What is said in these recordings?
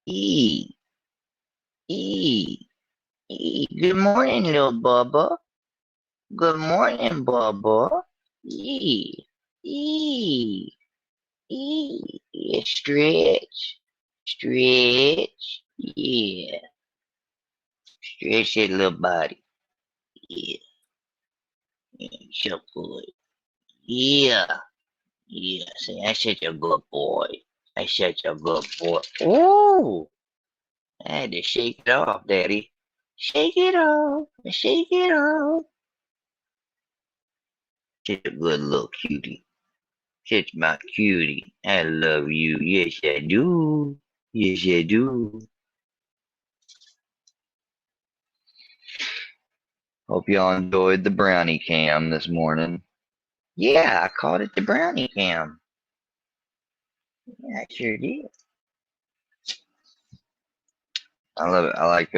E, E, E. Good morning, little Bubba. Good morning, Bubba. E, E, E. Yeah, stretch, stretch. Yeah, stretch that little body. Yeah, yeah, so good. Yeah, yeah. See, I such a good boy. I such a good boy. Ooh, I had to shake it off, Daddy. Shake it off, shake it off. Such a good little cutie. Such my cutie. I love you. Yes, I do. Yes, I do. Hope y'all enjoyed the brownie cam this morning. Yeah, I called it the brownie cam. Yeah, I sure did. I love it. I like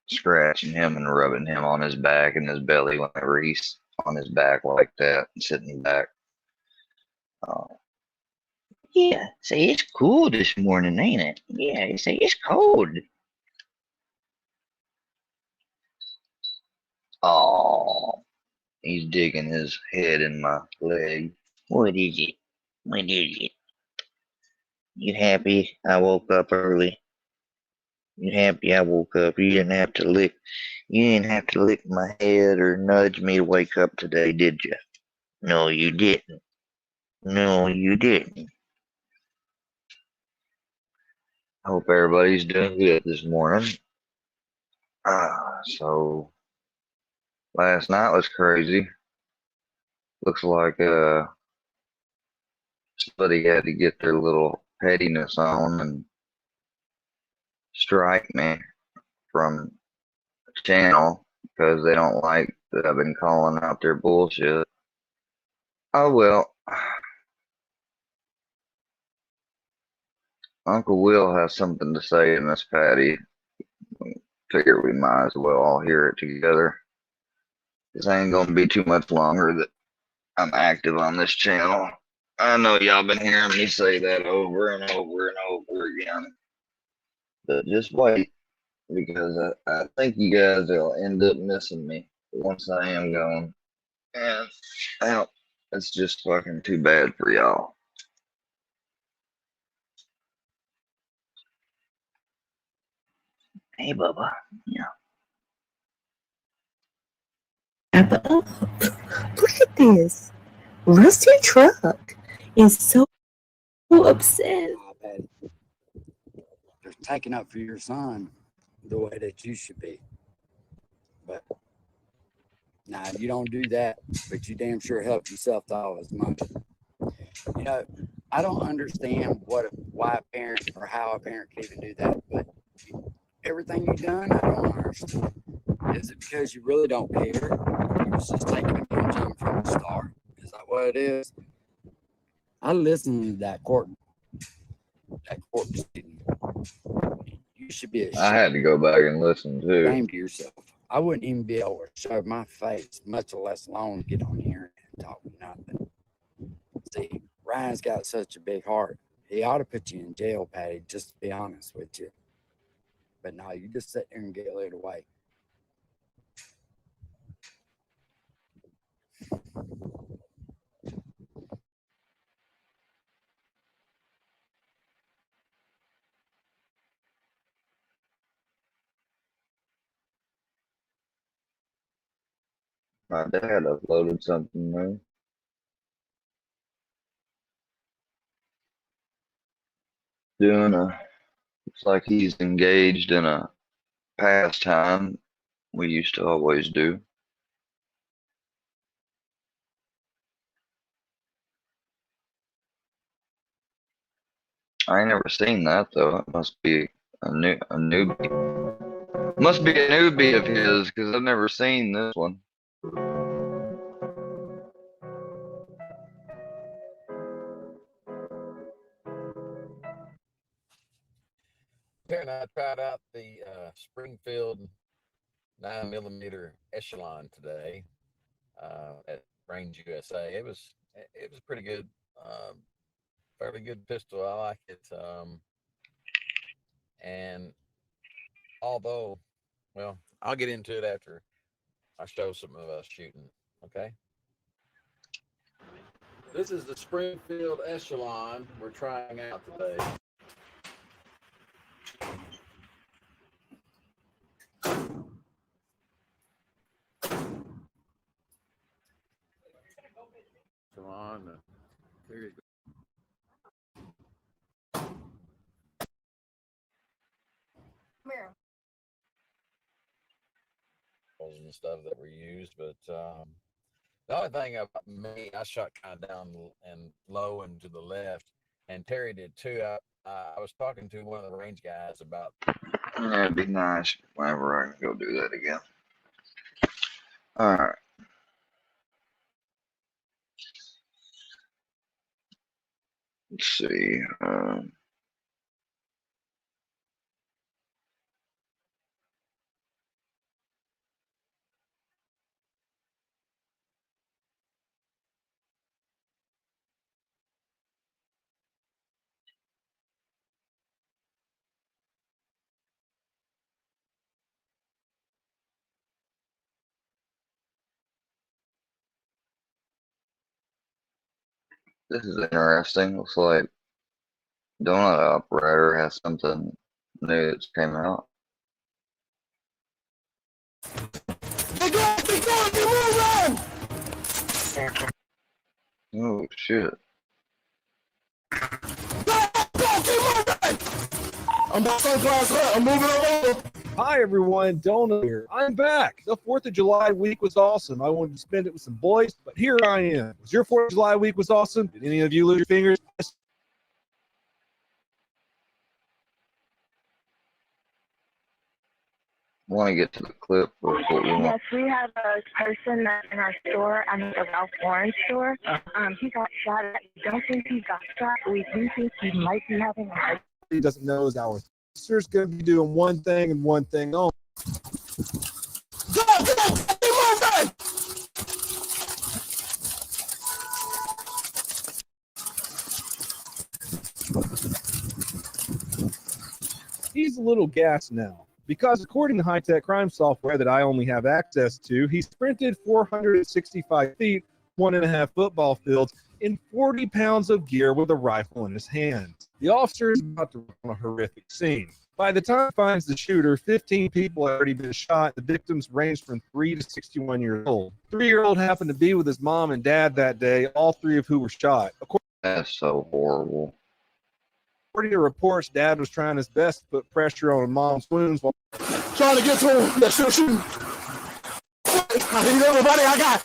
scratching him and rubbing him on his back and his belly whenever he's on his back like that, sitting back. Oh, yeah. Say it's cool this morning, ain't it? Yeah, say it's cold. Oh, he's digging his head in my leg. What is it? What is it? You happy I woke up early? You happy I woke up? You didn't have to lick my head or nudge me to wake up today, did you? No, you didn't. No, you didn't. I hope everybody's doing good this morning. So last night was crazy. Looks like somebody had to get their little pettiness on and strike me from the channel because they don't like that I've been calling out their bullshit. Oh well, Uncle Will has something to say to Miss Patty. Figure we might as well all hear it together. This ain't gonna be too much longer that I'm active on this channel. I know y'all been hearing me say that over and over and over again, but just wait because I think you guys will end up missing me once I am gone. And well, it's just fucking too bad for y'all. Hey, Bubba. Yeah. Wrap up. Look at this. Rusty Truck is so upset. They're taking up for your son the way that you should be. But nah, you don't do that, but you damn sure help yourself to all his money. You know, I don't understand why a parent or how a parent can even do that, but everything you've done, I don't understand. Is it because you really don't care? You was just taking advantage of him from the start? Is that what it is? I listened to that court proceeding. You should be I had to go back and listen too. ashamed of yourself. I wouldn't even be able to show my face, much less alone get on here and talk nothing. See, Ryan's got such a big heart. He ought to put you in jail, Patty, just to be honest with you. But no, you just sit there and get laid away. My dad uploaded something new. Doing a, looks like he's engaged in a pastime we used to always do. I ain't never seen that though. It must be a newbie. Must be a newbie of his because I've never seen this one. And I tried out the Springfield 9mm Echelon today at Range USA. It was pretty good, fairly good pistol. I like it. And although, well, I'll get into it after I show some of us shooting. Okay. This is the Springfield Echelon we're trying out today. Come on. There you go. And stuff that were used, but the only thing about me, I shot kind of down and low and to the left, and Terry did too. I was talking to one of the range guys about. Yeah, it'd be nice whenever I can go do that again. All right. Let's see. This is interesting. Looks like Donut Operator has something new that's came out. Oh shit. I'm about sunglasses up. I'm moving over. Hi everyone, Donut here. I'm back. The 4th of July week was awesome. I wanted to spend it with some boys, but here I am. Was your 4th of July week was awesome? Did any of you lose your fingers? I want to get to the clip of what we want. Yes, we have a person that's in our store, I mean the Ralph Lauren store. He got shot at. We don't think he got shot, but we do think he might be having a heart. He doesn't know is our sister's going to be doing one thing and one thing only. He's a little gassed now because according to high-tech crime software that I only have access to, he sprinted 465 feet, 1.5 football fields, in 40 pounds of gear with a rifle in his hand. The officer is about to run on a horrific scene. By the time he finds the shooter, 15 people had already been shot. The victims ranged from 3 to 61 years old. 3-year-old happened to be with his mom and dad that day, all 3 of who were shot. That's so horrible. According to reports, Dad was trying his best to put pressure on Mom's wounds while trying to get to him. That's still shooting. I need everybody I got.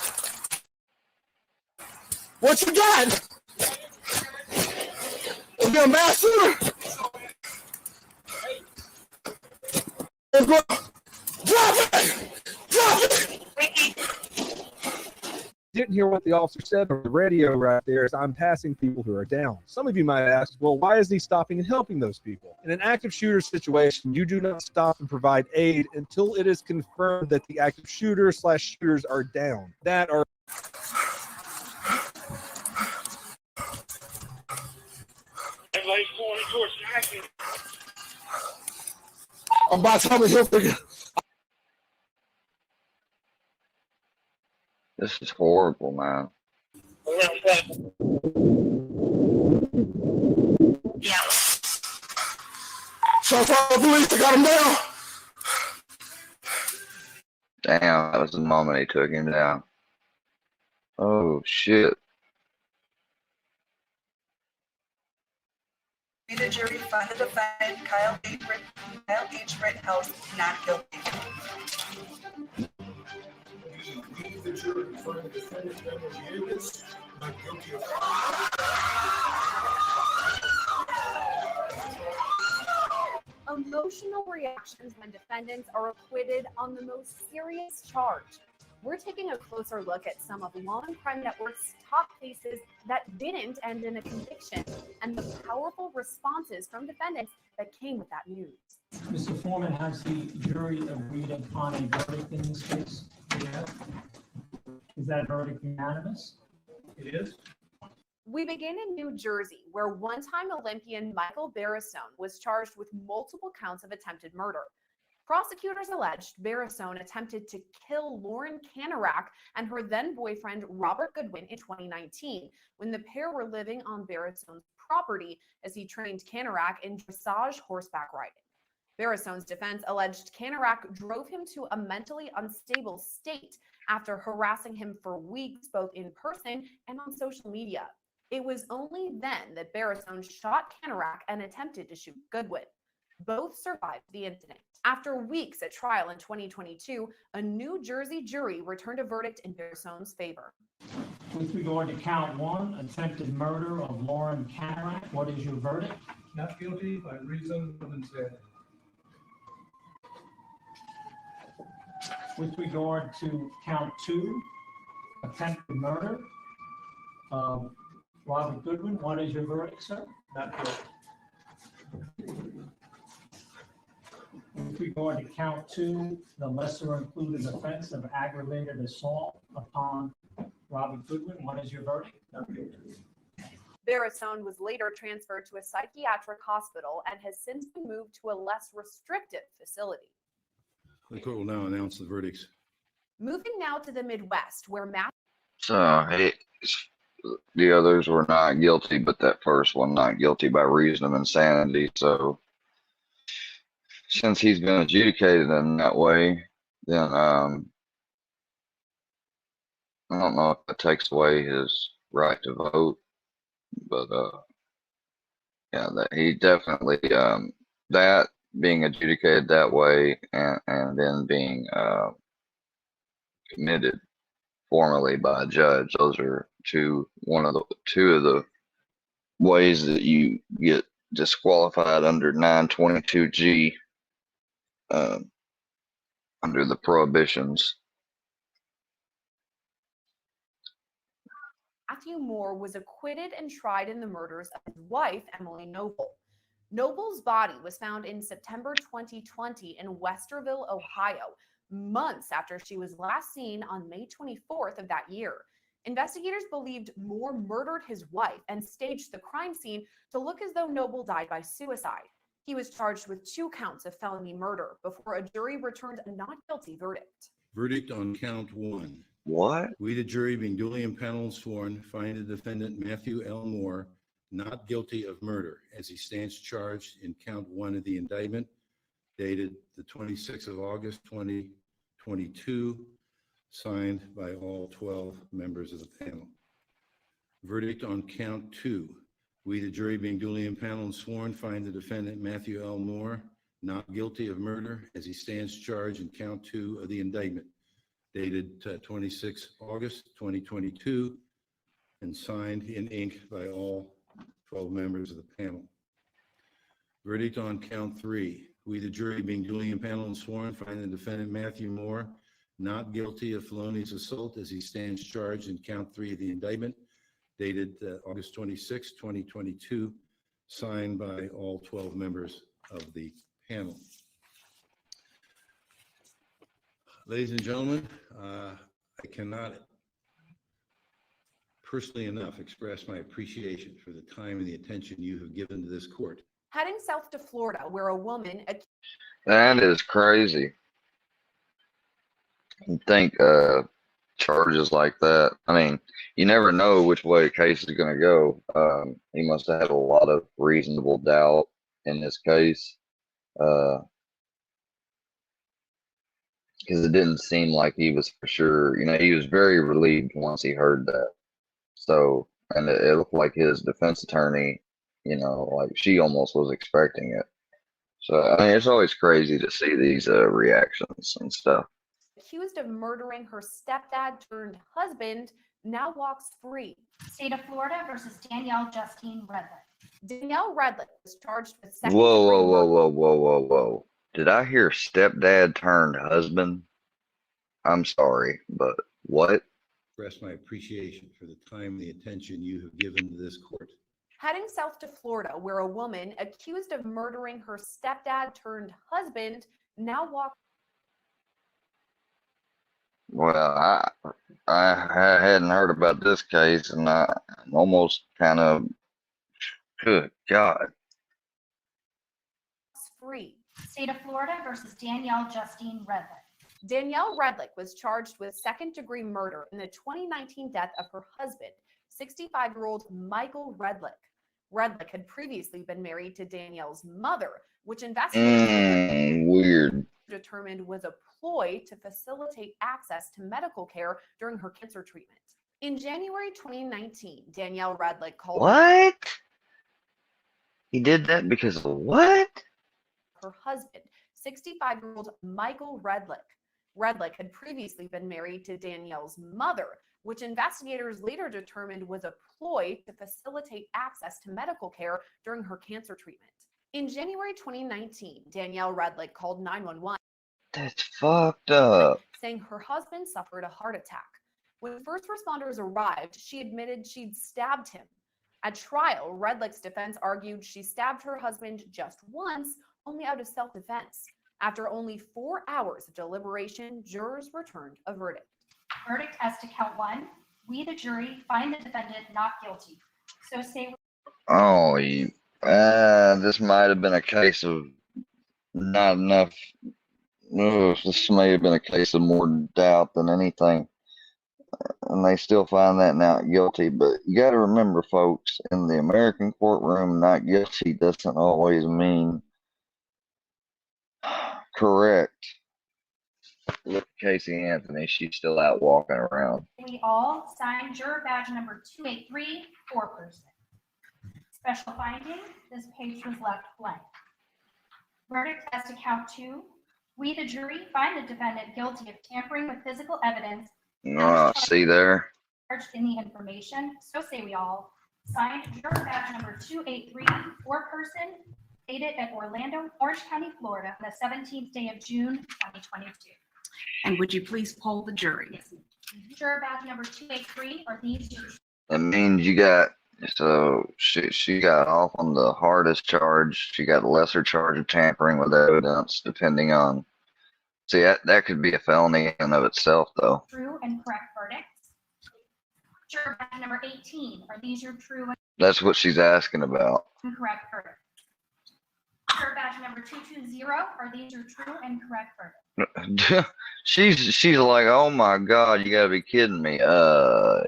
What you got? You a mass shooter? Drop it! Drop it! Didn't hear what the officer said on the radio right there as I'm passing people who are down. Some of you might ask, well, why is he stopping and helping those people? In an active shooter situation, you do not stop and provide aid until it is confirmed that the active shooter/shooters are down. That are I'm about to tell he'll figure. This is horrible, man. Yeah. So far, the police got him down. Damn, that was the moment he took him down. Oh shit. The jury found the defendant Kyle H. Rittenhouse not guilty. The jury found the defendant not guilty of Emotional reactions when defendants are acquitted on the most serious charge. We're taking a closer look at some of Law and Crime Network's top cases that didn't end in a conviction and the powerful responses from defendants that came with that news. Mr. Foreman, has the jury agreed upon a verdict in this case? Yes. Is that verdict unanimous? It is. We begin in New Jersey, where one-time Olympian Michael Barrisone was charged with multiple counts of attempted murder. Prosecutors alleged Barrisone attempted to kill Lauren Canarak and her then-boyfriend Robert Goodwin in 2019, when the pair were living on Barrisone's property as he trained Canarak in dressage horseback riding. Barrisone's defense alleged Canarak drove him to a mentally unstable state after harassing him for weeks, both in person and on social media. It was only then that Barrisone shot Canarak and attempted to shoot Goodwin. Both survived the incident. After weeks at trial in 2022, a New Jersey jury returned a verdict in Barrisone's favor. With regard to count one, attempted murder of Lauren Canarak, what is your verdict? Not guilty by reason of insanity. With regard to count two, attempted murder of Robert Goodwin, what is your verdict, sir? Not guilty. With regard to count two, the lesser included offense of aggravated assault upon Robert Goodwin, what is your verdict? Not guilty. Barrisone was later transferred to a psychiatric hospital and has since been moved to a less restrictive facility. The court will now announce the verdicts. Moving now to the Midwest, where So the others were not guilty, but that first one not guilty by reason of insanity. So since he's been adjudicated in that way, then I don't know if that takes away his right to vote, but yeah, that he definitely that being adjudicated that way and then being committed formally by a judge, those are two of the ways that you get disqualified under 922G under the prohibitions. Matthew Moore was acquitted and tried in the murders of his wife, Emily Noble. Noble's body was found in September 2020 in Westerville, Ohio, months after she was last seen on May 24th of that year. Investigators believed Moore murdered his wife and staged the crime scene to look as though Noble died by suicide. He was charged with 2 counts of felony murder before a jury returned a not guilty verdict. Verdict on count one. What? We, the jury, being duly impaneled and sworn, find the defendant Matthew L. Moore not guilty of murder as he stands charged in count one of the indictment dated the 26th of August, 2022, signed by all 12 members of the panel. Verdict on count two. We, the jury, being duly impaneled and sworn, find the defendant Matthew L. Moore not guilty of murder as he stands charged in count two of the indictment dated 26 August 2022 and signed in ink by all 12 members of the panel. Verdict on count three. We, the jury, being duly impaneled and sworn, find the defendant Matthew Moore not guilty of felonious assault as he stands charged in count three of the indictment dated August 26, 2022, signed by all 12 members of the panel. Ladies and gentlemen, I cannot personally enough express my appreciation for the time and the attention you have given to this court. Heading south to Florida, where a woman That is crazy. You think charges like that, I mean, you never know which way a case is going to go. He must have had a lot of reasonable doubt in this case, because it didn't seem like he was for sure. You know, he was very relieved once he heard that. So, and it looked like his defense attorney, you know, like she almost was expecting it. So, I mean, it's always crazy to see these reactions and stuff. accused of murdering her stepdad turned husband now walks free. State of Florida versus Danielle Justine Redland. Danielle Redland was charged with Whoa, second whoa, degree whoa, murder. whoa, whoa, whoa, whoa. Did I hear stepdad turned husband? I'm sorry, but what? Express my appreciation for the time and the attention you have given to this court. Heading south to Florida, where a woman accused of murdering her stepdad turned husband now walks Well, I hadn't heard about this case, and I'm almost kind of good. God, Free. State of Florida versus Danielle Justine Redlick. Danielle Redlick was charged with second-degree murder in the 2019 death of her husband, 65-year-old Michael Redlick. Redlick had previously been married to Danielle's mother, which investigators weird. determined was a ploy to facilitate access to medical care during her cancer treatment. In January 2019, Danielle Redlick called What? He did that because of what? her husband, 65-year-old Michael Redlick. Redlick had previously been married to Danielle's mother, which investigators later determined was a ploy to facilitate access to medical care during her cancer treatment. In January 2019, Danielle Redlick called 911. That's fucked up. Saying her husband suffered a heart attack. When first responders arrived, she admitted she'd stabbed him. At trial, Redlick's defense argued she stabbed her husband just once, only out of self-defense. After only 4 hours of deliberation, jurors returned a verdict. Verdict as to count 1. We, the jury, find the defendant not guilty. So say Oh, this might have been a case of not enough. This may have been a case of more doubt than anything. And they still find that not guilty. But you got to remember, folks, in the American courtroom, not guilty doesn't always mean correct. Look at Casey Anthony. She's still out walking around. we all sign juror badge number 283, foreperson. Special finding, this page was left blank. Verdict as to count 2. We, the jury, find the defendant guilty of tampering with physical evidence See there? charged in the information. So say we all. Signed juror badge number 283, foreperson, dated at Orlando, Orange County, Florida, on the 17th day of June, 2022. And would you please poll the jury? Juror badge number 283 are these two. That means you got, so she got off on the hardest charge. She got a lesser charge of tampering with evidence, depending on. See, that could be a felony in and of itself, though. True and correct verdicts. Juror badge number 18 are these your true and That's what she's asking about. correct verdicts. Juror badge number 220 are these your true and correct verdicts. She's like, oh my God, you gotta be kidding me.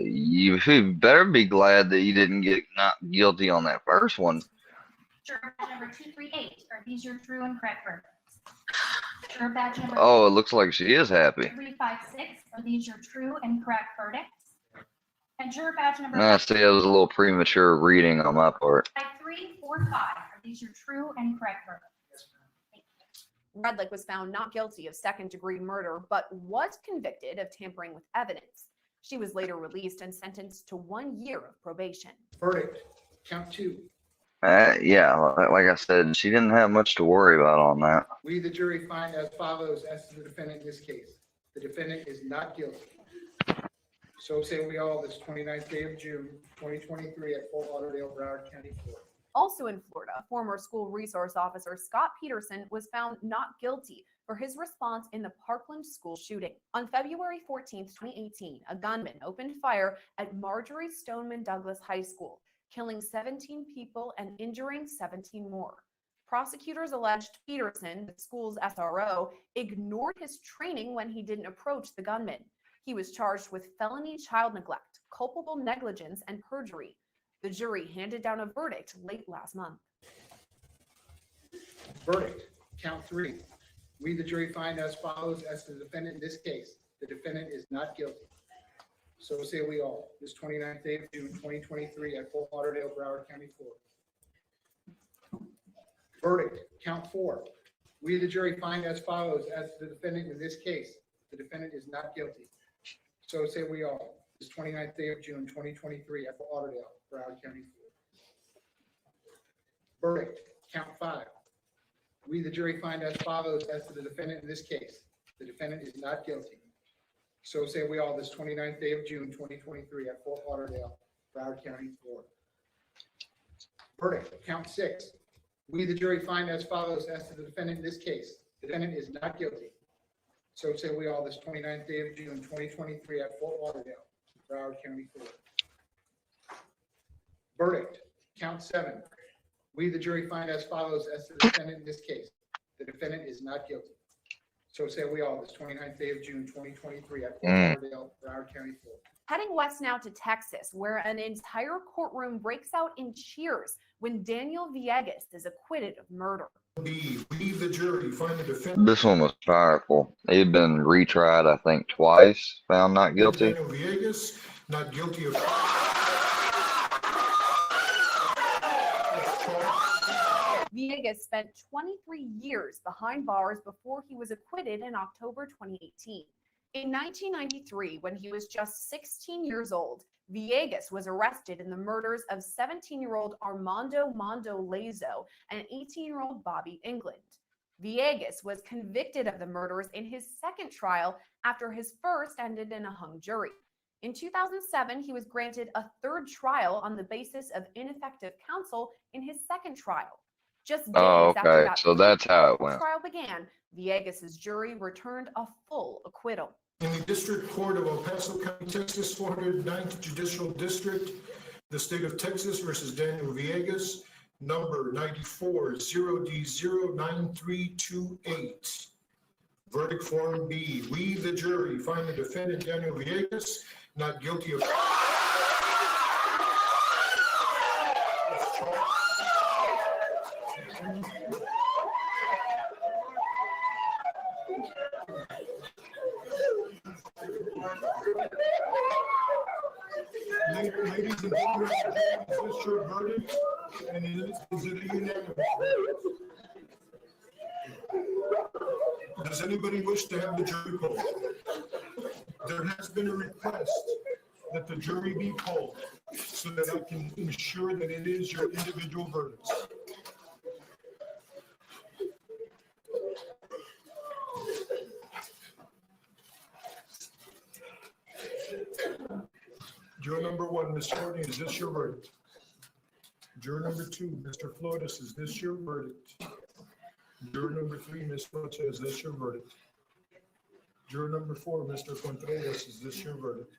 You better be glad that you didn't get not guilty on that first one. Juror badge number 238 are these your true and correct verdicts. Juror badge number Oh, it looks like she is happy. 356 are these your true and correct verdicts. And juror badge number I see it was a little premature reading on my part. 5345 are these your true and correct verdicts. Redlick was found not guilty of second-degree murder, but was convicted of tampering with evidence. She was later released and sentenced to 1 year of probation. Verdict, count 2. Yeah, like I said, she didn't have much to worry about on that. We, the jury, find as follows as to the defendant in this case. The defendant is not guilty. So say we all this 29th day of June, 2023 at Fort Lauderdale, Broward County, Florida. Also in Florida, former school resource officer Scott Peterson was found not guilty for his response in the Parkland school shooting. On February 14, 2018, a gunman opened fire at Marjorie Stoneman Douglas High School, killing 17 people and injuring 17 more. Prosecutors alleged Peterson, the school's SRO, ignored his training when he didn't approach the gunman. He was charged with felony child neglect, culpable negligence, and perjury. The jury handed down a verdict late last month. Verdict, count 3. We, the jury, find as follows as to the defendant in this case. The defendant is not guilty. So say we all this 29th day of June, 2023 at Fort Lauderdale, Broward County, Florida. Verdict, count 4. We, the jury, find as follows as to the defendant in this case. The defendant is not guilty. So say we all this 29th day of June, 2023 at Fort Lauderdale, Broward County, Florida. Verdict, count 5. We, the jury, find as follows as to the defendant in this case. The defendant is not guilty. So say we all this 29th day of June, 2023 at Fort Lauderdale, Broward County, Florida. Verdict, count 6. We, the jury, find as follows as to the defendant in this case. The defendant is not guilty. So say we all this 29th day of June, 2023 at Fort Lauderdale, Broward County, Florida. Verdict, count 7. We, the jury, find as follows as the defendant in this case. The defendant is not guilty. So say we all this 29th day of June, 2023 at Fort Lauderdale, Broward County, Florida. Heading west now to Texas, where an entire courtroom breaks out in cheers when Daniel Villegas is acquitted of murder. We, the jury, find the defendant. This one was powerful. He had been retried, I think, twice, found not guilty. Daniel Villegas, not guilty of. Villegas spent 23 years behind bars before he was acquitted in October 2018. In 1993, when he was just 16 years old, Villegas was arrested in the murders of 17-year-old Armando Mondo Lazo and 18-year-old Bobby England. Villegas was convicted of the murders in his second trial after his first ended in a hung jury. In 2007, he was granted a third trial on the basis of ineffective counsel in his second trial. Just days after that so that's how it went. trial began, Villegas' jury returned a full acquittal. In the District Court of El Paso County, Texas, 409th Judicial District, the state of Texas versus Daniel Villegas, number 94-0D09328. Verdict Form B. We, the jury, find the defendant Daniel Villegas not guilty of. Ladies and gentlemen, is this your verdict? And is it a unanimous? Does anybody wish to have the jury polled? There has been a request that the jury be polled so that I can ensure that it is your individual verdicts. Juror number 1, Mr. Courtney, is this your verdict? Juror number 2, Mr. Flores, is this your verdict? Juror number 3, Ms. Rocha, is this your verdict? Juror number 4, Mr. Contreras, is this your verdict?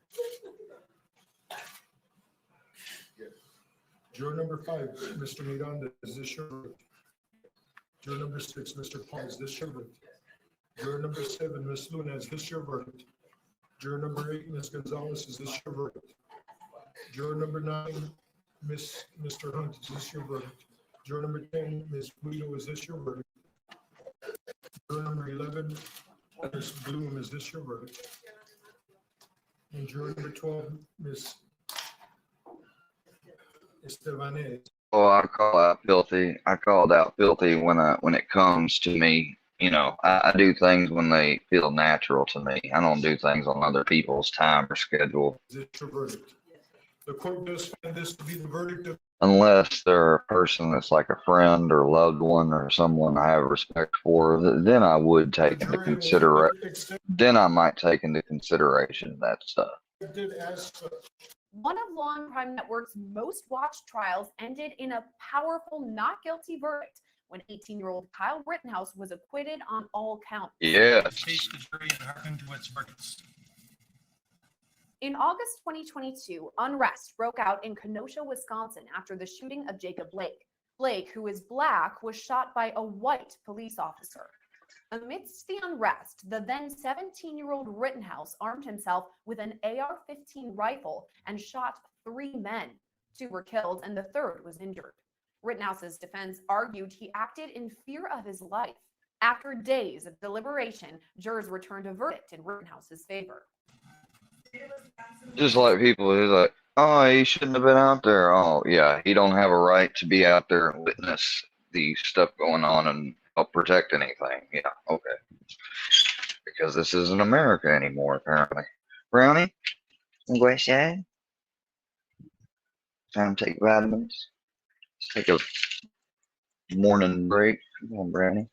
Juror number 5, Mr. Miranda, is this your verdict? Juror number 6, Mr. Paul, is this your verdict? Juror number 7, Ms. Luna, is this your verdict? Juror number 8, Ms. Gonzalez, is this your verdict? Juror number 9, Mr. Hunt, is this your verdict? Juror number 10, Ms. Guido, is this your verdict? Juror number 11, Ms. Bloom, is this your verdict? And juror number 12, Ms. Estebanez. Oh, I call out filthy. I called out filthy when it comes to me. You know, I do things when they feel natural to me. I don't do things on other people's time or schedule. Is this your verdict? The court does find this to be the verdict of. Unless they're a person that's like a friend or loved one or someone I have respect for, then I would take into consideration. Then I might take into consideration that stuff. One of Law and Crime Network's most watched trials ended in a powerful not guilty verdict when 18-year-old Kyle Rittenhouse was acquitted on all counts. Yes. In August 2022, unrest broke out in Kenosha, Wisconsin after the shooting of Jacob Blake. Blake, who is black, was shot by a white police officer. Amidst the unrest, the then 17-year-old Rittenhouse armed himself with an AR-15 rifle and shot 3 men. 2 were killed and the third was injured. Rittenhouse's defense argued he acted in fear of his life. After days of deliberation, jurors returned a verdict in Rittenhouse's favor. Just like people who's like, oh, he shouldn't have been out there. Oh, yeah, he don't have a right to be out there and witness the stuff going on and help protect anything. Yeah, okay. Because this isn't America anymore, apparently. Brownie, wanna go outside? Time to take vitamins. Let's take a morning break. Come on, Brownie.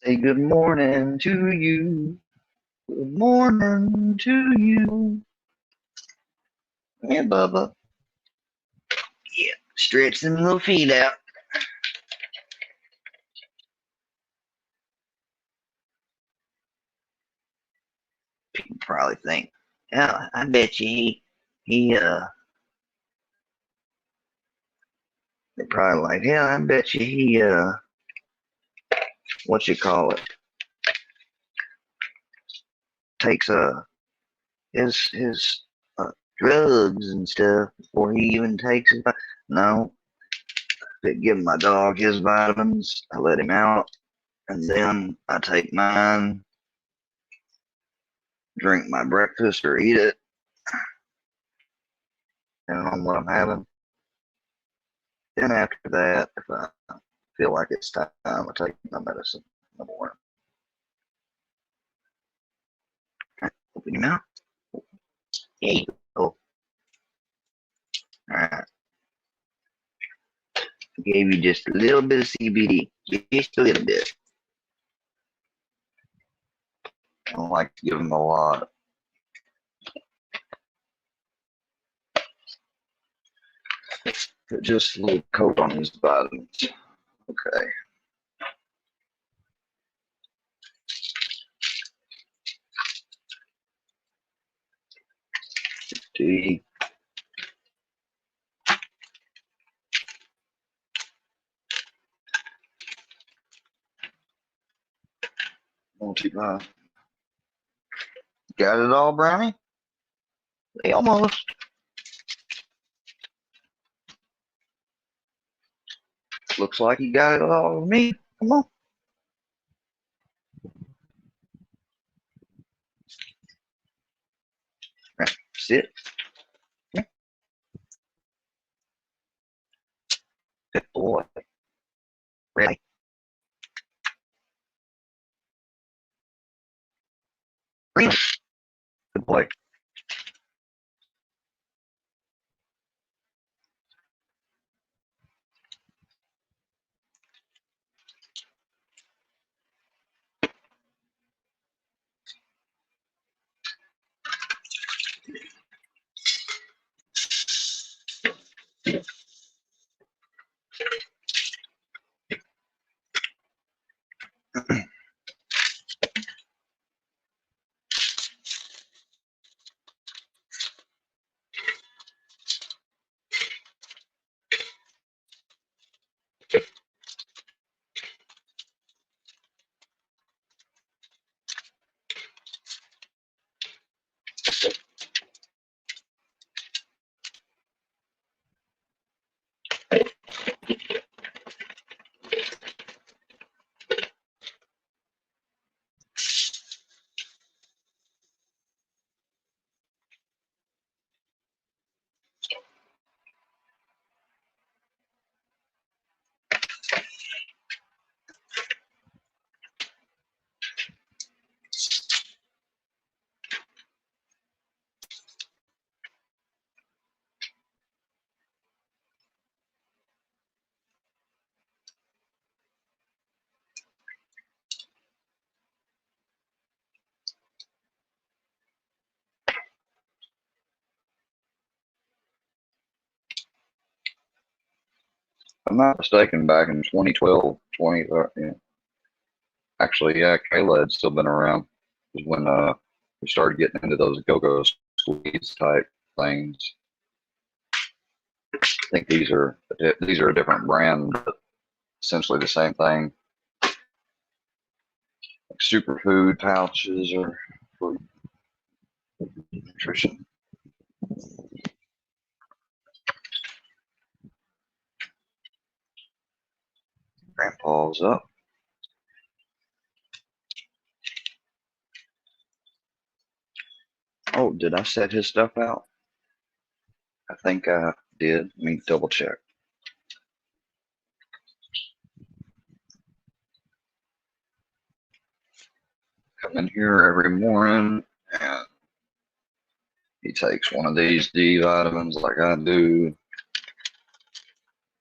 Say good morning to you. Good morning to you. Yeah, Bubba. Yeah, stretch them little feet out. People probably think, "Oh, I bet you he they're probably like, yeah, I bet you he what you call it, takes his drugs and stuff before he even takes it." No, I give my dog his vitamins. I let him out, and then I take mine, drink my breakfast or eat it, depending on what I'm having. Then after that, if I feel like it's time, I take my medicine in the morning. Okay, open your mouth. There you go. All right. Gave you just a little bit of CBD, just a little bit. I don't like to give them a lot. Put just a little coat on his vitamins. Okay. Tea. Multi-buy. Got it all, Brownie? Hey, almost. Looks like you got it all with me. Come on. Right, sit. Yeah. Good boy. Ready? Green. Good boy. If I'm not mistaken, back in 2012, actually, yeah, Kayla had still been around. It was when we started getting into those go-go squeeze type things. I think these are a different brand, but essentially the same thing. Like superfood pouches or for nutrition. Grandpa's up. Oh, did I set his stuff out? I think I did. Let me double check. Come in here every morning and he takes one of these D vitamins like I do.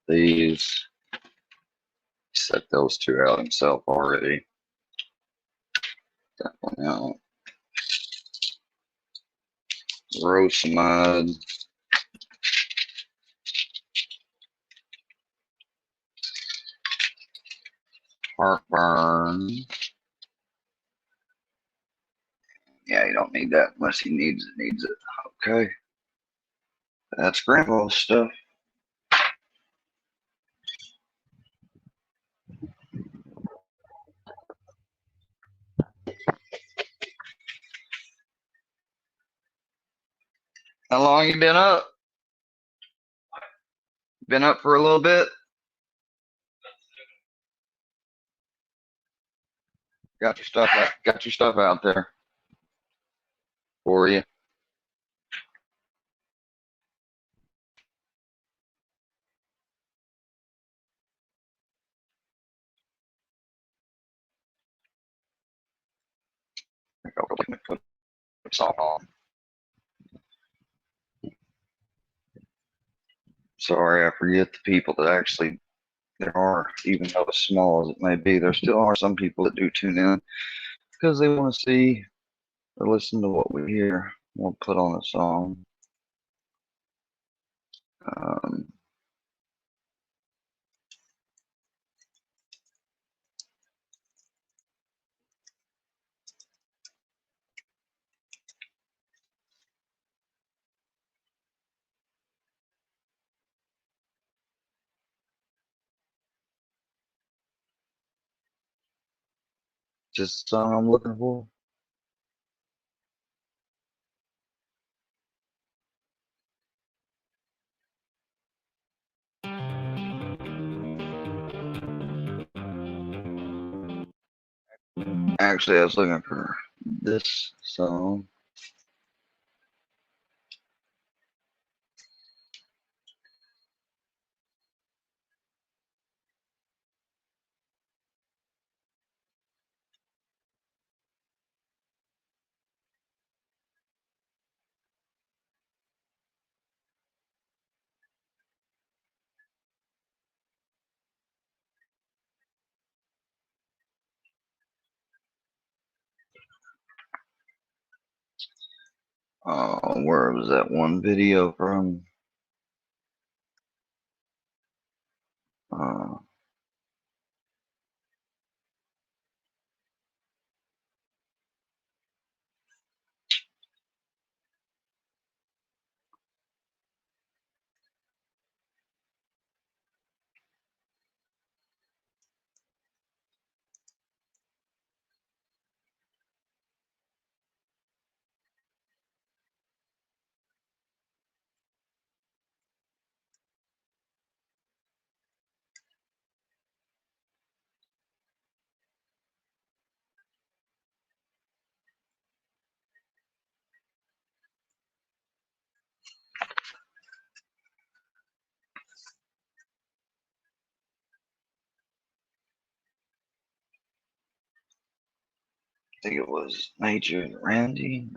These. Set those two out himself already. That one out. Rosamide. Heartburn. Yeah, Yeah, you don't need that unless he needs it. Okay. That's grandma's stuff. How long you been up? Been up for a little bit? Got your stuff out there for you. Put some on. Sorry, I forget the people that actually there are, even though as small as it may be, there still are some people that do tune in because they want to see or listen to what we hear. We'll put on a song. Just the song I'm looking for. Actually, I was looking for this song. Where was that one video from? Uh, I think it was Major and Randy.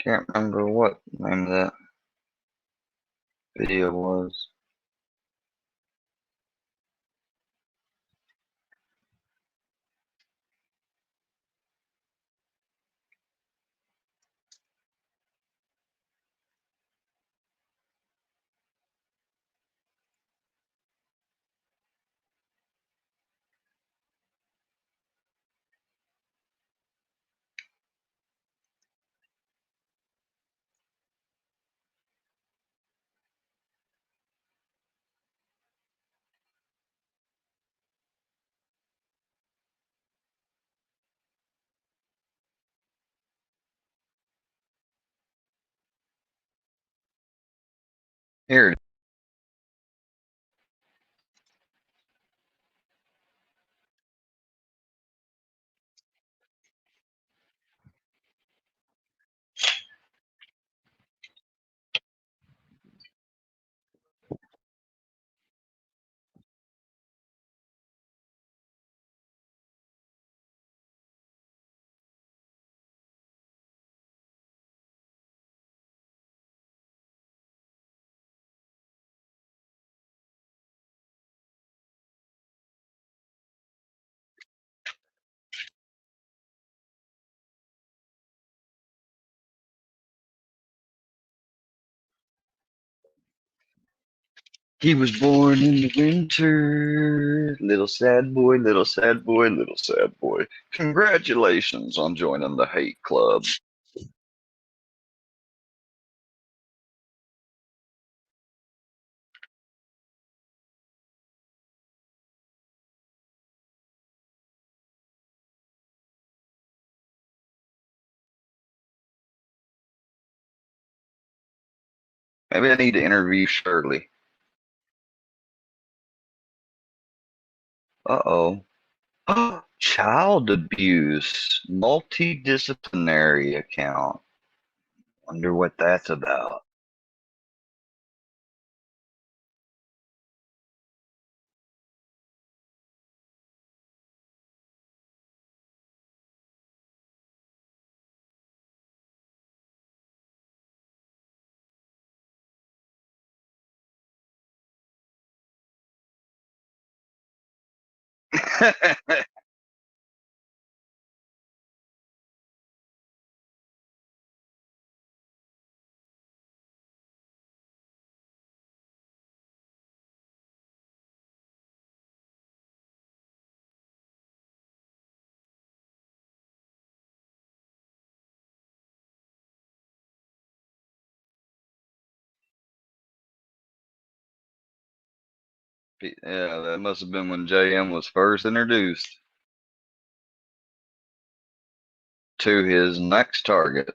Can't remember what the name of that video was. Here He was born in the winter. Little sad boy, little sad boy, little sad boy. Congratulations on joining the hate club. Maybe I need to interview Shirley. Uh-oh. Child abuse, multidisciplinary account. Wonder what that's about. Yeah, that must have been when JM was first introduced to his next target.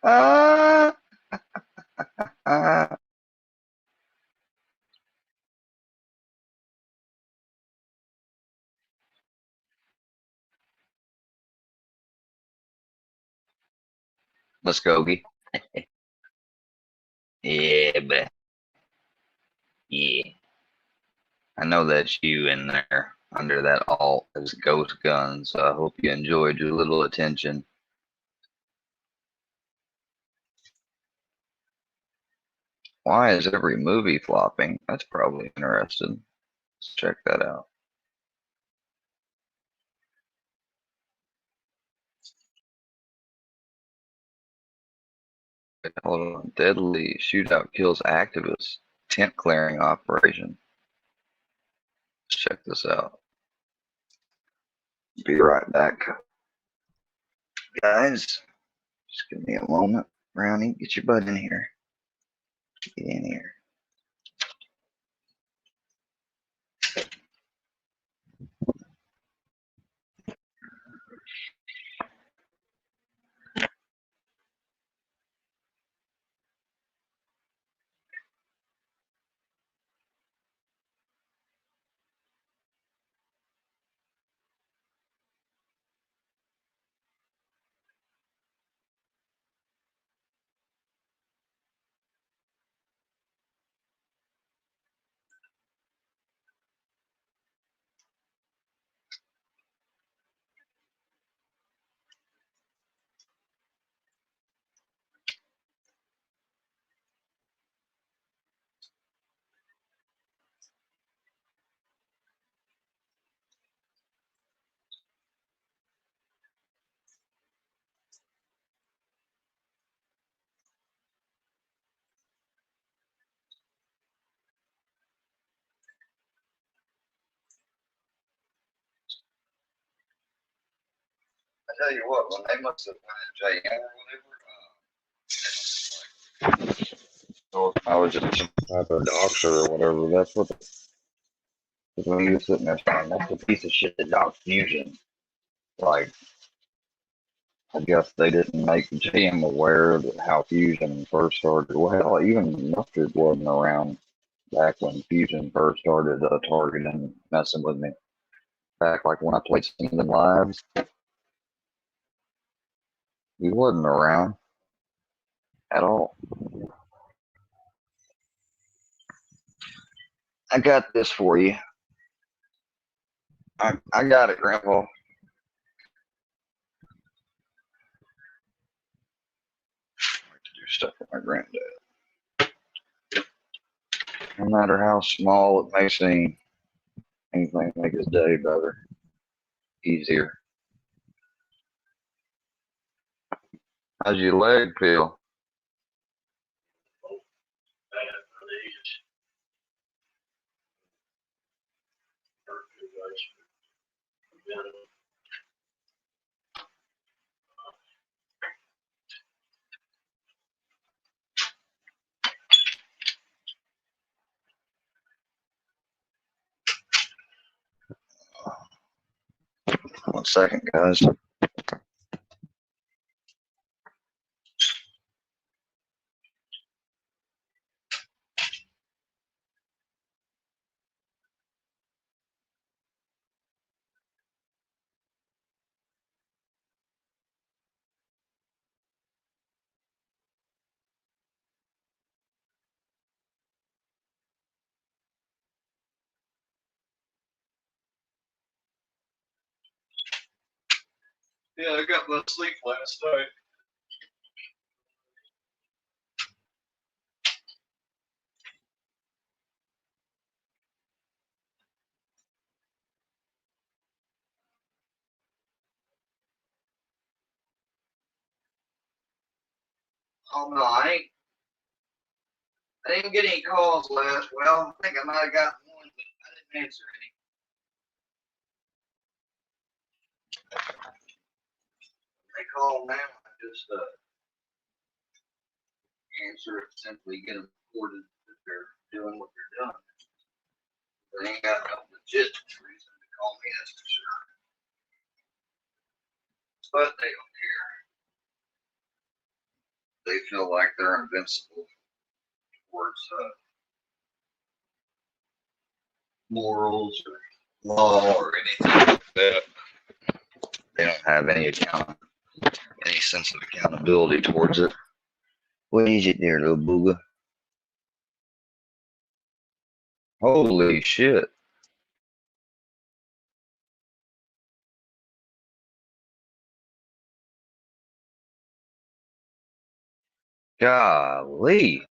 Ah, ah. Muskogee. Yeah, but yeah. I know that's you in there under that alt as Ghost Gun, so I hope you enjoyed your little attention. Why is every movie flopping? That's probably interesting. Let's check that out. Hold on. Deadly shootout kills activist. Tent clearing operation. Let's check this out. Be right back. Guys, just give me a moment. Brownie, get your butt in here. Get in here. tell you what, when they must have went at JM or whatever, so I was just some type of doctor or whatever. That's what. Because when he was sitting there saying, that's a piece of shit that Doc Fusion. Like, I guess they didn't make JM aware of how Fusion first started. Well, even Mustard wasn't around back when Fusion first started targeting and messing with me. Back like when I played some of them lives, he wasn't around at all. I got this for you. I got it, Grandpa. I like to do stuff with my granddad. No matter how small it may seem, anything make his day better, easier. How's your leg feel? One second, guys. Yeah, I got no sleep last night. Oh no, I didn't get any calls last. Well, I think I might have gotten one, but I didn't answer any. They call now, I just answer it, simply get them recorded that they're doing what they're doing. They ain't got no legit reason to call me, that's for sure. But they don't care. They feel like they're invincible towards morals or law or anything like that. They don't have any sense of accountability towards it. What is it there, little booga? Holy shit. Golly.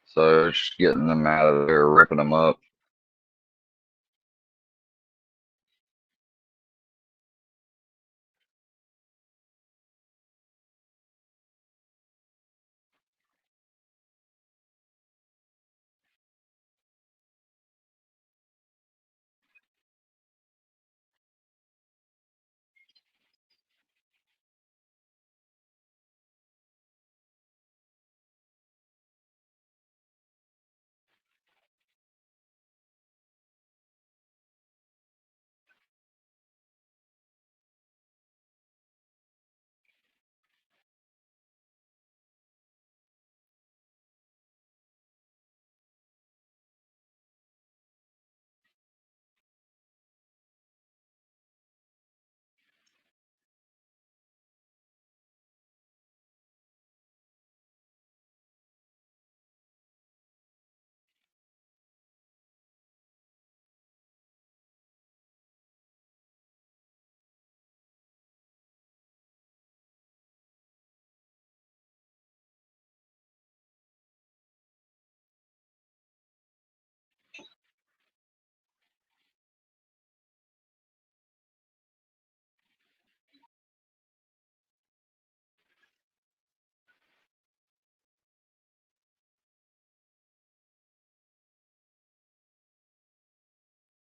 So just getting them out of there, ripping them up.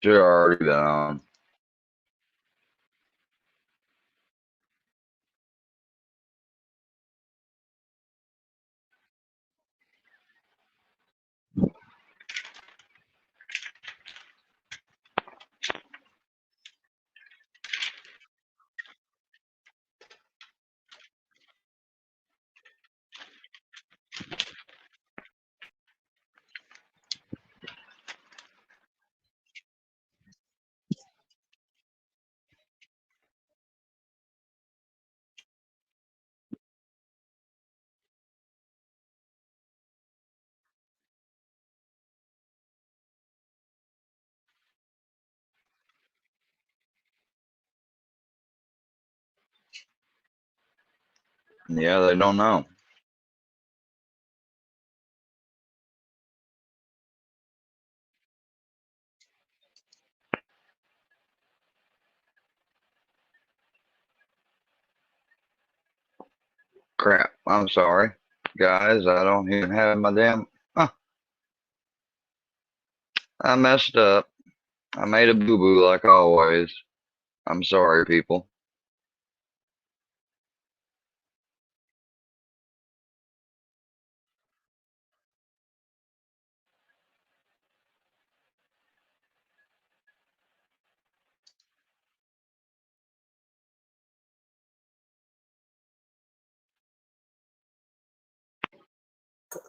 Should have already been on. Yeah, they don't know. Crap. I'm sorry. Guys, I don't even have my damn... Huh, I messed up. I made a boo-boo like always. I'm sorry, people.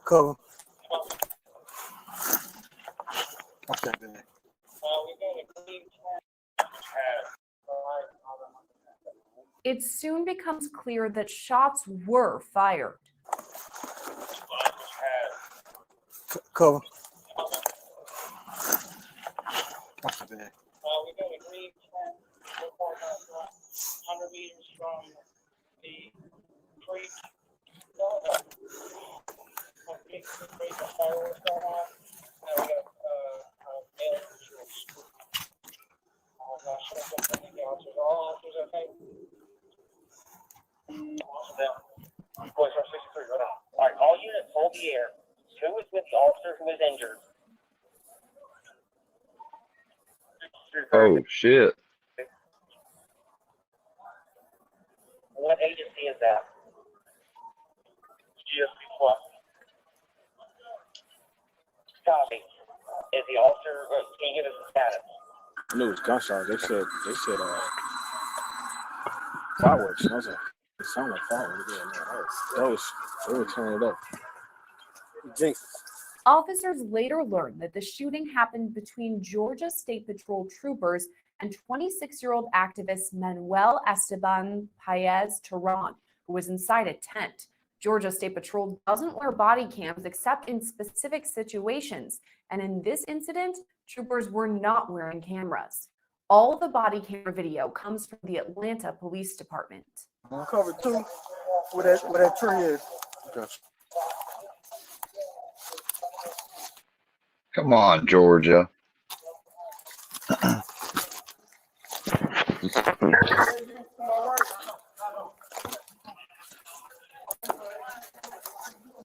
Cover. Okay. It soon becomes clear that shots were fired. Cover. Okay. We go to Green 100 meters from the creek. Fireworks going on. Now we got mail visuals. All officers okay? Boys from 63, right on. All right, all units hold the air. Who is with the officer who is injured? Oh, shit. What agency is that? GSP Plus. Copy. Is the officer, can you give us the status? I knew it was gunshots. They said fireworks. I was like, it sounded like fireworks. They were turning it up. Jinx. Officers later learned that the shooting happened between Georgia State Patrol troopers and 26-year-old activist Manuel Esteban Paez Terran, who was inside a tent. Georgia State Patrol doesn't wear body cams except in specific situations, and in this incident, troopers were not wearing cameras. All the body camera video comes from the Atlanta Police Department. Cover 2, where that tree is. Gotcha. Come on, Georgia.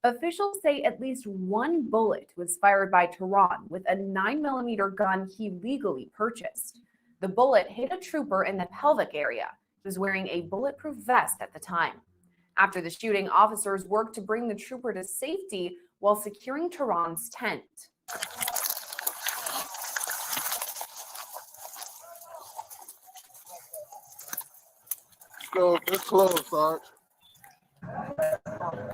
Officials say at least one bullet was fired by Terran with a 9mm gun he legally purchased. The bullet hit a trooper in the pelvic area. He was wearing a bulletproof vest at the time. After the shooting, officers worked to bring the trooper to safety while securing Terran's tent. It's closed, Sarge.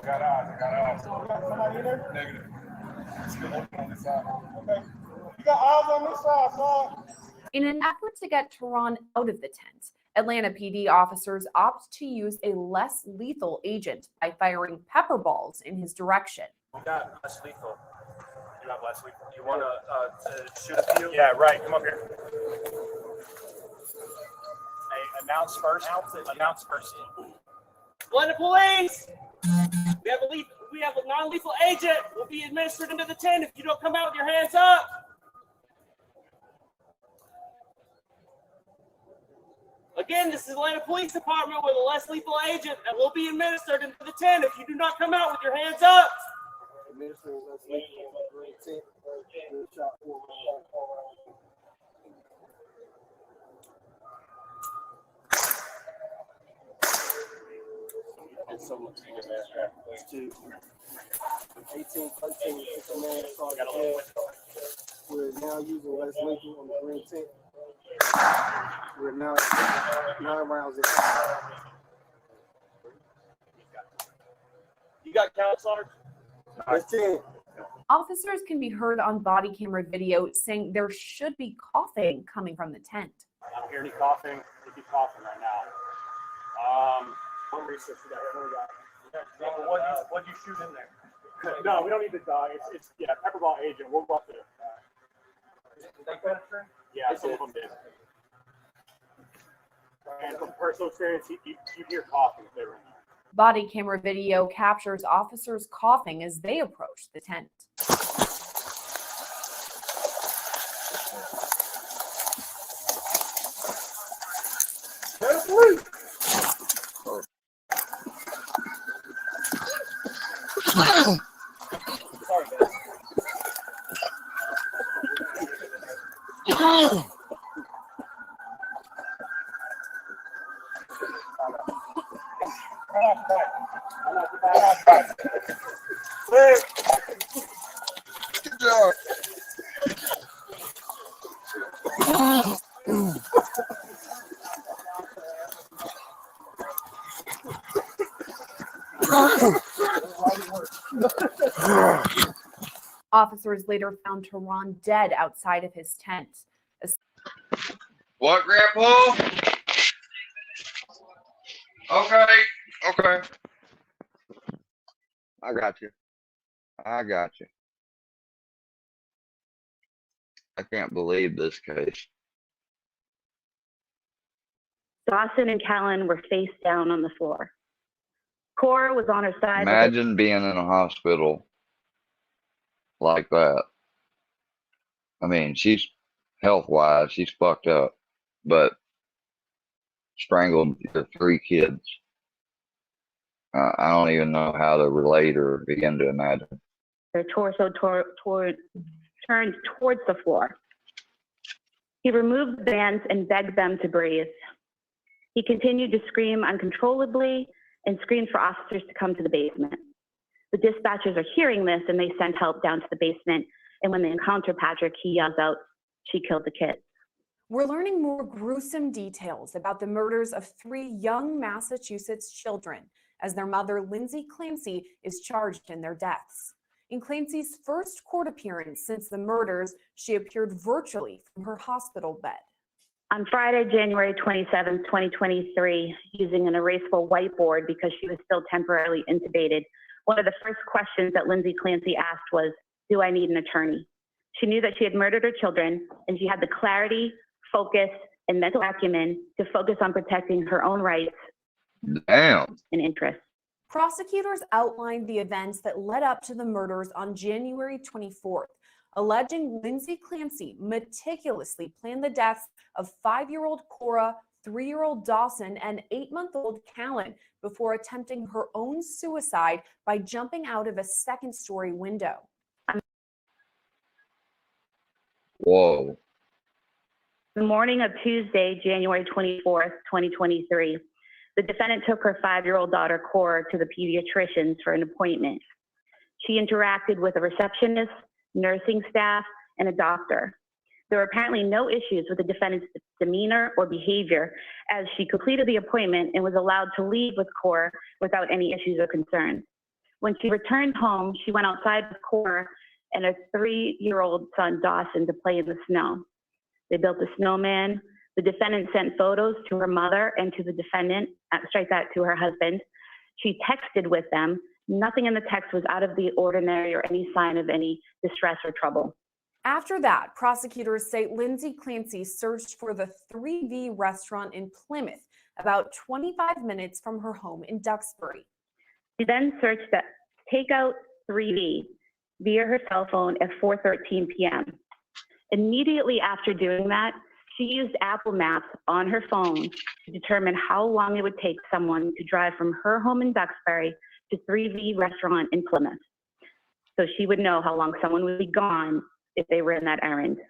Got eyes. Somebody in there? Negative. Still working on this side. Okay. You got eyes on this side, Sarge. In an effort to get Terran out of the tent, Atlanta PD officers opt to use a less lethal agent by firing pepper balls in his direction. We got less lethal. You have less lethal. You want to shoot a few? Yeah, right. Come up here. Hey, announce first. Announce first. Atlanta Police! We have a non-lethal agent. Will be administered into the tent if you don't come out with your hands up. Again, this is Atlanta Police Department with a less lethal agent that will be administered into the tent if you do not come out with your hands up. to 1813, hit the man across the head. We're now using Les Lincoln on the green tent. We're now at 9 rounds in. You got count, Sarge? That's 10. Officers can be heard on body camera video saying there should be coughing coming from the tent. I don't hear any coughing. He'd be coughing right now. One research we got here. What'd you shoot in there? No, we don't need the dog. It's pepperball agent. We'll go up there. Yeah, some of them did. And from personal experience, you hear coughing if they were in there. Body camera video captures officers coughing as they approach the tent. Good job. Officers later found Tehran dead outside of his tent. What, Grandpa? Okay. I got you. I can't believe this case. Dawson and Callan were face down on the floor. Cora was on her side. Imagine being in a hospital like that. I mean, she's health-wise, she's fucked up, but strangled her 3 kids. I don't even know how to relate or begin to imagine. Their torso turned towards the floor. He removed the bands and begged them to breathe. He continued to scream uncontrollably and screamed for officers to come to the basement. The dispatchers are hearing this and they send help down to the basement. And when they encounter Patrick, he yells out, "She killed the kids." We're learning more gruesome details about the murders of 3 young Massachusetts children as their mother, Lindsay Clancy, is charged in their deaths. In Clancy's first court appearance since the murders, she appeared virtually from her hospital bed. On Friday, January 27, 2023, using an erasable whiteboard because she was still temporarily intubated, one of the first questions that Lindsay Clancy asked was, "Do I need an attorney?" She knew that she had murdered her children, and she had the clarity, focus, and mental acumen to focus on protecting her own rights and interests. Prosecutors outlined the events that led up to the murders on January 24th, alleging Lindsay Clancy meticulously planned the deaths of 5-year-old Cora, 3-year-old Dawson, and 8-month-old Callan before attempting her own suicide by jumping out of a 2nd-story window. Whoa. The morning of Tuesday, January 24th, 2023, the defendant took her 5-year-old daughter, Cora, to the pediatrician's for an appointment. She interacted with a receptionist, nursing staff, and a doctor. There were apparently no issues with the defendant's demeanor or behavior as she completed the appointment and was allowed to leave with Cora without any issues or concerns. When she returned home, she went outside with Cora and her 3-year-old son, Dawson, to play in the snow. They built a snowman. The defendant sent photos to her mother and to the defendant, to her husband. She texted with them. Nothing in the text was out of the ordinary or any sign of any distress or trouble. After that, prosecutors say Lindsay Clancy searched for the 3V restaurant in Plymouth, about 25 minutes from her home in Duxbury. She then searched the Takeout 3V via her cell phone at 4:13 p.m. Immediately after doing that, she used Apple Maps on her phone to determine how long it would take someone to drive from her home in Duxbury to 3V restaurant in Plymouth. So she would know how long someone would be gone if they were in that errand.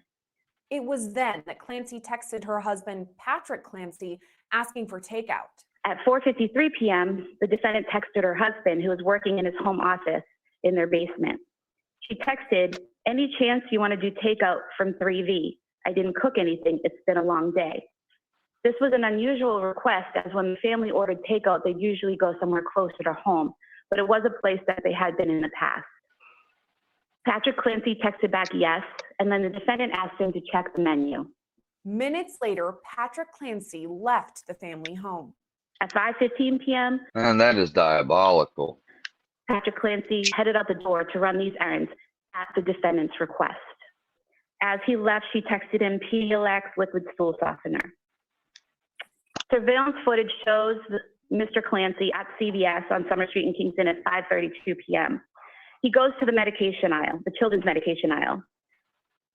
It was then that Clancy texted her husband, Patrick Clancy, asking for takeout. At 4:53 p.m., the defendant texted her husband, who was working in his home office in their basement. She texted, "Any chance you want to do takeout from 3V? I didn't cook anything. It's been a long day." This was an unusual request, as when the family ordered takeout, they'd usually go somewhere closer to home, but it was a place that they had been in the past. Patrick Clancy texted back yes, and then the defendant asked him to check the menu. Minutes later, Patrick Clancy left the family home. At 5:15 p.m., And that is diabolical. Patrick Clancy headed out the door to run these errands at the defendant's request. As he left, she texted him Pedialyte liquid stool softener. Surveillance footage shows Mr. Clancy at CVS on Summer Street in Kingston at 5:32 p.m. He goes to the medication aisle, the children's medication aisle.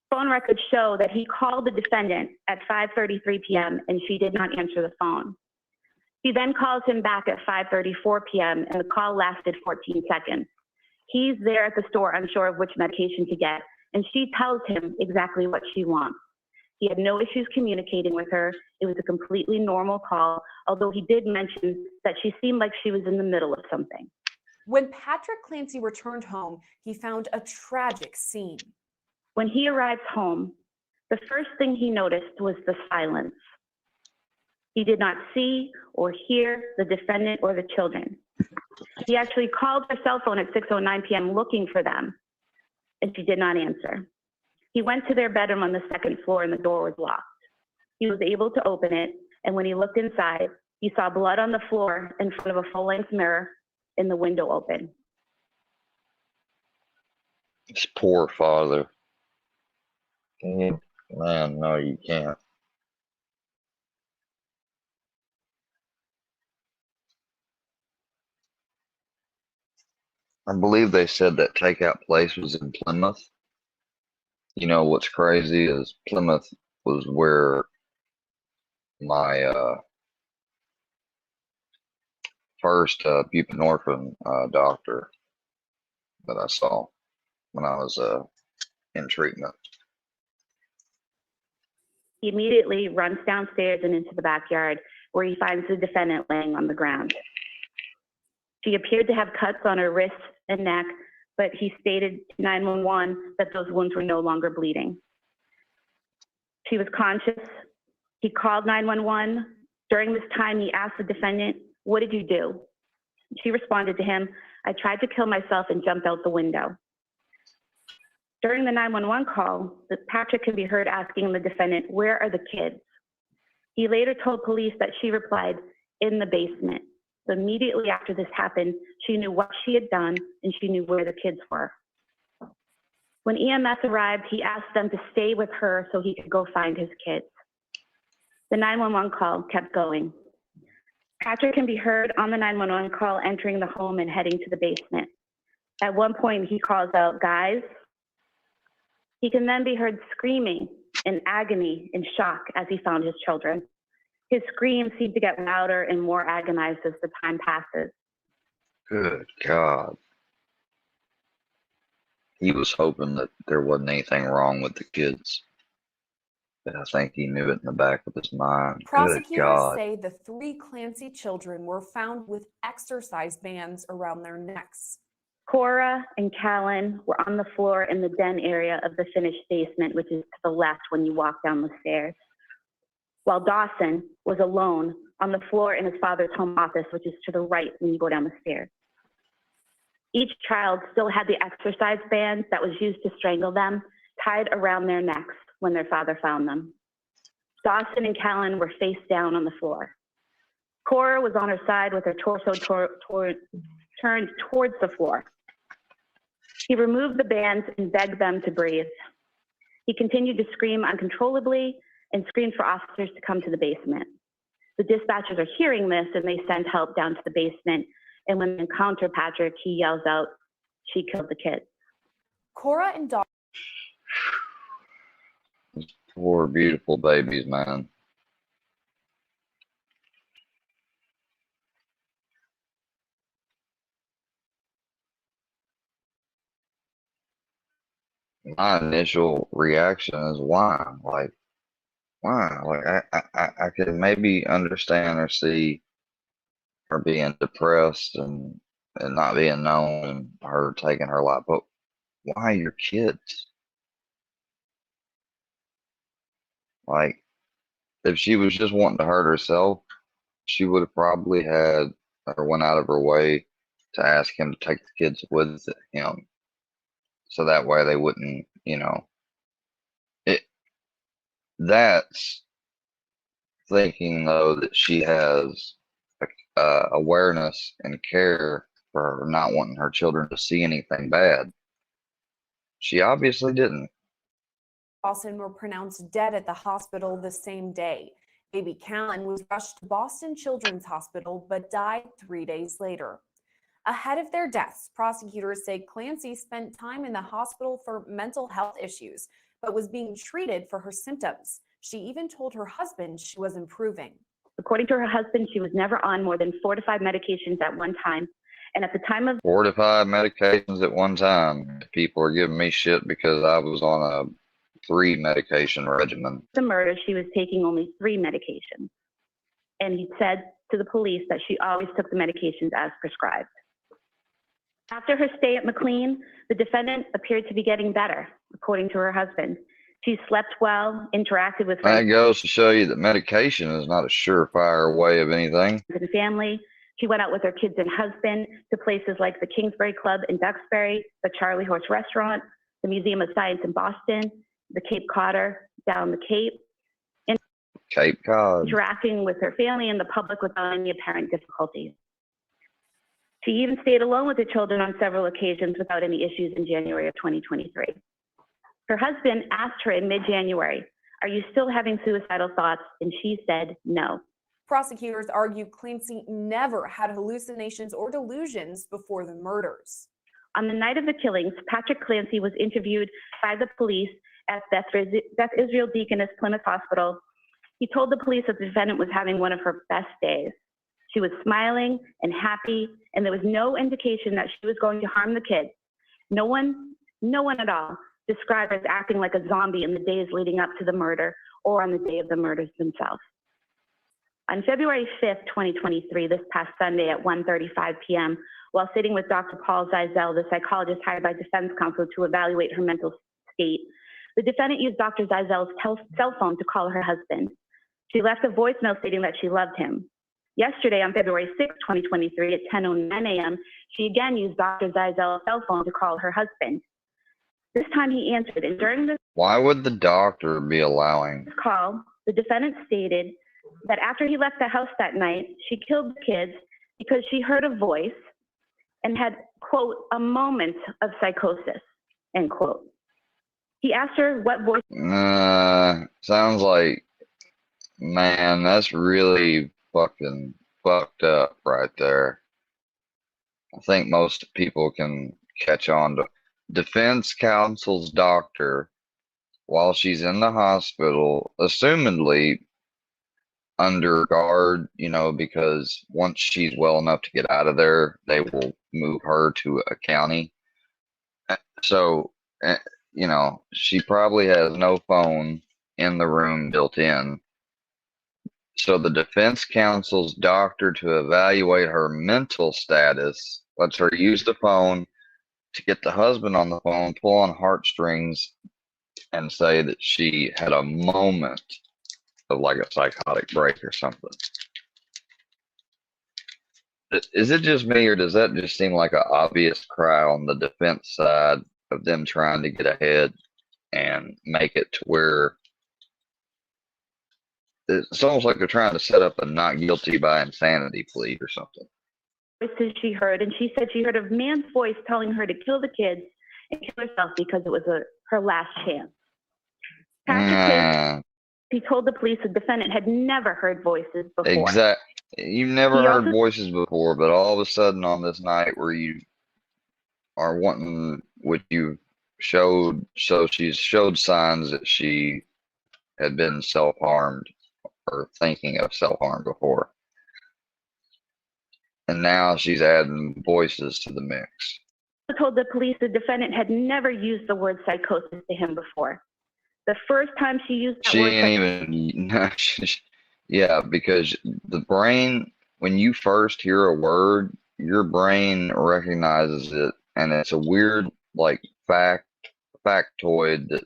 Phone records show that he called the defendant at 5:33 p.m. and she did not answer the phone. He then calls him back at 5:34 p.m. and the call lasted 14 seconds. He's there at the store unsure of which medication to get, and she tells him exactly what she wants. He had no issues communicating with her. It was a completely normal call, although he did mention that she seemed like she was in the middle of something. When Patrick Clancy returned home, he found a tragic scene. When he arrived home, the first thing he noticed was the silence. He did not see or hear the defendant or the children. He actually called her cell phone at 6:09 p.m. looking for them, and she did not answer. He went to their bedroom on the second floor and the door was locked. He was able to open it, and when he looked inside, he saw blood on the floor in front of a full-length mirror and the window open. This poor father. Man, no, you can't. I believe they said that takeout place was in Plymouth. You know what's crazy is Plymouth was where my first buprenorphine doctor that I saw when I was in treatment. He immediately runs downstairs and into the backyard, where he finds the defendant laying on the ground. She appeared to have cuts on her wrists and neck, but he stated to 911 that those wounds were no longer bleeding. She was conscious. He called 911. During this time, he asked the defendant, "What did you do?" She responded to him, "I tried to kill myself and jumped out the window." During the 911 call, Patrick can be heard asking the defendant, "Where are the kids?" He later told police that she replied, "In the basement." So immediately after this happened, she knew what she had done and she knew where the kids were. When EMS arrived, he asked them to stay with her so he could go find his kids. The 911 call kept going. Patrick can be heard on the 911 call entering the home and heading to the basement. At one point, he calls out, "Guys." He can then be heard screaming in agony and shock as he found his children. His screams seem to get louder and more agonized as the time passes. Good God. He was hoping that there wasn't anything wrong with the kids. But I think he knew it in the back of his mind. Good Prosecutors God. say the three Clancy children were found with exercise bands around their necks. Cora and Callan were on the floor in the den area of the finished basement, which is to the left when you walk down the stairs, while Dawson was alone on the floor in his father's home office, which is to the right when you go down the stairs. Each child still had the exercise bands that was used to strangle them tied around their necks when their father found them. Dawson and Callan were face down on the floor. Cora was on her side with her torso turned towards the floor. He removed the bands and begged them to breathe. He continued to scream uncontrollably and screamed for officers to come to the basement. The dispatchers are hearing this and they send help down to the basement. And when they encounter Patrick, he yells out, "She killed the kid." Cora and Dawson. Poor beautiful babies, man. My initial reaction is why? Like, why? Like, I could maybe understand or see her being depressed and not being known, and her taking her life. But why your kids? Like, if she was just wanting to hurt herself, she would have probably had or went out of her way to ask him to take the kids with him, so that way they wouldn't, it. That's thinking though that she has awareness and care for her not wanting her children to see anything bad. She obviously didn't. Boston were pronounced dead at the hospital the same day. Baby Callan was rushed to Boston Children's Hospital but died 3 days later. Ahead of their deaths, prosecutors say Clancy spent time in the hospital for mental health issues, but was being treated for her symptoms. She even told her husband she was improving. According to her husband, she was never on more than 4 to 5 medications at one time. And at the time of 4 to 5 medications at one time. People are giving me shit because I was on a 3 medication regimen. the murder, she was taking only 3 medications. And he said to the police that she always took the medications as prescribed. After her stay at McLean, the defendant appeared to be getting better, according to her husband. She slept well, interacted with That friends goes to show you that medication is not a surefire way of anything. and family. She went out with her kids and husband to places like the Kingsbury Club in Duxbury, the Charlie Horse Restaurant, the Museum of Science in Boston, the Cape Codder down the Cape, and Cape Cod. interacting with her family and the public without any apparent difficulties. She even stayed alone with her children on several occasions without any issues in January of 2023. Her husband asked her in mid-January, "Are you still having suicidal thoughts?" And she said no. Prosecutors argue Clancy never had hallucinations or delusions before the murders. On the night of the killings, Patrick Clancy was interviewed by the police at Beth Israel Deaconess Plymouth Hospital. He told the police that the defendant was having one of her best days. She was smiling and happy, and there was no indication that she was going to harm the kids. No one at all described her as acting like a zombie in the days leading up to the murder or on the day of the murders themselves. On February 5th, 2023, this past Sunday at 1:35 p.m., while sitting with Dr. Paul Zeisel, the psychologist hired by defense counsel to evaluate her mental state, the defendant used Dr. Zeisel's cell phone to call her husband. She left a voicemail stating that she loved him. Yesterday, on February 6, 2023, at 10:09 a.m., she again used Dr. Zeisel's cell phone to call her husband. This time he answered, and during this Why would the doctor be allowing? call, the defendant stated that after he left the house that night, she killed the kids because she heard a voice and had, quote, a moment of psychosis, end quote. He asked her what voice. Sounds like, man, that's really fucking fucked up right there. I think most people can catch on to defense counsel's doctor while she's in the hospital, assumedly under guard, because once she's well enough to get out of there, they will move her to a county. So, she probably has no phone in the room built in. So the defense counsel's doctor, to evaluate her mental status, lets her use the phone to get the husband on the phone, pull on heartstrings, and say that she had a moment of like a psychotic break or something. Is it just me, or does that just seem like an obvious cry on the defense side of them trying to get ahead and make it to where it's almost like they're trying to set up a not guilty by insanity plea or something? Voices she heard, and she said she heard a man's voice telling her to kill the kids and kill herself because it was her last chance. Patrick he told the police the defendant had never heard voices before. Exactly. You've never heard voices before, but all of a sudden on this night where you are wanting what you showed, so she's showed signs that she had been self-harmed or thinking of self-harm before. And now she's adding voices to the mix. He told the police the defendant had never used the word psychosis to him before. The first time she used that word, Yeah, because the brain when you first hear a word, your brain recognizes it, and it's a weird like factoid that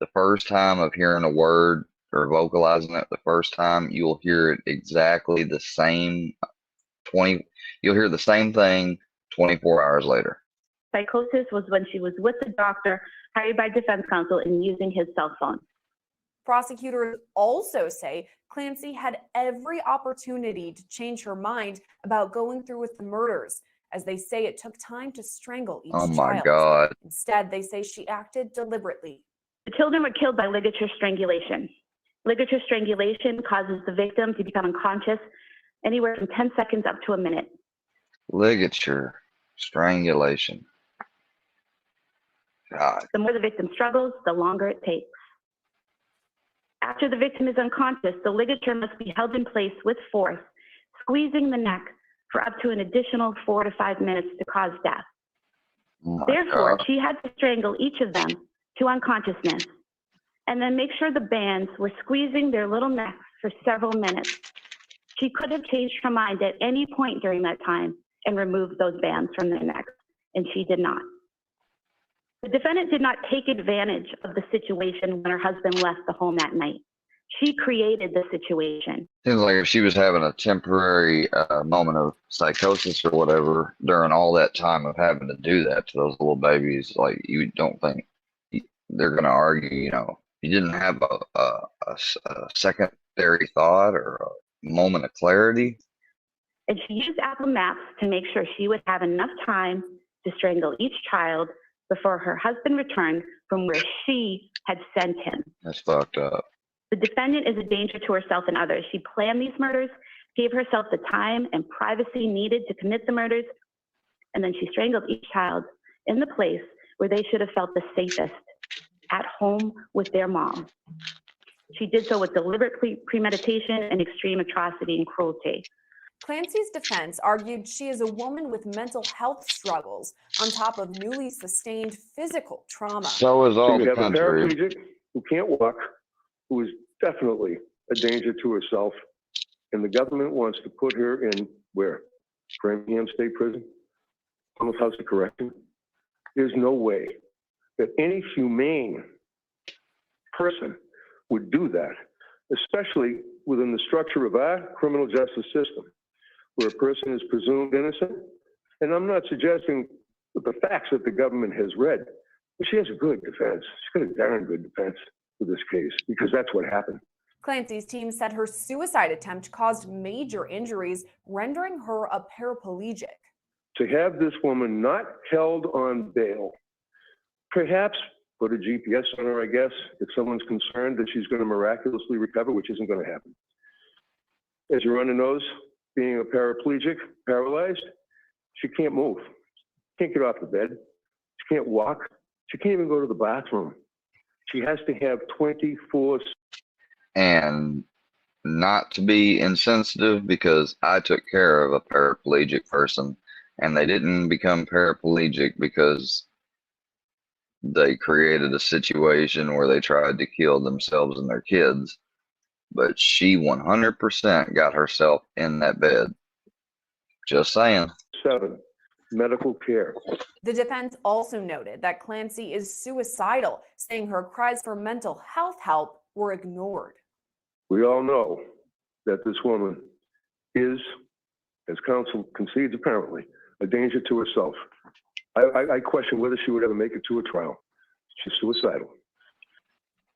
the first time of hearing a word or vocalizing it the first time, you'll hear it exactly the same 20, you'll hear the same thing 24 hours later. Psychosis was when she was with the doctor hired by defense counsel and using his cell phone. Prosecutors also say Clancy had every opportunity to change her mind about going through with the murders, as they say it took time to strangle each Oh my child. God. Instead, they say she acted deliberately. The children were killed by ligature strangulation. Ligature strangulation causes the victim to become unconscious anywhere from 10 seconds up to a minute. Ligature strangulation. God. The more the victim struggles, the longer it takes. After the victim is unconscious, the ligature must be held in place with force, squeezing the neck for up to an additional 4 to 5 minutes to cause death. Oh Therefore, she had to strangle each of them to unconsciousness and then make sure the bands were squeezing their little necks for several minutes. She could have changed her mind at any point during that time and removed those bands from their necks, and she did not. The defendant did not take advantage of the situation when her husband left the home that night. She created the situation. Seems like if she was having a temporary moment of psychosis or whatever during all that time of having to do that to those little babies, like you don't think they're going to argue, you know, you didn't have a secondary thought or a moment of clarity. And she used Apple Maps to make sure she would have enough time to strangle each child before her husband returned from where she had sent him. That's fucked up. The defendant is a danger to herself and others. She planned these murders, gave herself the time and privacy needed to commit the murders, and then she strangled each child in the place where they should have felt the safest, at home with their mom. She did so with deliberate premeditation and extreme atrocity and cruelty. Clancy's defense argued she is a woman with mental health struggles on top of newly sustained physical trauma. So is all So you the have a country. paraplegic who can't walk, who is definitely a danger to herself, and the government wants to put her in where? Framingham State Prison? Plymouth House of Correction? There's no way that any humane person would do that, especially within the structure of our criminal justice system, where a person is presumed innocent. And I'm not suggesting that the facts that the government has read, but she has a good defense. She's got a darn good defense for this case, because that's what happened. Clancy's team said her suicide attempt caused major injuries, rendering her a paraplegic. To have this woman not held on bail, perhaps put a GPS on her, I guess, if someone's concerned that she's going to miraculously recover, which isn't going to happen. As your Honor knows, being a paraplegic, paralyzed, she can't move. Can't get off the bed. She can't walk. She can't even go to the bathroom. She has to have 24. And not to be insensitive, because I took care of a paraplegic person and they didn't become paraplegic because they created a situation where they tried to kill themselves and their kids. But she 100% got herself in that bed. Just saying. 7, medical care. The defense also noted that Clancy is suicidal, saying her cries for mental health help were ignored. We all know that this woman is, as counsel concedes apparently, a danger to herself. I question whether she would ever make it to a trial. She's suicidal.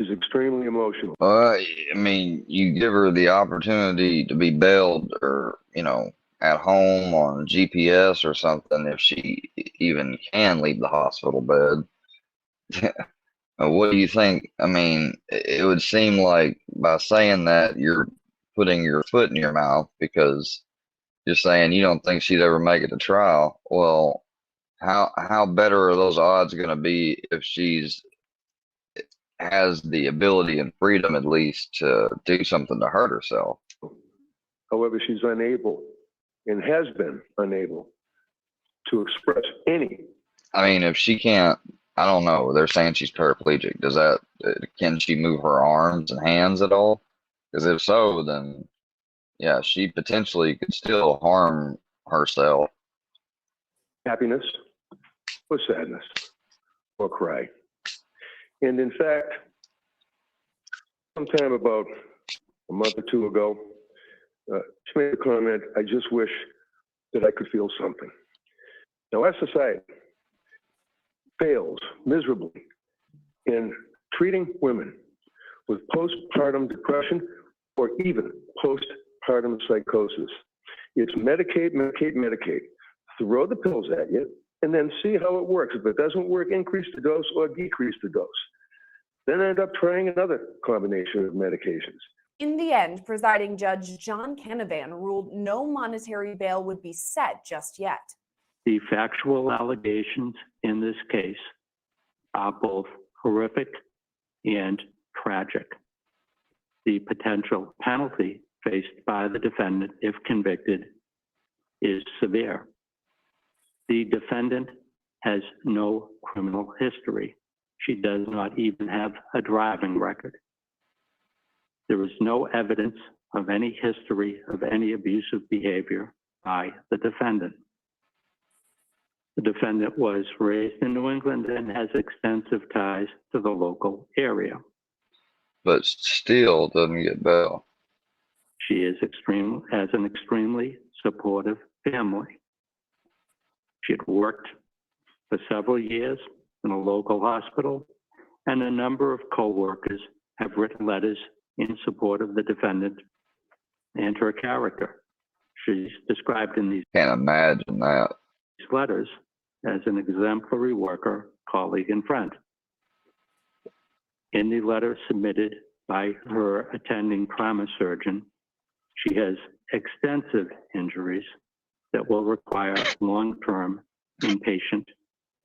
She's extremely emotional. I mean, you give her the opportunity to be bailed or, you know, at home on GPS or something if she even can leave the hospital bed. What do you think? I mean, it would seem like by saying that you're putting your foot in your mouth, because you're saying you don't think she'd ever make it to trial. Well, how better are those odds going to be if she's has the ability and freedom at least to do something to hurt herself? However, she's unable and has been unable to express any. I mean, if she can't, I don't know. They're saying she's paraplegic. Does that, can she move her arms and hands at all? Because if so, then Yeah, she potentially could still harm herself. Happiness or sadness or cry. And in fact, sometime about a month or two ago, she made a comment, I just wish that I could feel something. Now, our society fails miserably in treating women with postpartum depression or even postpartum psychosis. It's medicate, medicate, medicate. Throw the pills at you and then see how it works. If it doesn't work, increase the dose or decrease the dose. Then end up trying another combination of medications. In the end, presiding Judge John Canavan ruled no monetary bail would be set just yet. The factual allegations in this case are both horrific and tragic. The potential penalty faced by the defendant, if convicted, is severe. The defendant has no criminal history. She does not even have a driving record. There is no evidence of any history of any abusive behavior by the defendant. The defendant was raised in New England and has extensive ties to the local area. But still doesn't get bail. She is has an extremely supportive family. She had worked for several years in a local hospital, and a number of co-workers have written letters in support of the defendant and her character. She's described in these Can't imagine that. letters as an exemplary worker, colleague, and friend. In the letter submitted by her attending trauma surgeon, she has extensive injuries that will require long-term inpatient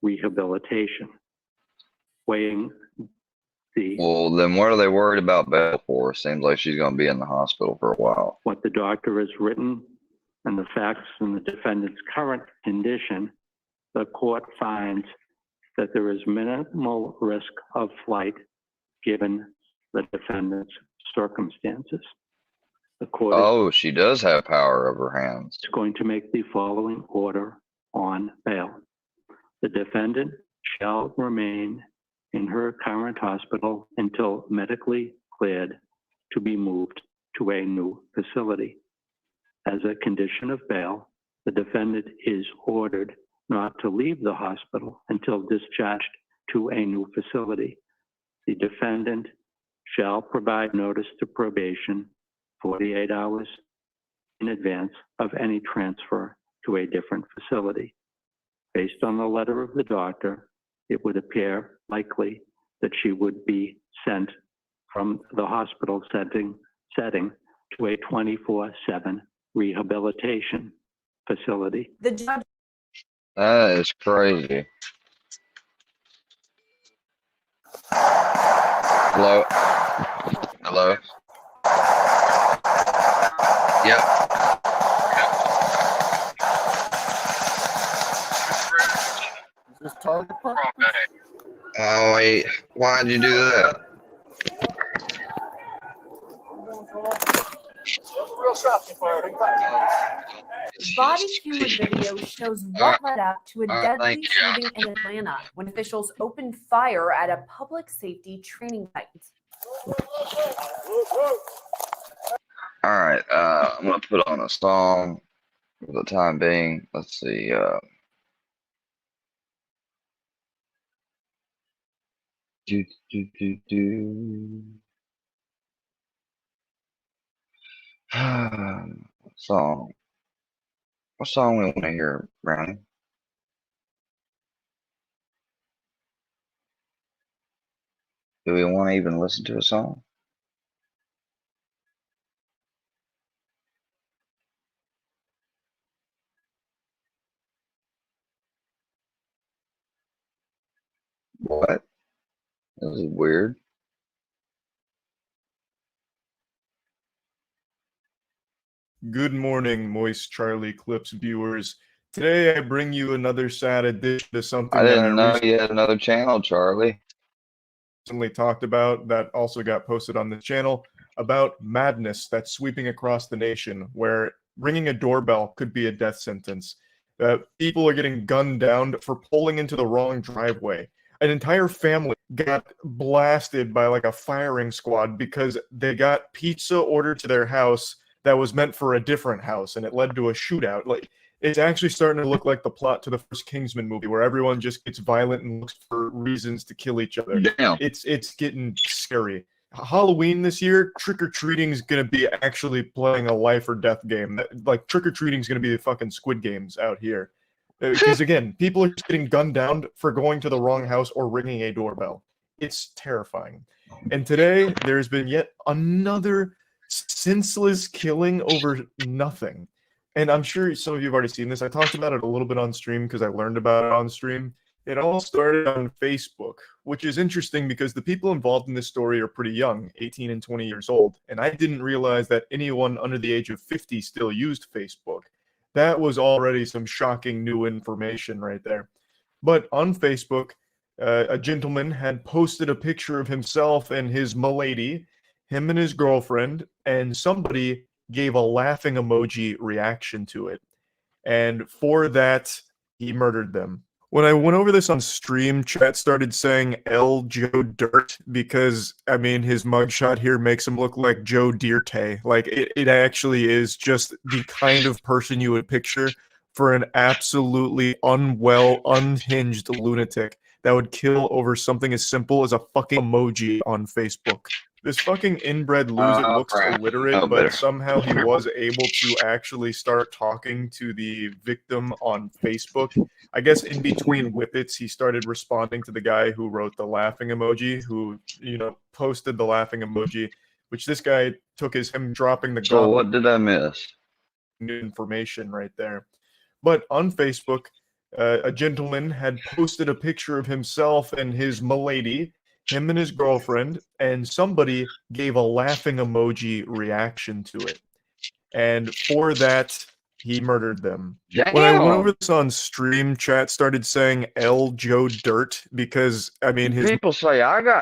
rehabilitation. Weighing the Well, then what are they worried about bail for? Seems like she's going to be in the hospital for a while. what the doctor has written and the facts in the defendant's current condition, the court finds that there is minimal risk of flight given the defendant's circumstances. The court Oh, she does have power over her hands. is going to make the following order on bail. The defendant shall remain in her current hospital until medically cleared to be moved to a new facility. As a condition of bail, the defendant is ordered not to leave the hospital until discharged to a new facility. The defendant shall provide notice to probation 48 hours in advance of any transfer to a different facility. Based on the letter of the doctor, it would appear likely that she would be sent from the hospital setting to a 24/7 rehabilitation facility. The judge. That is crazy. Hello? Hello? Yep. Is this target practice? Oh, wait. Why'd you do that? Body camera video shows what led up to a deadly shooting in Atlanta when officials opened fire at a public safety training site. All right. I'm going to put on a song for the time being. Let's see. Song. What song we want to hear, Brownie? Do we want to even listen to a song? What? This is weird. Good morning, Moist Charlie Clips viewers. Today I bring you another sad addition to something I that didn't know you had another channel, Charlie. recently talked about that also got posted on this channel. about madness that's sweeping across the nation, where ringing a doorbell could be a death sentence. People are getting gunned down for pulling into the wrong driveway. An entire family got blasted by like a firing squad because they got pizza ordered to their house that was meant for a different house, and it led to a shootout. Like, it's actually starting to look like the plot to the first Kingsman movie, where everyone just gets violent and looks for reasons to kill each other. Damn. It's getting scary. Halloween this year, trick-or-treating is going to be actually playing a life or death game. Like, trick-or-treating is going to be the fucking Squid Games out here. Because, again, people are just getting gunned down for going to the wrong house or ringing a doorbell. It's terrifying. And today, there's been yet another senseless killing over nothing. And I'm sure some of you have already seen this. I talked about it a little bit on stream because I learned about it on stream. It all started on Facebook, which is interesting because the people involved in this story are pretty young, 18 and 20 years old. And I didn't realize that anyone under the age of 50 still used Facebook. That was already some shocking new information right there. But on Facebook, a gentleman had posted a picture of himself and his milady, him and his girlfriend, and somebody gave a laughing emoji reaction to it. And for that, he murdered them. When I went over this on stream, chat started saying L. Joe Dirt because, I mean, his mugshot here makes him look like Joe Dirte. Like, it actually is just the kind of person you would picture for an absolutely unwell, unhinged lunatic that would kill over something as simple as a fucking emoji on Facebook. This fucking inbred loser looks illiterate, but somehow he was able to actually start talking to the victim on Facebook. I guess in between whippets, he started responding to the guy who wrote the laughing emoji, who, posted the laughing emoji, which this guy took as him dropping the So what did I miss? New information right there. But on Facebook, a gentleman had posted a picture of himself and his milady, him and his girlfriend, and somebody gave a laughing emoji reaction to it. And for that, he murdered them. Damn. When I went over this on stream, chat started saying L. Joe Dirt because, I mean, his people say I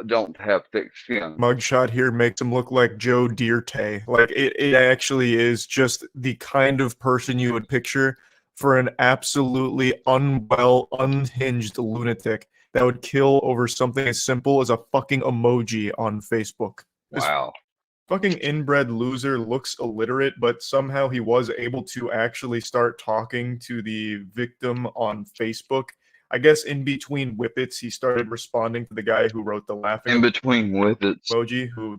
don't have thick skin. Mugshot here makes him look like Joe Dirte. Like, it actually is just the kind of person you would picture for an absolutely unwell, unhinged lunatic that would kill over something as simple as a fucking emoji on Facebook. Wow. This fucking inbred loser looks illiterate, but somehow he was able to actually start talking to the victim on Facebook. I guess in between whippets, he started responding to the guy who wrote the laughing in between whippets emoji, who,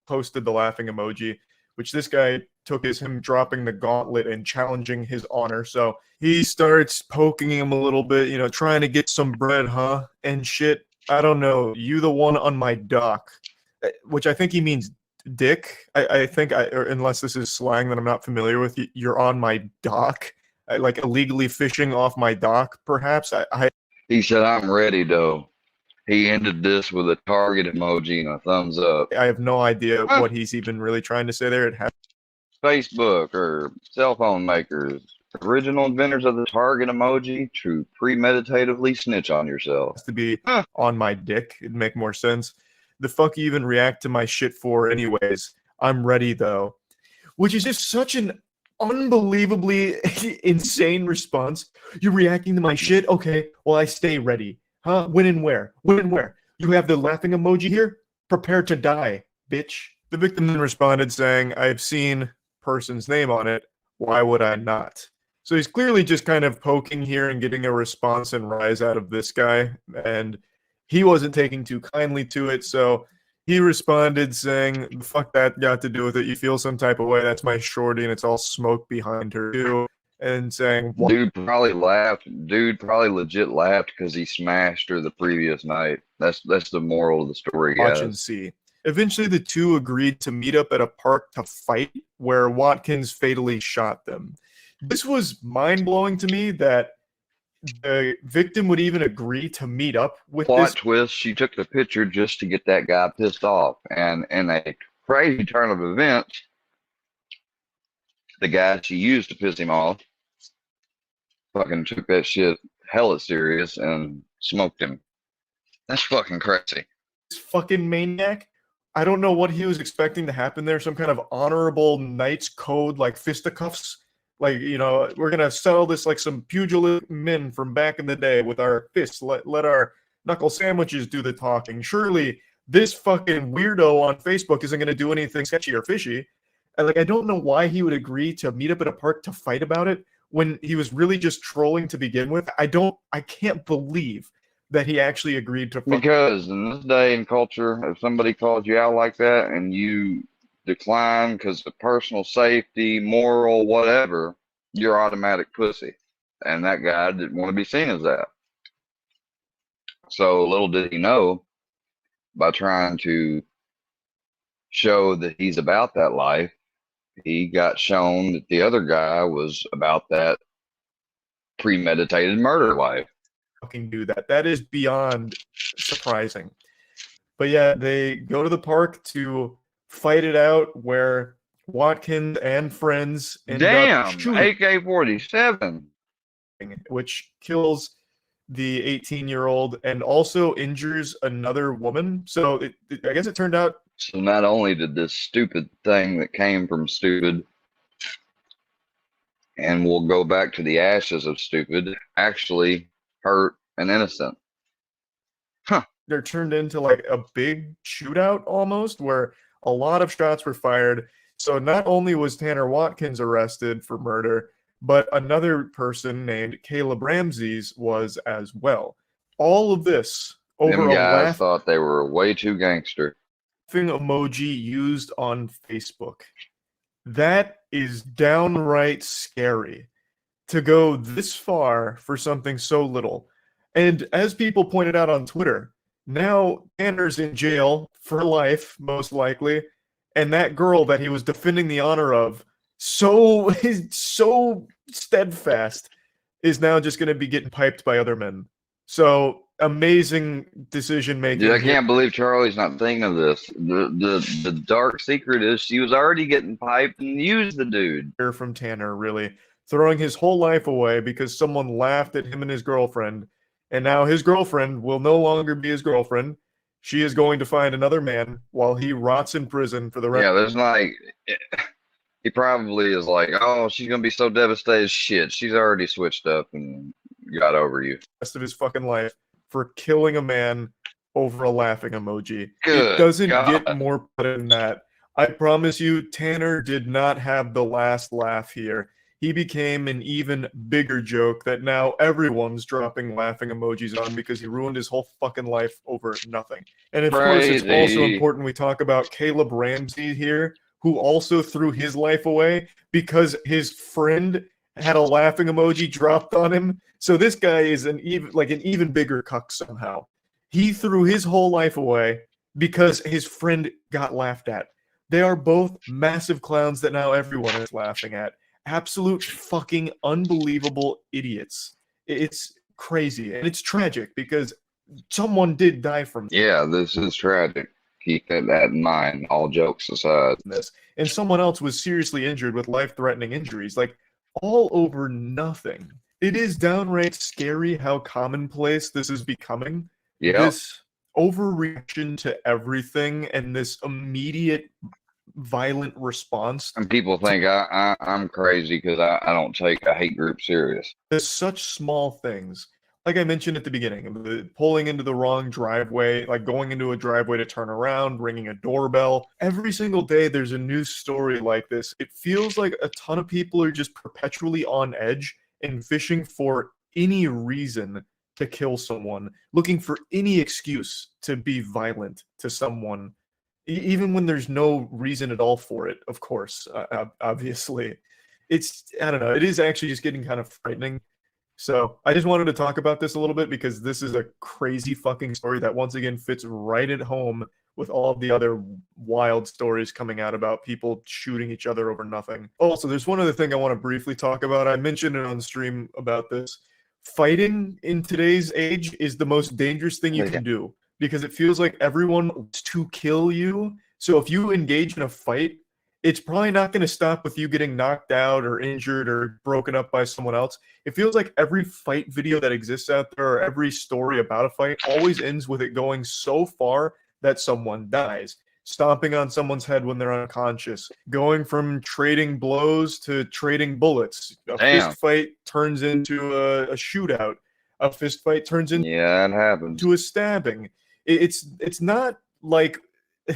posted the laughing emoji, which this guy took as him dropping the gauntlet and challenging his honor. So he starts poking him a little bit, trying to get some bread, huh? And shit, I don't know, you the one on my dock, which I think he means dick. I think, or unless this is slang that I'm not familiar with, you're on my dock. Like illegally fishing off my dock, perhaps. He said, I'm ready, though. He ended this with a target emoji and a thumbs up. I have no idea what he's even really trying to say there. It has Facebook or cell phone makers, original inventors of the target emoji, to premeditatively snitch on yourself. To be on my dick. It'd make more sense. The fuck you even react to my shit for anyways? I'm ready, though. Which is just such an unbelievably insane response. You're reacting to my shit? Okay, well, I stay ready. Huh? When and where? When and where? You have the laughing emoji here? Prepare to die, bitch. The victim then responded saying, I've seen person's name on it. Why would I not? So he's clearly just kind of poking here and getting a response and rise out of this guy. And he wasn't taking too kindly to it, so he responded saying, fuck that got to do with it. You feel some type of way. That's my shorty, and it's all smoke behind her, too. And saying, Dude probably laughed. Dude probably legit laughed because he smashed her the previous night. That's the moral of the story, guys. Watch and see. Eventually, the two agreed to meet up at a park to fight, where Watkins fatally shot them. This was mind-blowing to me that the victim would even agree to meet up with Plot this. twist, she took the picture just to get that guy pissed off. And in a crazy turn of events, the guy she used to piss him off fucking took that shit hella serious and smoked him. That's fucking crazy. This fucking maniac I don't know what he was expecting to happen there. Some kind of honorable knight's code, like fisticuffs. Like, you know, we're going to settle this like some pugilistic men from back in the day with our fists. Let our knuckle sandwiches do the talking. Surely this fucking weirdo on Facebook isn't going to do anything sketchy or fishy. And like, I don't know why he would agree to meet up at a park to fight about it when he was really just trolling to begin with. I can't believe that he actually agreed to. Because in this day and culture, if somebody calls you out like that and you decline because of personal safety, moral, whatever, you're automatic pussy. And that guy didn't want to be seen as that. So little did he know, by trying to show that he's about that life, he got shown that the other guy was about that premeditated murder life. Fucking do that. That is beyond surprising. But yeah, they go to the park to fight it out where Watkins and friends end up shooting, AK-47, which kills the 18-year-old and also injures another woman. So I guess it turned out. So not only did this stupid thing that came from stupid, and we'll go back to the ashes of stupid, actually hurt an innocent. They're turned into like a big shootout almost, where a lot of shots were fired. So not only was Tanner Watkins arrested for murder, but another person named Caleb Ramses was as well. All of this over Them a guys thought they were way too gangster. laughing emoji used on Facebook. That is downright scary to go this far for something so little. And as people pointed out on Twitter, now Tanner's in jail for life, most likely, and that girl that he was defending the honor of so steadfast is now just going to be getting piped by other men. So amazing decision making. Dude, I can't believe Charlie's not thinking of this. The dark secret is she was already getting piped and used the dude. From Tanner, really throwing his whole life away because someone laughed at him and his girlfriend. And now his girlfriend will no longer be his girlfriend. She is going to find another man while he rots in prison for the rest. Yeah, there's like, he probably is like, oh, she's going to be so devastated. Shit, she's already switched up and got over you. Rest of his fucking life for killing a man over a laughing emoji. Good it doesn't God. get more better than that. I promise you, Tanner did not have the last laugh here. He became an even bigger joke that now everyone's dropping laughing emojis on because he ruined his whole fucking life over nothing. And of course, it's also important we talk about Caleb Ramsey here, who also threw his life away because his friend had a laughing emoji dropped on him. So this guy is an even bigger cuck somehow. He threw his whole life away because his friend got laughed at. They are both massive clowns that now everyone is laughing at. Absolute fucking unbelievable idiots. It's crazy and it's tragic because someone did die from this. Yeah, this is tragic. Keep that in mind, all jokes aside. And someone else was seriously injured with life-threatening injuries, like all over nothing. It is downright scary how commonplace this is becoming. Yeah. This overreaction to everything and this immediate violent response. And people think I'm crazy because I don't take a hate group serious. There's such small things. Like I mentioned at the beginning, pulling into the wrong driveway, like going into a driveway to turn around, ringing a doorbell. Every single day there's a new story like this. It feels like a ton of people are just perpetually on edge and fishing for any reason to kill someone, looking for any excuse to be violent to someone. Even when there's no reason at all for it, of course, obviously. I don't know, it is actually just getting kind of frightening. So I just wanted to talk about this a little bit because this is a crazy fucking story that once again fits right at home with all of the other wild stories coming out about people shooting each other over nothing. Also, there's one other thing I want to briefly talk about. I mentioned it on stream about this. Fighting in today's age is the most dangerous thing you can do, because it feels like everyone wants to kill you. So if you engage in a fight, it's probably not going to stop with you getting knocked out or injured or broken up by someone else. It feels like every fight video that exists out there or every story about a fight always ends with it going so far that someone dies. stomping on someone's head when they're unconscious, going from trading blows to trading bullets. A Damn. fist fight turns into a shootout. A fist fight turns into it happens. A stabbing. It's not like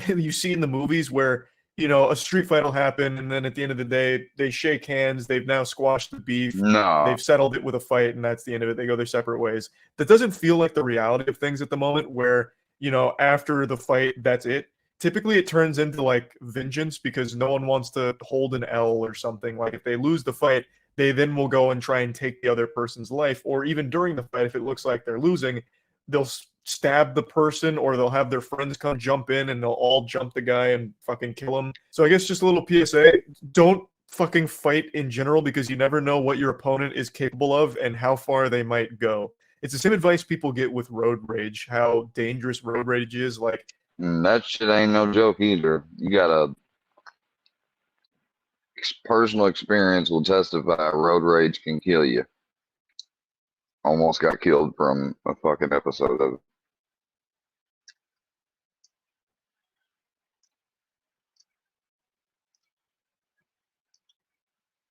you see in the movies where, you know, a street fight will happen and then at the end of the day they shake hands, they've now squashed the beef, No. they've settled it with a fight, and that's the end of it. They go their separate ways. That doesn't feel like the reality of things at the moment, where, you know, after the fight, that's it. Typically it turns into like vengeance because no one wants to hold an L or something. Like if they lose the fight, they then will go and try and take the other person's life, or even during the fight, if it looks like they're losing, they'll stab the person, or they'll have their friends come jump in and they'll all jump the guy and fucking kill him. So I guess just a little PSA, don't fucking fight in general, because you never know what your opponent is capable of and how far they might go. It's the same advice people get with road rage, how dangerous road rage is. Like, that shit ain't no joke either. You gotta personal experience will testify road rage can kill you. Almost got killed from a fucking episode of it.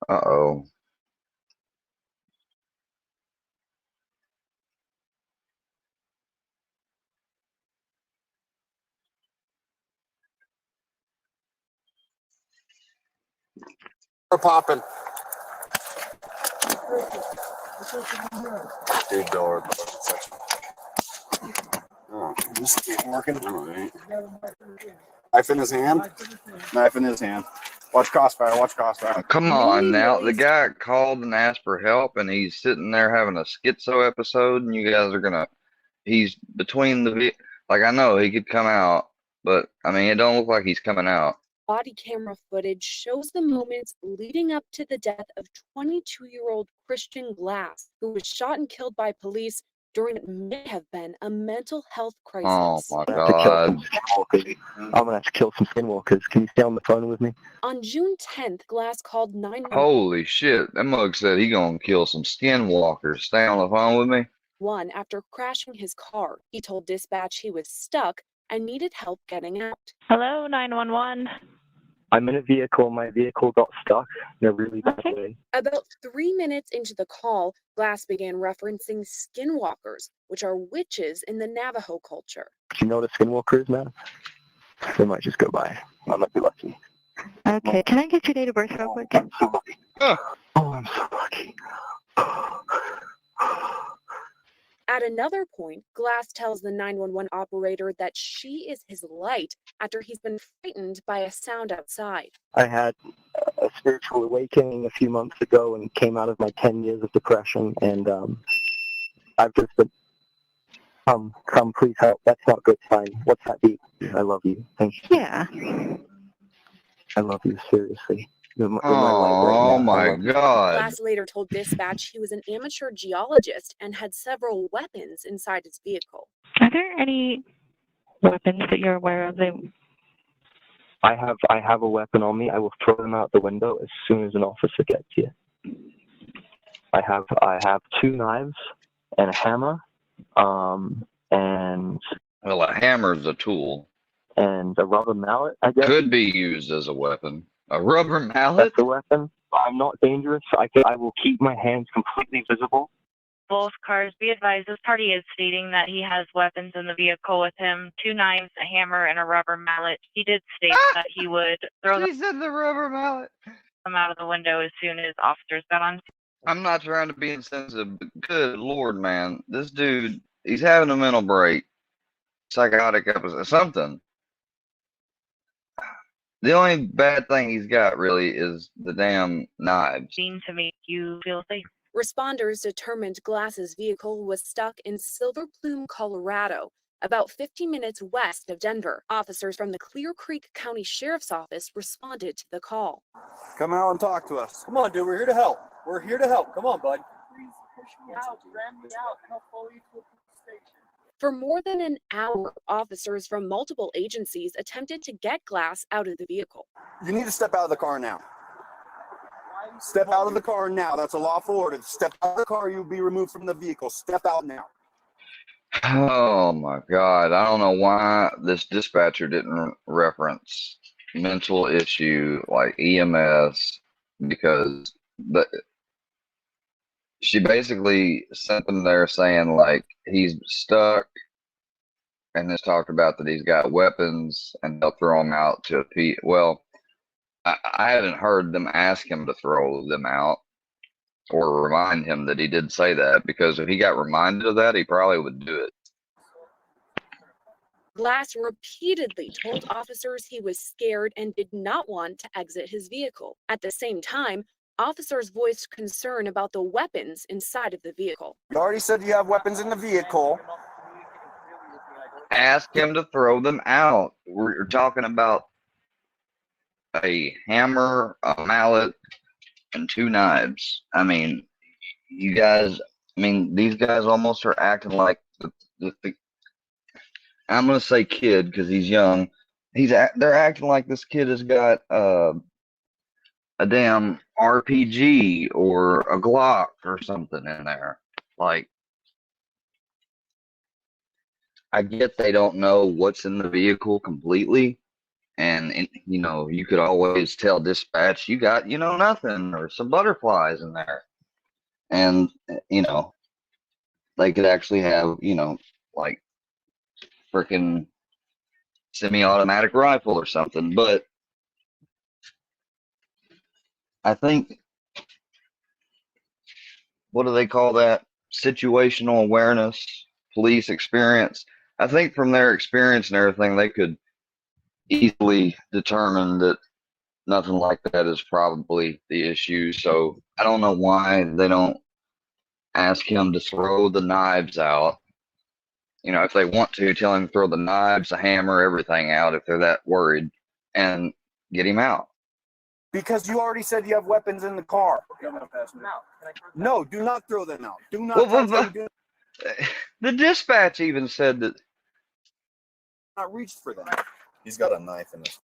Uh-oh. We're popping. Dude, door. Oh, this ain't working. All right. Knife in his hand. Knife in his hand. Watch crossfire. Watch crossfire. Come on now. The guy called and asked for help, and he's sitting there having a schizo episode, and you guys are gonna. He's between the. Like, I know he could come out, but I mean, it don't look like he's coming out. Body camera footage shows the moments leading up to the death of 22-year-old Christian Glass, who was shot and killed by police during what may have been a mental health crisis. Oh my God. I'm gonna have to kill some skinwalkers. Can you stay on the phone with me? On June 10th, Glass called 911 Holy shit. That mug said he gonna kill some skinwalkers. Stay on the phone with me? after crashing his car. He told dispatch he was stuck and needed help getting out. Hello, 911. I'm in a vehicle. My vehicle got stuck in a really bad way. About 3 minutes into the call, Glass began referencing skinwalkers, which are witches in the Navajo culture. Do you know what a skinwalker is, man? They might just go by. I might be lucky. Okay, can I get your date of birth real quick? Oh, I'm so lucky. At another point, Glass tells the 911 operator that she is his light after he's been frightened by a sound outside. I had a spiritual awakening a few months ago and came out of my 10 years of depression, and I've just been, come, please help. That's not good sign. What's that beat? I love you. Thank you. Yeah. I love you, seriously. Oh my God. Glass later told dispatch he was an amateur geologist and had several weapons inside his vehicle. Are there any weapons that you're aware of? I have a weapon on me. I will throw them out the window as soon as an officer gets here. I have 2 knives and a hammer, and well, a hammer is a tool, and a rubber mallet. I guess could be used as a weapon. A rubber mallet? That's a weapon. I'm not dangerous. I will keep my hands completely visible. Both cars, be advised, this party is stating that he has weapons in the vehicle with him, 2 knives, a hammer, and a rubber mallet. He did state that he would throw the rubber mallet. them out of the window as soon as officers got on. I'm not trying to be insensitive, but good Lord, man. This dude, he's having a mental break. Psychotic episode, something. The only bad thing he's got really is the damn knives. To make you feel safe. Responders determined Glass's vehicle was stuck in Silver Plume, Colorado, about 50 minutes west of Denver. Officers from the Clear Creek County Sheriff's Office responded to the call. Come out and talk to us. Come on, dude. We're here to help. We're here to help. Come on, bud. Please push me out, ram me out, and I'll follow you to a police station. For more than an hour, officers from multiple agencies attempted to get Glass out of the vehicle. You need to step out of the car now. Step out of the car now. That's a lawful order. Step out of the car, you'll be removed from the vehicle. Step out now. Oh my God. I don't know why this dispatcher didn't reference mental issue like EMS because the, she basically sent them there saying like he's stuck and has talked about that he's got weapons and they'll throw him out to a P. Well, I haven't heard them ask him to throw them out or remind him that he did say that because if he got reminded of that, he probably would do it. Glass repeatedly told officers he was scared and did not want to exit his vehicle. At the same time, officers voiced concern about the weapons inside of the vehicle. You already said you have weapons in the vehicle. Ask him to throw them out. We're talking about a hammer, a mallet, and 2 knives. I mean, you guys, I mean, these guys almost are acting like the I'm gonna say kid because he's young. They're acting like this kid has got a damn RPG or a Glock or something in there. Like, I get they don't know what's in the vehicle completely, and you know you could always tell dispatch you got nothing or some butterflies in there, and you know they could actually have like freaking semi-automatic rifle or something, but I think what do they call that? Situational awareness, police experience. I think from their experience and everything, they could easily determine that nothing like that is probably the issue. So I don't know why they don't ask him to throw the knives out. You know, if they want to, tell him to throw the knives, the hammer, everything out if they're that worried, and get him out. Because you already said you have weapons in the car. No, do not throw them out. Do not. The dispatch even said that. Not reached for them. He's got a knife in his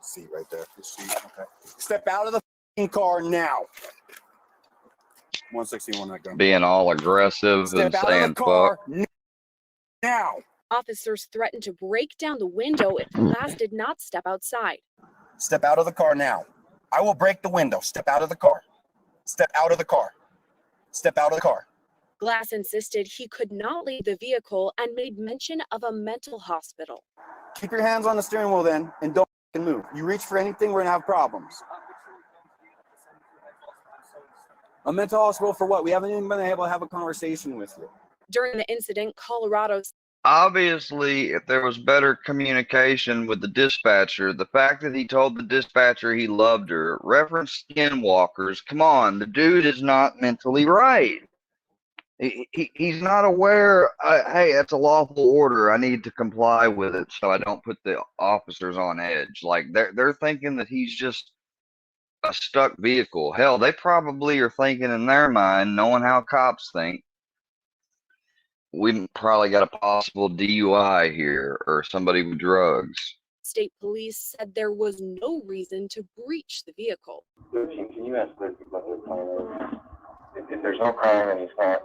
seat right there. His seat. Okay. Step out of the car now. 161 that gun. Being all aggressive Step and out saying of the car fuck. now. Officers threatened to break down the window if Glass did not step outside. Step out of the car now. I will break the window. Step out of the car. Step out of the car. Step out of the car. Glass insisted he could not leave the vehicle and made mention of a mental hospital. Keep your hands on the steering wheel then and don't move. You reach for anything, we're gonna have problems. A mental hospital for what? We haven't even been able to have a conversation with you. During the incident, Colorado's Obviously, if there was better communication with the dispatcher, the fact that he told the dispatcher he loved her, referenced skinwalkers, come on, the dude is not mentally right. He's not aware, hey, that's a lawful order. I need to comply with it so I don't put the officers on edge. Like, they're thinking that he's just a stuck vehicle. Hell, they probably are thinking in their mind, knowing how cops think, we probably got a possible DUI here or somebody with drugs. state police said there was no reason to breach the vehicle. 13, can you ask Liz what their plan is? If there's no crime and he's not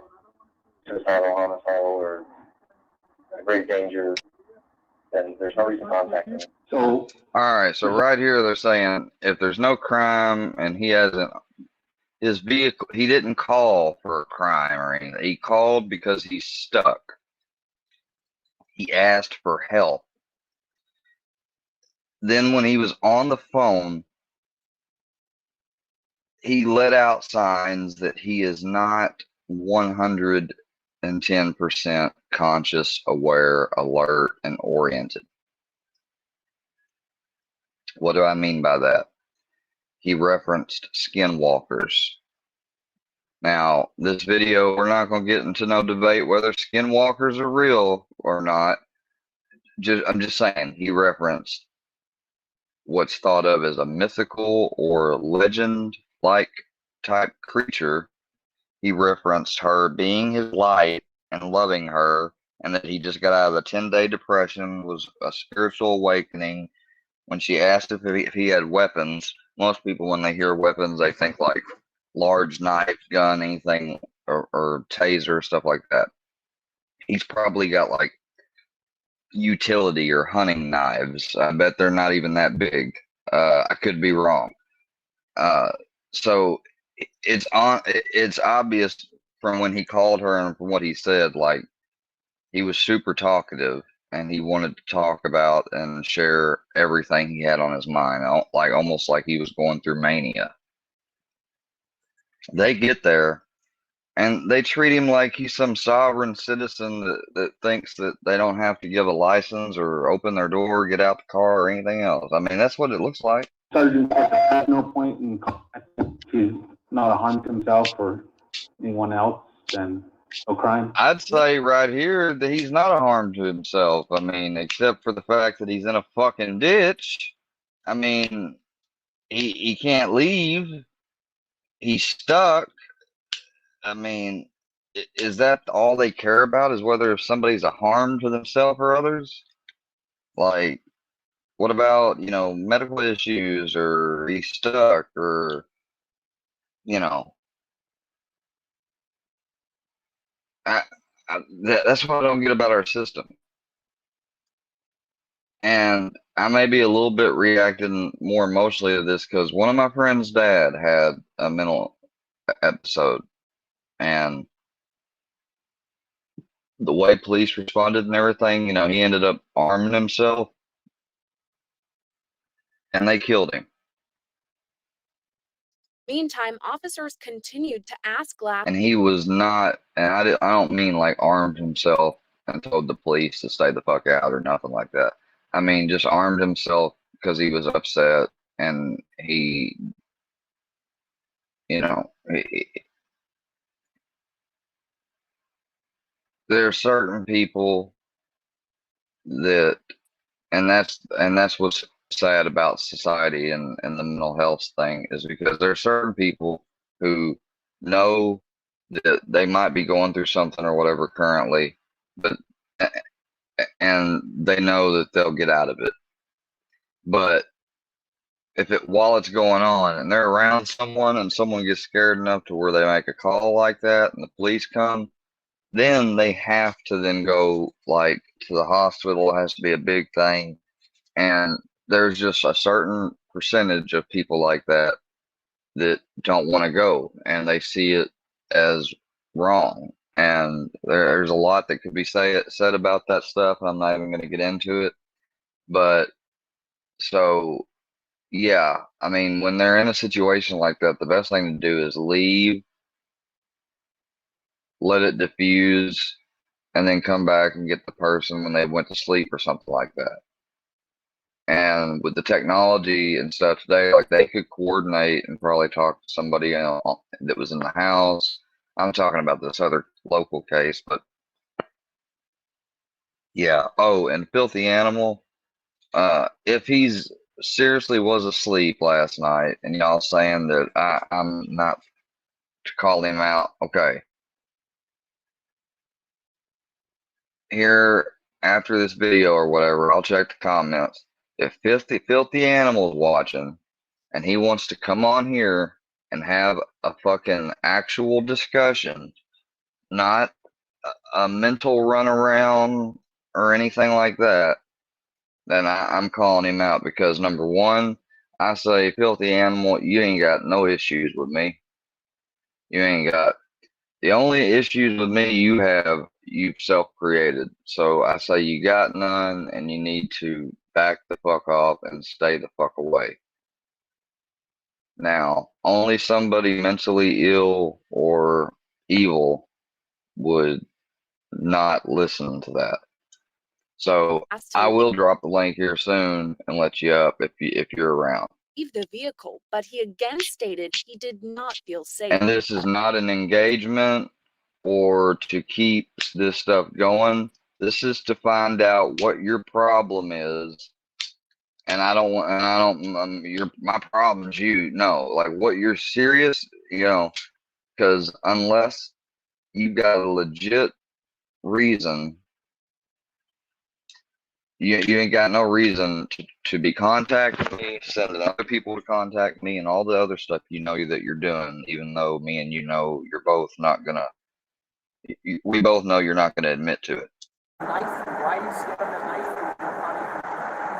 suicidal, homicidal, or a great danger, then there's no reason to contact him. So, all right. So right here, they're saying if there's no crime and he hasn't, his vehicle, he didn't call for a crime or anything. He called because he's stuck. He asked for help. Then when he was on the phone, he let out signs that he is not 110% conscious, aware, alert, and oriented. What do I mean by that? He referenced skinwalkers. Now, this video, we're not going to get into no debate whether skinwalkers are real or not. I'm just saying, he referenced what's thought of as a mythical or legend-like type creature. He referenced her being his light and loving her, and that he just got out of a 10-day depression, was a spiritual awakening. When she asked if he had weapons, most people, when they hear weapons, they think like large knife, gun, anything, or taser, stuff like that. He's probably got like utility or hunting knives. I bet they're not even that big. I could be wrong. So it's obvious from when he called her and from what he said, like he was super talkative and he wanted to talk about and share everything he had on his mind, like almost like he was going through mania. They get there and they treat him like he's some sovereign citizen that thinks that they don't have to give a license or open their door, get out the car, or anything else. I mean, that's what it looks like. Sergeant has no point in he's not a harm to himself or anyone else, then no crime. I'd say right here that he's not a harm to himself. I mean, except for the fact that he's in a fucking ditch. I mean, he can't leave. He's stuck. I mean, is that all they care about, is whether if somebody's a harm to themselves or others? Like, what about, medical issues, or he's stuck, or, I, that's what I don't get about our system. And I may be a little bit reacting more emotionally to this because one of my friends' dad had a mental episode, and the way police responded and everything, he ended up arming himself and they killed him. Meantime, officers continued to ask Glass. And he was not, and I don't mean like armed himself and told the police to stay the fuck out or nothing like that. I mean, just armed himself because he was upset and he, there are certain people that, and that's what's sad about society and the mental health thing, is because there are certain people who know that they might be going through something or whatever currently, and they know that they'll get out of it. But while it's going on and they're around someone and someone gets scared enough to where they make a call like that and the police come, then they have to then go like to the hospital. It has to be a big thing. And there's just a certain percentage of people like that don't want to go, and they see it as wrong. And there's a lot that could be said about that stuff. I'm not even going to get into it. But so, yeah, I mean, when they're in a situation like that, the best thing to do is leave, let it diffuse, and then come back and get the person when they went to sleep or something like that. And with the technology and stuff today, like they could coordinate and probably talk to somebody that was in the house. I'm talking about this other local case, but yeah. Oh, and Filthy Animal, if he's seriously was asleep last night and y'all saying that I'm not to call him out, okay. Here, after this video or whatever, I'll check the comments. If Filthy Animal's watching and he wants to come on here and have a fucking actual discussion, not a mental runaround or anything like that, then I'm calling him out, because number one, I say, Filthy Animal, you ain't got no issues with me. You ain't got, the only issues with me you've self-created. So I say you got none, and you need to back the fuck off and stay the fuck away. Now, only somebody mentally ill or evil would not listen to that. So I will drop the link here soon and let you up if you're around. Leave the vehicle, but he again stated he did not feel safe. And this is not an engagement or to keep this stuff going. This is to find out what your problem is. And my problem's you. No, like what you're serious, because unless you got a legit reason, you ain't got no reason to be contacting me, sending other people to contact me, and all the other stuff that you're doing, even though me and you're both not gonna We both know you're not going to admit to it. Knife? Why are you scaring the knife?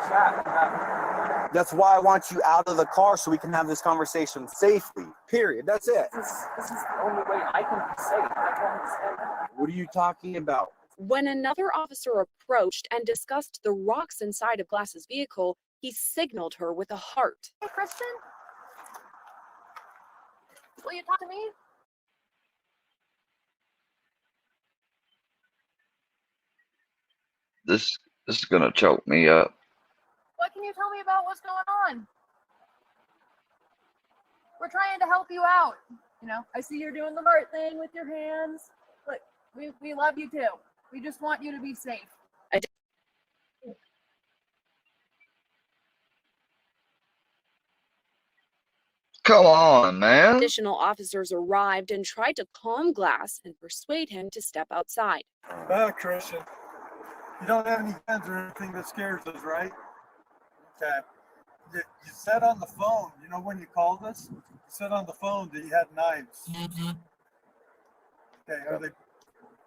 Chat. That's why I want you out of the car so we can have this conversation safely. Period. That's it. This is the only way I can be safe. I don't understand that. What are you talking about? When another officer approached and discussed the rocks inside of Glass's vehicle, he signaled her with a heart. Hey, Christian, will you talk to me? This is going to choke me up. What can you tell me about what's going on? We're trying to help you out. You know, I see you're doing the heart thing with your hands. Look, we love you too. We just want you to be safe. Come on, man. Additional officers arrived and tried to calm Glass and persuade him to step outside. Christian, you don't have any guns or anything that scares us, right? Okay. You said on the phone, you know when you called us? You said on the phone that you had knives. Okay, are they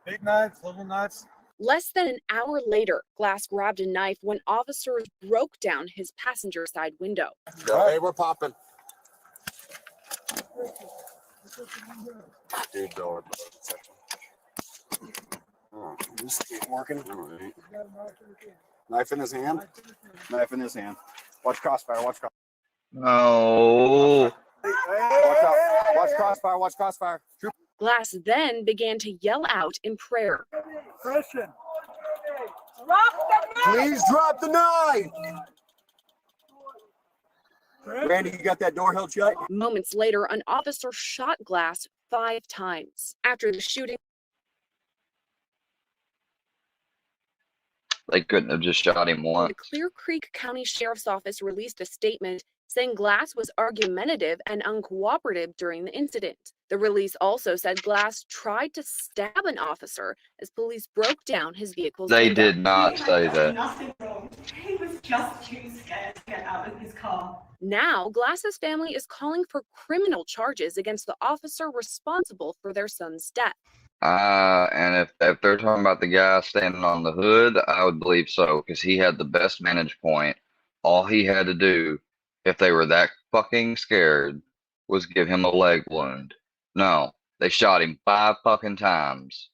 big knives, little knives? Less than an hour later, Glass grabbed a knife when officers broke down his passenger side window. Hey, we're popping. Dude, door. Oh, this ain't working. All right. Knife in his hand. Knife in his hand. Watch crossfire. Watch crossfire. No. Watch out. Watch crossfire. Watch crossfire. Glass then began to yell out in prayer. Christian. Please drop the knife. Randy, you got that door held shut? Moments later, an officer shot Glass 5 times. After the shooting, They couldn't have just shot him the once. Clear Creek County Sheriff's Office released a statement saying Glass was argumentative and uncooperative during the incident. The release also said Glass tried to stab an officer as police broke down his vehicle's They window. did not say that. Nothing wrong. He was just too scared to get out of his car. Now, Glass's family is calling for criminal charges against the officer responsible for their son's death. And if they're talking about the guy standing on the hood, I would believe so, because he had the best vantage point. All he had to do, if they were that fucking scared, was give him a leg wound. No, they shot him 5 fucking times.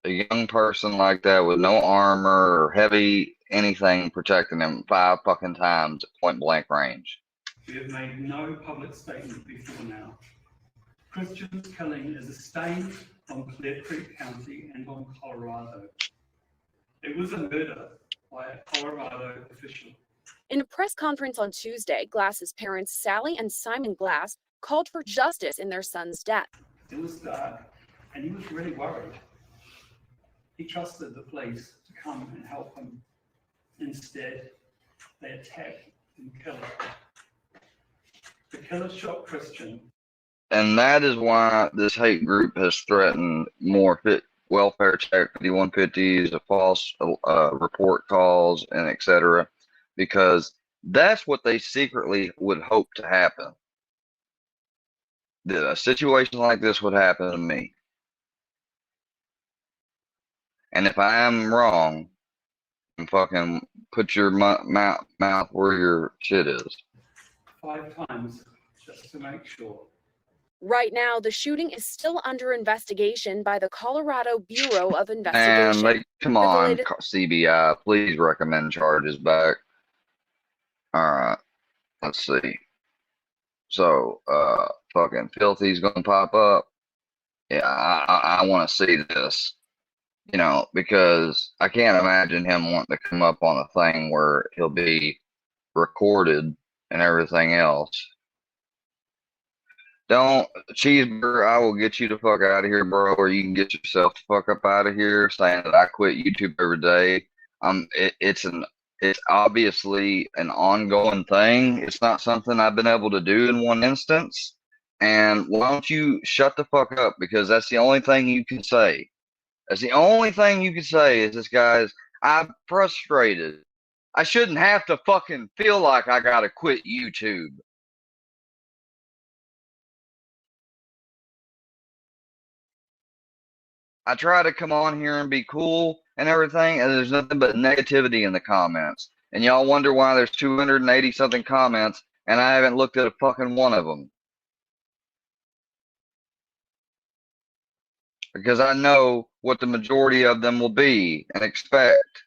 A young person like that with no armor or heavy anything protecting him 5 fucking times at point blank range. We have made no public statement before now. Christian's killing is a stain on Clear Creek County and on Colorado. It was a murder by a Colorado official. In a press conference on Tuesday, Glass's parents, Sally and Simon Glass, called for justice in their son's death. It was dark, and he was really worried. He trusted the police to come and help him. Instead, they attacked and killed him. The killer shot Christian. And that is why this hate group has threatened more welfare check 5150s, false report calls, and etc. Because that's what they secretly would hope to happen. That a situation like this would happen to me. And if I am wrong, fucking put your mouth where your shit is. 5 times, just to make sure. Right now, the shooting is still under investigation by the Colorado Bureau of Investigation. And come on, CBI, please recommend charges back. All right, let's see. So, fucking Filthy's gonna pop up. Yeah, I want to see this. You know, because I can't imagine him wanting to come up on a thing where he'll be recorded and everything else. Don't, Cheeseburger, I will get you the fuck out of here, bro, or you can get yourself the fuck up out of here saying that I quit YouTube every day. It's obviously an ongoing thing. It's not something I've been able to do in one instance. And why don't you shut the fuck up? Because that's the only thing you can say. That's the only thing you can say is this guy's, I'm frustrated. I shouldn't have to fucking feel like I gotta quit YouTube. I try to come on here and be cool and everything, and there's nothing but negativity in the comments. And y'all wonder why there's 280 something comments, and I haven't looked at a fucking one of them. Because I know what the majority of them will be and expect.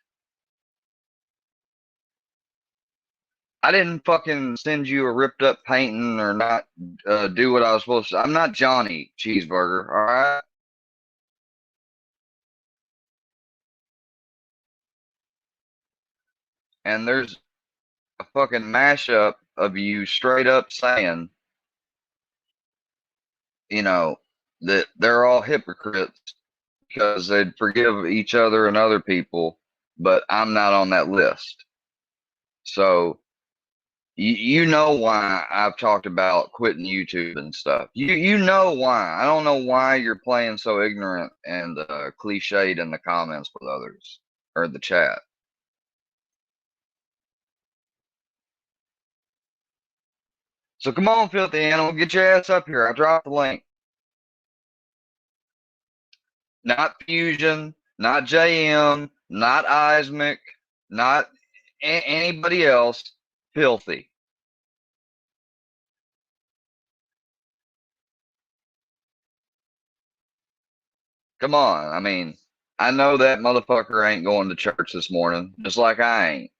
I didn't fucking send you a ripped up painting or not do what I was supposed to. I'm not Johnny Cheeseburger, all right? And there's a fucking mashup of you straight up saying, you know, that they're all hypocrites because they'd forgive each other and other people, but I'm not on that list. So you know why I've talked about quitting YouTube and stuff. You know why. I don't know why you're playing so ignorant and cliched in the comments with others or the chat. So come on, filthy animal, get your ass up here. I dropped the link. Not Fusion, not JM, not Ismic, not anybody else. Filthy. Come on. I mean, I know that motherfucker ain't going to church this morning, just like I ain't.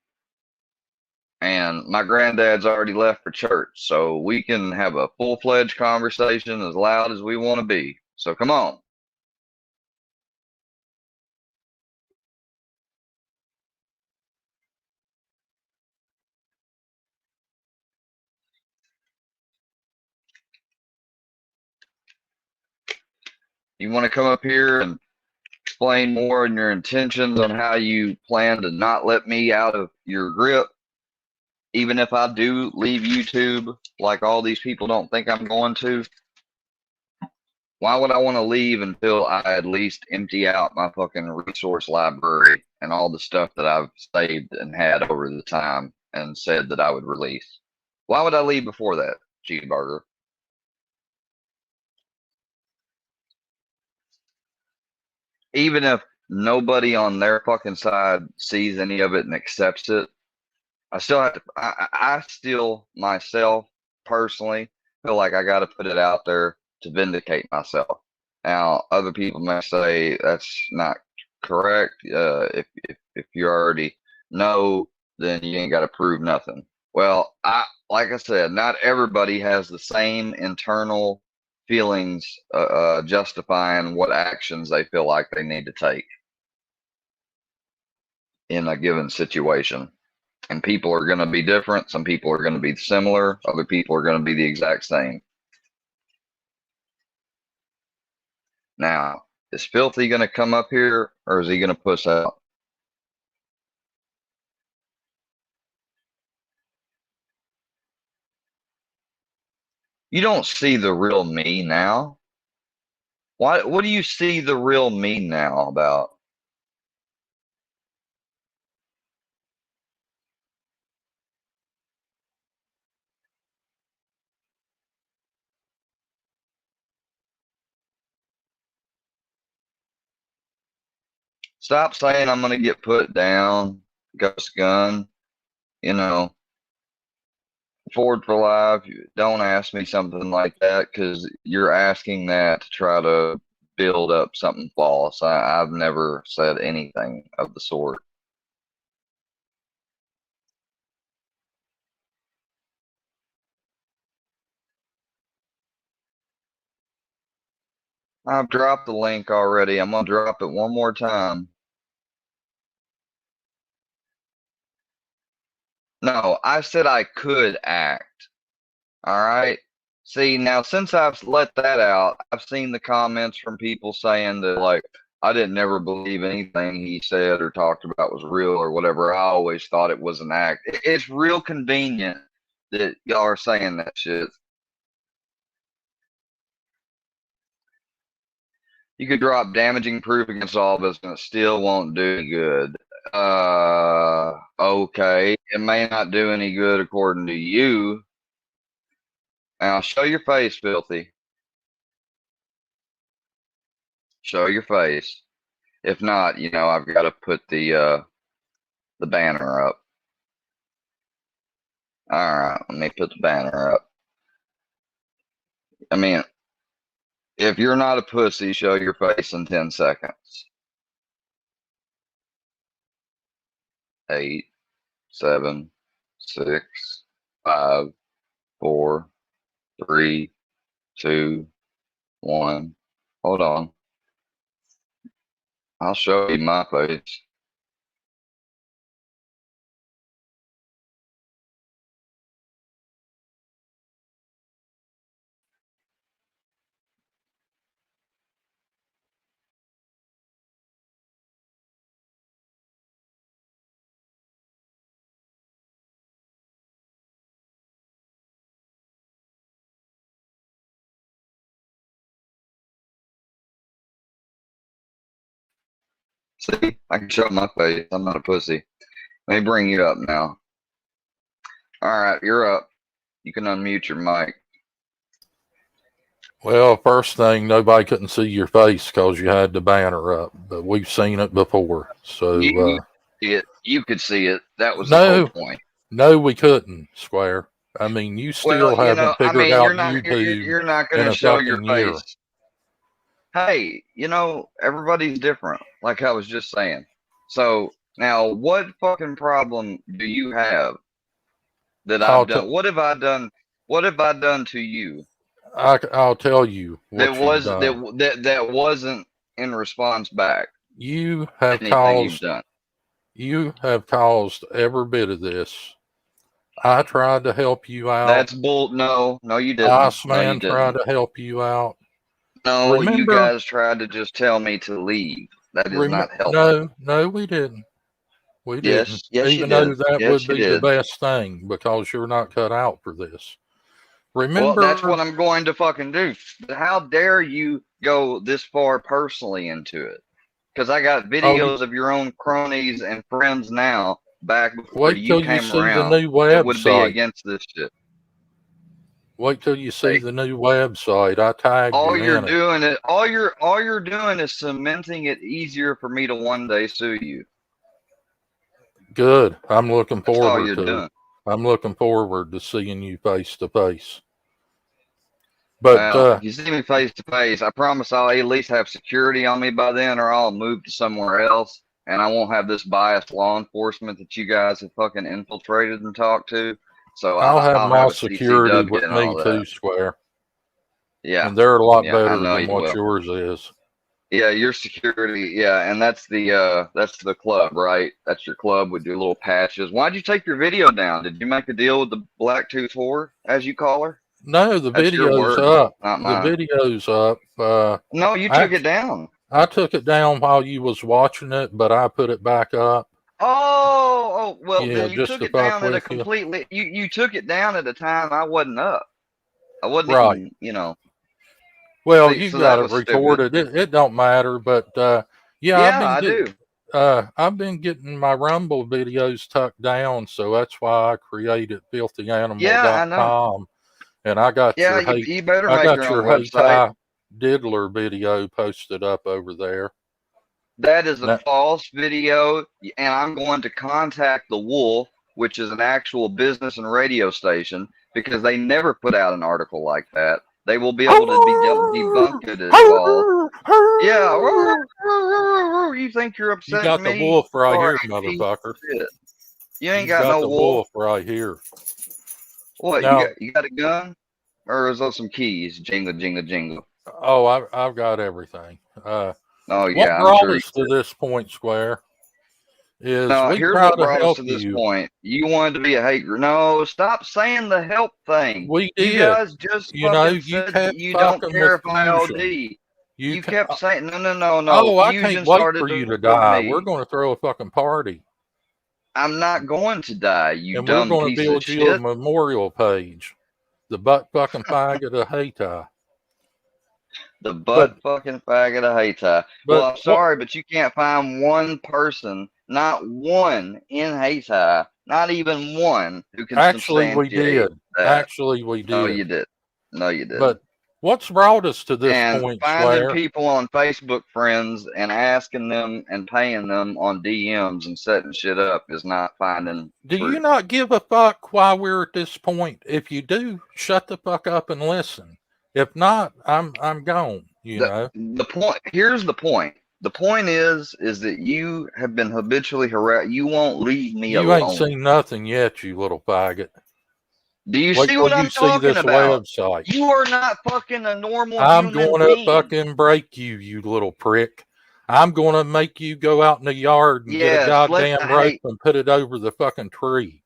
And my granddad's already left for church, so we can have a full-fledged conversation as loud as we want to be. So come on. You want to come up here and explain more on your intentions on how you plan to not let me out of your grip, even if I do leave YouTube, like all these people don't think I'm going to? Why would I want to leave until I at least empty out my fucking resource library and all the stuff that I've saved and had over the time and said that I would release? Why would I leave before that, Cheeseburger? Even if nobody on their fucking side sees any of it and accepts it, I still have to, I still myself personally feel like I got to put it out there to vindicate myself. Now, other people may say that's not correct. If you already know, then you ain't got to prove nothing. Well, like I said, not everybody has the same internal feelings justifying what actions they feel like they need to take in a given situation. And people are going to be different. Some people are going to be similar. Other people are going to be the exact same. Now, is Filthy going to come up here or is he going to push out? You don't see the real me now. What do you see the real me now about? Stop saying I'm going to get put down, Ghost Gun, you know, Forward for Life. Don't ask me something like that because you're asking that to try to build up something false. I've never said anything of the sort. I've dropped the link already. I'm going to drop it one more time. No, I said I could act. All right. See, now since I've let that out, I've seen the comments from people saying that, like, I didn't never believe anything he said or talked about was real or whatever. I always thought it was an act. It's real convenient that y'all are saying that shit. You could drop damaging proof against all of us and it still won't do any good. Okay. It may not do any good according to you. Now show your face, Filthy. show your face. If not, you know, I've got to put the banner up. All right, let me put the banner up. I mean, if you're not a pussy, show your face in 10 seconds. 8, 7, 6, 5, 4, 3, 2, 1. Hold on. I'll show you my face. See, I can show my face. I'm not a pussy. Let me bring you up now. All right, you're up. You can unmute your mic. Well, first thing, nobody couldn't see your face because you had the banner up, but we've seen it before. So You could see it. That was the whole point. No, we couldn't, Square. I mean, you still Well, you know, haven't figured you're out not YouTube you're not in gonna a show your fucking year. face. Hey, you know, everybody's different, like I was just saying. So now, what fucking problem do you have that I've done? What have I done? What have I done to you I'll tell you what that you've was done. that wasn't in response back? You have Anything you've caused. done. You have caused every bit of this. I tried to help you out. That's bull. No, you didn't. Iceman No, you tried didn't. to help you out. No, you Remember, guys tried to just tell me to leave. That is not helping. No, we didn't. We Yes, didn't. yes, you Even though did. that Yes, would you be the did. best thing because you're not cut out for this. Remember, Well, that's what I'm going to fucking do. How dare you go this far personally into it? Because I got videos of your own cronies and friends now back before wait till you you came see the around new that would be website. against this shit. Wait till you see the new website. I tagged All you you're in it. doing is all you're doing is cementing it easier for me to one day sue you. Good. I'm looking That's all forward you're to. doing. I'm looking forward to seeing you face to face. But Well, if you see me face to face, I promise I'll at least have security on me by then, or I'll move to somewhere else, and I won't have this biased law enforcement that you guys have fucking infiltrated and talked to. So I'll have I'll my have a security CCW with and me all that. too, Square. Yeah, And they're a lot I better know than you what will. yours is. Yeah, your security. Yeah, and that's the club, right? That's your club with your little patches. Why'd you take your video down? Did you make a deal with the Blacktooth whore, as you call her? No, the That's your video's word, up. not The mine. video's up. No, you took it down. I took it down while you was watching it, but I put it back up. Oh, well, Yeah, then you just took to it fuck down at a with you. completely. You took it down at a time I wasn't up. I wasn't Right. even, you know. Well, See, you so got that it was stupid. recorded. It don't matter, but yeah, Yeah, I do. I've been getting my Rumble videos tucked down, so that's why I created Yeah, I know. filthyanimal.com. And I got Yeah, your you better I make got your your own Hey website. Ty Diddler video posted up over there. That is a Now, false video, and I'm going to contact the Wolf, which is an actual business and radio station, because they never put out an article like that. They will be able to debunk it as false. Yeah, you think you're you upsetting got the me? wolf right You are here, a piece motherfucker. of shit. You ain't You got got no the wolf. wolf right here. What Now, you got a gun, or is those some keys? Jingle, jingle, jingle. oh, I've got everything. Oh What yeah, I'm brought sure. us to this point, Square, is No, we here's try what to brought us help to this you. point. You wanted to be a hate group. No, stop saying the help thing. We You did. guys just You know, fucking you said that kept you don't fucking care with if I OD. Fusion. You kept saying no. Oh, I Fusion can't wait started for you to with die. We're me. going to throw a fucking party. I'm not going to die, you And we're dumb going to piece of build you a shit. memorial page. The butt fucking faggot of Hayti. The butt fucking faggot of Hayti. Well, I'm sorry, but you can't find one person, not one in Hayti, not even one, who can Actually, we substantiate did. that. Actually, we did. No, you did. No, you didn't. But What's brought us to this And point, finding Swear? people on Facebook friends and asking them and paying them on DMs and setting shit up is not finding Do you truth. not give a fuck why we're at this point? If you do, shut the fuck up and listen. If not, I'm gone. You know. The point here's the point. The point is that you have been habitually harassed. You won't leave me You ain't alone. seen nothing yet, you little faggot. Do you Wait see till what you I'm see talking this about? website. You are not fucking a normal I'm human going to being. fucking break you, you little prick. I'm going to make you go out in the yard and get a Yes, let goddamn the rope hate and put it over the fucking tree.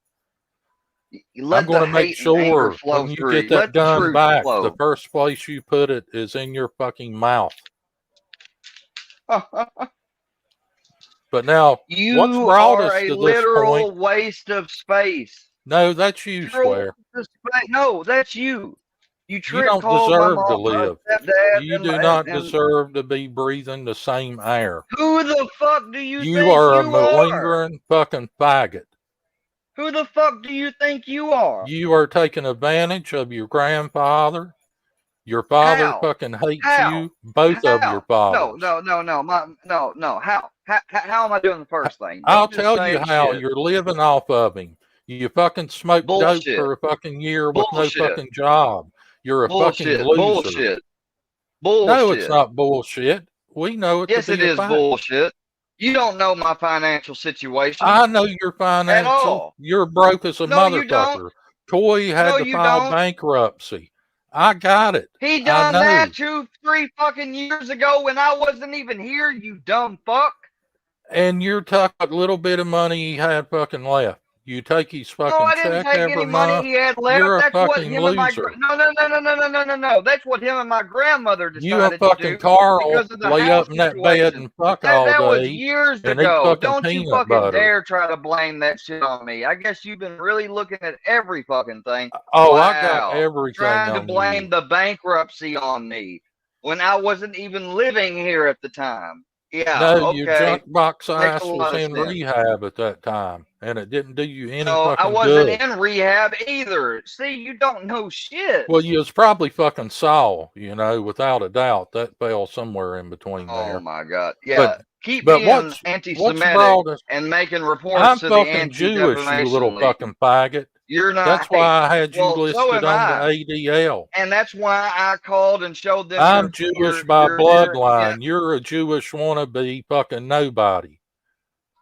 I'm let going the to make hate and anger sure flow when you through. get that Let the gun truth back, the flow. first place you put it is in your fucking mouth. But now, what's You brought are us a to this literal point? waste of space. No, that's you, Literal Swear. waste of space. No, that's you. You You don't called my deserve to mom, my live. stepdad, You and, do my, not and deserve to be breathing the same air. who the fuck do you You think are a you are? malingering fucking faggot. Who the fuck do you think you are? You are taking advantage of your grandfather. Your father How? fucking hates How? you. Both of your How? fathers. No. How am I doing the first thing? I'll Don't just tell say you how. shit. You're living off of him. You fucking smoked dope Bullshit. for a fucking year with no Bullshit. fucking job. You're a fucking Bullshit. loser. Bullshit. No, it's Bullshit. not bullshit. We know it Yes, to it be a is fact. bullshit. You don't know my financial situation I know your at financial. all. You're broke as a No, you don't. motherfucker. Toy had No, to you file don't. bankruptcy. I got it. He I done know. that 2-3 fucking years ago when I wasn't even here, you dumb fuck. And you're talking a little bit of money he had fucking left. You take his No, fucking I didn't check take every any money month. he had left. You're a That's what fucking him and my loser. no. That's what him and my grandmother You and decided to fucking do Carl because of the lay house up in that bed situation. and fuck all That was day years and eat ago. fucking Don't you peanut fucking butter. dare try to blame that shit on me. I guess you've been really looking at every fucking thing. Oh, Wow. I got everything Trying to on blame you. the bankruptcy on me when I wasn't even living here at the time. Yeah, No, your okay. junk box Makes a ass lot was of in sense. rehab at that time, and it didn't do you any No, I fucking wasn't good. in rehab either. See, you don't know shit. Well, you was probably fucking Saul, you know, without a doubt. That fell somewhere in between there. Oh my God. Yeah, keep But being what's anti-Semitic brought us? and making reports I'm to the fucking Jewish, you Anti-Defamation little League. fucking faggot. You're not. That's why I had you Well, so listed am on I. the ADL. And that's why I called and showed them I'm Jewish by bloodline. You're a Jewish wannabe fucking nobody.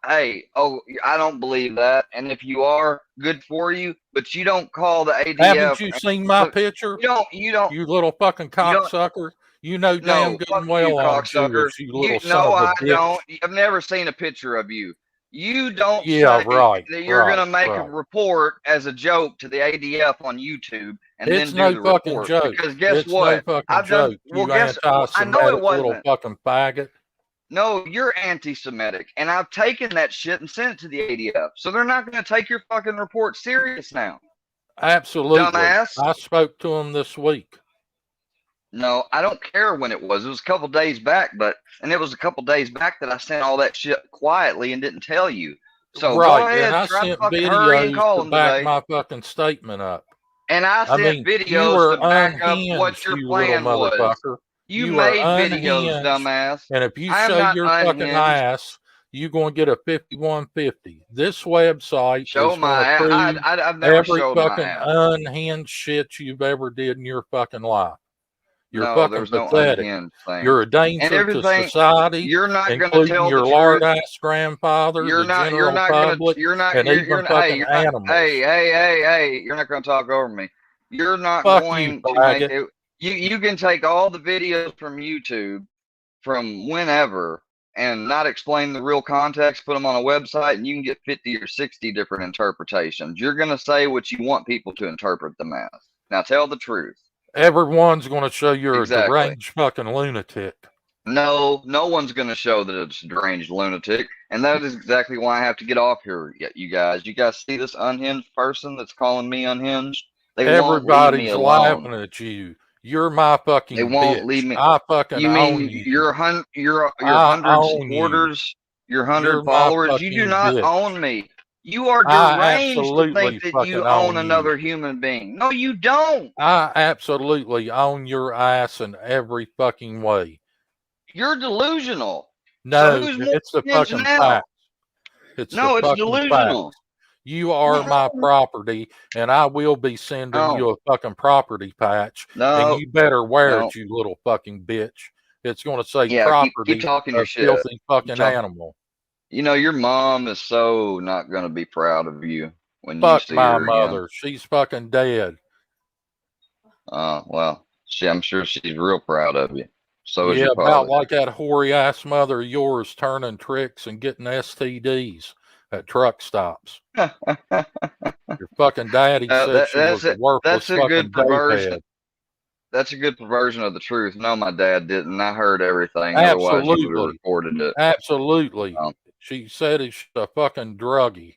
Hey, I don't believe that. And if you are, good for you. But you don't call the ADF. Haven't you seen my picture? You don't. You little fucking cocksucker. You know damn good and well I'm Jewish, you little son of a bitch. Don't. I've never seen a picture of you. You don't Yeah, say right, that you're right, going to make a right. report as a joke to the ADF on YouTube and It's then do no the fucking report. joke. Because guess It's what? no fucking I've done. joke. Well, You guess I know it anti-Semitic little wasn't. fucking faggot. No, you're anti-Semitic, and I've taken that shit and sent it to the ADF. So they're not going to take your fucking report serious now. Absolutely. Dumbass. I spoke to him this week. No, I don't care when it was. It was a couple days back, and it was a couple days back that I sent all that shit quietly and didn't tell you. So Right, go ahead, and I try to sent fucking hurry and videos call to them back today. my fucking statement up. And I sent mean, you videos were to back up unhinged, what your you little plan was. motherfucker. You are made videos, unhinged, dumbass. and if you I am show not your fucking unhinged. ass, you're going to get a 5150. This website Show is my going to ass. prove I've never every showed my fucking ass. unhinged shit you've ever did in your fucking life. You're No, fucking there's no pathetic. unhinged thing. You're a And danger to everything. society, You're not going to including tell your the lard truth. ass grandfather, You're the not. You're general not gonna. public, You're not. and You're. even Hey, fucking you're not. animals. Hey. You're not going to talk over me. You're not Fuck going you, to make faggot. it. You can take all the videos from YouTube from whenever and not explain the real context, put them on a website, and you can get 50 or 60 different interpretations. You're going to say what you want people to interpret them as. Now tell the truth. Everyone's going to show you're Exactly. a deranged fucking lunatic. No one's going to show that it's a deranged lunatic. And that is exactly why I have to get off here, you guys. You guys see this unhinged person that's calling me unhinged? They won't leave me Everybody's alone. laughing at you. You're my fucking They won't bitch. leave me. I fucking You own mean you. your I 100 own supporters, your You're 100 my followers? You do fucking not bitch. own me. You are I deranged to absolutely think that fucking you own own you. another human being. No, you don't. I absolutely own your ass in every fucking way. You're delusional. So No, who's more it's the hinged fucking now? fact. It's the No, it's fucking delusional. facts. You are my property, and I will be sending No. you a fucking property patch, and No. you better wear No. it, you little fucking bitch. It's going to say Yeah, keep property talking your of shit. filthy Keep fucking talking. animal. You know, your mom is so not going to be proud of you when you Fuck see my her again. mother. She's fucking dead. Well, I'm sure she's real proud of you. So is Yeah, your about father. like that hoary ass mother of yours turning tricks and getting STDs at truck stops. Your fucking daddy said she was a worthless That's a good fucking perversion. dopehead. That's a good perversion of the truth. No, my dad didn't. I heard everything. Otherwise, you would have Absolutely. recorded it. Absolutely. She said it's a fucking druggie.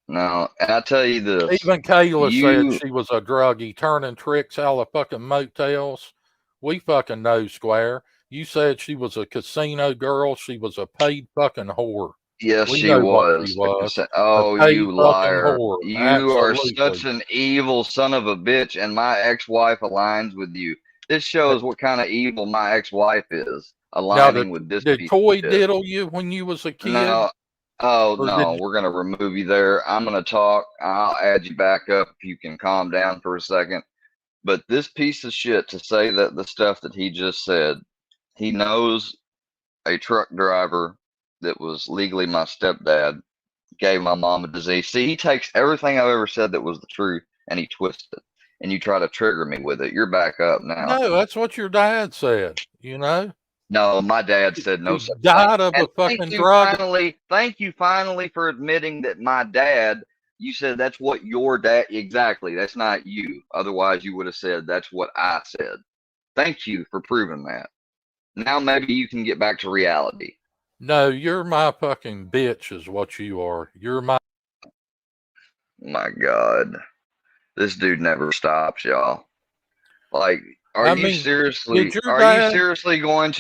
No, and I tell you this. Even Kayla You, said she was a druggie, turning tricks out of fucking motels. We fucking know, Square. You said she was a casino girl. She was a paid fucking whore. yes, We she know what she was. was. Oh, A paid you fucking liar. whore. You are such Absolutely. an evil son of a bitch, and my ex-wife aligns with you. This shows what kind of evil my ex-wife is, Now, aligning with this did piece Toy of shit. diddle you when you was a kid? No. Oh, Or no, did we're going to remove you there. I'm going to talk. I'll add you back up if you can calm down for a second. But this piece of shit, to say that the stuff that he just said, he knows a truck driver that was legally my stepdad gave my mom a disease. See, he takes everything I've ever said that was the truth and he twists it. And you try to trigger me with it. You're back up now. No, that's what your dad said, you know? No, my dad said no He such thing. died of And a fucking drug. thank you finally for admitting that my dad, you said that's what your dad, exactly. That's not you. Otherwise, you would have said that's what I said. Thank you for proving that. Now maybe you can get back to reality. No, you're my fucking bitch is what you are. You're my... My God. This dude never stops, y'all. Like, are you seriously going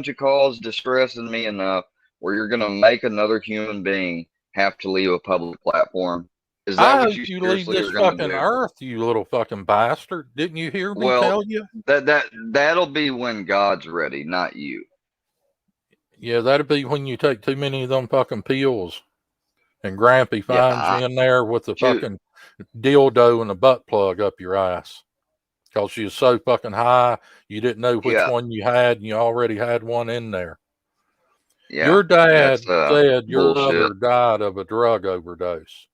to cause distress in me enough where you're going to make another human being have to leave a public platform? Is that I what hope you you leave seriously this are going to fucking do? earth, you little fucking bastard. Didn't you hear me Well, tell you? that'll be when God's ready, not you. Yeah, that'll be when you take too many of them fucking pills and Grampy finds you in there with the fucking dildo and a butt plug up your ass. Because you was so fucking high, you didn't know which one you had, and you already had one in there. Yeah, your dad that's said your bullshit. mother died of a drug overdose.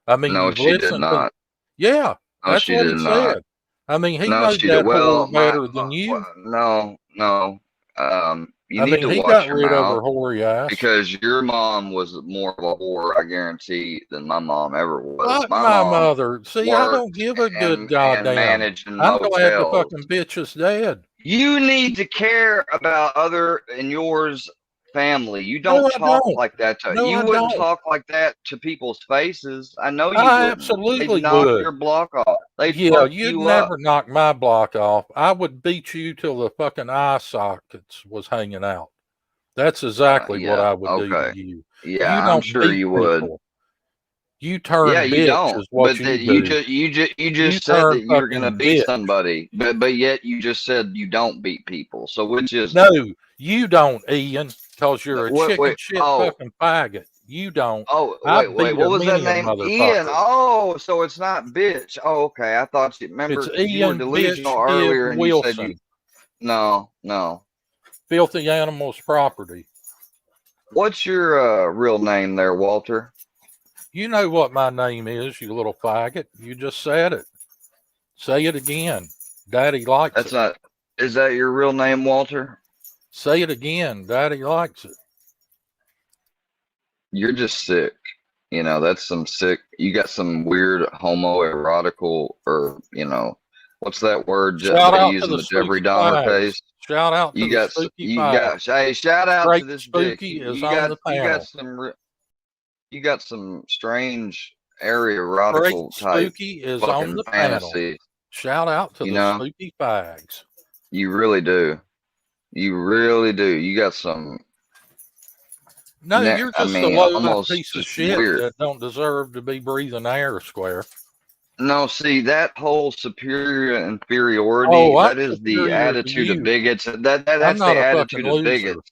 I mean, No, you've she did listened to... not. Yeah, No, that's she what did he not. said. I mean, he No, knows she did. that Well, whore better than you. No. You I need mean, to he watch got your rid of her mouth hoary ass. because your mom was more of a whore, I guarantee, than my mom ever was. Fuck My my mom mother. See, I don't give a good and goddamn. managed in I'm glad the motels. fucking bitch is dead. You need to care about other and yours family. You don't No, I talk don't. like that to No, you I wouldn't don't. talk like that to people's faces. I know you I wouldn't. They'd absolutely knock would. your block off. They'd Yeah, fuck you'd you up. never knock my block off. I would beat you till the fucking eye sockets was hanging out. That's exactly what I would do to you. Yeah, You I'm don't sure beat you would. people. You turn Yeah, you bitch don't. is what But you you do. just said turn that you were gonna fucking beat bitch. somebody, but yet you just said you don't beat people. So which is No, you don't, Ian, because you're a chicken wait, shit fucking faggot. You don't. I wait, beat what a was that many a name? Ian. motherfucker. Oh, so it's not bitch. Oh, okay. I thought you remember It's because you were Ian delusional bitch give earlier and you said you Wilson. no. Filthy animals property. What's your real name there, Walter? You know what my name is, you little faggot. You just said it. Say it again. Daddy likes That's it. not. Is that your real name, Walter? Say it again. Daddy likes it. You're just sick. You know, that's some sick. You got some weird homoerotical, or what's that word Shout they out use to in the the Jeffrey spooky Dahmer fags. case? Shout out to the spooky fags. Hey, shout out Great to this dick. Spooky is on the panel. You got some strange erotical Great type Spooky is fucking on the fantasy. panel. Shout out to the spooky fags. You really do. You really do. You got some. No, you're I just a mean, low life almost piece of just shit weird. that don't deserve to be breathing air, Square. No, see, that whole superior inferiority, Oh, I'm that is the superior to attitude of you. bigots. I'm That's not the a fucking attitude of loser. bigots.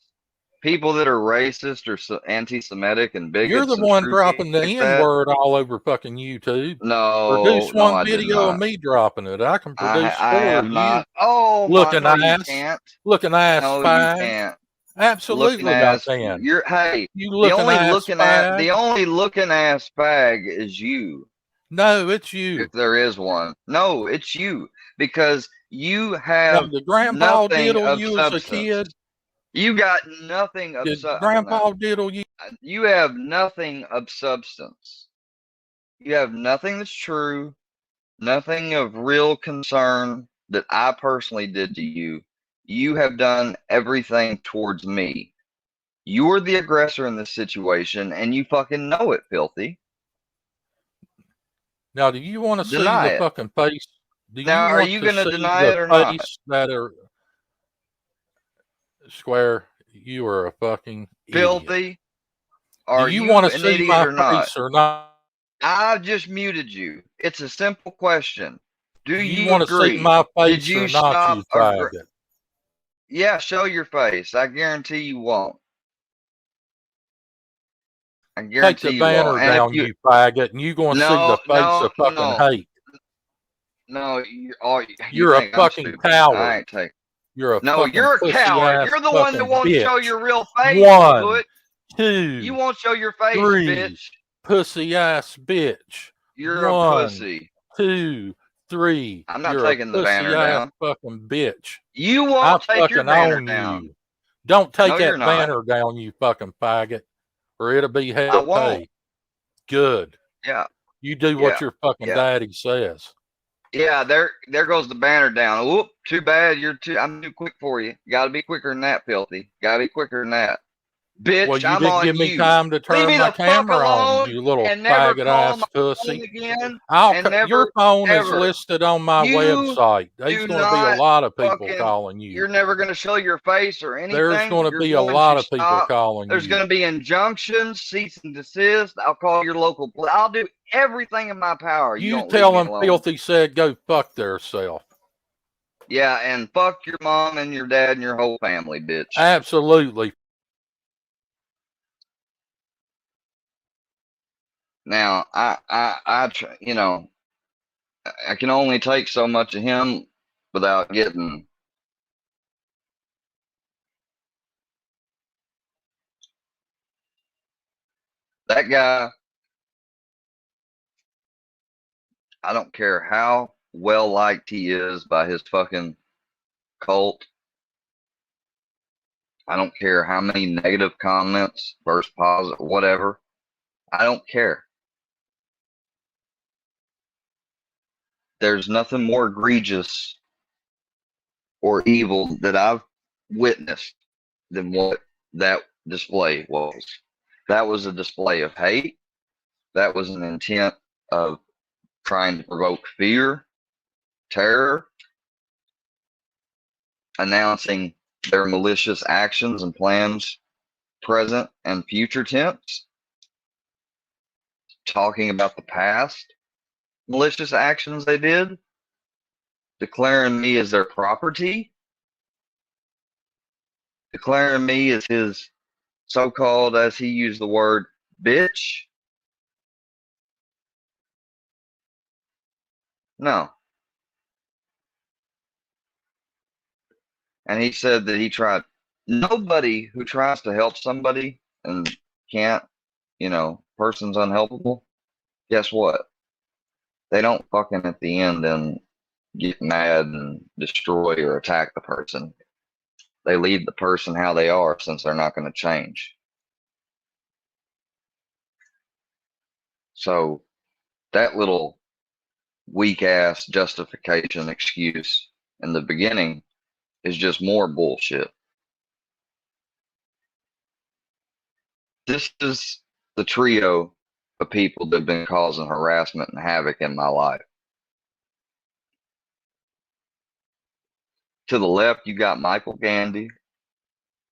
People that are racist or anti-Semitic and You're the bigots and one screw dropping the like N that. word all over fucking YouTube. No, Produce no, one I did video of not. me dropping it. I can produce I 4 have of you not. Oh my, looking no, you ass, can't. looking ass No, you fag. can't. Looking Absolutely, I ass. can. Hey, You looking ass fag. the only looking ass fag is you. No, it's If you. there is one. No, it's you. Because you Now, have did Grandpa nothing diddle of you as a substance. kid? You got nothing of Did no. Grandpa diddle you? You have nothing of substance. You have nothing that's true, nothing of real concern that I personally did to you. You have done everything towards me. You were the aggressor in this situation, and you fucking know it, filthy. Now, do you want to see Deny the it. fucking face? Do Now, you are want you to going to see deny the it or not? face that are Square? You are a fucking idiot. Filthy? Do Are you you want to an see idiot my or not? face or not? I've just muted you. It's a simple question. Do You you want to see agree? my Did face you or not, stop you faggot? Yeah, show your face. I guarantee you won't. I Take guarantee the you won't. banner And if down, you you faggot, and you going to see the face of fucking hate. No, you You're a think I'm fucking stupid. coward. I ain't taking. You're a No, fucking you're a pussy coward. ass You're the one that fucking won't show bitch. your real face, 1, Put. 2, You won't show your face, 3, bitch. pussy ass bitch. You're a 1, pussy. 2, 3. I'm not You're a taking the pussy banner ass down. fucking bitch. You I won't take your fucking banner own down. you. Don't take No, you're that not. banner down, you fucking faggot, or it'll be I hell to won't. pay. Good. Yeah. You do Yeah. what your fucking Yeah. daddy says. Yeah, there goes the banner down. Whoop, too bad. I'm too quick for you. Gotta be quicker than that, filthy. Gotta be quicker than that. Bitch, Well, you I'm didn't on give me you. time to Leave turn me my the fuck camera on, alone you little and never faggot call ass my phone pussy. again. Your phone is Ever. listed on my You website. There's do going to be a not lot of people fucking. calling you. You're never gonna show your face or anything. There's going to You're be a going lot to of people stop. calling There's you. gonna be injunctions, cease and desist. I'll call your local police. I'll do everything in my power. You You don't tell leave me them alone. Filthy said go fuck theirself. Yeah, and fuck your mom and your dad and your whole family, bitch. Absolutely. Now, I can only take so much of him without getting. That guy, I don't care how well liked he is by his fucking cult. I don't care how many negative comments versus positive, whatever. I don't care. There's nothing more egregious or evil that I've witnessed than what that display was. That was a display of hate. That was an intent of trying to provoke fear, terror, announcing their malicious actions and plans, present and future tense, talking about the past malicious actions they did, declaring me as their property, declaring me as his so-called, as he used the word, bitch. No. And he said that he tried. Nobody who tries to help somebody and can't, person's unhelpable, guess what? They don't fucking at the end and get mad and destroy or attack the person. They leave the person how they are since they're not going to change. So that little weak ass justification excuse in the beginning is just more bullshit. This is the trio of people that have been causing harassment and havoc in my life. To the left, you got Michael Gandy,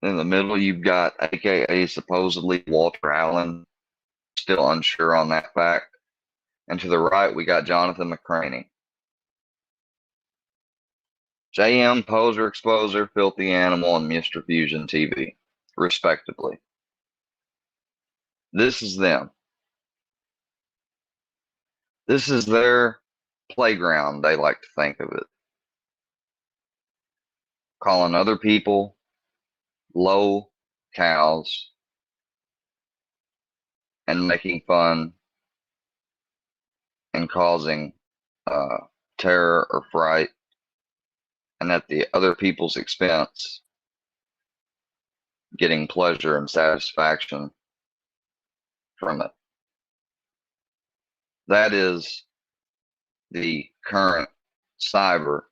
In the middle, you've got AKA supposedly Walter Allen, still unsure on that fact. And to the right, we got Jonathan McCraney. JM, Poser, Exposer, Filthy Animal, and Mr. Fusion TV, respectively. This is them. This is their playground, they like to think of it. Calling other people low cows and making fun and causing terror or fright, and at the other people's expense, getting pleasure and satisfaction from it. That is the current cyber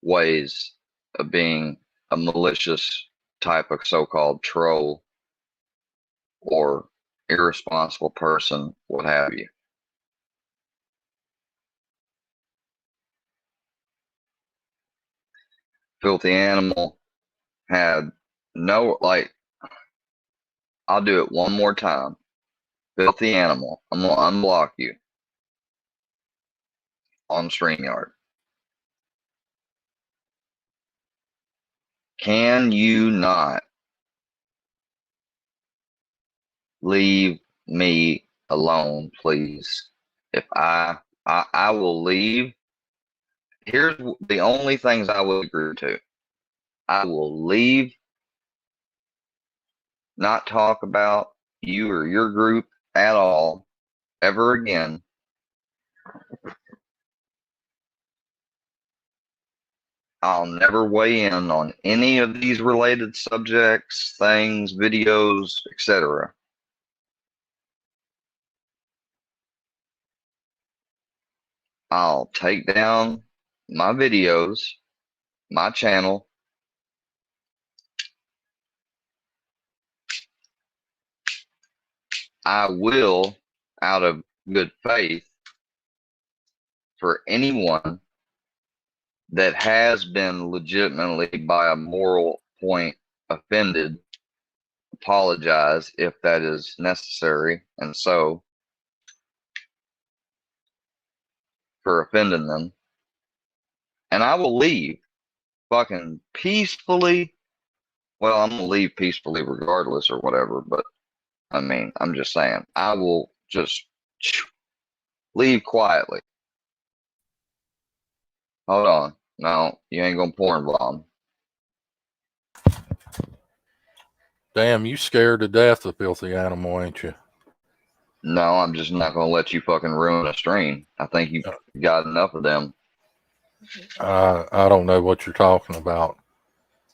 ways of being a malicious type of so-called troll or irresponsible person, what have you. Filthy Animal had no, like, I'll do it one more time. Filthy Animal, I'm going to unblock you on StreamYard. Can you not leave me alone, please? If I will leave. Here's the only things I will agree to. I will leave, not talk about you or your group at all, ever again. I'll never weigh in on any of these related subjects, things, videos, etc. I'll take down my videos, my channel. I will, out of good faith, for anyone that has been legitimately by a moral point offended, apologize if that is necessary, and so for offending them. And I will leave fucking peacefully. Well, I'm gonna leave peacefully regardless or whatever, but I mean, I'm just saying, I will just leave quietly. Hold on. No, you ain't gonna porn bomb. Damn, you scared to death of Filthy Animal, ain't you? No, I'm just not gonna let you fucking ruin a stream. I think you've got enough of them. I don't know what you're talking about.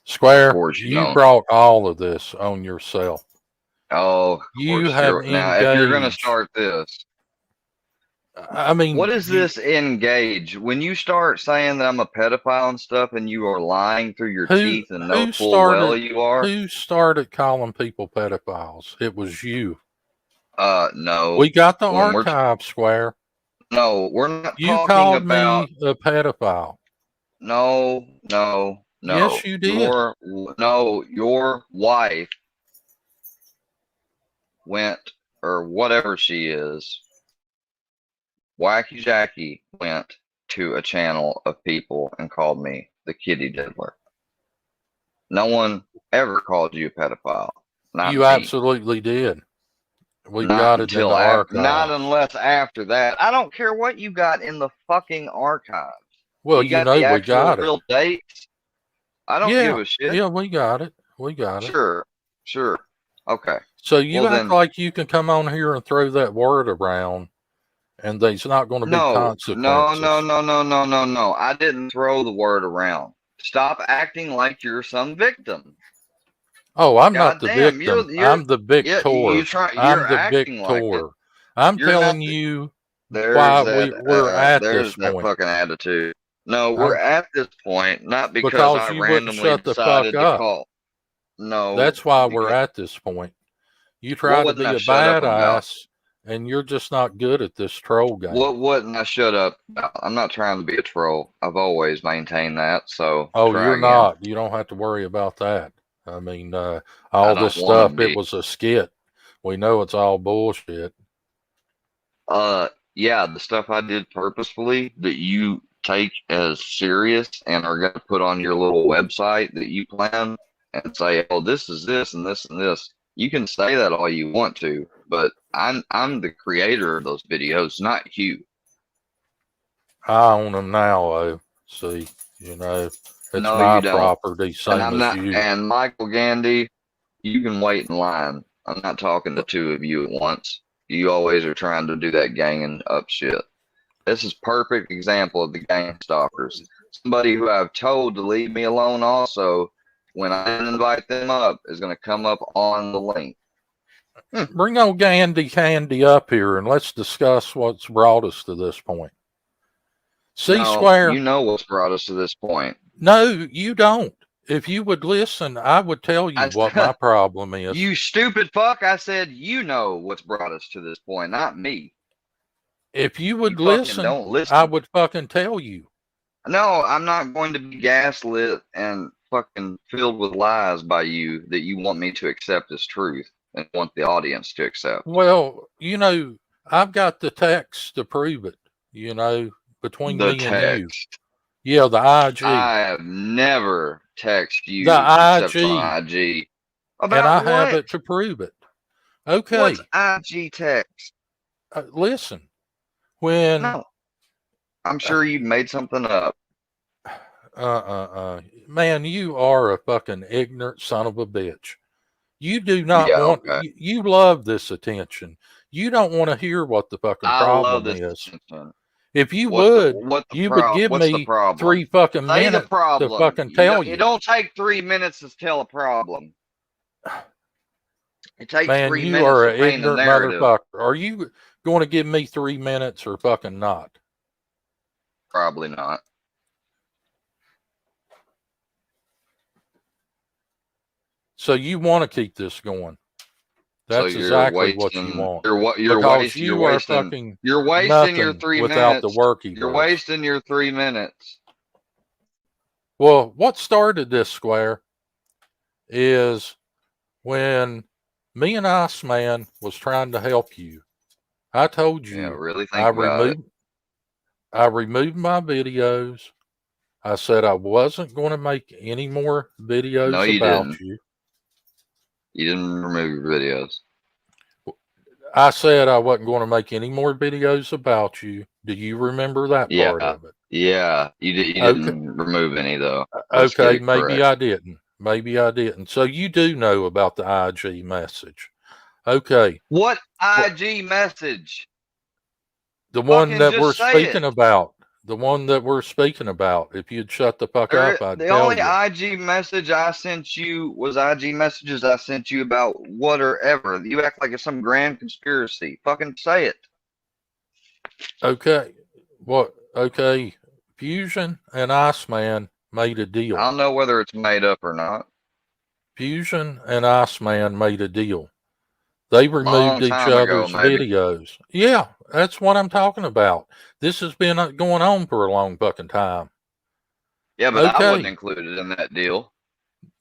Square, Of course you don't. brought all of this on yourself. Oh, of you course have now, if you're gonna start this, I mean, what is this engage? When you start saying that I'm a pedophile and stuff, and you are lying through your teeth and know full well you are. Who started calling people pedophiles? It was you. No. We got the archive, Square. No, we're not you talking called about me a pedophile. No. Yes, you did. Your wife went, or whatever she is, Wacky Jackie went to a channel of people and called me the kitty diddler. No one ever called you a pedophile. Not you me. absolutely did. We got it in the archive. Not unless after that. I don't care what you got in the fucking archives. Well, you got know the we actual got real dates. I don't give a shit. Yeah, we got it. We got it. Sure. Okay. So you act like you can come on here and throw that word around, and there's not going to be consequences. No. I didn't throw the word around. Stop acting like you're some victim. Oh, I'm not the victim. I'm the victor. I'm the victor. I'm telling you why we're at this point. There's that fucking attitude. No, we're at this point, not because I randomly decided to call. No. That's why we're at this point. You try to be a badass, and you're just not good at this troll game. What wouldn't I shut up about? I'm not trying to be a troll. I've always maintained that, so. Oh, you're not. You don't have to worry about that. I mean, I all don't this want to stuff, it be. was a skit. We know it's all bullshit. Yeah, the stuff I did purposefully that you take as serious and are going to put on your little website that you plan and say, oh, this is this and this and this. You can say that all you want to, but I'm the creator of those videos, not you. I own them now, though. See, you know, it's No, my you don't. property, And same I'm as not. you. And Michael Gandy, you can wait in line. I'm not talking to two of you at once. You always are trying to do that ganging up shit. This is perfect example of the gang stalkers. Somebody who I've told to leave me alone also, when I invite them up, is going to come up on the link. Bring old Gandy Candy up here and let's discuss what's brought us to this point. See, No, Square? you know what's brought us to this point. No, you don't. If you would listen, I would tell you what my problem is. You stupid fuck, I said you know what's brought us to this point, not me. If you would You listen, don't listen. I would fucking tell you. No, I'm not going to be gaslit and fucking filled with lies by you that you want me to accept as truth and want the audience to accept. Well, you know, I've got the text to prove it, you know, between The me and you. text. Yeah, the IG. I have never texted you The except on IG. About and I what? have it to prove it. Okay. What's IG text? Listen, when No, I'm sure you made something up. Man, you are a fucking ignorant son of a bitch. You do not want. Okay. You love this attention. You don't want to hear what the fucking I problem love this is. attention. If you What's would, the would give what's the me problem? 3 fucking Say minutes the problem. to fucking tell you. It don't take 3 minutes to tell a problem. It takes Man, 3 you minutes are to an paint a ignorant narrative. motherfucker. Are you going to give me 3 minutes or fucking not? Probably not. So you want to keep this going. That's So you're exactly what you wasting. want. You're wasting. You are fucking You're wasting your nothing 3 without minutes. the work he You're does. wasting your 3 minutes. Well, what started this, Square, is when me and Iceman was trying to help you. I told you Yeah, really think about it. I removed my videos. I said I wasn't going to make any more videos No, you about didn't. you. You didn't remove your videos. I said I wasn't going to make any more videos about you. Do you remember that part of it? Yeah. You didn't remove any though. Let's get Okay, it maybe correct. I didn't. Maybe I didn't. So you do know about the IG message. Okay. What IG message? The one Fucking that we're just say speaking it. about. The one that we're speaking about. If you'd shut the fuck up, I'd The tell only you. IG message I sent you was IG messages I sent you about whatever. You act like it's some grand conspiracy. Fucking say it. Okay. What? Okay. Fusion and Iceman made a deal. I don't know whether it's made up or not. Fusion and Iceman made a deal. They removed each time ago, other's maybe. videos. Yeah, that's what I'm talking about. This has been going on for a long fucking time. Yeah, but I wasn't included in that deal.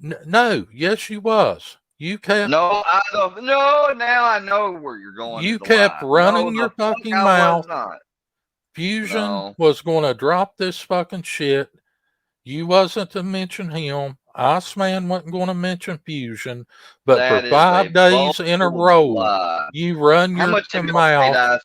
No, yes, you was. You kept. No, I don't. No, now I know where you're going. You kept running your fucking mouth. Fusion was going to drop this fucking shit. You wasn't to mention him. Iceman wasn't going to mention Fusion. But for 5 days in a row, you run your mouth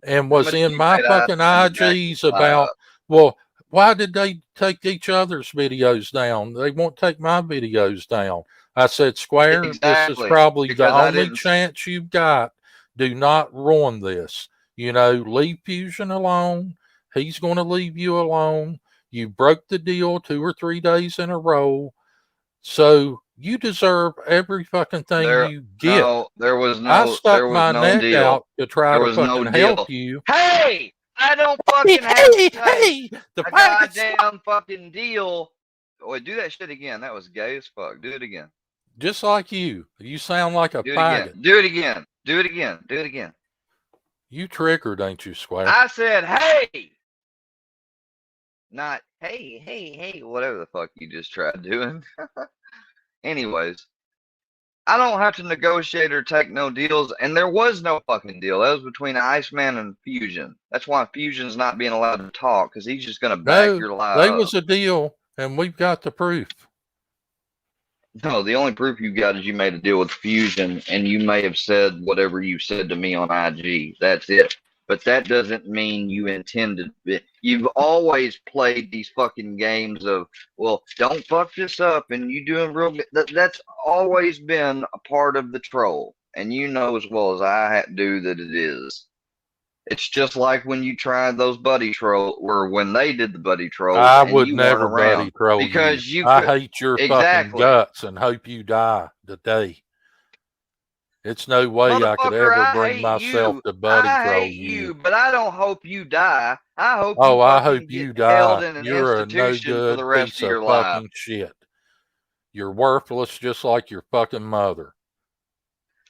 and was in my fucking IGs about, well, why did they take each other's videos down? They won't take my videos down. I said, Square, this is probably the only chance you've got. Do not ruin this. You know, leave Fusion alone. He's going to leave you alone. You broke the deal 2 or 3 days in a row. So you deserve every fucking thing you get. No, there was no. I stuck my neck deal. out to try there to was fucking no deal. help you. Hey, I don't fucking have to take a goddamn fucking deal. Wait, do that shit again. That was gay as fuck. Do it again. Just like you. You sound like a Do it faggot. again. Do it again. Do it again. Do it again. You triggered, ain't you, Square? I said, hey. Not, hey, whatever the fuck you just tried doing. Anyways, I don't have to negotiate or take no deals, and there was no fucking deal. That was between Iceman and Fusion. That's why Fusion's not being allowed to talk, because he's just gonna back No, your lie they up. was a deal, and we've got the proof. No, the only proof you got is you made a deal with Fusion, and you may have said whatever you said to me on IG. That's it. But that doesn't mean you intended it. You've always played these fucking games of, well, don't fuck this up, and you doing real good. That's always been a part of the troll, and you know as well as I do that it is. It's just like when you tried those buddy troll, or when they did the buddy trolls, I and would you weren't never buddy around troll you. because you I could hate your fucking exactly. guts and hope you die today. It's no way I could Motherfucker, ever I bring hate myself you. to buddy I troll hate you. you, but I don't hope you die. I hope you Oh, I hope fucking you get held die. in an You're a no institution for good the rest piece of of your life. fucking shit. You're worthless just like your fucking mother.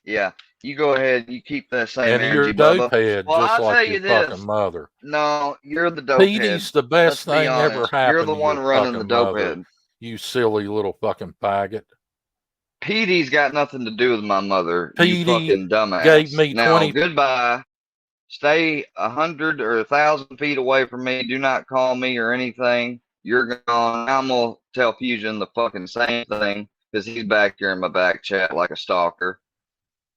Yeah, you go ahead. You keep that same And you're energy, a dope Bubba. head Well, just I'll like tell your you fucking this. mother. No, you're the dope head. Petey's the Let's best be thing ever honest. You're happened the to one your running the fucking dope mother. head. You silly little fucking faggot. Petey's got nothing to do with my mother. You Petey fucking dumbass. gave me Now, 20. goodbye. Stay 100 or 1,000 feet away from me. Do not call me or anything. You're gone. I'm gonna tell Fusion the fucking same thing because he's back here in my back chat like a stalker.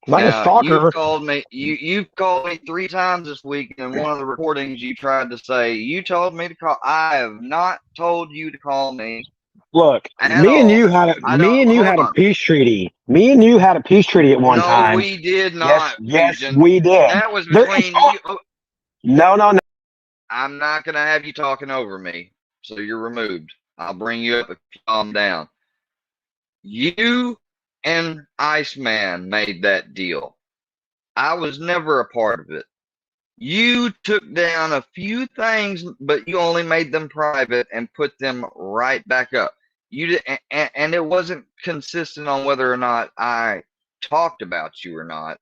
Like a Now stalker. you've called me. You've called me 3 times this week, and in one of the recordings you tried to say you told me to call. I have not told you to call me. Look, At me and all. you had a peace treaty. Me and you had a peace treaty at one No, time. we did not. Yes, Fusion. we did. That was There between is- you. Oh, No. I'm not gonna have you talking over me, so you're removed. I'll bring you up if you calm down. You and Iceman made that deal. I was never a part of it. You took down a few things, but you only made them private and put them right back up. You did, and it wasn't consistent on whether or not I talked about you or not.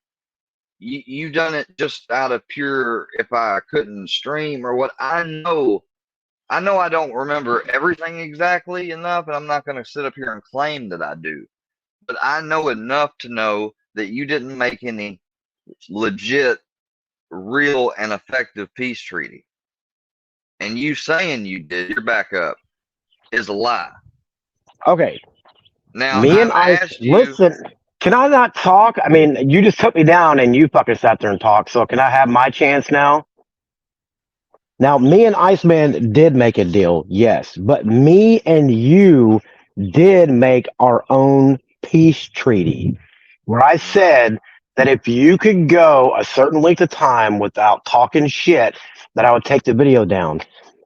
You done it just out of pure if I couldn't stream or what. I know I don't remember everything exactly enough, and I'm not going to sit up here and claim that I do. But I know enough to know that you didn't make any legit, real, and effective peace treaty. And you saying you did, your backup, is a lie. Okay. Now, Me and I've I asked you. listen. Can I not talk? I mean, you just took me down and you fucking sat there and talked. So can I have my chance now? Now, me and Iceman did make a deal, yes, but me and you did make our own peace treaty where I said that if you could go a certain length of time without talking shit, that I would take the video down.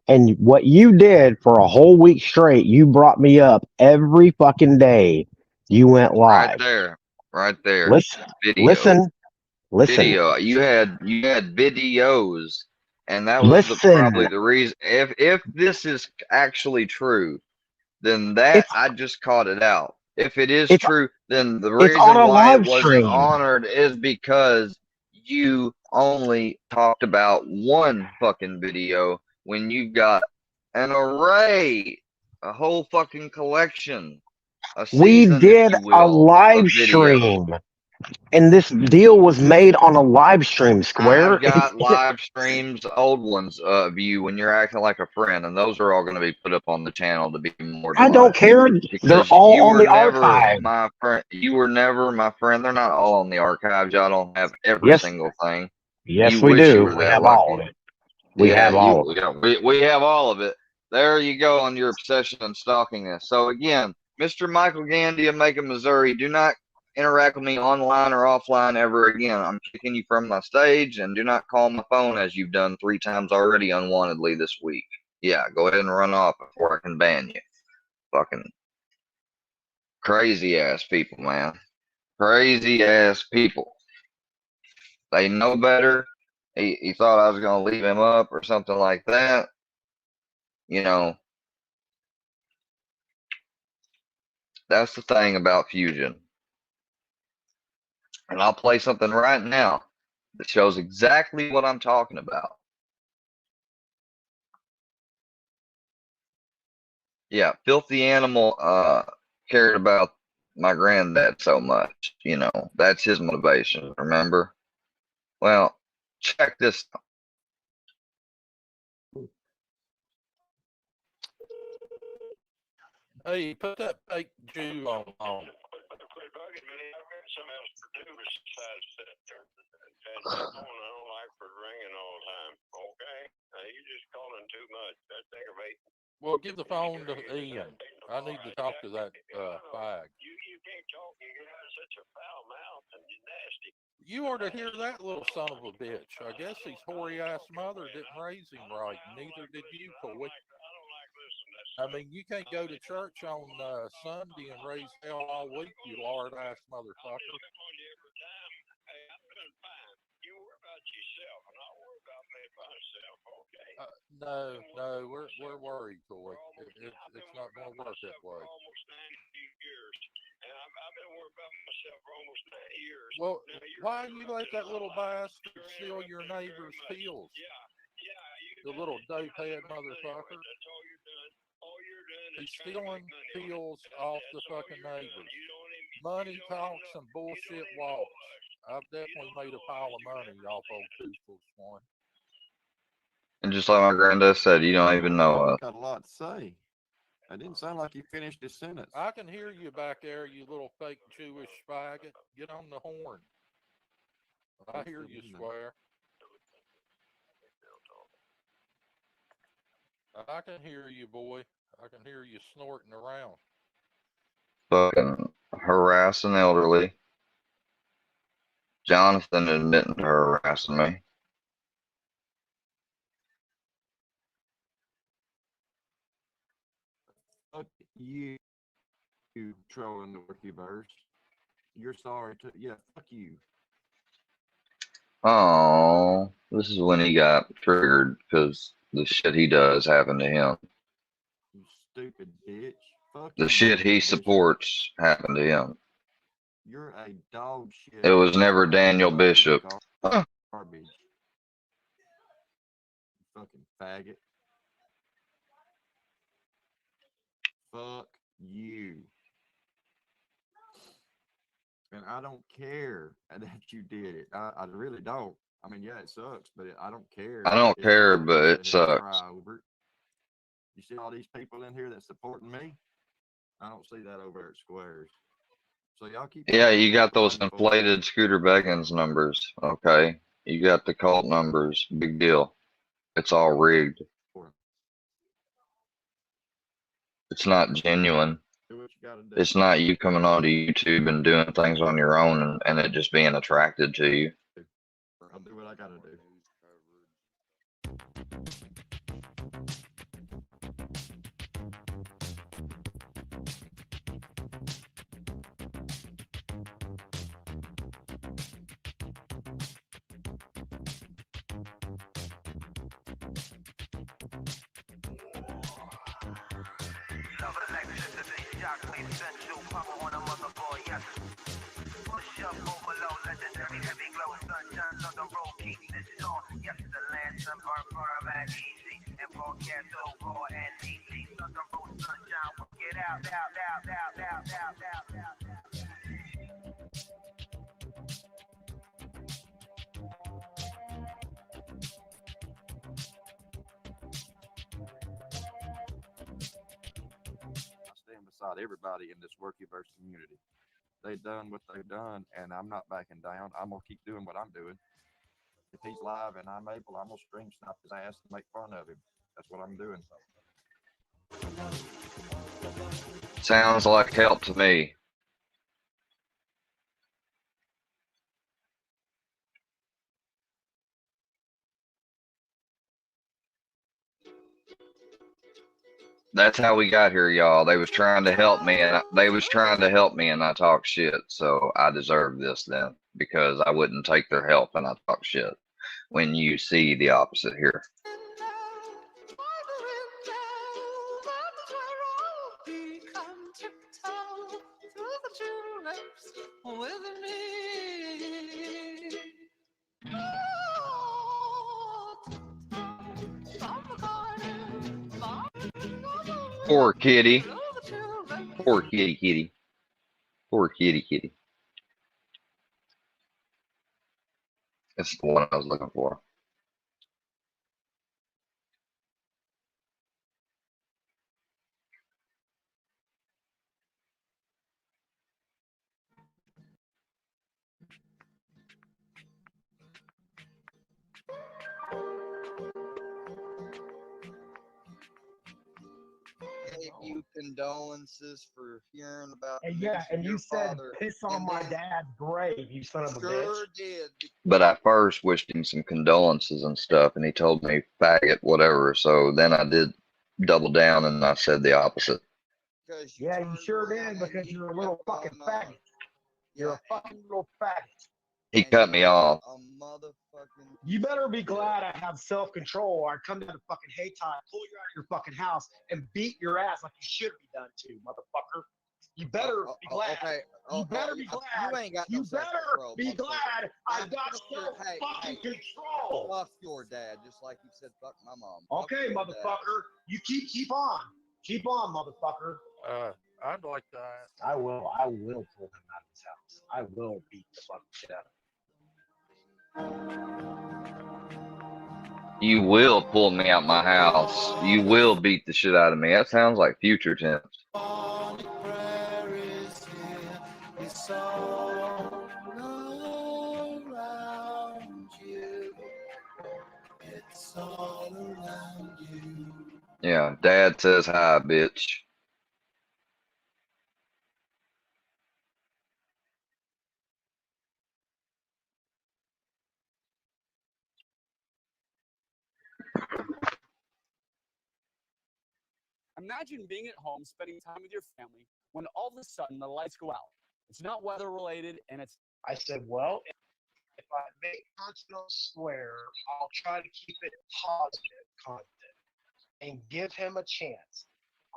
And what you did for a whole week straight, you brought me up every fucking day. You went live. Right there. Listen, Video. listen. Video. You had videos, and that was probably the reason. If this is actually true, then I just caught it out. If it is true, then the reason why it wasn't honored is because you only talked about one fucking video when you got an array, a whole fucking collection. We did a live stream, and this deal was made on a live stream, Square. I've got live streams, old ones of you when you're acting like a friend, and those are all going to be put up on the channel to be more. I don't care. They're all on the archive. My friend, you were never my friend. They're not all on the archives. Y'all don't have every single thing. Yes, we do. We have all of it. We have all of it. We have all of it. There you go on your obsession and stalking us. So again, Mr. Michael Gandy of Macon, Missouri, do not interact with me online or offline ever again. I'm kicking you from my stage, and do not call my phone as you've done 3 times already unwantedly this week. Yeah, go ahead and run off before I can ban you. Fucking crazy ass people, man. Crazy ass people. They know better. He thought I was going to leave him up or something like that. You know, that's the thing about Fusion. And I'll play something right now that shows exactly what I'm talking about. Yeah, Filthy Animal cared about my granddad so much. You know, that's his motivation. Remember? Well, check this out. Hey, put that fake Jew on. Well, give the phone to Ian. I need to talk to that fag. You ought to hear that little son of a bitch. I guess his hoary ass mother didn't raise him right. Neither did you, Coy. I mean, you can't go to church on Sunday and raise hell all week, you lard ass motherfucker. No, we're worried, Coy. It's not going to work that way. Well, why you let that little bastard steal your neighbor's fields? The little dope-head motherfucker. He's stealing fields off the fucking neighbors. Money talks and bullshit walks. I've definitely made a pile of money off old Toothless one. And just like my granddad said, you don't even know us. Got a lot to say. I didn't sound like you finished his sentence. I can hear you back there, you little fake Jewish faggot. Get on the horn. I hear you swear. I can hear you, boy. I can hear you snorting around. Fucking harassing elderly. Jonathan admitting to harassing me. Fuck you trolling the Wiki verse. You're sorry to, yeah, fuck you. Oh, this is when he got triggered because the shit he does happened to him. You stupid bitch. Fuck The you, shit he supports happened to him. You're a dog shit. It was never Daniel Bishop. Huh. Garbage. You fucking faggot. Fuck you. And I don't care that you did it. I really don't. I mean, yeah, it sucks, but I don't care. I don't care, but it sucks. You see all these people in here that's supporting me? I don't see that over at Squares. So y'all keep. Yeah, you got those inflated Scooter Beckons numbers. Okay. You got the cult numbers. Big deal. It's all rigged. It's not genuine. It's not you coming onto YouTube and doing things on your own and it just being attracted to you. I'll do what I gotta do. Beside everybody in this Workyverse community. They've done what they've done, and I'm not backing down. I'm gonna keep doing what I'm doing. If he's live and I'm able, I'm gonna stream snipe his ass to make fun of him. That's what I'm doing. Sounds like help to me. That's how we got here, y'all. They was trying to help me, and I talk shit. So I deserve this then, because I wouldn't take their help and I talk shit. When you see the opposite here. Poor kitty. Poor kitty. Poor kitty. That's the one I was looking for. Gave you condolences for hearing about And the yeah, news of and your you said, father. piss on And my then dad's grave, you son of a bitch. sure did. But I first wished him some condolences and stuff, and he told me faggot, whatever. So then I did double down and I said the opposite. Yeah, you sure did, because you're a little fucking faggot. You're a fucking little faggot. He cut me off. You better be glad I have self-control, or I'd come down to fucking Haytime, pull you out of your fucking house, and beat your ass like you should be done to, motherfucker. You better be glad. Okay. You better be glad. You ain't got no You better self-control, be motherfucker. glad I've got self-fucking control. Fuck your dad, just like you said fuck my mom. Okay, motherfucker. You keep on. Keep on, motherfucker. I'd like that. I will pull him out of his house. I will beat the fucking shit out of him. You will pull me out my house. You will beat the shit out of me. That sounds like future tense. Yeah, Dad says hi, bitch. Imagine being at home, spending time with your family, when all of a sudden the lights go out. It's not weather related, and it's. I said, well, if I make content swear, I'll try to keep it positive content and give him a chance.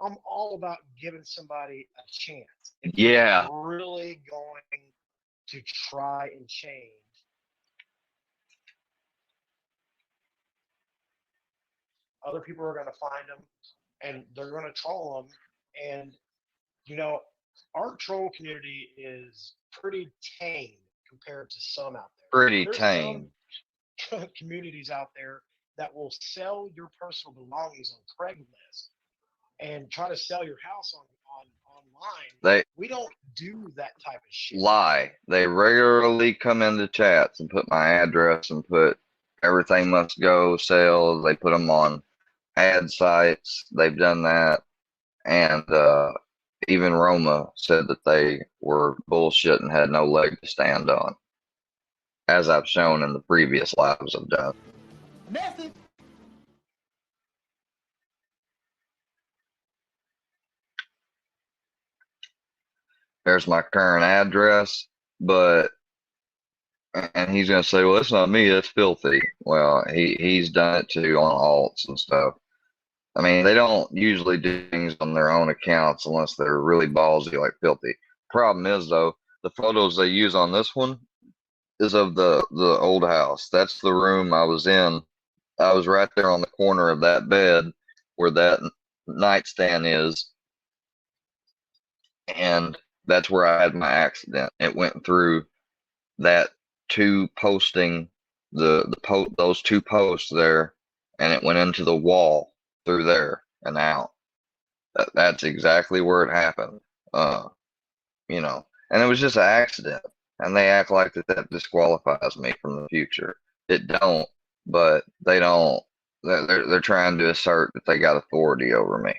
I'm all about giving somebody a chance. If Yeah. you're really going to try and change, other people are going to find them and they're going to troll them. And, you know, our troll community is pretty tame compared to some out there. Pretty There's tame. some communities out there that will sell your personal belongings on Craigslist and try to sell your house online. We don't do that type of shit. Lie. They regularly come into chats and put my address and put everything must go sales. They put them on ad sites. They've done that. And even Roma said that they were bullshit and had no leg to stand on, as I've shown in the previous lives I've done. Message. There's my current address, and he's gonna say, well, it's not me, that's filthy. Well, he's done it too on alts and stuff. I mean, they don't usually do things on their own accounts unless they're really ballsy like filthy. Problem is though, the photos they use on this one is of the old house. That's the room I was in. I was right there on the corner of that bed where that nightstand is. And that's where I had my accident. It went through that those two posts there, and it went into the wall through there and out. That's exactly where it happened. You know, and it was just an accident. And they act like that disqualifies me from the future. It don't, but they don't. They're trying to assert that they got authority over me.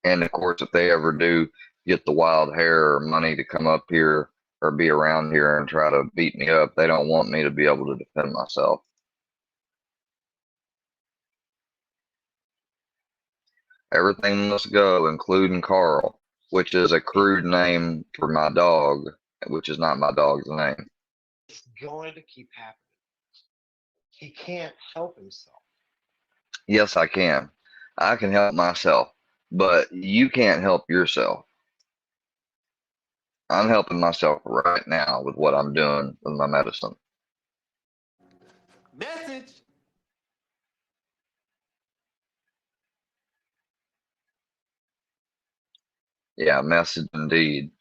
And of course, if they ever do get the wild hair or money to come up here or be around here and try to beat me up, they don't want me to be able to defend myself. Everything must go, including Carl, which is a crude name for my dog, which is not my dog's name. It's going to keep happening. He can't help himself. Yes, I can. I can help myself, but you can't help yourself. I'm helping myself right now with what I'm doing with my medicine. Message. Yeah, message indeed.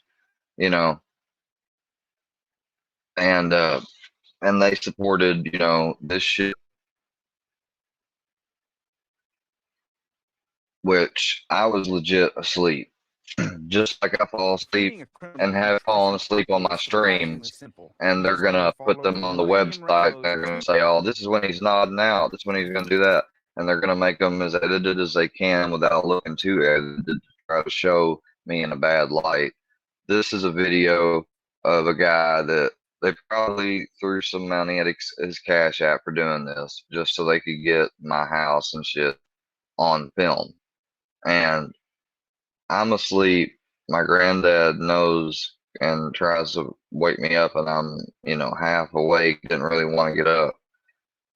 You know, and they supported, this shit, which I was legit asleep. Just like I fall asleep and have fallen asleep on my streams, and they're gonna put them on the website. They're gonna say, "Oh, this is when he's nodding out. This is when he's gonna do that," and they're gonna make them as edited as they can without looking too edited to try to show me in a bad light. This is a video of a guy that they probably threw some money at his Cash App for doing this, just so they could get my house and shit on film. And I'm asleep. My granddad knows and tries to wake me up, and I'm, half awake, didn't really want to get up.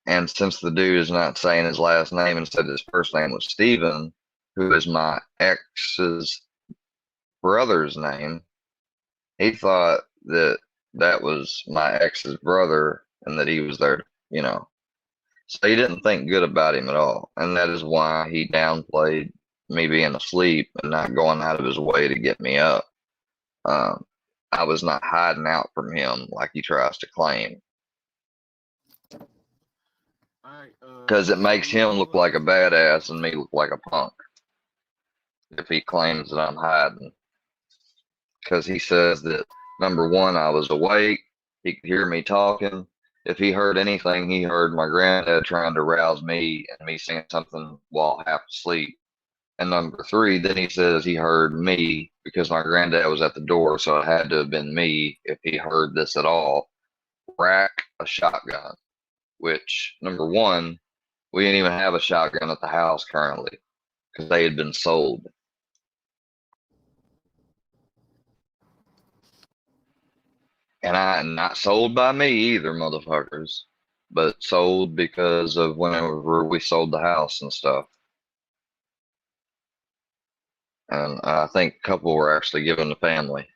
And since the dude is not saying his last name and said his first name was Steven, who is my ex's brother's name, he thought that that was my ex's brother and that he was there, So he didn't think good about him at all. And that is why he downplayed me being asleep and not going out of his way to get me up. I was not hiding out from him like he tries to claim. Because it makes him look like a badass and me look like a punk if he claims that I'm hiding. Because he says that, number one, I was awake. He could hear me talking. If he heard anything, he heard my granddad trying to rouse me and me saying something while half asleep. And number three, then he says he heard me because my granddad was at the door, so it had to have been me if he heard this at all. Rack a shotgun, which, number one, we didn't even have a shotgun at the house currently because they had been sold. And not sold by me either, motherfuckers, but sold because of whenever we sold the house and stuff. And I think a couple were actually given to family.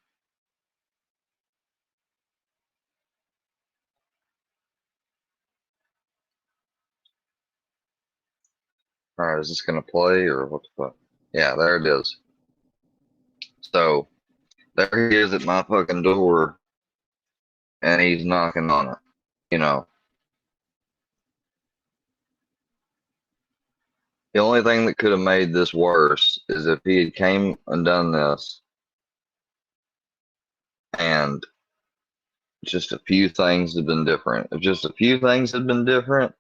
All right, is this gonna play or what the fuck? Yeah, there it is. So there he is at my fucking door, and he's knocking on it. The only thing that could have made this worse is if he had came and done this, and just a few things had been different. If just a few things had been different,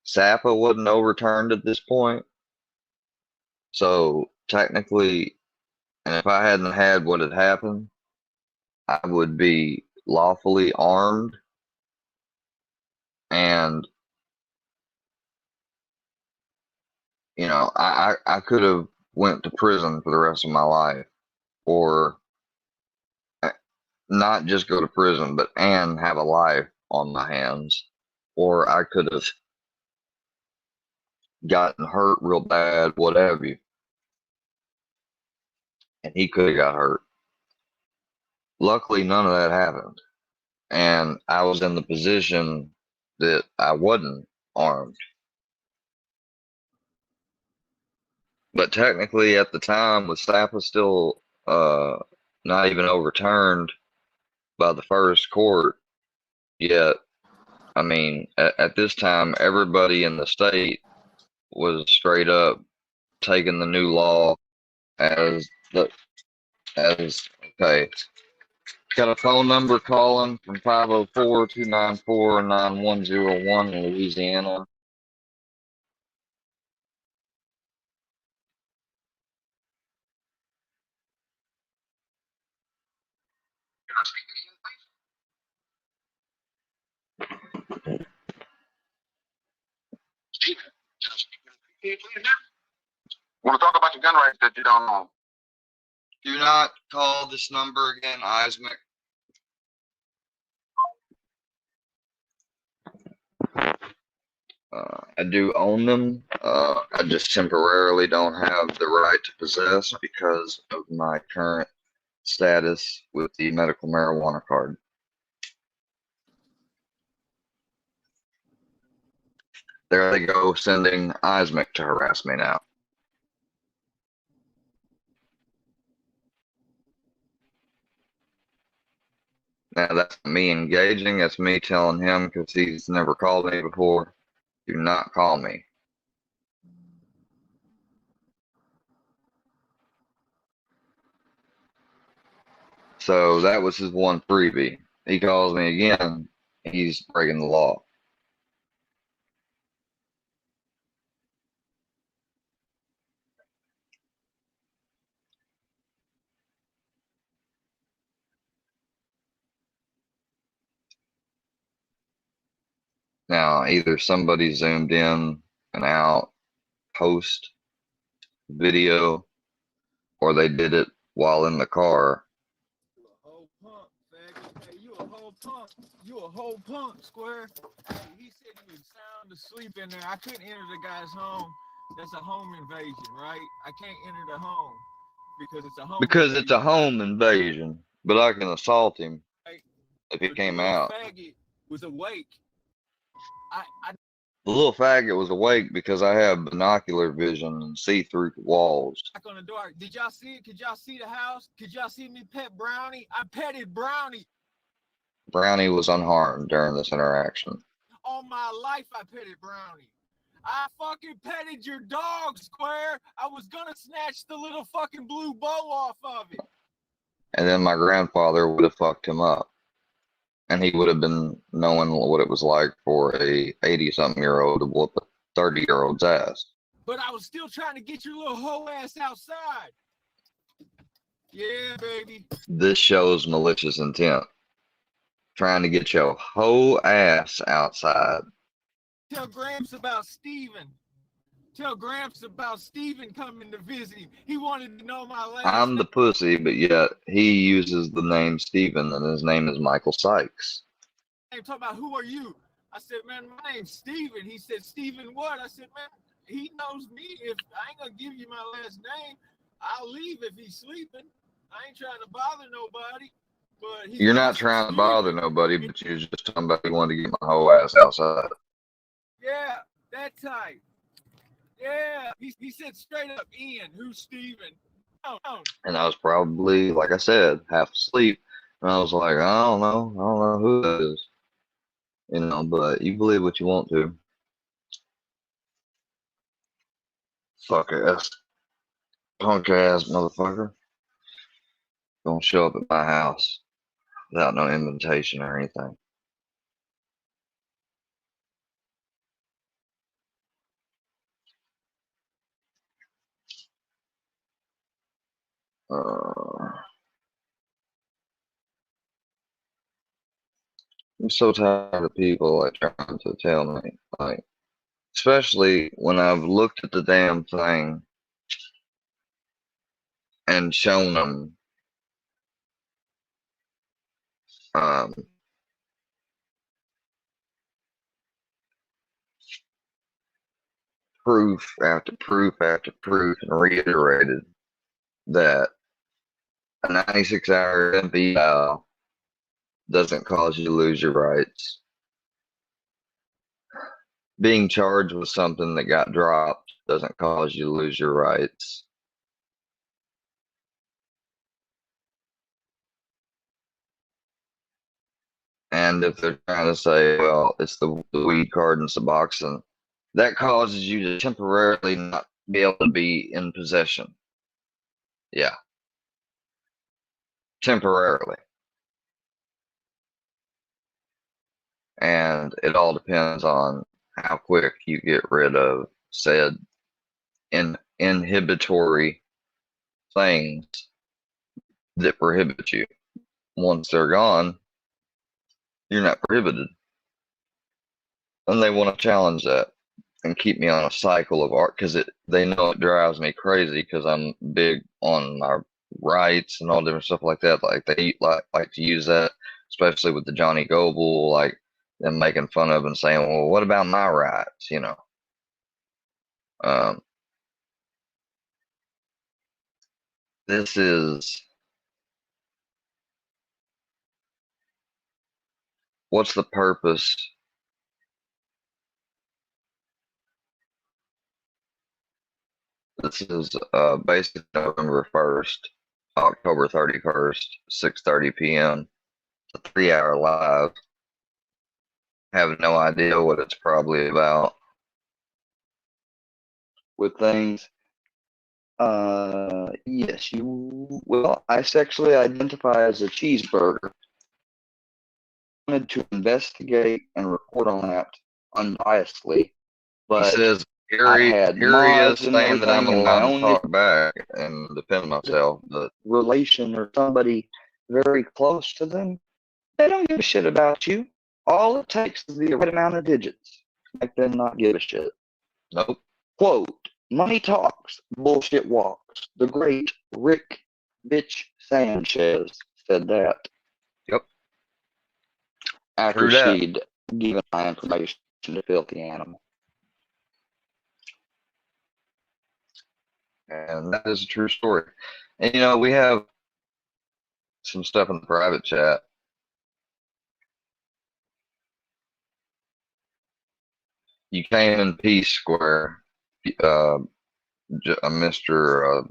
SAPA wasn't overturned at this point. So technically, and if I hadn't had what had happened, I would be lawfully armed and I could have went to prison for the rest of my life, or not just go to prison, but and have a life on my hands, or I could have gotten hurt real bad, what have you, and he could have got hurt. Luckily, none of that happened, and I was in the position that I wasn't armed. But technically, at the time, with SAPA still not even overturned by the first court yet, I mean, at this time, everybody in the state was straight up taking the new law as okay. Got a phone number calling from 504-294-9101 in Louisiana. Want to talk about the gun rights that you don't own? Do not call this number again, Eismick. I do own them. I just temporarily don't have the right to possess because of my current status with the medical marijuana card. There they go, sending Eismick to harass me now. Now that's me engaging. That's me telling him, because he's never called me before, do not call me. So that was his one freebie. He calls me again, he's breaking the law. Now, either somebody zoomed in and out post video, or they did it while in the car. You a whole punk. You a whole punk, Square. Hey, he said he was sound asleep in there. I couldn't enter the guy's home. That's a home invasion, right? I can't enter the home because it's a home Because invasion. it's a home invasion, but I can assault him if he But came the little out. faggot was awake. I The little faggot was awake because I have binocular vision and see through the walls. knock on the door. Did y'all see it? Could y'all see the house? Could y'all see me pet Brownie? I petted Brownie. Brownie was unharmed during this interaction. All my life I petted Brownie. I fucking petted your dog, Square. I was gonna snatch the little fucking blue bow off of it. And then my grandfather would have fucked him up. And he would have been knowing what it was like for a 80-something-year-old to whoop a 30-year-old's ass. But I was still trying to get your little hoe ass outside. Yeah, baby. This shows malicious intent. Trying to get your whole ass outside. Tell Gramps about Steven. Tell Gramps about Steven coming to visit him. He wanted to know my last I'm the pussy, but yet he uses the name Steven, and his name is Michael Sykes. name. Talking about who are you? I said, man, my name's Steven. He said, Steven what? I said, man, he knows me. If I ain't gonna give you my last name, I'll leave if he's sleeping. I ain't trying to bother nobody. But You're not trying to bother nobody, but you're just talking about you wanted to get my whole ass outside. yeah, that type. Yeah, he said straight up, Ian, who's Steven? Oh. And I was probably, like I said, half asleep. And I was like, I don't know who that is. You know, but you believe what you want to. Fuck ass. Punk ass motherfucker. Gonna show up at my house without no invitation or anything. I'm so tired of people like trying to tell me, like, especially when I've looked at the damn thing and shown them proof after proof after proof, and reiterated that a 96-hour MPI doesn't cause you to lose your rights. Being charged with something that got dropped doesn't cause you to lose your rights. And if they're trying to say, well, it's the weed card and Suboxone, that causes you to temporarily not be able to be in possession. Yeah. Temporarily. And it all depends on how quick you get rid of said inhibitory things that prohibit you. Once they're gone, you're not prohibited. And they want to challenge that and keep me on a cycle of art because they know it drives me crazy because I'm big on my rights and all different stuff like that. Like they like to use that, especially with the Johnny Goble, like them making fun of and saying, well, what about my rights? You know. This is what's the purpose? This is basically November 1st, October 31st, 6:30 p.m. a 3-hour live. Have no idea what it's probably about with things. Yes, you. Well, I sexually identify as a cheeseburger. I wanted to investigate and report on that unbiasedly, but he says here he is saying that I'm allowed to talk back and defend myself, but relation or somebody very close to them, they don't give a shit about you. All it takes is the right amount of digits to make them not give a shit. nope. Quote, money talks, bullshit walks. The great Rick Bitch Sanchez said that. Yep. After True that. she'd given my information to Filthy Animal. And that is a true story. And you know, we have some stuff in the private chat. You came in peace, Square. Mr.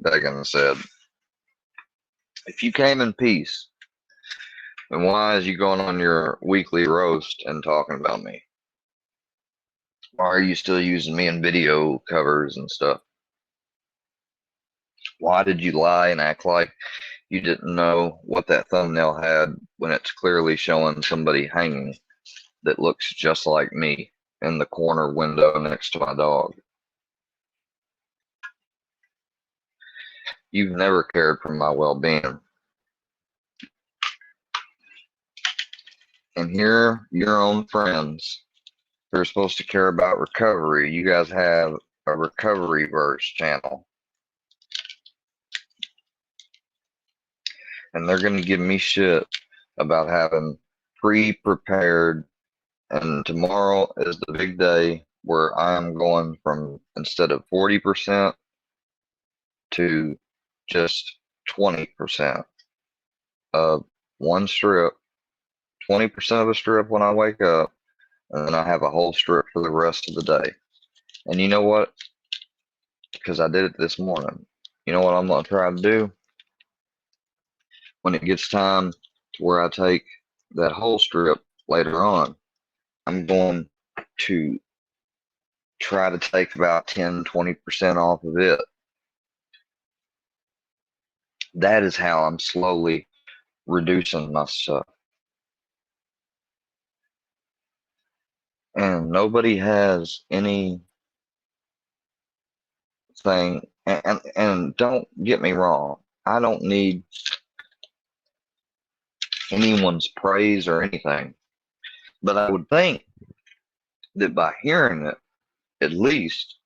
Began said, if you came in peace, then why is you going on your weekly roast and talking about me? Why are you still using me in video covers and stuff? Why did you lie and act like you didn't know what that thumbnail had when it's clearly showing somebody hanging that looks just like me in the corner window next to my dog? You've never cared for my well-being. And here, your own friends who are supposed to care about recovery, you guys have a recovery verse channel. And they're going to give me shit about having pre-prepared, and tomorrow is the big day where I am going from, instead of 40% to just 20% of one strip, 20% of a strip when I wake up, and then I have a whole strip for the rest of the day. And you know what? Because I did it this morning. You know what I'm going to try to do? When it gets time to where I take that whole strip later on, I'm going to try to take about 10-20% off of it. That is how I'm slowly reducing my stuff. And nobody has anything, and don't get me wrong, I don't need anyone's praise or anything, but I would think that by hearing it, at least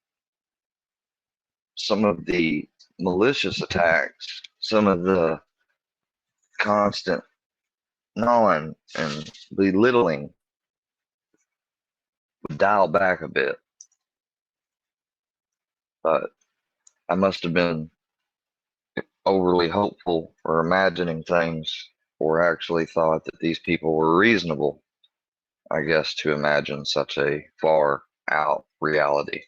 some of the malicious attacks, some of the constant gnawing and belittling would dial back a bit. But I must have been overly hopeful or imagining things, or actually thought that these people were reasonable, I guess, to imagine such a far out reality.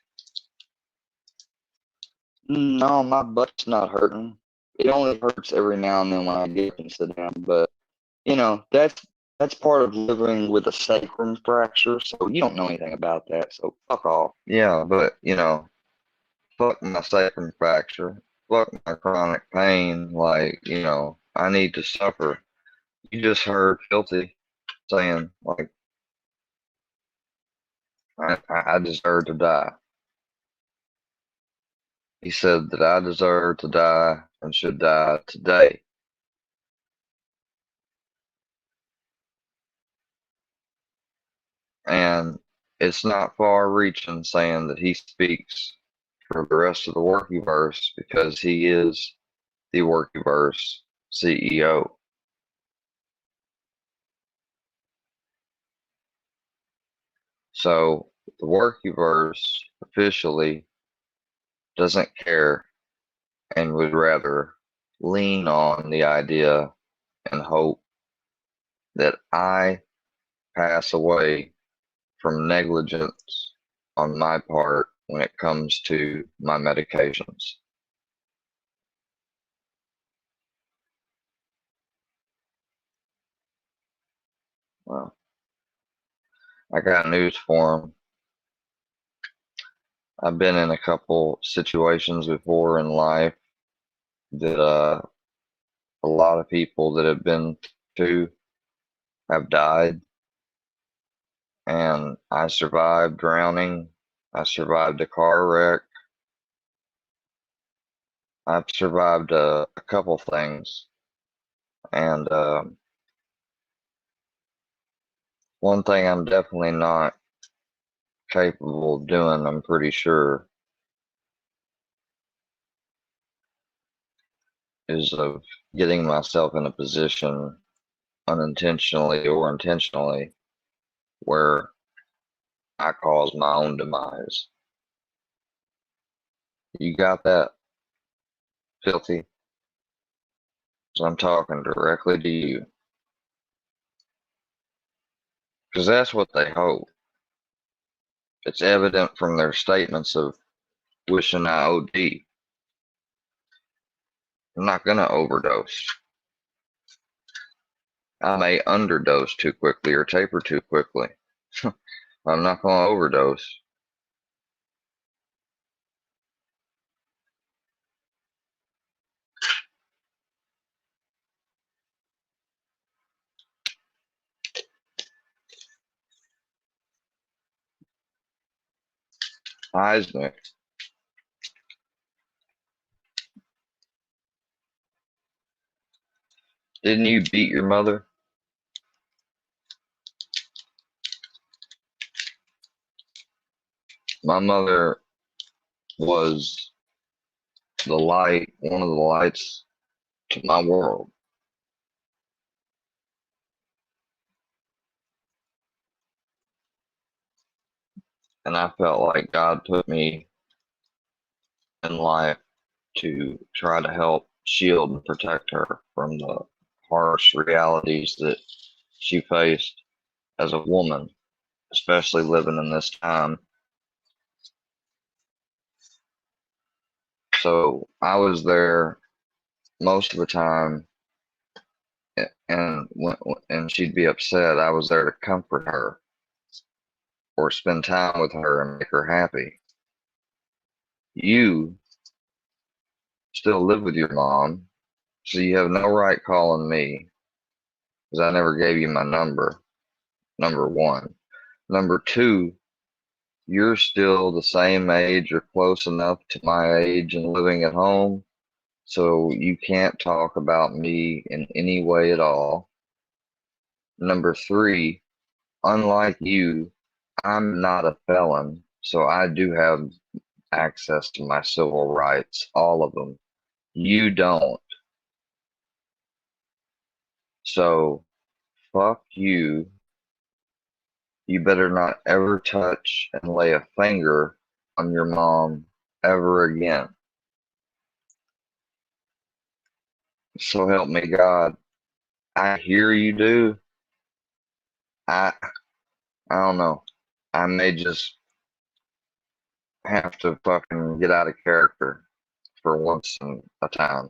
No, my butt's not hurting. It only hurts every now and then when I get up and sit down, but you know, that's part of living with a sacrum fracture, so you don't know anything about that, so fuck off. Yeah, but you know, fuck my sacrum fracture, fuck my chronic pain, like, you know, I need to suffer. You just heard Filthy saying, like, I deserve to die. He said that I deserve to die and should die today. And it's not far reaching saying that he speaks for the rest of the Workyverse, because he is the Workyverse CEO. So the Workyverse officially doesn't care and would rather lean on the idea and hope that I pass away from negligence on my part when it comes to my medications. Well, I got news for him. I've been in a couple situations before in life that a lot of people that have been to have died, and I survived drowning. I survived a car wreck. I've survived a couple things, and one thing I'm definitely not capable of doing, I'm pretty sure, is of getting myself in a position unintentionally or intentionally where I cause my own demise. You got that, Filthy? So I'm talking directly to you. Because that's what they hope. It's evident from their statements of wishing I OD. I'm not going to overdose. I may underdose too quickly or taper too quickly. I'm not going to overdose. Heisnick. Didn't you beat your mother? My mother was the light, one of the lights to my world. And I felt like God put me in life to try to help shield and protect her from the harsh realities that she faced as a woman, especially living in this time. So I was there most of the time, and she'd be upset. I was there to comfort her or spend time with her and make her happy. You still live with your mom, so you have no right calling me because I never gave you my number, number one. Number two, you're still the same age or close enough to my age and living at home, so you can't talk about me in any way at all. Number three, unlike you, I'm not a felon, so I do have access to my civil rights, all of them. You don't. So, fuck you. You better not ever touch and lay a finger on your mom ever again. So help me God. I hear you do. I don't know. I may just have to fucking get out of character for once in a time.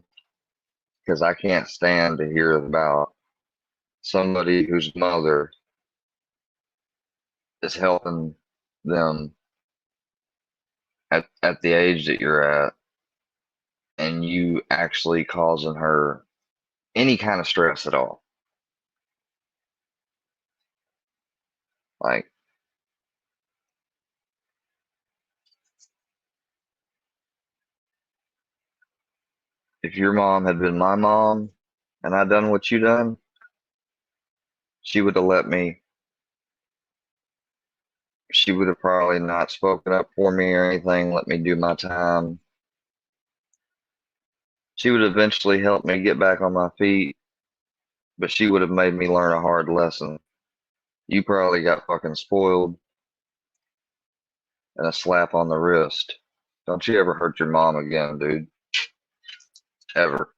Because I can't stand to hear about somebody whose mother is helping them at the age that you're at, and you actually causing her any kind of stress at all. Like, if your mom had been my mom and I done what you done, she would have let me. She would have probably not spoken up for me or anything, let me do my time. She would eventually help me get back on my feet, but she would have made me learn a hard lesson. You probably got fucking spoiled and a slap on the wrist. Don't you ever hurt your mom again, dude. Ever.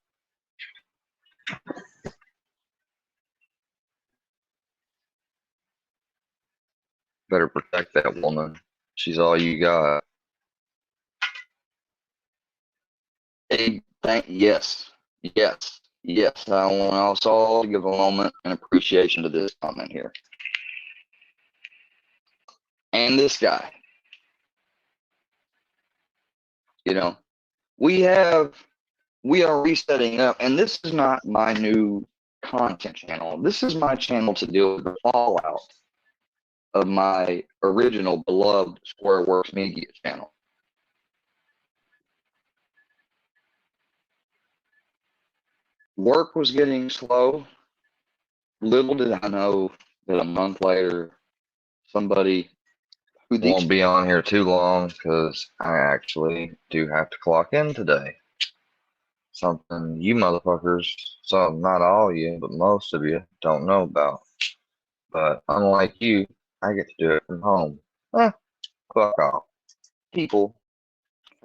Better protect that woman. She's all you got. Hey, yes. Yes. Yes, I want us all to give a moment and appreciation to this comment here. And this guy. You know, we are resetting up, and this is not my new content channel. This is my channel to deal with the fallout of my original beloved SquareWorks Media channel. Work was getting slow. Little did I know that a month later, somebody who won't be on here too long because I actually do have to clock in today. Something you motherfuckers, so not all of you, but most of you don't know about. But unlike you, I get to do it from home. Fuck off. people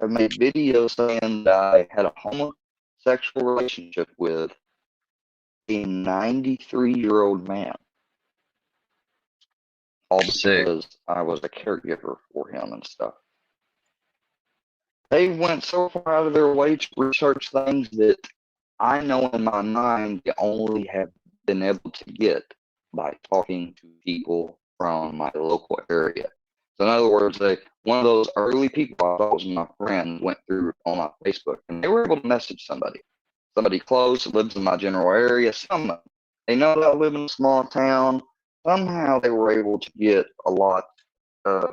have made videos saying that I had a homosexual relationship with a 93-year-old man. All because I was a caregiver for him and stuff. They went so far out of their way to research things that I know in my mind they only have been able to get by talking to people from my local area. So in other words, one of those early people I thought was my friend went through on my Facebook, and they were able to message somebody close that lives in my general area. They know that I live in a small town. Somehow they were able to get a lot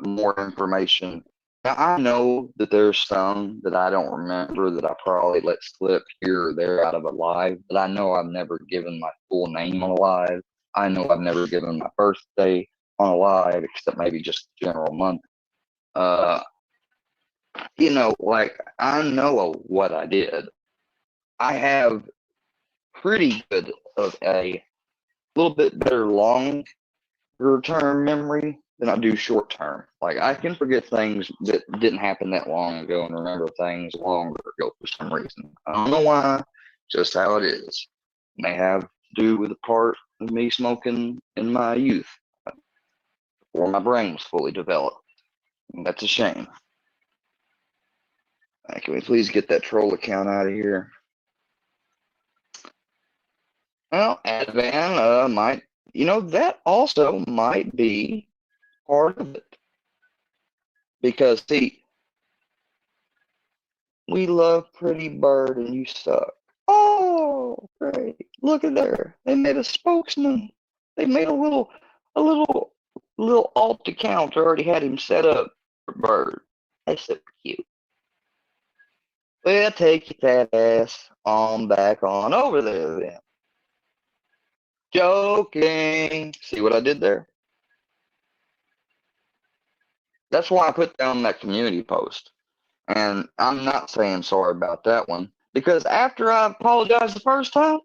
more information. Now, I know that there's some that I don't remember that I probably let slip here or there out of a live, but I know I've never given my full name on a live. I know I've never given my birthday on a live, except maybe just the general month. Like, I know what I did. I have pretty good of a little bit better longer term memory than I do short term. Like, I can forget things that didn't happen that long ago and remember things longer ago for some reason. I don't know why, just how it is. It may have to do with the part of me smoking in my youth before my brain was fully developed. And that's a shame. Can we please get that troll account out of here? Well, Advan might, that also might be part of it. Because, see, we love Pretty Bird and you suck. Oh, great. Look at there. They made a spokesman. They made a little alt account. Already had him set up for Bird. That's so cute. Well, take that ass on back on over there then. Joking. See what I did there? That's why I put down that community post. And I'm not saying sorry about that one. Because after I apologized the first time,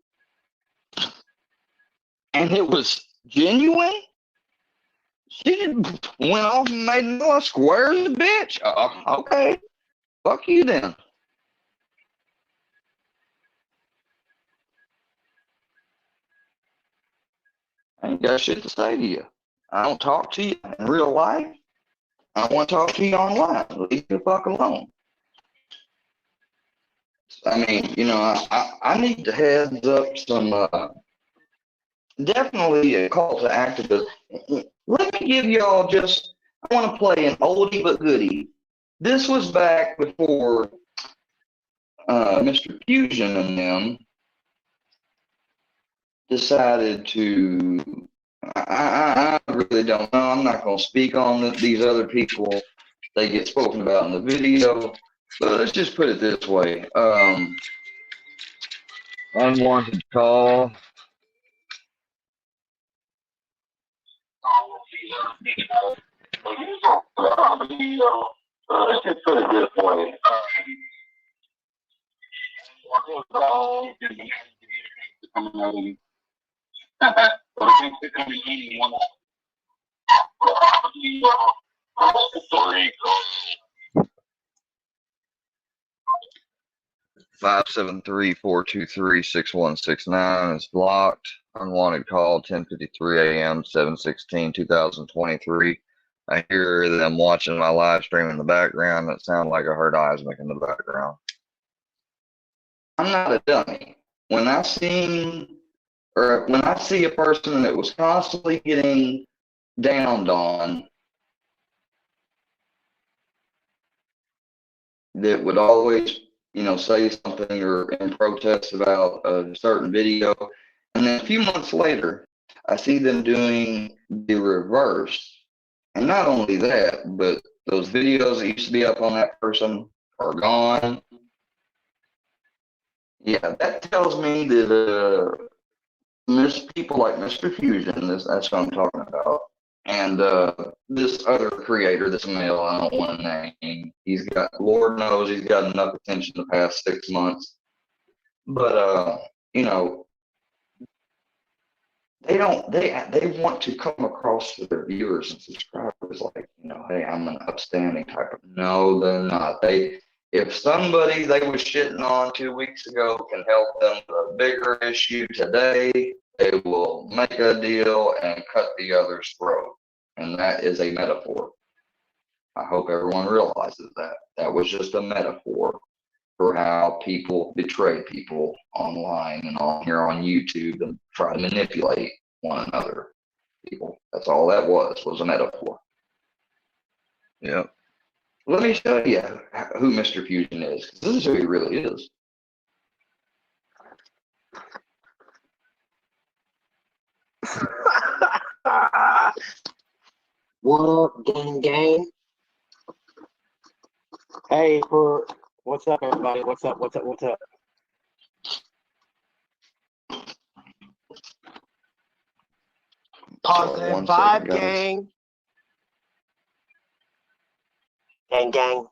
and it was genuine, she went off and made another square as a bitch. Okay. Fuck you then. I ain't got shit to say to you. I don't talk to you in real life. I want to talk to you online. Leave me the fuck alone. I mean, I need to heads up some, definitely a call to activism. Let me give y'all I want to play an oldie but goodie. This was back before Mr. Fusion and them decided to, I really don't know. I'm not going to speak on these other people. They get spoken about in the video. But let's just put it this way. Unwanted call. Let's just put it this way. Five 573-423-6169 is blocked. Unwanted call 10:53 a.m. 7/16/2023. I hear them watching my live stream in the background. That sounds like I heard Isaac in the background. I'm not a dummy. when I seen, or when I see a person that was constantly getting downed on, that would always, say something or in protest about a certain video, and then a few months later, I see them doing the reverse. And not only that, but those videos that used to be up on that person are gone. Yeah, that tells me that people like Mr. Fusion, that's what I'm talking about, and this other creator, this male, I don't want to name. He's got, Lord knows, he's got enough attention the past 6 months, but they want to come across to their viewers and subscribers like, hey, I'm an upstanding type of. No, they're not. If somebody they was shitting on 2 weeks ago can help them with a bigger issue today, they will make a deal and cut the other's throat. And that is a metaphor. I hope everyone realizes that. That was just a metaphor for how people betray people online and on here on YouTube and try to manipulate one another. People. That's all that was a metaphor. Yep. Let me show you who Mr. Fusion is, because this is who he really is. What up, gang? Hey, what's up, everybody? What's up? Positive vibe, gang. Gang.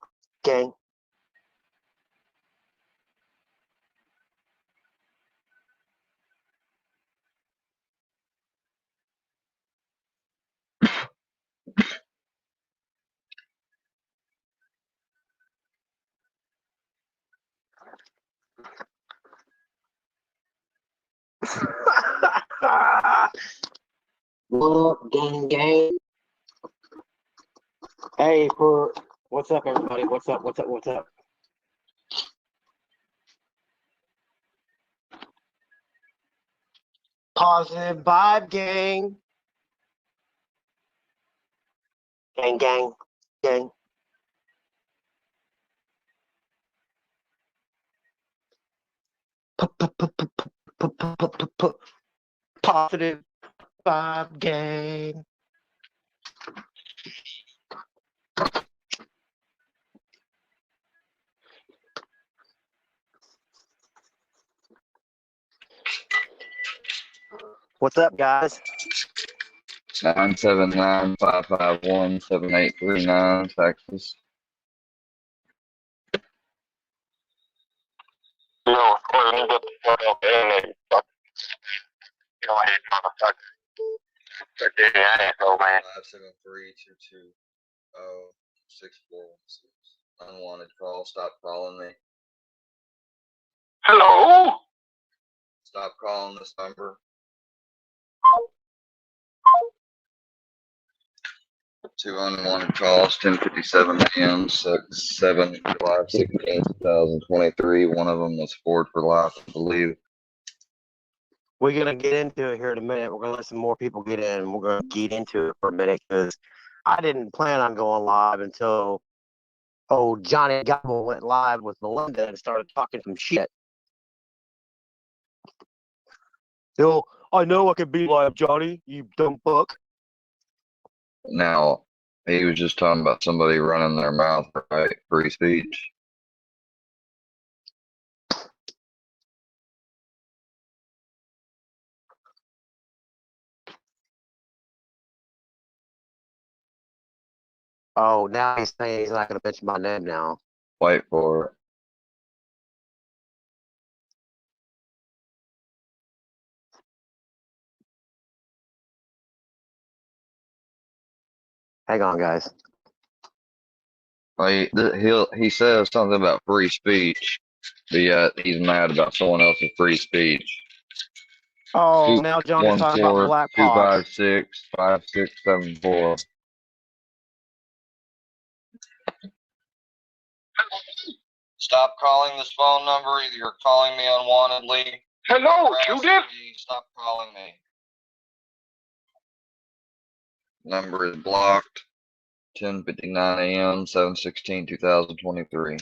What up, gang? Hey, what's up, everybody? What's up? Positive vibe, gang. Gang. Positive vibe, gang. What's up, guys? 979-551-7839, Texas. No, you get the fuck up there. You know, I ain't motherfucker. I ain't go, man. 573-220-6416. Unwanted call. Stop calling me. Hello? Stop calling this number. 2 unwanted calls, 10:57 a.m., 7 July 16, 2023. One of them was Ford for Life, I believe. We're going to get into it here in a minute. We're going to let some more people get in. We're going to get into it for a minute because I didn't plan on going live until Johnny Gobble went live with Melinda and started talking some shit. So, I know I could be live, Johnny, you dumb fuck. Now, he was just talking about somebody running their mouth, right? Free speech. Oh, now he's saying he's not going to mention my name now. Wait for it. Hang on, guys. He says something about free speech, but yet he's mad about someone else's free speech. Oh, now Johnny's talking about Black Hawk. 256-5674. Stop calling this phone number. Either you're calling me unwantedly Hello, Judith. Stop calling me. Number is blocked. 10:59 a.m. 7/16/2023.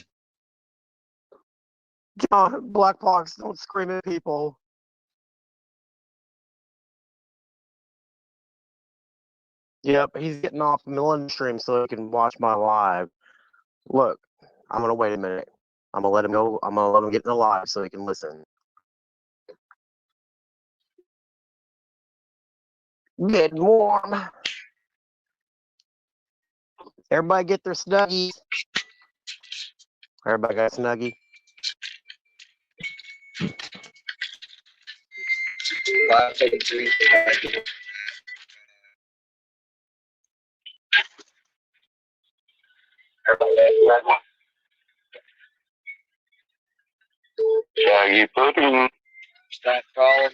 John, Black Box, don't scream at people. Yep, he's getting off the Millennium stream so he can watch my live. Look, I'm gonna wait a minute. I'm gonna let him go. I'm gonna let him get in the live so he can listen. Getting warm. Everybody get their snuggies. Everybody got a snuggie. Yeah, you pooping. Stop calling.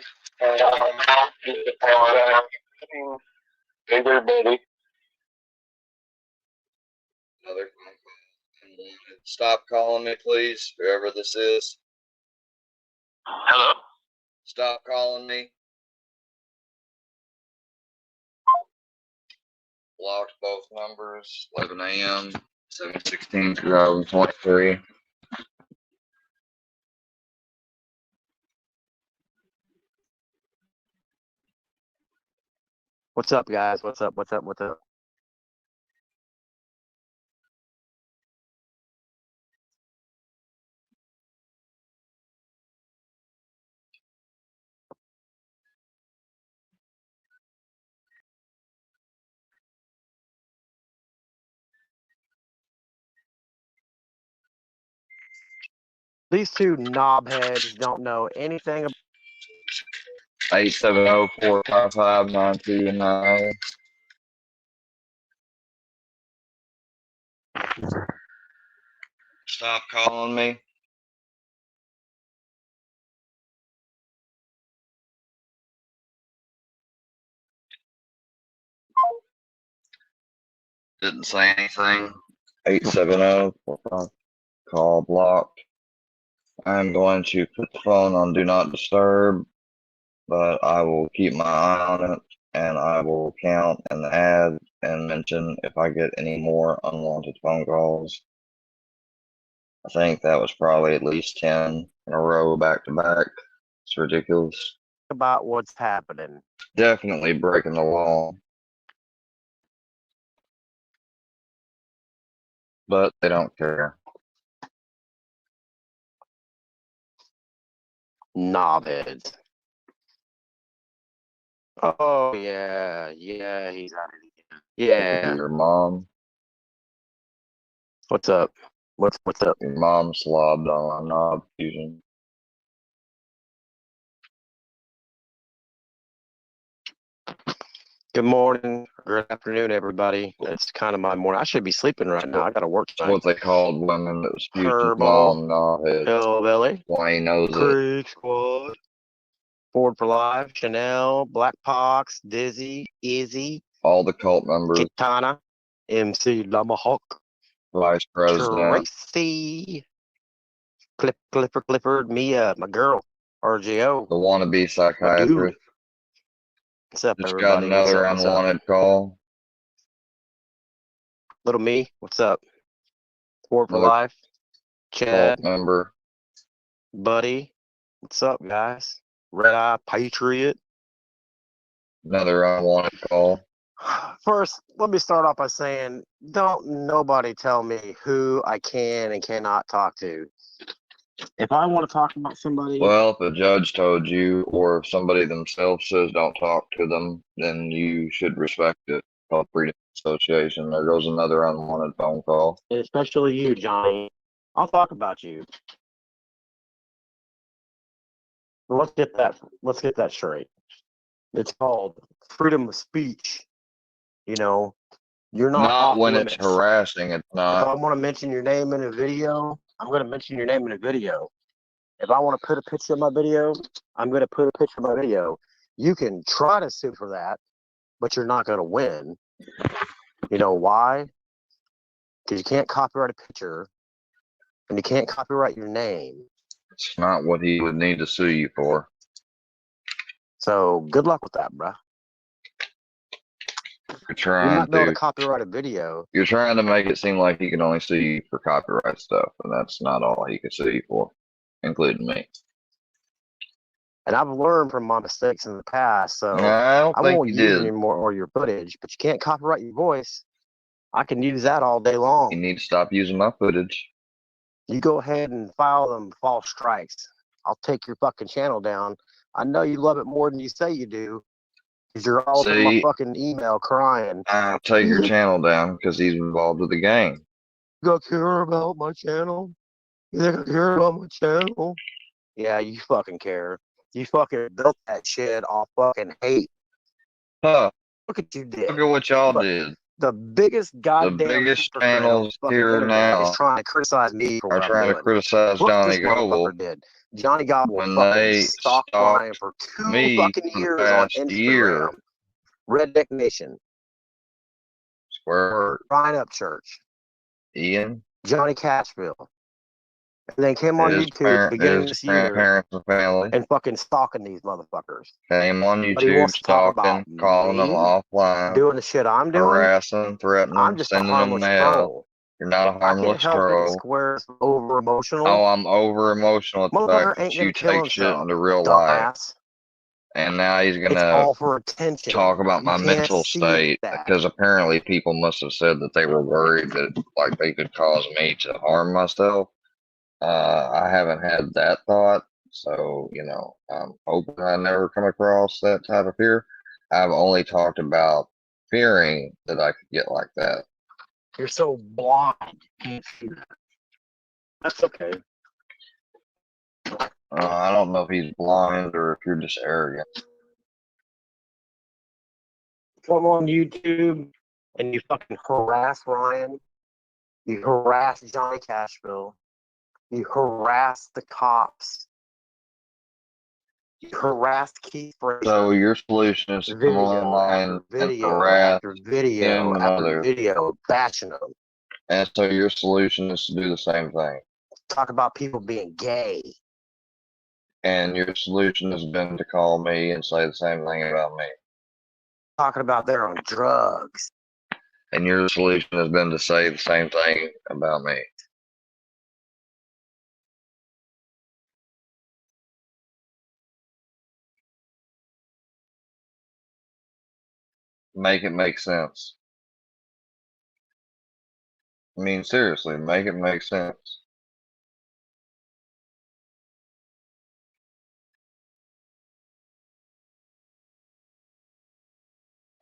Hey there, buddy. Another phone call. Stop calling me, please, whoever this is. Hello? Stop calling me. Blocked both numbers. 11 a.m. 7/16/2023. What's up, guys? What's up? What's up? What's up? These two knobheads don't know anything about 870-455-9229. Stop calling me. Didn't say anything. 870-455. Call blocked. I'm going to put the phone on Do Not Disturb, but I will keep my eye on it, and I will count and add and mention if I get any more unwanted phone calls. I think that was probably at least 10 in a row back to back. It's ridiculous. what's happening. Definitely breaking the law. But they don't care. Knobheads. Oh yeah, yeah, he's at it again. Yeah. Your mom. What's up? What's up? Your mom slobbed on a knob fusion. Good morning, good afternoon, everybody. It's kind of my morning. I should be sleeping right now. I got to work That's tonight. what they called women that was Fusion's Furball, mom, knobhead. Hillbilly, Wayne knows it. Creek Squad, Ford for Life, Chanel, Black Pox, Dizzy, Izzy, All the cult members. Kitana, MC Lamahawk, Vice President. Tracy, Clifford, Mia, my girl, RJO. The wannabe psychiatrist. What's up, Just everybody? got another What's up? unwanted call. Little me, what's up? Ford for Another Life, Chad, cult member. Buddy, what's up, guys? Red Eye Patriot. Another unwanted call. First, let me start off by saying, don't nobody tell me who I can and cannot talk to. If I want to talk about somebody, Well, if a judge told you, or if somebody themselves says don't talk to them, then you should respect it. Called freedom of association. There goes another unwanted phone call. especially you, Johnny, I'll talk about you. But let's get that straight. It's called freedom of speech. You know, you're not off when limits. it's harassing. It's If not. I want to mention your name in a video, I'm going to mention your name in a video. If I want to put a picture of my video, I'm going to put a picture of my video. You can try to sue for that, but you're not going to win. You know why? Because you can't copyright a picture, and you can't copyright your name. It's not what he would need to sue you for. So good luck with that, bruh. You're You trying might be able to to copyright a video. you're trying to make it seem like he can only sue you for copyright stuff, and that's not all he could sue you for, including me. And I've learned from my mistakes in the past, so I don't I think won't you use did. any more or your footage, but you can't copyright your voice. I can use that all day long. You need to stop using my footage. You go ahead and file them false strikes. I'll take your fucking channel down. I know you love it more than you say you do, because you're all up in my See, fucking email crying. I'll take your channel down because he's involved with the gang. You gonna care about my channel? You think I care about my channel? Yeah, you fucking care. You fucking built that shit off fucking hate. Huh. Look what you did. Look at what y'all Look, did. the biggest The goddamn biggest hypocrite on the channels fucking here internet is now trying to criticize me for are what I'm trying to doing. criticize Look what Johnny this Goble motherfucker did. Johnny Goble when fucking they stalked Ryan stalked for 2 me fucking for the years on past year. Instagram. Redneck Nation, Square word. Ryan Upchurch, Ian, Johnny Cashville. And then came on YouTube beginning his this year grandparents and family and fucking stalking these motherfuckers. came on But he YouTube wants to talk stalking, about calling them me offline, doing the shit I'm doing. harassing, threatening, I'm just a sending them harmless mail. troll. You're not a I can't harmless help it. troll. Square's over emotional. Oh, I'm over emotional at the Motherfucker fact ain't that gonna you kill take shit himself, into real life. dumbass. And now he's It's gonna all for attention. talk about You my can't mental see state that. because apparently people must have said that they were worried that like they could cause me to harm myself. I haven't had that thought, so you know, I'm hoping I never come across that type of fear. I've only talked about fearing that I could get like that. You're so blind. You can't see that. That's okay. I don't know if he's blind or if you're just arrogant. Come on YouTube and you fucking harass Ryan. You harass Johnny Cashville. You harass the cops. You harassed Keith Frazier. So your solution is to come online and Video harass after video him and after others. video bashing them. And so your solution is to do the same thing. Talk about people being gay. And your solution has been to call me and say the same thing about me. Talking about they're on drugs. And your solution has been to say the same thing about me. Make it make sense. I mean, seriously, make it make sense.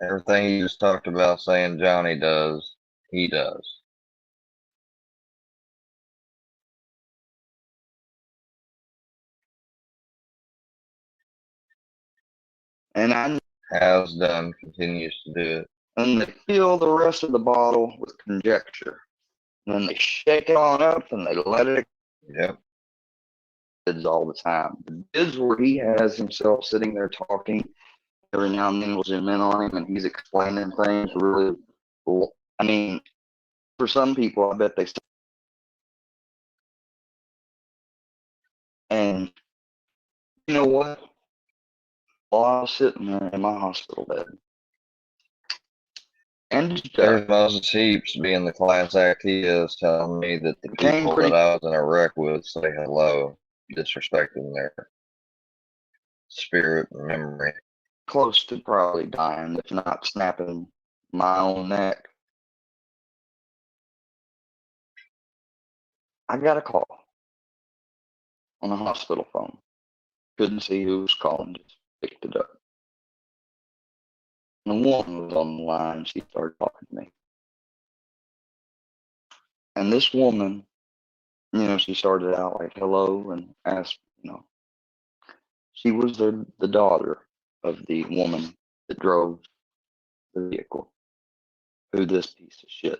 Everything you just talked about saying Johnny does, he does. And I Has done, continues to do it. and they fill the rest of the bottle with conjecture. And then they shake it on up and they let it Yep. all the time. The bids where he has himself sitting there talking, every now and then we'll zoom in on him and he's explaining things really cool. I mean, for some people, I bet they still. And you know what? While I was sitting there in my hospital bed, and There's Moses Heaps being the class act he is, telling me that the people that I was in a wreck with say hello, disrespecting their spirit and memory. close to probably dying, if not snapping my own neck. I got a call on the hospital phone. Couldn't see who was calling, just picked it up. And a woman was on the line. She started talking to me. And this woman, you know, she started out like hello and asked, you know, she was the daughter of the woman that drove the vehicle, who this piece of shit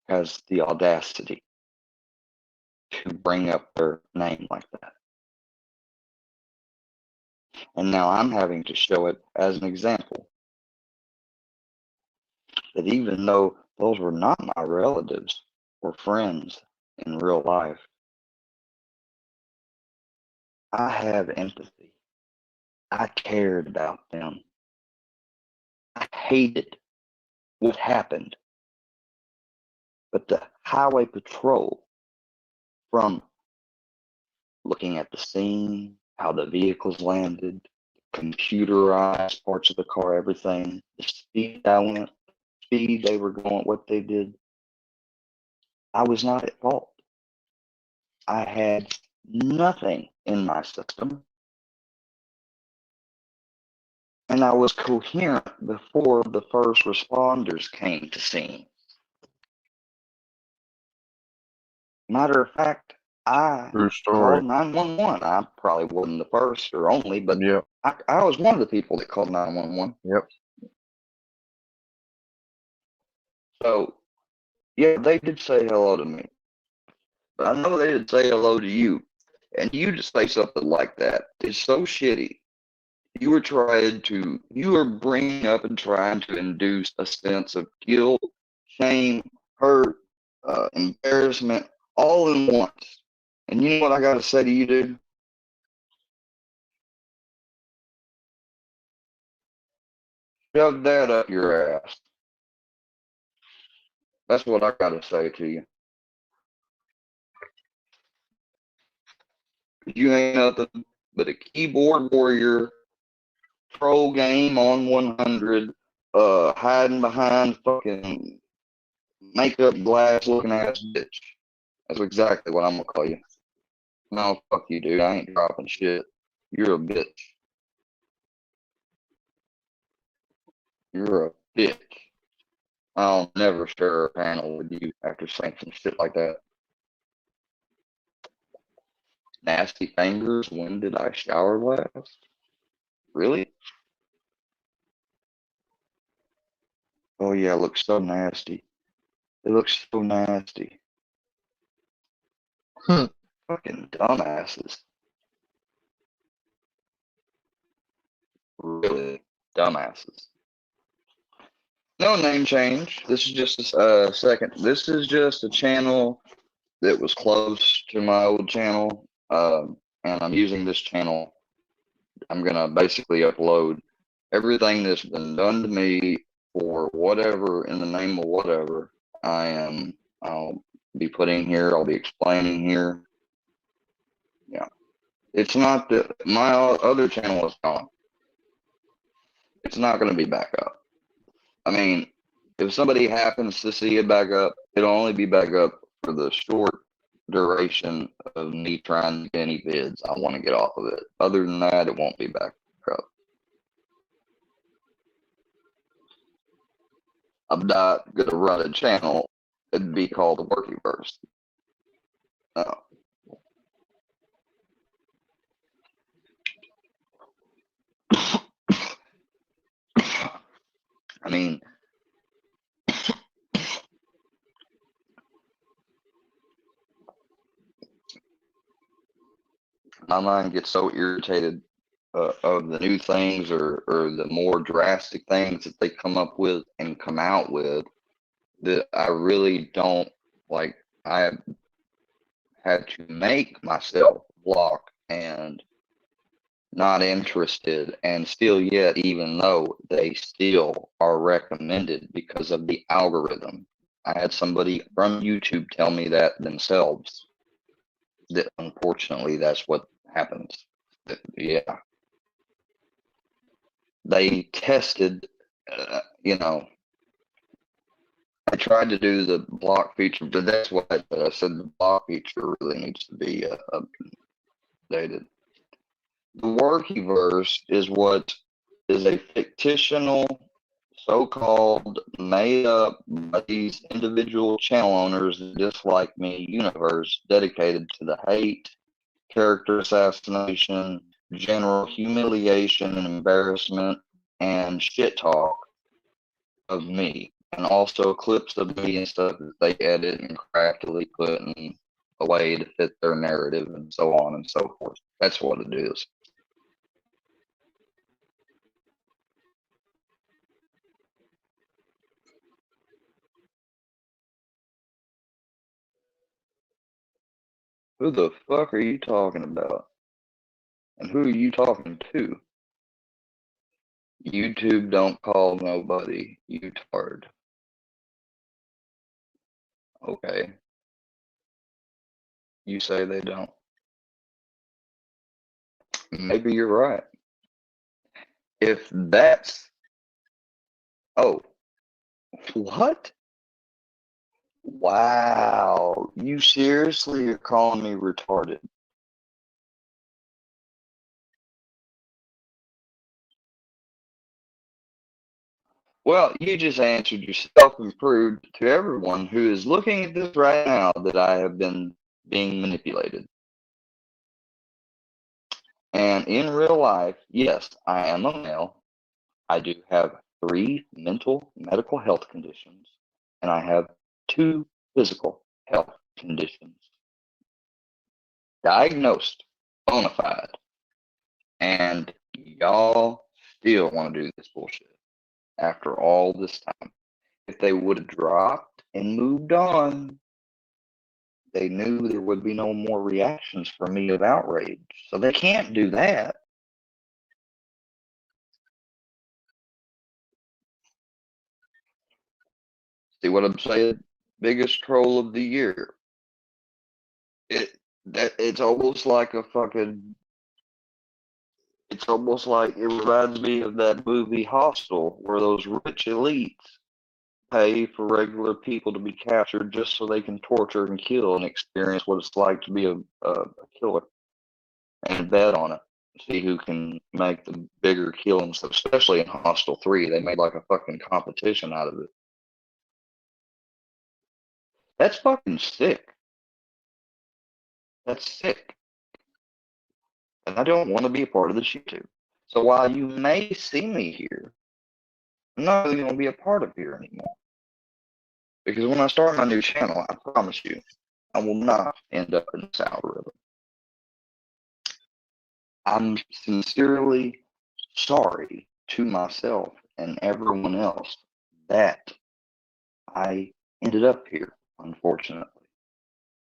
has the audacity to bring up their name like that. And now I'm having to show it as an example that even though those were not my relatives or friends in real life, I have empathy I cared about them. I hated what happened. But the highway patrol, from looking at the scene, how the vehicles landed, computerized parts of the car, everything, the speed I went, speed they were going, what they did, I was not at fault. I had nothing in my system. And I was coherent before the first responders came to scene. Matter of fact, I True story. called 911. I probably wasn't the first or only, but Yep. I was one of the people that called 911. Yep. So, yeah, they did say hello to me. But I know they did say hello to you. And you to say something like that is so shitty. You were bringing up and trying to induce a sense of guilt, shame, hurt, embarrassment, all in once. And you know what I got to say to you, dude? Shove that up your ass. That's what I got to say to you. You ain't nothing but a keyboard warrior, pro game on 100, hiding behind fucking makeup glass looking ass bitch. That's exactly what I'm gonna call you. No, fuck you, dude. I ain't dropping shit. You're a bitch. You're a bitch. I'll never share a panel with you after saying some shit like that. Nasty fingers. When did I shower last? Really? Oh yeah, it looks so nasty. It looks so nasty. Fucking dumbasses. Really dumbasses. No name change. This is just a second. This is just a channel that was close to my old channel, and I'm using this channel. I'm gonna basically upload everything that's been done to me for whatever in the name of whatever. I'll be putting here. I'll be explaining here. Yeah, it's not that my other channel is gone. It's not gonna be back up. I mean, if somebody happens to see it back up, it'll only be back up for the short duration of me trying to get any bids I want to get off of it. Other than that, it won't be back up. I'm not gonna run a channel. It'd be called the Workyverse. No. I mean, my mind gets so irritated of the new things or the more drastic things that they come up with and come out with that I really don't like. I had to make myself block and not interested, and still yet, even though they still are recommended because of the algorithm. I had somebody from YouTube tell me that themselves, that unfortunately that's what happens. Yeah. They tested, I tried to do the block feature, but that's what I said. The block feature really needs to be updated. The Workyverse is what is a fictional, so-called, made up by these individual channel owners that dislike me universe dedicated to the hate, character assassination, general humiliation and embarrassment, and shit talk of me, and also clips of me and stuff that they edit and craftily put in a way to fit their narrative and so on and so forth. That's what it is. Who the fuck are you talking about? And who are you talking to? YouTube don't call nobody utard. Okay. You say they don't. Maybe you're right. If that's... Oh. What? Wow. You seriously are calling me retarded? Well, you just answered yourself and proved to everyone who is looking at this right now that I have been being manipulated. And in real life, yes, I am a male. I do have 3 mental medical health conditions, and I have 2 physical health conditions. Diagnosed, bona fide. And y'all still want to do this bullshit after all this time. If they would have dropped and moved on, they knew there would be no more reactions from me of outrage. So they can't do that. See what I'm saying? Biggest troll of the year. It's almost like a fucking... It's almost like it reminds me of that movie Hostel, where those rich elites pay for regular people to be captured just so they can torture and kill and experience what it's like to be a killer and bet on it. See who can make the bigger killings, especially in Hostel 3. They made like a fucking competition out of it. That's fucking sick. That's sick. And I don't want to be a part of this YouTube. So while you may see me here, I'm not really going to be a part of here anymore. Because when I start my new channel, I promise you, I will not end up in this algorithm. I'm sincerely sorry to myself and everyone else that I ended up here, unfortunately.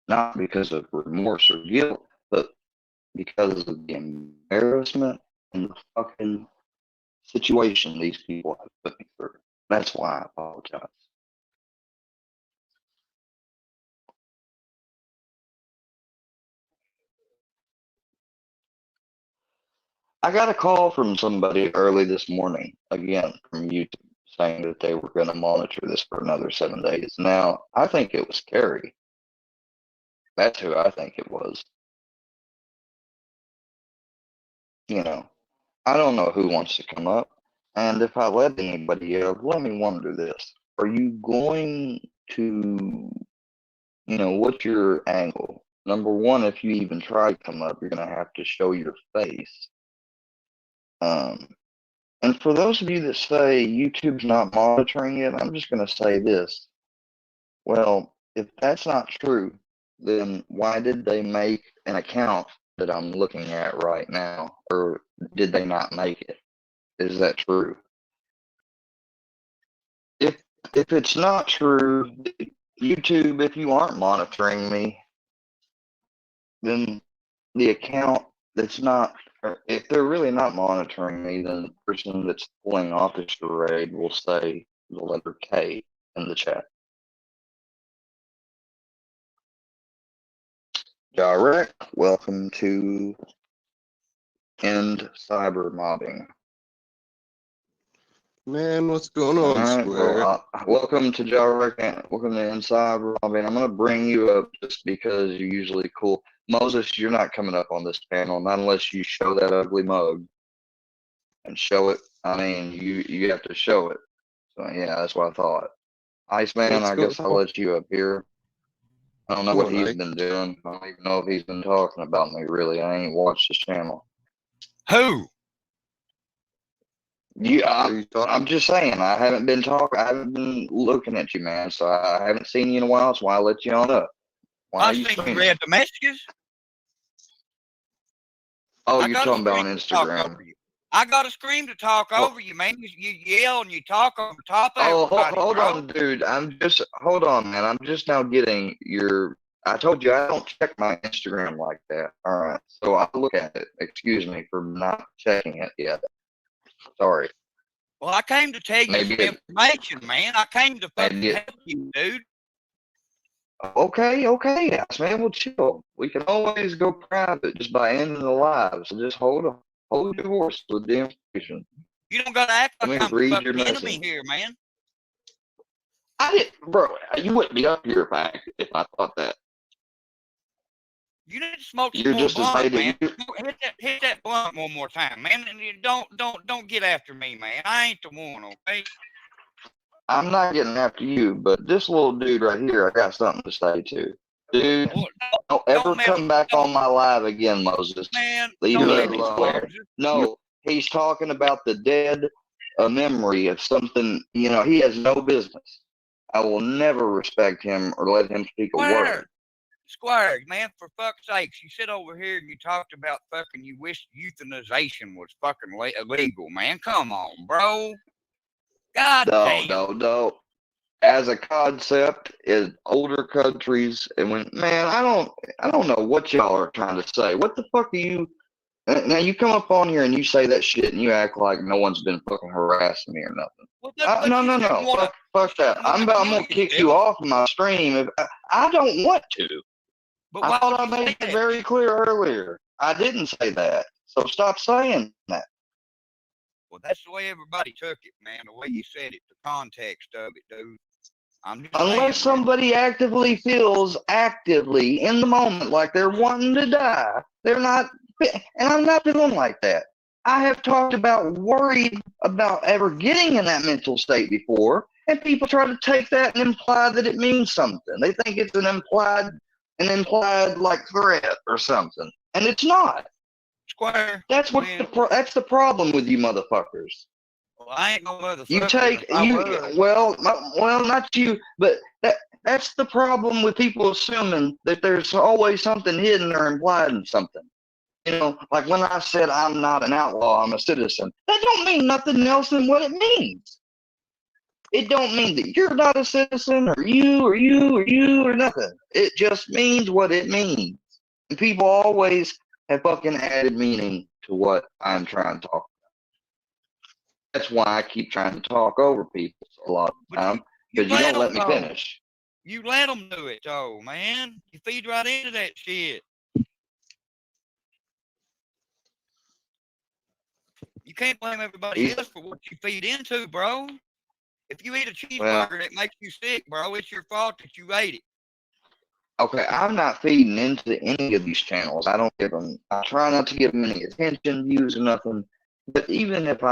Not because of remorse or guilt, but because of the embarrassment and the fucking situation these people have put me through. That's why I apologize. I got a call from somebody early this morning, again, from YouTube, saying that they were going to monitor this for another 7 days. Now, I think it was Carrie. That's who I think it was. You know, I don't know who wants to come up. And if I let anybody up, let me wonder this. Are you going to, what's your angle? Number one, if you even try to come up, you're going to have to show your face. And for those of you that say YouTube's not monitoring it, I'm just going to say this. Well, if that's not true, then why did they make an account that I'm looking at right now? Or did they not make it? Is that true? If it's not true, YouTube, if you aren't monitoring me, then the account that's not, if they're really not monitoring me, then the person that's pulling off the charade will say the letter K in the chat. Jarek, welcome to End Cyber Mobbing. Man, what's going on, Alright, Square? well, welcome to Jarek, welcome to End Cyber Mobbing. I'm going to bring you up just because you're usually cool. Moses, you're not coming up on this panel, not unless you show that ugly mug. And show it. I mean, you have to show it. So, yeah, that's what I thought. Iceman, What's I going guess I'll on? let you up here. I don't know what he's been doing. I don't even know if he's been talking about me, really. I ain't watched his channel. Who? I'm just saying, I haven't been looking at you, man. So I haven't seen you in a while, so I'll let you on up. Why I are you think you streaming? read the messages. Oh, I you're got a talking about scream to talk Instagram. over you. I got a scream to talk over you, man. You yell and you talk over top of Oh, everybody, hold bro. on, dude. Hold on, man. I'm just now getting your. I told you I don't check my Instagram like that. All right, so I'll look at it. Excuse me for not checking it yet. Sorry. Well, I came to tell you Maybe some information, man. I came to fucking maybe help you, dude. okay, yes, man. Well, chill. We can always go private just by ending the live. So just hold your horse with the information. You don't gotta act Let like me I'm the read your fucking enemy message. here, man. I didn't, bro. You wouldn't be up here if I thought that. You need to smoke some You're more just as blunt, man. hated. Hit that blunt one more time, man. And you don't get after me, man. I ain't the one, okay? I'm not getting after you, but this little dude right here, I got something to say to. Dude, Well, don't ever don't mess, come back on my live again, Moses. man. Leave Don't me mess with alone. Moses. No, he's talking about the dead memory of something. You know, he has no business. I will never respect him or let him speak a word. Squire, man, for fuck's sakes, you sit over here and you talked about fucking, you wish euthanization was fucking illegal, man. Come on, bro. God damn. No. As a concept in older countries, and when man, I don't know what y'all are trying to say. What the fuck are you? Now you come up on here and you say that shit and you act like no one's been fucking harassing me or nothing. Well, No. Fuck that. I'm gonna kick you off my stream if I don't want to. But I thought I made it very clear earlier. I didn't say that. So stop saying that. Well, that's the way everybody took it, man. The way you said it, the context of it, dude. I'm just Unless saying, somebody actively feels actively in the moment like they're wanting to die, they're not, and I'm not feeling like that. I have talked about worried about ever getting in that mental state before, and people try to take that and imply that it means something. They think it's an implied like threat or something, and it's not. Squire. That's what that's the problem with you motherfuckers. Well, I ain't no motherfucker. You take well, not you, but that's the problem with people assuming that there's always something hidden or implied in something. You know, like when I said I'm not an outlaw, I'm a citizen. That don't mean nothing else than what it means. It don't mean that you're not a citizen or you or nothing. It just means what it means. And people always have fucking added meaning to what I'm trying to talk about. That's why I keep trying to talk over people a lot of the time, because you don't let me finish. You let them do it, though, man. You feed right into that shit. You can't blame everybody else for what you feed into, bro. If you eat a cheeseburger and it makes you sick, bro, it's your fault that you ate it. Okay, I'm not feeding into any of these channels. I don't give them. I try not to give them any attention, views, or nothing. But even if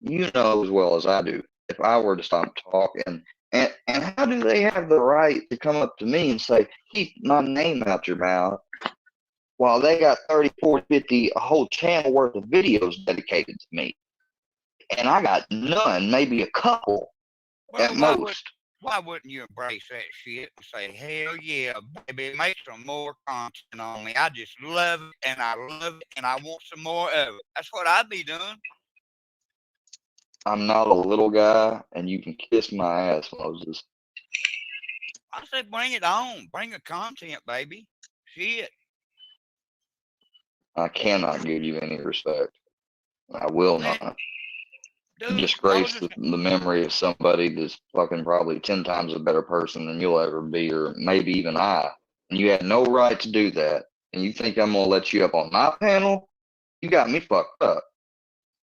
you know as well as I do, if I were to stop talking, and how do they have the right to come up to me and say, keep my name out your mouth, while they got 30, 40, 50, a whole channel worth of videos dedicated to me? And I got none, maybe a couple at most. Why wouldn't you embrace that shit and say, hell yeah, baby, make some more content on me. I just love it, and I love it, and I want some more of it. That's what I'd be doing. I'm not a little guy, and you can kiss my ass, Moses. I said, bring it on. Bring the content, baby. Shit. I cannot give you any respect. I will not. Dude, disgrace the memory of somebody that's fucking probably 10 times a better person than you'll ever be, or maybe even I. And you had no right to do that. And you think I'm gonna let you up on my panel? You got me fucked up.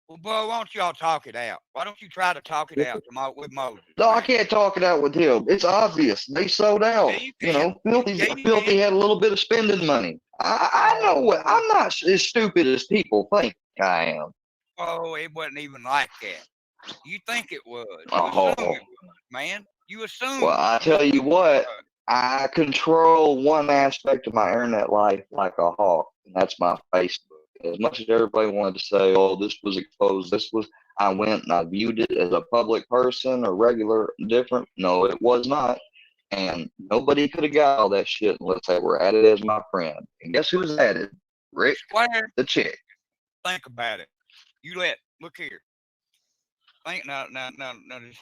Well, bro, why don't y'all talk it out? Why don't you try to talk it out with Moses? No, I can't talk it out with him. It's obvious. They sold out. Yeah, Filthy had a little bit of spending money. I know what. I'm not as stupid as people think I am. Oh, it wasn't even like that. You think it was. You Oh. assume it was, man. You assume. Well, I tell you what, I control one aspect of my internet life like a hawk, and that's my Facebook. As much as everybody wanted to say, oh, this was exposed, I went and I viewed it as a public person or regular, different. No, it was not. And nobody could have got all that shit unless they were added as my friend. And guess who was added? Rick, Squire, the chick. Think about it. Look here. Think now, just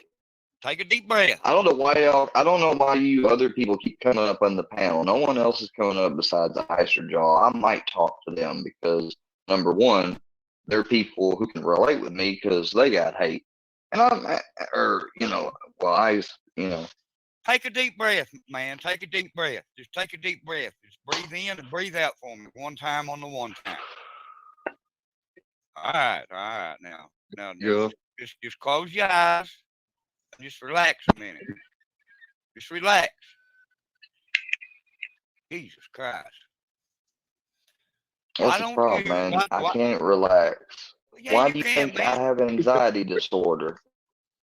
take a deep breath. I don't know why you other people keep coming up on the panel. No one else is coming up besides the Ice or Jaw. I might talk to them because, number one, they're people who can relate with me because they got hate. And or well, Take a deep breath, man. Take a deep breath. Just take a deep breath. Just breathe in and breathe out for me one time on the one time. All right. Now, Yeah. just close your eyes and just relax a minute. Just relax. Jesus Christ. That's the problem, man. I can't relax. Yeah, Why you do you can, think I man. have anxiety disorder?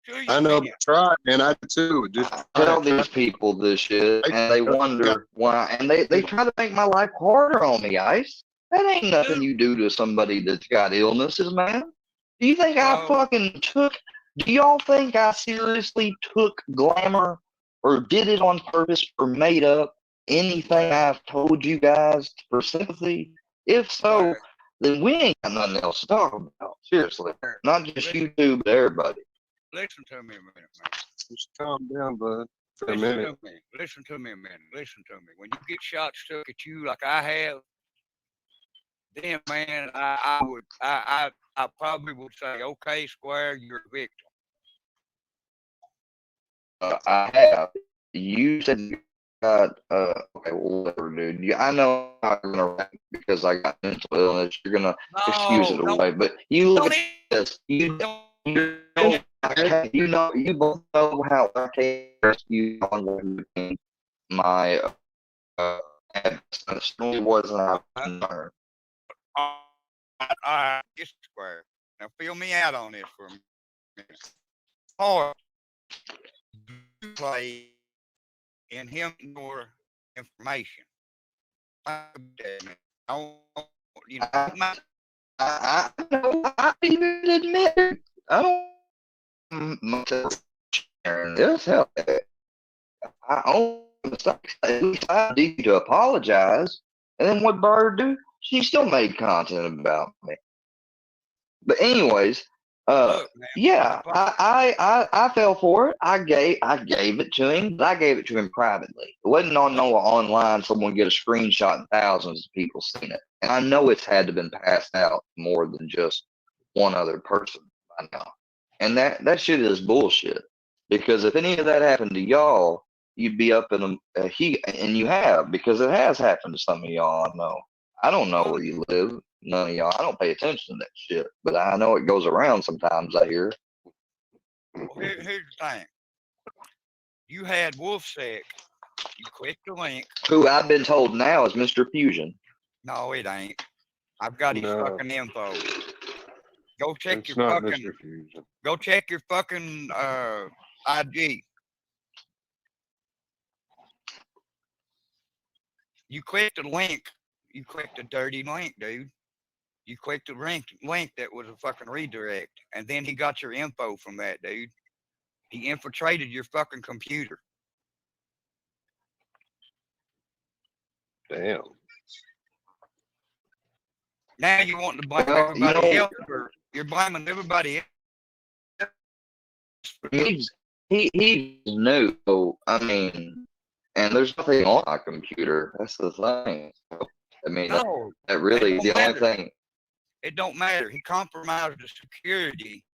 Sure I know, try, man. I do too. Just Tell these people this shit, and they wonder why, and they try to make my life harder on me, Ice. That ain't nothing you do to somebody that's got illnesses, man. Do you think I fucking took? Do y'all think I seriously took glamour or did it on purpose or made up anything I've told you guys for sympathy? If so, then we ain't got nothing else to talk about. Seriously, not just you two, but everybody. Listen to me a minute, man. Just calm down, bud, for a Listen minute. to me. Listen to me a minute. Listen to me. When you get shots stuck at you like I have, then man, I probably would say, okay, Square, you're a victim. I have. You said you got okay, well, whatever, dude. I know I'm not gonna rap because I got mental illness. You're gonna excuse it away, but you look at this. You know, you both know how I can't rescue on my absence. It wasn't out of concern. Just Square. Now fill me out on this for a minute. Or you play in him your information. I know. I even admit it. I don't myself sharing this. Hell, I own mistakes. At least I need to apologize. And then what Bird do? She still made content about me. But anyways, yeah, I fell for it. I gave it to him, but I gave it to him privately. It wasn't on online. Someone get a screenshot and thousands of people seen it, and I know it's had to been passed out more than just one other person by now. And that shit is bullshit. Because if any of that happened to y'all, you'd be up in a heat, and you have, because it has happened to some of y'all. I know. I don't know where you live. None of y'all. I don't pay attention to that shit, but I know it goes around sometimes. I hear. Well, here's the thing. You had Wolfsec. You clicked the link. Who I've been told now is Mr. Fusion. No, it ain't. I've got his fucking info. Go check It's your not fucking. Mr. Fusion. Go check your fucking IG. You clicked the link. You clicked a dirty link, dude. You clicked the link that was a fucking redirect, and then he got your info from that, dude. He infiltrated your fucking computer. Damn. Now you want to blame everybody else, or you're blaming everybody else. He's new. So, I mean, and there's nothing on my computer. That's the thing. I mean, No, that really the only thing. It don't matter. He compromised the security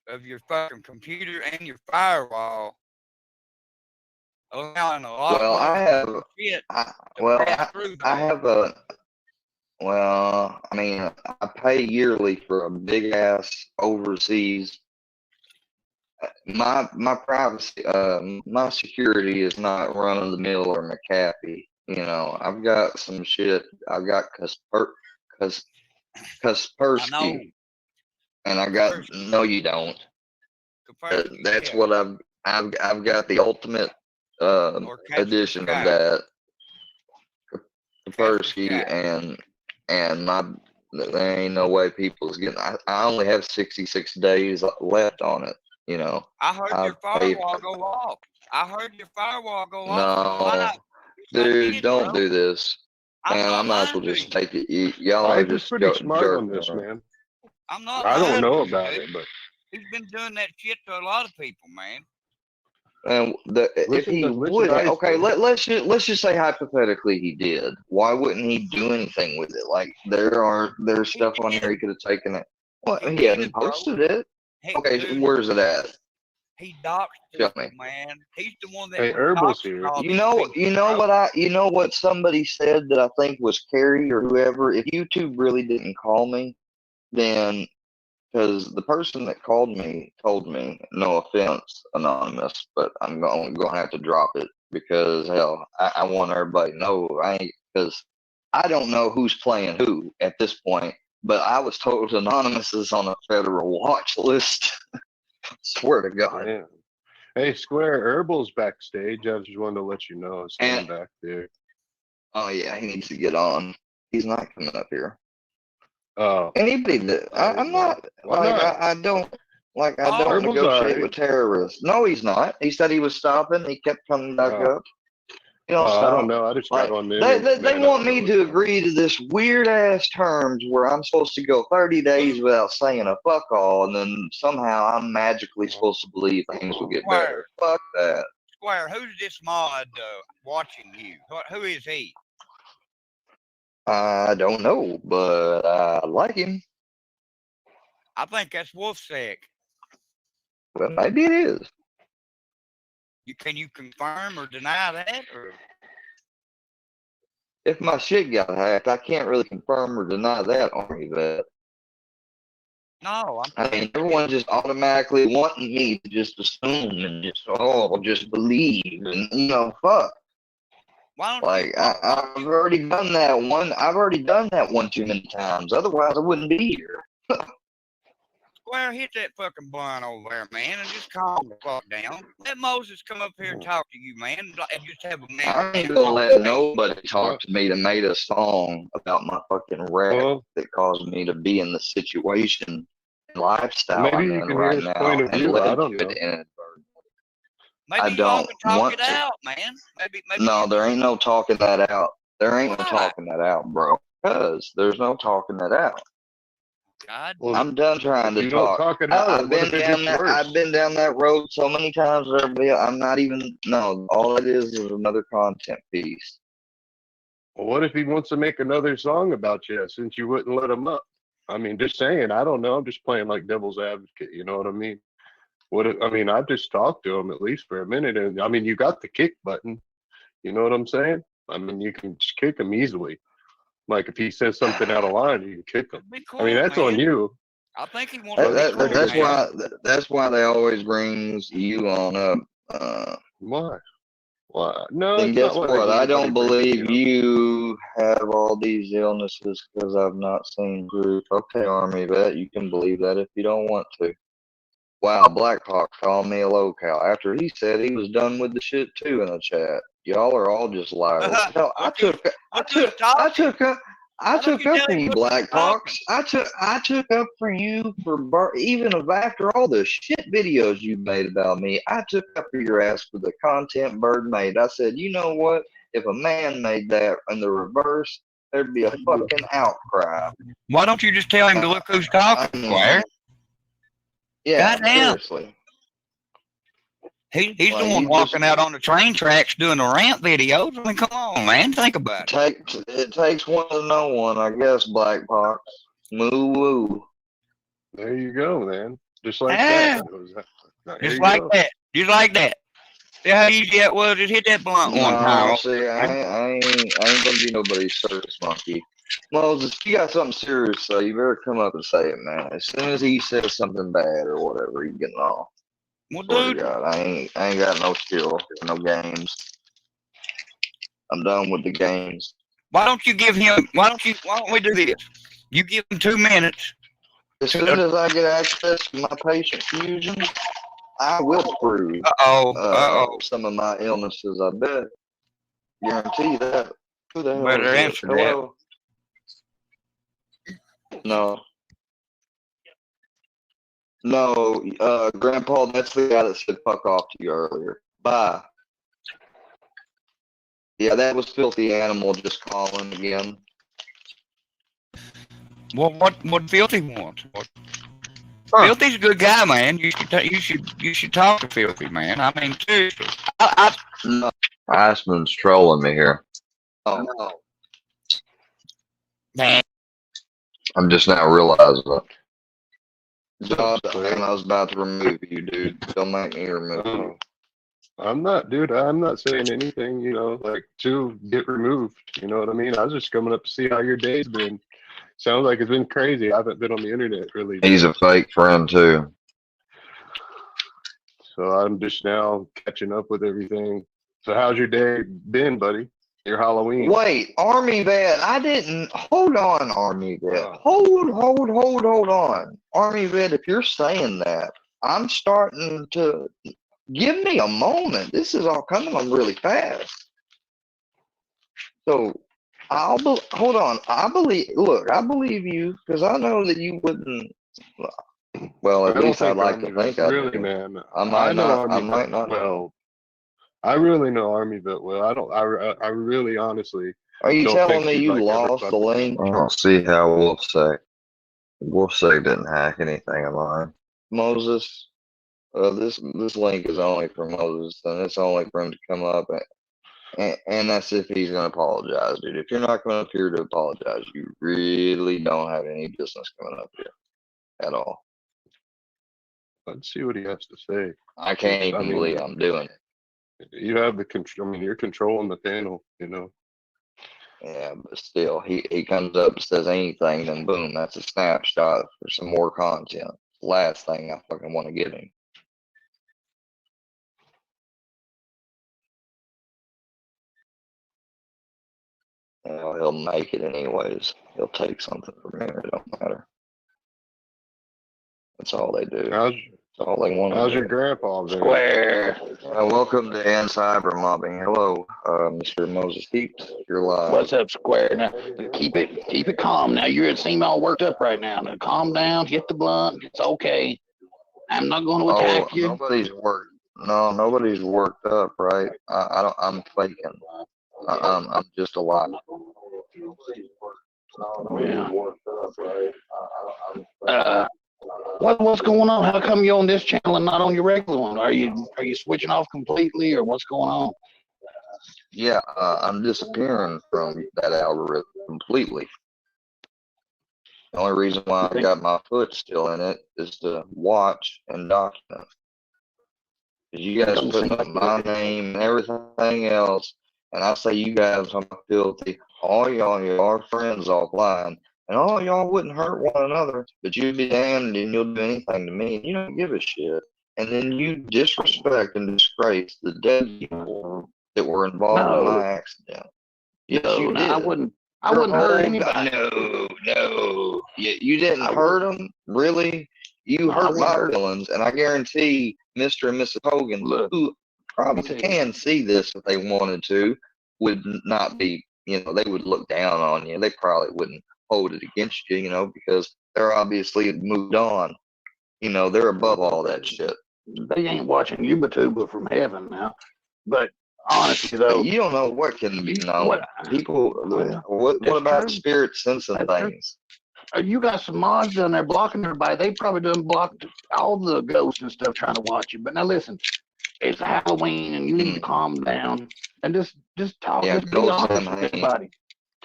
of your fucking computer and your firewall, allowing a lot Well, I have. shit I have a. Well, I mean, I pay yearly for a big ass overseas. My privacy, my security is not run of the mill or McAfee. You know, I've got some shit. I've got Kaspersky, and I got no, you don't. That's what I've got the ultimate edition of that. Kaspersky and my there ain't no way people's getting. I only have 66 days left on it. You know. I heard your firewall go off. I heard your firewall go off. No, dude, don't do this. Man, I might as well just take it. Y'all are just pretty smart on this, man. I'm not. I don't know about it, but he's been doing that shit to a lot of people, man. And if he would, okay, let's just say hypothetically he did. Why wouldn't he do anything with it? Like there's stuff on here he could have taken it. Well, he hadn't posted it. Hey, Okay, dude, where's it at? he doxed Show people, me. man. He's the one that Hey, was Herbal's doxing here. all You these know, people, bro. you know what somebody said that I think was Carrie or whoever. If YouTube really didn't call me, then because the person that called me told me, no offense, anonymous, but I'm gonna have to drop it because hell, I want everybody to know I ain't because I don't know who's playing who at this point. But I was told anonymous is on a federal watch list. Swear to God. Damn. Hey, Square, Herbal's backstage. I just wanted to let you know. Stand And back there. oh yeah, he needs to get on. He's not coming up here. Oh, Anybody that I I'm didn't know. not Why like not? I don't like I don't Herbal's negotiate alright. with terrorists. No, he's not. He said he was stopping. He kept coming back Oh, up. He don't I don't stop. know. I just got Like on the they internet. I want don't know me what's to going on. agree to this weird ass terms where I'm supposed to go 30 days without saying a fuck all, and then somehow I'm magically supposed to believe things will get Square, better. Fuck that. Square, who's this mod watching you? Who is he? I don't know, but I like him. I think that's Wolfsack. Well, maybe it is. Can you confirm or deny that? Or If my shit got hacked, I can't really confirm or deny that, Army vet. no, I mean, everyone just automatically wanting me to just assume and just believe and fuck. why don't Like I've already done that one. I've already done that one too many times. Otherwise, I wouldn't be here. Square, hit that fucking blunt over there, man, and just calm the fuck down. Let Moses come up here and talk to you, man, and just have a man. I ain't gonna let nobody talk to me that made a song about my fucking wreck that caused me to be in the situation and lifestyle Maybe I'm you in can hear right his now point of and view. I led don't to know. it inadvertently. Maybe I y'all don't can talk want it to. out, man. Maybe No, there ain't no talking that out. There ain't no Why? talking that out, bro. Because there's no talking that out. God, I'm done trying If to you don't talk. talk it out, I've what been if it down gets that. worse? I've been down that road so many times. Everybody, I'm not even. No, all it is another content piece. Well, what if he wants to make another song about you since you wouldn't let him up? I mean, just saying. I don't know. I'm just playing like devil's advocate. You know what I mean? What if, I mean, I've just talked to him at least for a minute, and I mean, you got the kick button. You know what I'm saying? I mean, you can just kick him easily. Like if he says something out of line, you can kick him. be cool, I mean, that's on man. you. I think he wants to be That, cool, that's man. why. That's why they always brings you on up. Why? Why? No, Then it's not guess why what? I anybody don't brings me believe up. you have all these illnesses because I've not seen proof. Okay, Army vet, you can believe that if you don't want to. Wow, Blackhawk called me a local after he said he was done with the shit too in the chat. Y'all are all just liars. Hell, I took up for you, Blackhawks. I took up for you even after all the shit videos you made about me. I took up for your ass for the content Bird made. I said, you know what? If a man made that in the reverse, there'd be a fucking outcry. Why don't you just tell him to look who's talking, Square? Yeah, Goddamn. seriously. He's Like, the one you walking out on the train tracks doing the rant videos. I mean, come on, man. Think about it. It takes one to know one, I guess, Black Box. Moo woo. There you go, man. Just like Ah, that. Now, here just you like go. that. Just like that. See how easy that was? Just hit that blunt one time. No, see, I ain't gonna be nobody's circus monkey. Moses, if you got something serious, so you better come up and say it, man. As soon as he says something bad or whatever, he's getting off. Well, Swear dude, to God, I ain't got no skill, no games. I'm done with the games. why don't you give him? Why don't we do this? You give him 2 minutes. As soon as I get access to my patient fusion, I will prove some of my illnesses. I bet. Guarantee that. Who the hell Better is this? answer that. Hello? No. No, Grandpa, that's the guy that said fuck off to you earlier. Bye. Yeah, that was Filthy Animal just calling again. Well, what Filthy wants? Filthy's a good guy, man. You should talk to Filthy, man. I mean, seriously. No, Iceman's trolling me here. Oh. Man. I'm just now realizing it. Josh, and I was about to remove you, dude. Don't make me remove you. I'm not, dude. I'm not saying anything, like to get removed. You know what I mean? I was just coming up to see how your day's been. Sounds like it's been crazy. I haven't been on the internet really. He's a fake friend too. So I'm just now catching up with everything. So how's your day been, buddy? Your Halloween? Wait, Army Vet, I didn't. Hold on, Army Vet. Hold on. Army Vet, if you're saying that, I'm starting to. Give me a moment. This is all coming on really fast. So, hold on. I believe you because I know that you wouldn't. Well, at least I'd like to think I really, do. man. I might know not. Army I might not. well. I really know Army Vet well. I don't. I really, honestly. Are you don't telling think me you'd you like lost the everybody. link? I don't see how Wolfsec didn't hack anything of mine. Moses? This link is only for Moses, and it's only for him to come up, and that's if he's going to apologize, dude. If you're not coming up here to apologize, you really don't have any business coming up here at all. Let's see what he has to say. I can't even believe I'm doing it. You have the control. I mean, you're controlling the panel. Yeah, but still, he comes up and says anything, then boom, that's a snapshot for some more content. Last thing I fucking want to give him. He'll make it anyways. He'll take something from here. It don't matter. That's all they do. That's all they want to do. How's your grandpa been? Square. Welcome to Ann Cyber Mobbing. Hello, Mr. Moses Heaps. You're live. What's up, Square? Now, keep it calm. Now, you seem all worked up right now. Now, calm down. Hit the blunt. It's okay. I'm not going to attack you. Nobody's worked. No, nobody's worked up, right? I don't. I'm faking. I'm just a lie. Yeah. What's going on? How come you're on this channel and not on your regular one? Are you switching off completely, or what's going on? Yeah, I'm disappearing from that algorithm completely. The only reason why I got my foot still in it is to watch and document. Because you guys putting up my name and everything else, and I say you guys are filthy. All y'all are friends offline, and all y'all wouldn't hurt one another, but you'd be damned and you'll do anything to me, and you don't give a shit. And then you disrespect and disgrace the dead people that were involved in my accident. Yes, you did. I wouldn't hurt anybody. No. You didn't hurt them, really. You hurt my feelings, and I guarantee Mr. and Mrs. Hogan, who probably can see this if they wanted to, would not be, they would look down on you. They probably wouldn't hold it against you, because they're obviously moved on. They're above all that shit. They ain't watching YouTuber from heaven now. But honestly, though, you don't know what can be known. What about spirit sensing things? You got some mods down there blocking everybody. They probably done blocked all the ghosts and stuff trying to watch you. But now listen, it's Halloween and you need to calm down and just talk. Yeah, just be honest with everybody.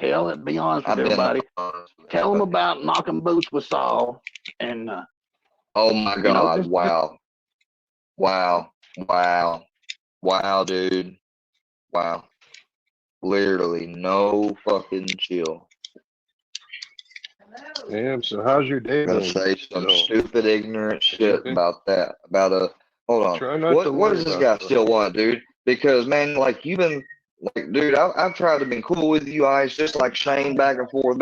Be honest with everybody. Tell them about knocking boots with Saul and. Oh my God! Wow, dude! Wow, literally no fucking chill. Damn, so how's your day I'm gonna say some stupid, ignorant shit about that. Hold on. What does this guy still want, dude? Because man, dude, I've tried to be cool with you guys, just like Shane, back and forth.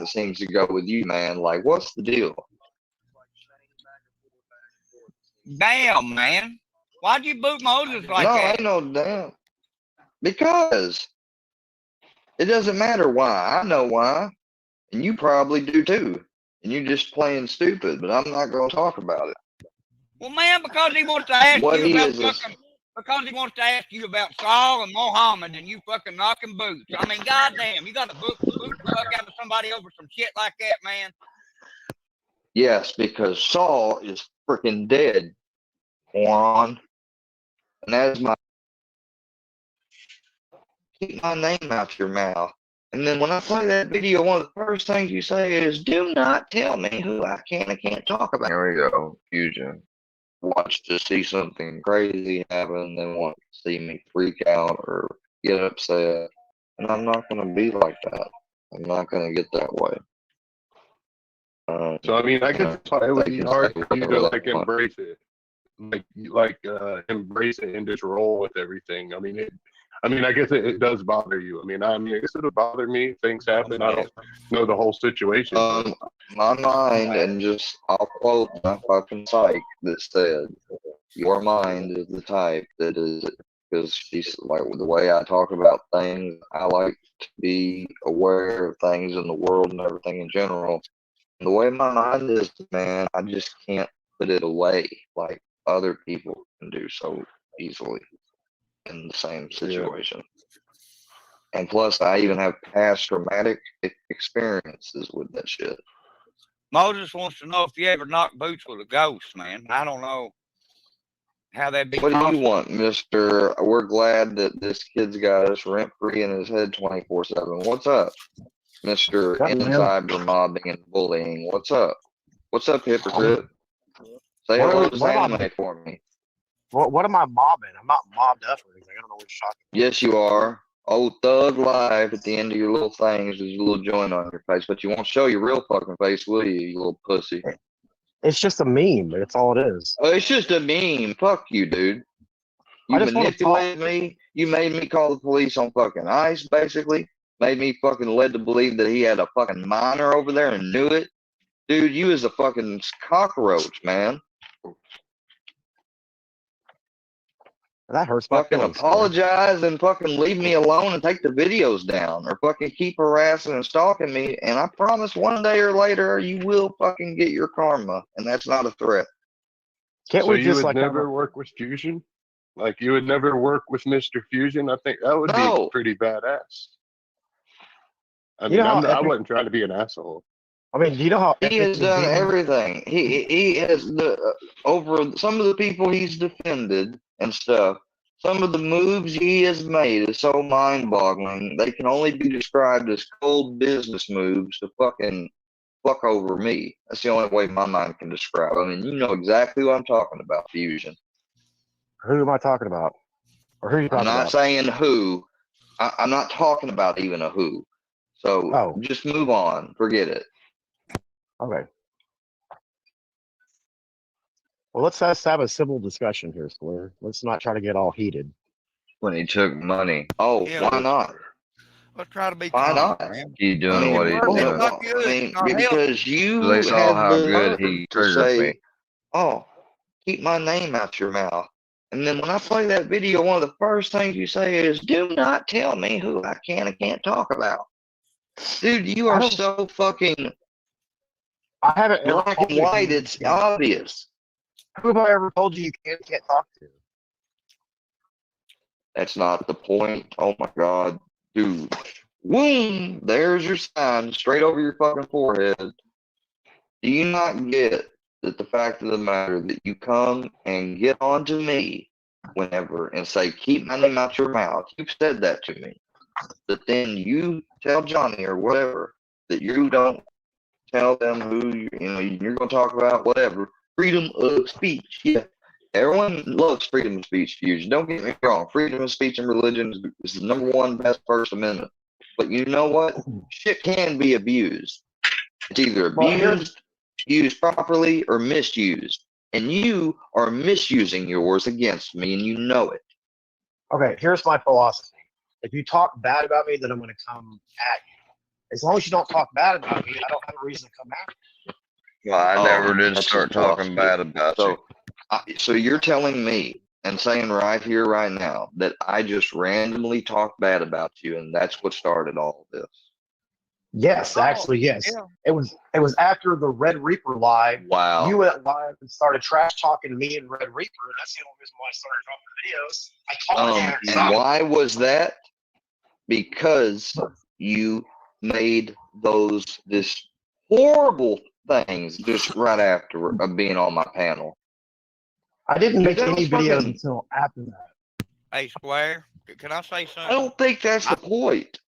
It seems to go with you, man. Like, what's the deal? Damn, man. Why'd you boot Moses like that? No, ain't no damn. Because it doesn't matter why. I know why. And you probably do too. And you're just playing stupid, but I'm not going to talk about it. Well, man, because he wants to ask he wants to ask you about Saul and Muhammad and you fucking knocking boots. I mean, goddamn, you got to boot the fuck out of somebody over some shit like that, man. Yes, because Saul is freaking dead, moron. And that is keep my name out your mouth. And then when I play that video, one of the first things you say is, "Do not tell me who I can and can't talk about." Here we go. Fusion. Watch to see something crazy happen, then want to see me freak out or get upset. And I'm not going to be like that. I'm not going to get that way. So I mean, I guess it's it would they be can hard say for you to whatever like they want. embrace it, embrace it and just roll with everything. I mean, I guess it does bother you. I guess it would bother me. Things happen. I don't know the whole situation. My mind, and just I'll quote my fucking psych that said, "Your mind is the type that is," because she's like, the way I talk about things, I like to be aware of things in the world and everything in general. And the way my mind is, man, I just can't put it away like other people can do so easily in the same situation. And plus, I even have past traumatic experiences with that shit. Moses wants to know if you ever knocked boots with a ghost, man. I don't know how that'd be What do possible. you want, Mister? We're glad that this kid's got us rent free in his head 24/7. What's up, Mister? Insider mobbing and bullying. What's up? What's up, hypocrite? Say hello to anime for me. What am I mobbing? I'm not mobbed up or anything. I don't know what you're talking Yes, you are. Old Thug Life at the end of your little things is a little joint on your face, but you won't show your real fucking face, will you, you little pussy? about. It's just a meme. That's all it is. Oh, it's just a meme. Fuck you, dude. You manipulated me. You made me call the police on fucking Ice, basically. Made me fucking led to believe that he had a fucking minor over there and knew it. Dude, you is a fucking cockroach, man. That hurts my Fucking feelings. apologize and fucking leave me alone and take the videos down, or fucking keep harassing and stalking me. And I promise one day or later you will fucking get your karma, and that's not a threat. So you would never work with Fusion? Like you would never work with Mr. Fusion? I think that would be pretty badass. I mean, I wasn't trying to be an asshole. I mean, do you know how he has done everything? He has over some of the people he's defended and stuff. Some of the moves he has made is so mind-boggling. They can only be described as cold business moves to fucking fuck over me. That's the only way my mind can describe. I mean, you know exactly what I'm talking about, Fusion. Who am I talking about? Or who are you talking about? I'm not saying who. I'm not talking about even a who. So just move on. Forget it. Okay. Well, let's have a civil discussion here, Square. Let's not try to get all heated. When he took money. Oh, Yeah, why not? Let's try to be Why calm, not? man. Keep doing what he's doing. I mean, because you They saw have how the good nerve he to triggered say, me. "Oh, keep my name out your mouth." And then when I play that video, one of the first things you say is, "Do not tell me who I can and can't talk about." Dude, you are so fucking I haven't ever black told and you white. who It's obvious. Who have I ever told you can't talk to? That's not the point. Oh my God, dude. Boom! There's your sign straight over your fucking forehead. Do you not get that the fact of the matter that you come and get on to me whenever and say, "Keep my name out your mouth"? You've said that to me. But then you tell Johnny or whatever that you don't tell them who you're going to talk about, whatever. Freedom of speech. Yeah. Everyone loves freedom of speech, Fusion. Don't get me wrong. Freedom of speech and religion is the number one best First Amendment. But you know what? Shit can be abused. It's either abused, used properly, or misused. And you are misusing yours against me, and you know it. Okay, here's my philosophy. If you talk bad about me, then I'm going to come at you. As long as you don't talk bad about me, I don't have a reason to come at you. Well, I never did that's start your talking bad about you. So you're telling me and saying right here, right now, that I just randomly talked bad about you, and that's what started all of this? Yes, actually, yes. Yeah. It was after the Red Reaper live. Wow. You went live and started trash talking me and Red Reaper, and that's the only reason why I started dropping videos. I told you. And why was that? Because you made this horrible things just right after being on my panel. I didn't make that any was videos fucking- until after that. Hey, Square, can I say something? I don't think that's the point.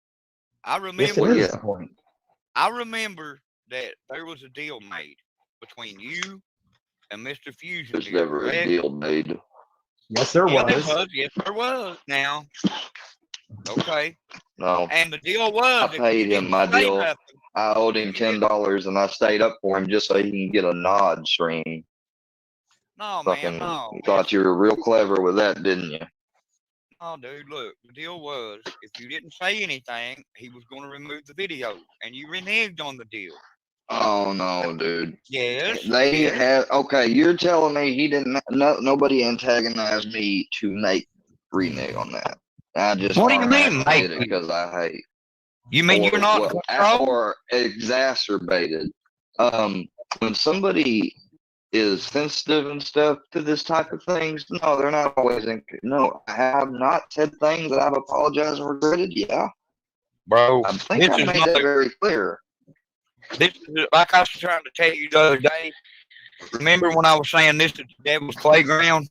I Yes, it remember. is the point. I remember that there was a deal made between you and Mr. Fusion. There's never a deal made. Yes, there Yeah, there was. was. Yes, there was. Now, okay. No. And the deal was, I if paid you him didn't my say deal. nothing, I owed him $10 and I stayed up for him just so he can get a nod stream. no, man, Fucking no. thought you were real clever with that, didn't you? No, dude, look, the deal was, if you didn't say anything, he was going to remove the video, and you reneged on the deal. Oh no, dude. Yes. They yes. had okay. You're telling me he didn't? Nobody antagonized me to make renege on that. I just What do you mean, automatically make did it because I hate. You mean you're not in control? Or exacerbated. When somebody is sensitive and stuff to this type of things, no, they're not always in. No, I have not said things that I've apologized and regretted. Yeah, Bro, I think I made that very clear. This is like I was trying to tell you the other day. Remember when I was saying this is the devil's playground?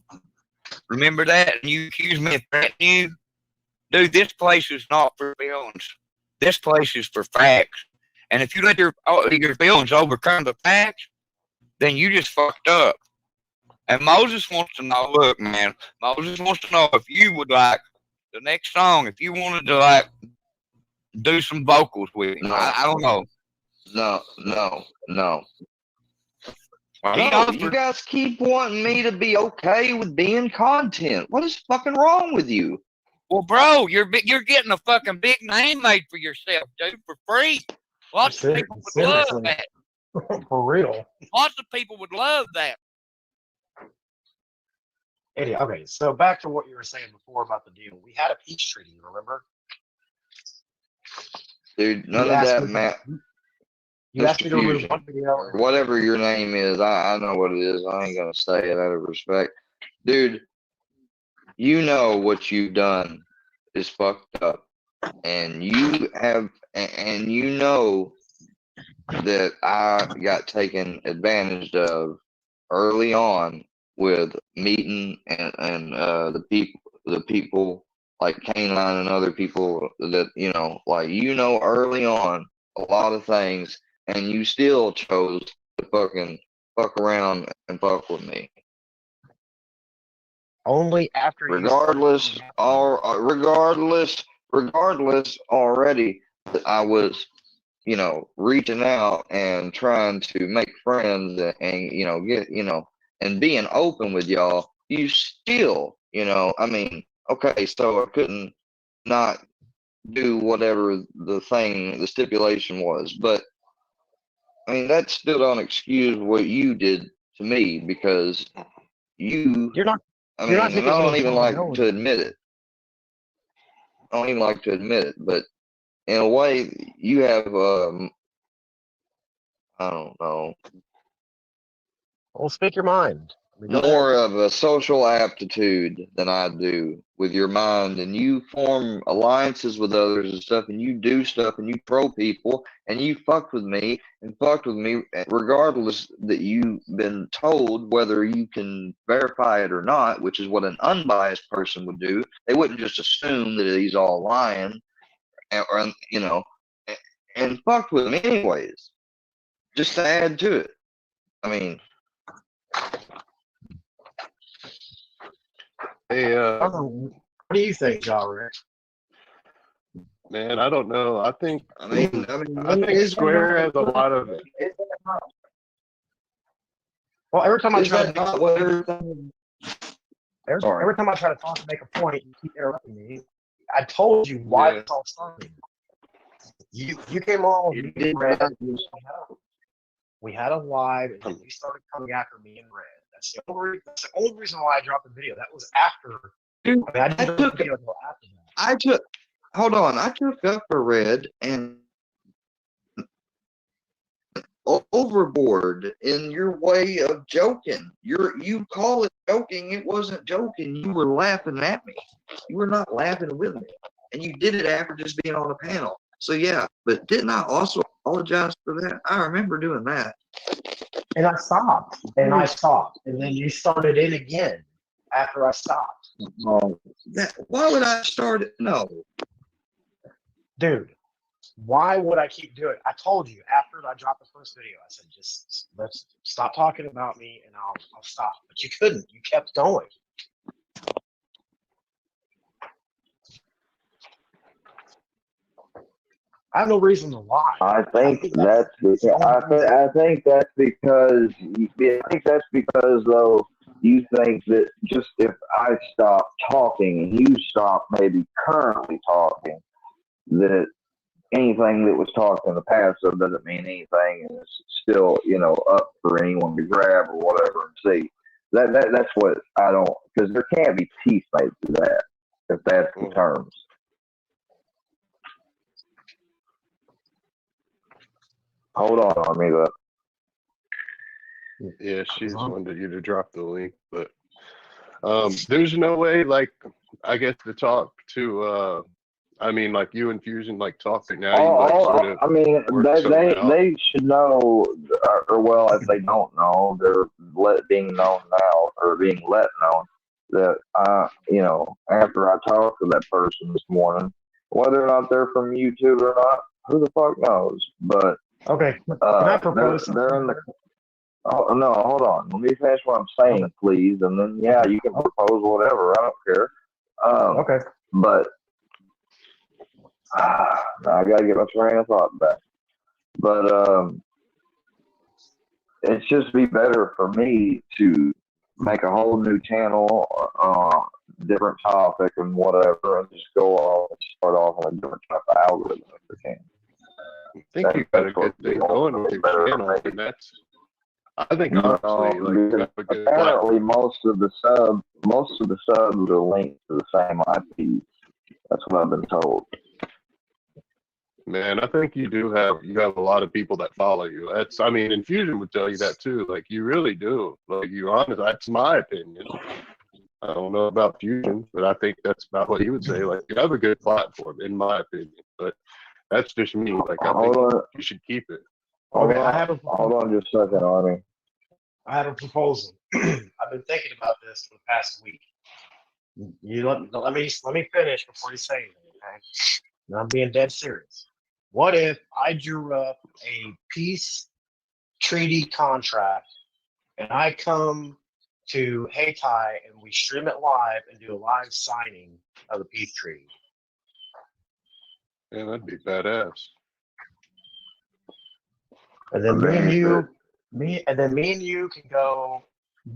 Remember that? And you accused me of threatening you? Dude, this place is not for feelings. This place is for facts. And if you let your feelings overcome the facts, then you just fucked up. And Moses wants to know, look, man, Moses wants to know if you would like the next song, if you wanted to like do some vocals with him. No. I don't know. No. Well, No, you guys keep wanting me to be okay with being content. What is fucking wrong with you? Well, bro, you're getting a fucking big name made for yourself, dude, for free. Lots of people would love that. For real. Lots of people would love that. Eddie, okay, so back to what you were saying before about the deal. We had a peace treaty, remember? Dude, none of that, Matt. You asked me to remove one video. Whatever your name is, I know what it is. I ain't gonna say it out of respect. Dude, you know what you've done is fucked up. And you know that I got taken advantage of early on with meeting and the people like Canine and other people that early on a lot of things, and you still chose to fucking fuck around and fuck with me. Only after regardless already that I was reaching out and trying to make friends and get and being open with y'all, you still okay, so I couldn't not do whatever the stipulation was, but I mean that still don't excuse what you did to me, because you're not I don't even like to admit it. I don't even like to admit it, but in a way, you have, I don't know. Well, speak your mind. More of a social aptitude than I do with your mind, and you form alliances with others and stuff, and you do stuff, and you troll people, and you fucked with me regardless that you've been told whether you can verify it or not, which is what an unbiased person would do. They wouldn't just assume that he's all lying, and fucked with me anyways, just to add to it. I mean, hey, what do you think, Rick? Man, I don't know. I think is Square has a lot of it. Well, every time I is try that to not what everything? every time I try to talk to make a point, you keep interrupting me. I told you why it's all started. You came on. You did not. We had a live, and then you started coming after me in red. That's the only reason why I dropped the video. That was after. I didn't drop the video until after that. I took up a red and overboard in your way of joking. You call it joking. It wasn't joking. You were laughing at me. You were not laughing with me. And you did it after just being on the panel. So yeah, but didn't I also apologize for that? I remember doing that. And I stopped. And then you started in again after I stopped. Why would I start it? No. Dude, Why would I keep doing it? I told you after I dropped the first video, I said, just let's stop talking about me and I'll stop. But you couldn't. You kept going. I have no reason to lie. I think that's because though you think that just if I stop talking and you stop maybe currently talking, that anything that was talked in the past so doesn't mean anything and it's still, up for anyone to grab or whatever and see. That's what I don't, because there can't be peace made to that, if that's the terms. Hold on, amigo. Yeah, she just wanted you to drop the link, but there's no way, like, I guess to talk to, like you and Fusion, like talking now. They should know, or well, if they don't know, they're being known now, or being let know that after I talked to that person this morning, whether or not they're from YouTube or not, who the fuck knows? But okay, can I propose they're in the. Oh no, hold on. Let me finish what I'm saying, please, and then you can propose whatever. I don't care. Okay. But I gotta get my train of thought back. But it's just be better for me to make a whole new channel, different topic and whatever, and just go off and start off on a different type of algorithm if I can. I think you got a good thing going with your channel, and I think honestly, like, you have a good apparently most of the subs are linked to the same IP. That's what I've been told. Man, I think you have a lot of people that follow you. And Fusion would tell you that too. Like, you really do. Like, that's my opinion. I don't know about Fusion, but I think that's about what he would say. Like, you have a good platform, in my opinion. But that's just me. Like, I think you should keep it. Okay, hold on just a second, Arnie. I have a proposal. I've been thinking about this for the past week. You let me finish before you say anything, okay? And I'm being dead serious. What if I drew up a peace treaty contract and I come to Hayti and we stream it live and do a live signing of the peace treaty? Yeah, that'd be badass. And then me and you can go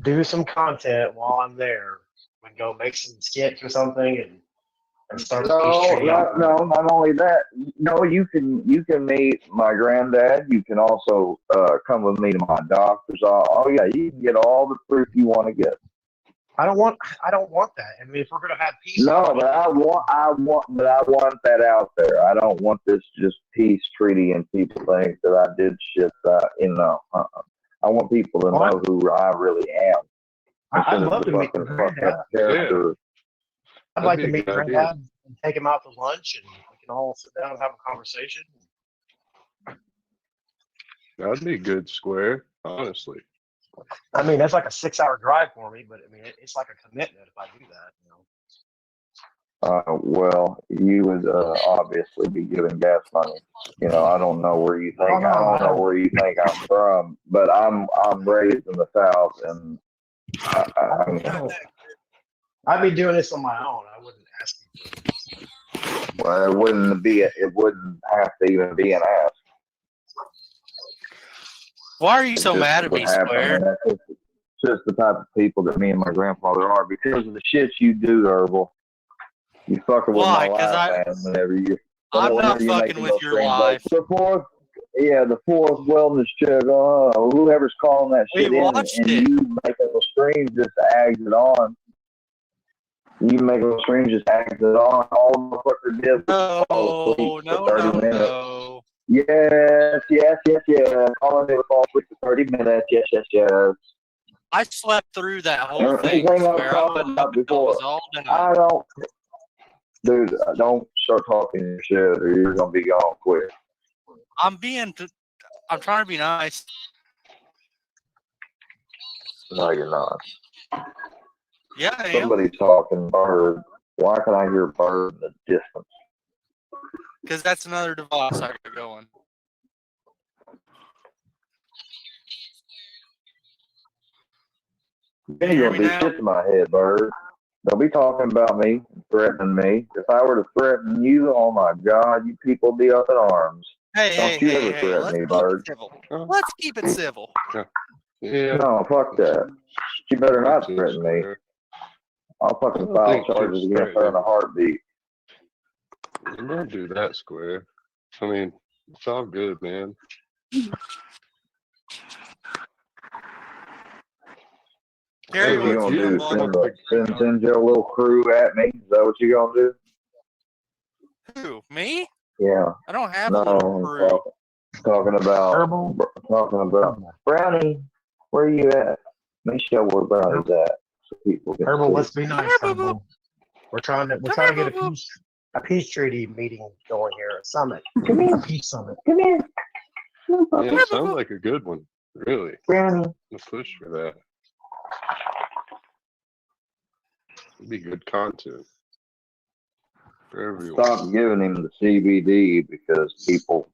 do some content while I'm there. We can go make some skits or something and start the peace treaty. No, not only that. No, you can meet my granddad. You can also come with me to my doctor's. Oh yeah, you can get all the proof you want to get. I don't want that. I mean, if we're gonna have peace. No, but I want that out there. I don't want this just peace treaty and people think that I did shit that I want people to know who I really am. I'd love to meet your granddad. I'd like to meet granddad and take him out to lunch and we can all sit down and have a conversation. That'd be good square, honestly. I mean, that's like a 6-hour drive for me, but I mean, it's like a commitment if I do that. Well, you would obviously be giving gas money. I don't know where you think I don't know where you think I'm from, but I'm raised in the South, and I'd be doing this on my own. I wouldn't ask you. Well, it wouldn't have to even be an ask. Why are you so mad at me, Square? It's just the type of people that me and my grandfather are because of the shit you do, Herbal. You fucking with my life, man. I'm not fucking with your life. The fourth wellness check. Whoever's calling that shit in, and you make a stream just adds it on. You make a stream just adds it on. All the fucker did was for 30 minutes. No. Yes. All I did was fall asleep for 30 minutes. Yes. I slept through that whole thing. Everything I've talked about before. I don't. Dude, don't start talking your shit or you're going to be gone quick. I'm trying to be nice. No, you're not. Yeah, I am. Somebody's talking bird. Why can I hear bird in the distance? because that's another device I got going. You ain't gonna do shit to my head, bird. Don't be talking about me, threatening me. If I were to threaten you, oh my God, you people be up in arms. Don't you ever threaten Let's me, keep bird. it civil. Let's keep it civil. Yeah. No, fuck that. You better not That's it, threaten me. Square. I'll I fucking don't file think charges she's against her in a heartbeat. Don't do that, Square. I mean, it's all good, man. Gary, What you what's gonna up, do? bud? Send your little crew at me? Is that what you gonna do? Who? Me? Yeah. I don't have No, a little crew. talking about Brownie. Where you at? Let me show where Brownie's at so people can Herbal, see. let's be nice, Herbal. We're trying to get a peace treaty meeting going here, a summit. A peace summit. Come here. Yeah, it sounds like a good one, really. Brownie. Let's push for that. It'd be good content for everyone. Stop giving him the CBD because people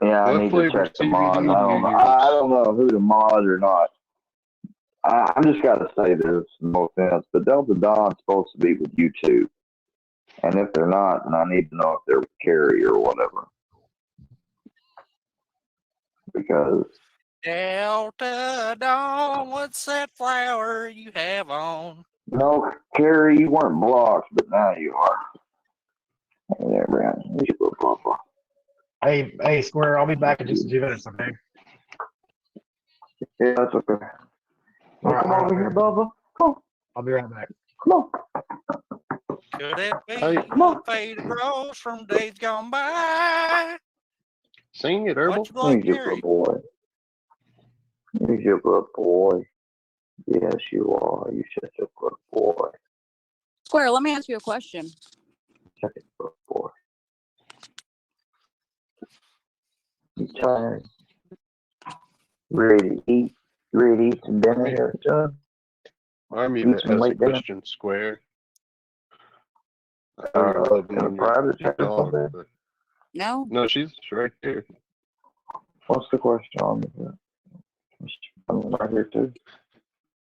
yeah, I What need to flavor check the mod. CBD do you I use? don't know who the mod or not. I just got to say this, no offense, but Delta Dawn's supposed to be with you two. And if they're not, then I need to know if they're with Carrie or whatever. Because Delta Dawn, what's that flower you have on? no, Carrie, you weren't blocked, but now you are. Hey there, Brandon. You should go Papa. Hey, Square, I'll be back in just a few minutes, okay? Yeah, that's okay. Come over here, Bubba. Come. I'll be right back. Come on. Could it be the faded rose from days gone by? Sing it, Herbal. What you like, He's a Gary? good boy. He's a good boy. Yes, you are. You're such a good boy. Square, let me ask you a question. Such a good boy. You tired? Ready to eat? Ready to eat some dinner here, son? Army Eat that some has a late dinner? question, Square. I know you're loving In a on private your chat or dog, something? but No. she's right there. What's the question on the I'm right here too.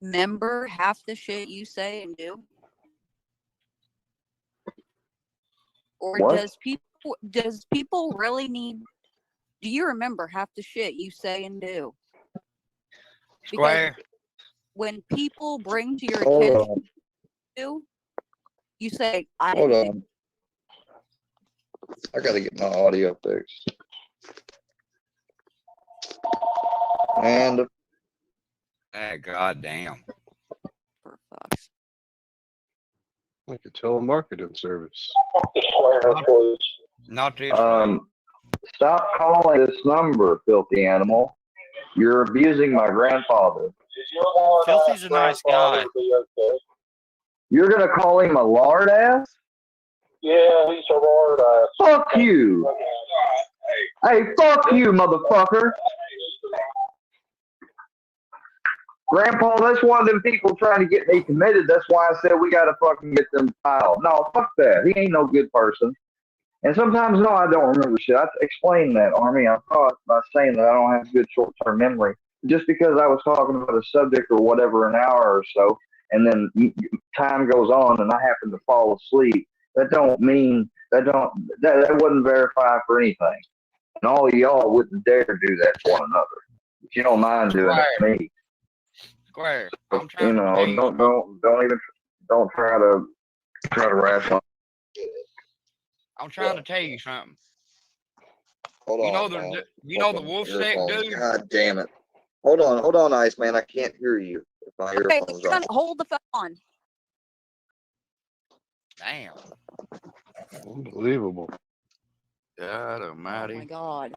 Remember half the shit you say and do? Or What? does people really need, do you remember half the shit you say and do? Because Square. when people bring to your Hold attention on. you say, I Hold didn't do. on. I gotta get my audio fixed. And goddamn. Like a telemarketing service. Not this Stop calling this number, filthy animal. You're abusing my grandfather. Filthy's a nice guy. You're gonna call him a lard ass? Yeah, he's a lard ass. Fuck you. Hey, fuck you, motherfucker. Grandpa, that's one of them people trying to get me committed. That's why I said we gotta fucking get them filed. No, fuck that. He ain't no good person. And sometimes, no, I don't remember shit. I explained that, Army. I thought by saying that I don't have good short-term memory. Just because I was talking about a subject or whatever an hour or so, and then time goes on and I happen to fall asleep, that don't mean, that wouldn't verify for anything. And all of y'all wouldn't dare do that to one another. If you don't mind doing it to me. Square. Don't try to rationalize. I'm trying to tell you something. Hold You know on, the man. you know the wolf sick dude? God damn it. Hold on, Iceman. I can't hear you if my Okay, earphones on. hold the phone on. Damn. Unbelievable. God almighty. Oh my God.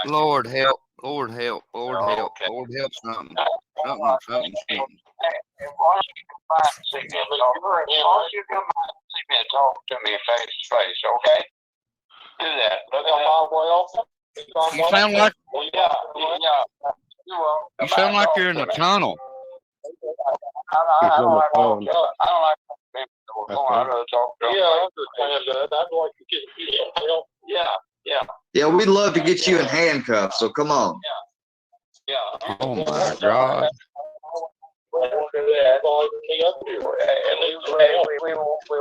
Lord help. Lord help. Lord help. Lord help something. Something. You come out and see me and talk to me face to face, okay? Do that. Look at my well. You sound like Yeah. you sound like you're in a tunnel. He's on the phone. I don't like being on the phone. I'd rather talk to him. Yeah, I understand that. I'd like to get you some help. Yeah. Yeah, we'd love to get you in handcuffs, so come on. Yeah. Oh my God. We won't do that. We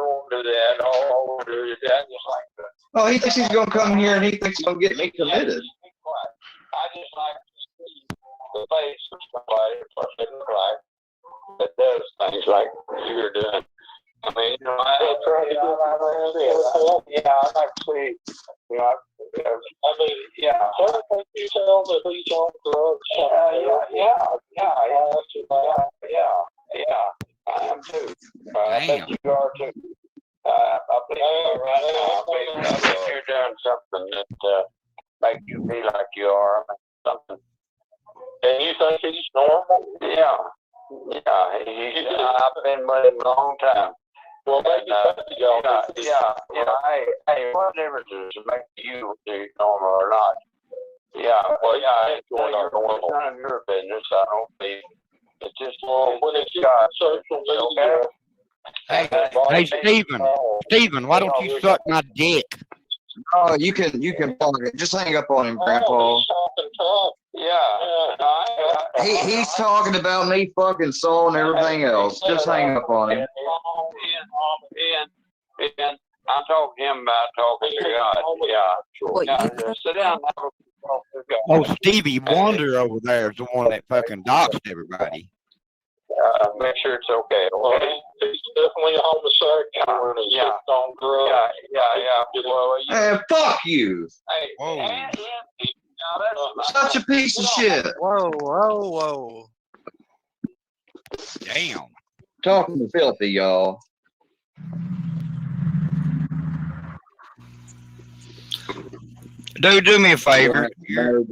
won't do that. All we'll do is that just like that. Oh, he thinks he's gonna come here and he thinks he's gonna get me committed. I just like to see the face of somebody what they look like that does things like you're doing. I mean, I like to see, I mean, yeah. I think you tell that he's on drugs. Yeah. I am too. I think you are too. I believe right now. I think you're doing something that make you feel like you are. Something. And you think he's normal? Yeah. I've been with him a long time. Well, maybe hey, what difference does it make you normal or not? Yeah, well, it's none of your business. I don't think it's just when it's got social media. Hey, Stephen, why don't you suck my dick? Oh, you can just hang up on him, Grandpa. He's talking about me fucking Saul and everything else. Just hang up on him. And I'm talking to him about talking to God. Yeah, sure. Sit down. Oh, Stevie Wonder over there is the one that fucking doxed everybody. Make sure it's okay. He's definitely a homosexual and he's on drugs. Yeah. Well, Hey, fuck you. Hey, Such a piece of shit. Whoa. Damn. Talking filthy, y'all. Dude, do me a favor. You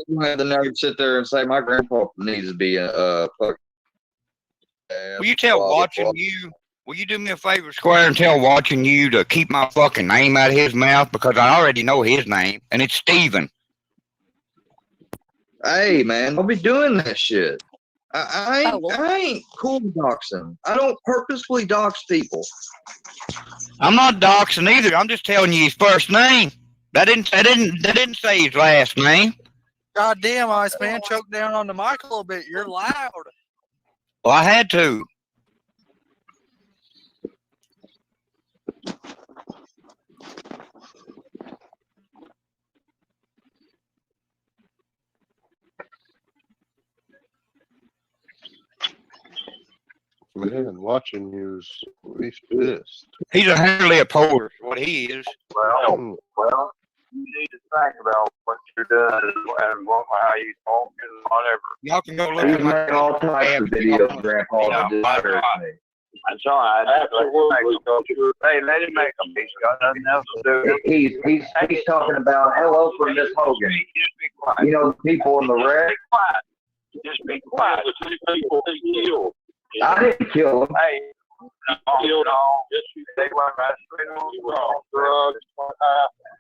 don't have the nerve to sit there and say my grandpa needs to be a fuck. Will you tell watching you? Will you do me a favor, Square, and tell watching you to keep my fucking name out of his mouth because I already know his name and it's Steven. Hey man, don't be doing that shit. I ain't cool doxing. I don't purposefully dox people. I'm not doxing either. I'm just telling you his first name. That didn't say his last name. God damn, Iceman, choke down on the mic a little bit. You're loud. Well, I had to. Man, watching you's he's pissed. He's a hairlip holder, what he is. Well, you need to think about what you're doing and how you talk and whatever. Y'all can go look He's at my making all types of videos, Grandpa, that disturbs me. That's all right. Hey, let him make them. He's got nothing else to do. He's talking about hello from Miss Hogan. Just be quiet. You know the people in the wreck? Just be quiet. The two people he killed. I didn't kill him. Hey, they were on drugs.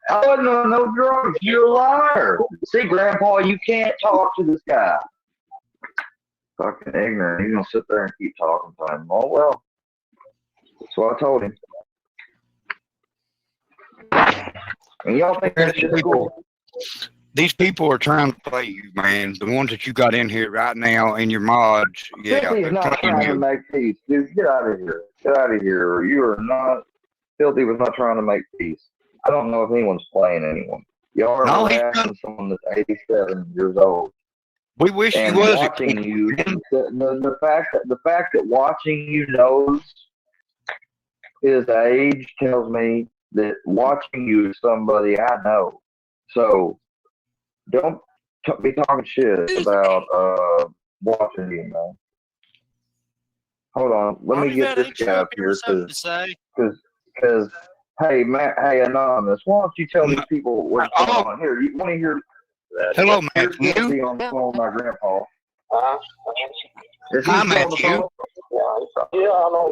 I wasn't on no drugs. You're a liar. See, Grandpa, you can't talk to this guy. Fucking ignorant. He's gonna sit there and keep talking to him. Oh well. That's what I told him. And y'all think that's just cool? These people are trying to play you, man. The ones that you got in here right now in your mods, yeah. Filthy's not trying to make peace, dude. Get out of here. Get out of here. You are not. Filthy was not trying to make peace. I don't know if anyone's playing anyone. Y'all are harassing someone that's 87 years old. We wish and he was watching you. The fact that watching you knows his age tells me that watching you is somebody I know. So don't be talking shit about watching you, man. Hold on, let me get this guy up here because hey, Matt, hey, Anonymous, why don't you tell these people what's going on here? You want to hear? Hello, Matthew. Here's on the phone with my grandpa. Hi, Matthew. Yeah, I know.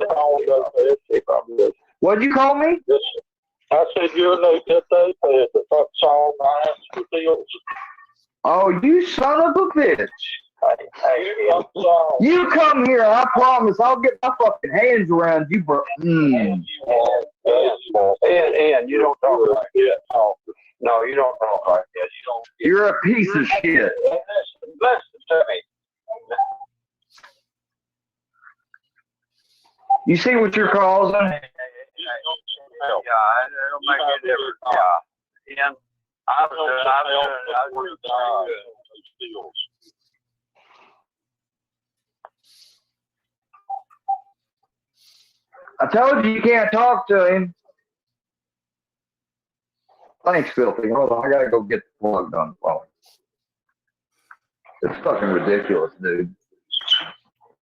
What'd you call me? I said you're the fuck song I asked for deals. Oh, you son of a bitch! Hey, I'm sorry. You come here, I promise I'll get my fucking hands around you, bro. And you don't talk like that. No, you don't talk like that. You don't. You're a piece of shit. Listen to me. You see what you're causing? Yeah, it'll make a difference. Yeah. And I'm doing I told you can't talk to him. Thanks, Filthy. Hold on, I gotta go get the plug done for him. It's fucking ridiculous, dude.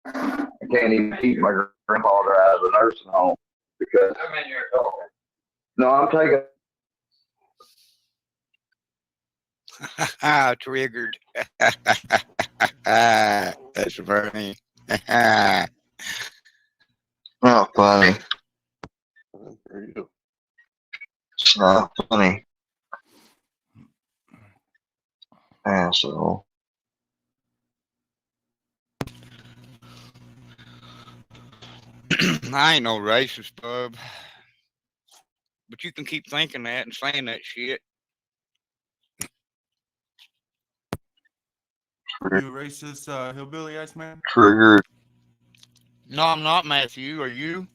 I can't even keep my grandfather out of the nursing home because. No, I'm taking. Triggered. That's funny. Not funny. It's not funny. Asshole. I ain't no racist, bub. But you can keep thinking that and saying that shit. You racist hillbilly ass man? Triggered. No, I'm not, Matthew. Are you?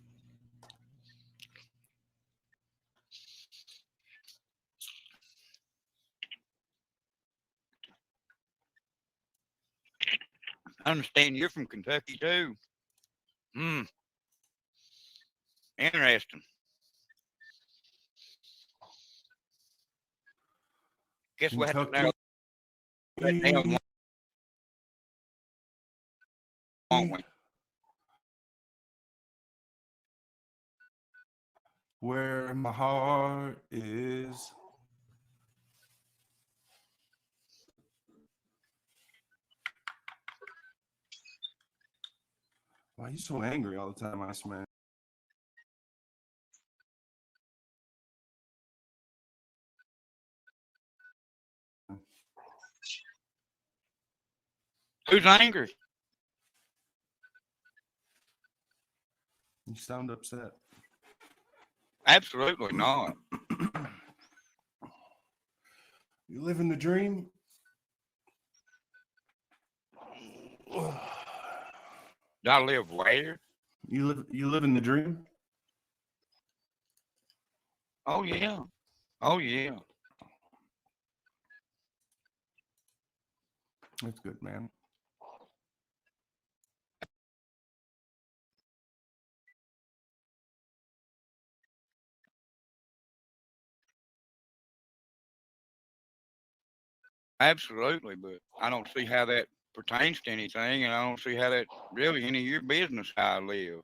I understand you're from Kentucky too. Hmm. Interesting. Guess we'll have to narrow that down, won't we? Where my heart is. Why are you so angry all the time, Ice Man? Who's angry? You sound upset. Absolutely not. You living the dream? Do I live where? You live in the dream? Oh yeah. Oh yeah. That's good, man. Absolutely, but I don't see how that pertains to anything, and I don't see how that really any of your business how I live.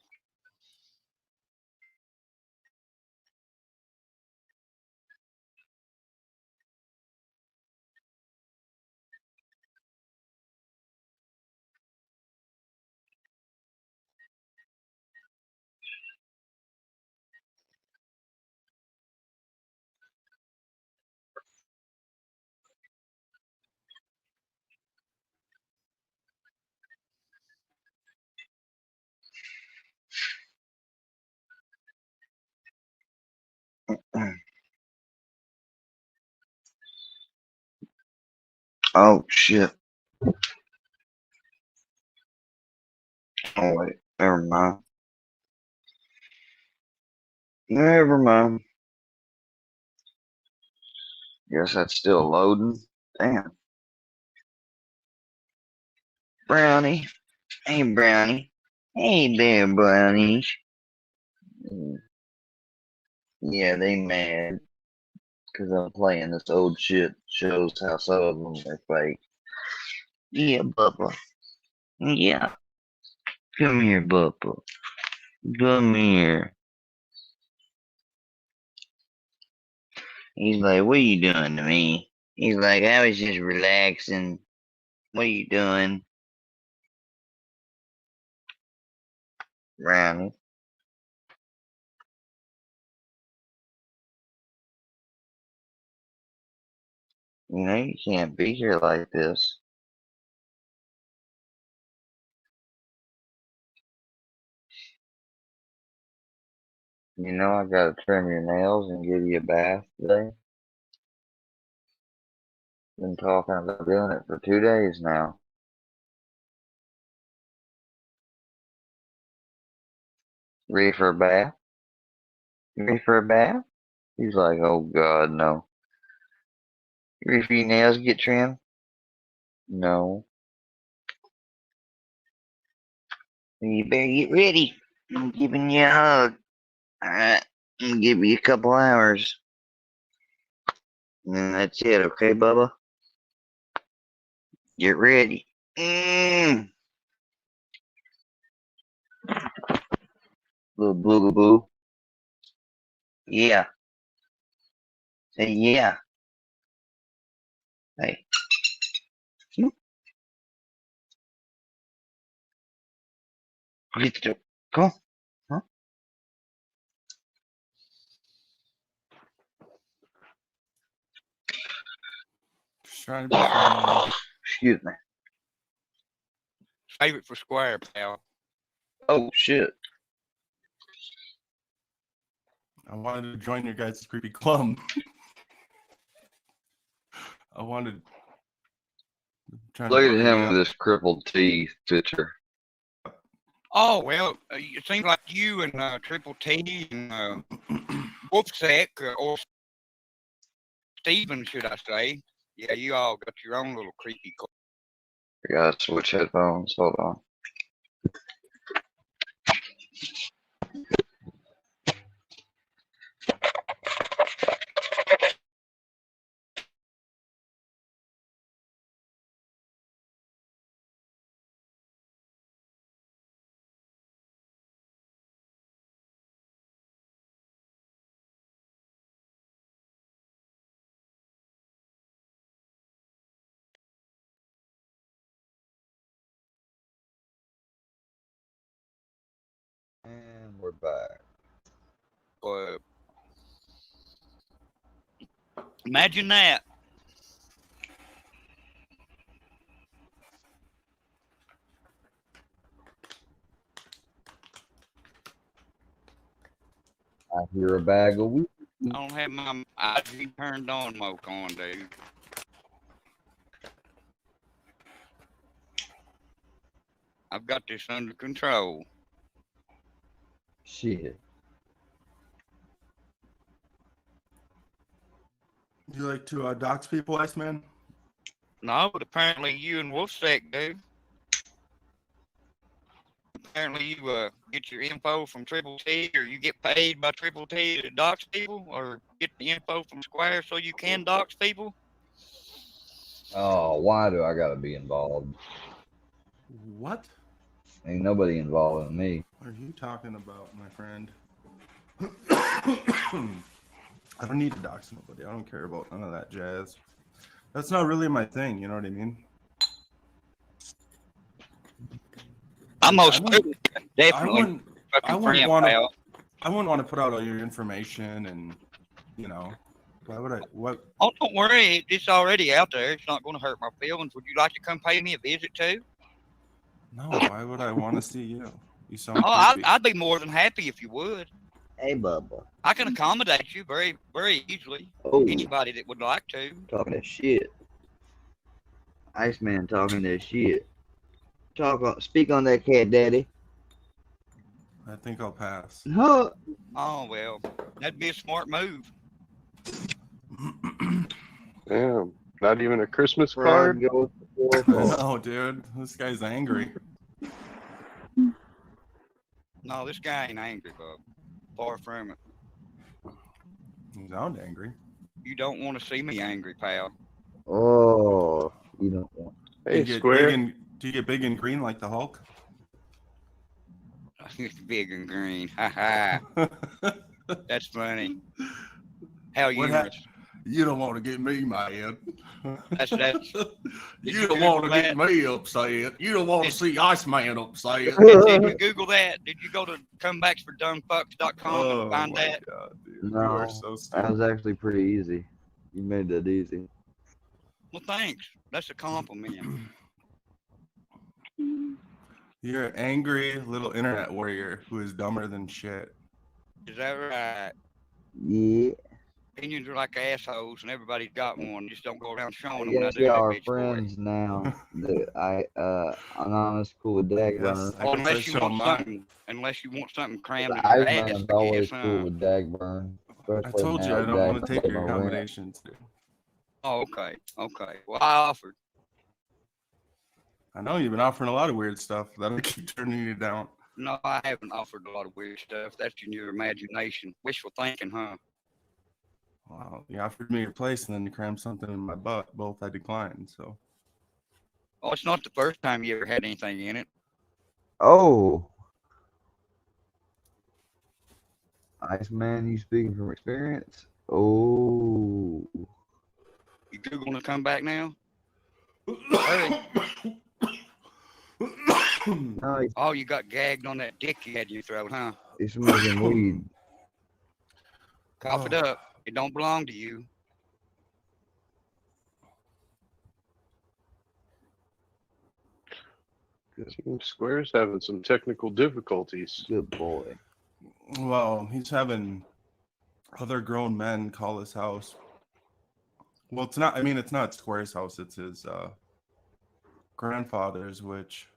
Oh shit. Oh wait, never mind. Never mind. Guess that's still loading. Damn. Brownie. Hey, Brownie. Hey there, Brownies. Yeah, they mad. Because I'm playing this old shit. Shows how some of them are fake. Yeah, Bubba. Yeah. Come here, Bubba. Come here. He's like, what are you doing to me? He's like, I was just relaxing. What are you doing? Brownie. You know, you can't be here like this. You know I gotta trim your nails and give you a bath today. Been talking about doing it for 2 days now. Ready for a bath? Ready for a bath? He's like, oh God, no. You ready for your nails to get trimmed? No. You better get ready. I'm giving you a hug. Alright. I'm gonna give you a couple hours. And then that's it, okay, Bubba? Get ready. Little boogaboo. Yeah. Say yeah. Hey. Get the Come on. Huh? Just trying to be friendly. Excuse me. Save it for Square, pal. Oh shit. I wanted to join your guys' creepy club. I wanted. Look at him with his crippled teeth picture. Oh, well, it seems like you and Triple T and Wolfsack, or Steven, should I say. Yeah, you all got your own little creepy club. I gotta switch headphones. Hold on. And we're back. Imagine that. I hear a bag of wheat. I don't have my IG turned on, Moke on, dude. I've got this under control. Shit. You like to dox people, Iceman? No, but apparently you and Wolfsack do. Apparently you get your info from Triple T, or you get paid by Triple T to dox people, or get the info from Square so you can dox people. Oh, why do I gotta be involved? What? Ain't nobody involved in me. What are you talking about, my friend? I don't need to dox nobody. I don't care about none of that jazz. That's not really my thing. You know what I mean? Definitely. I wouldn't want to put out all your information, and you know, why would I? What? Oh, don't worry. It's already out there. It's not going to hurt my feelings. Would you like to come pay me a visit too? No. Why would I want to see you? You sound Oh, creepy. I'd be more than happy if you would. Hey, Bubba. I can accommodate you very, very easily. Oh. Anybody that would like to. Talking that shit. Iceman talking that shit. Speak on that cat, daddy. I think I'll pass. Huh? Oh, well, that'd be a smart move. Damn, not even a Christmas card? No, dude, this guy's angry. No, this guy ain't angry, bub. Far from it. You sound angry. You don't want to see me angry, pal. Oh, you don't want. Hey, do Square. Do you get big and green like the Hulk? Big and green. Ha ha. That's funny. How humorous. You don't want to get me mad. That's You don't want to get me upset. You don't want to see Iceman upset. Did you Google that? Did you go to comebacksfordumfucks.com and find that? God, dude. No, You are so stupid. that was actually pretty easy. You made that easy. Well, thanks. That's a compliment. You're an angry little internet warrior who is dumber than shit. Is that right? Yeah. Opinions are like assholes, and everybody's got one. Just don't go around showing them. Now Yes, do we that are bitch for it. friends now. Anonymous cool with Yes, Dagburn. I Well, guess I show mine. unless you want something crammed in your ass, Iceman's I always guess, cool huh? with Dagburn. I Especially told you now I that don't want to Dag's take gonna your win. accommodations, dude. Oh, okay, okay. Well, I offered. I know you've been offering a lot of weird stuff that I keep turning you down. No, I haven't offered a lot of weird stuff. That's in your imagination, wishful thinking, huh? Wow, you offered me your place and then you crammed something in my butt. Both I declined. So Oh, it's not the first time you ever had anything in it. Oh, Iceman, you speaking from experience? Oh, You Googling to come back now? Hurry. no, Oh, you got gagged on that dick you had in your throat, huh? he's smoking weed. Cough it up. It don't belong to you. Team Square's having some technical difficulties. Good boy. Well, he's having other grown men call his house. Well, it's not. I mean, it's not Square's house. It's his grandfather's, which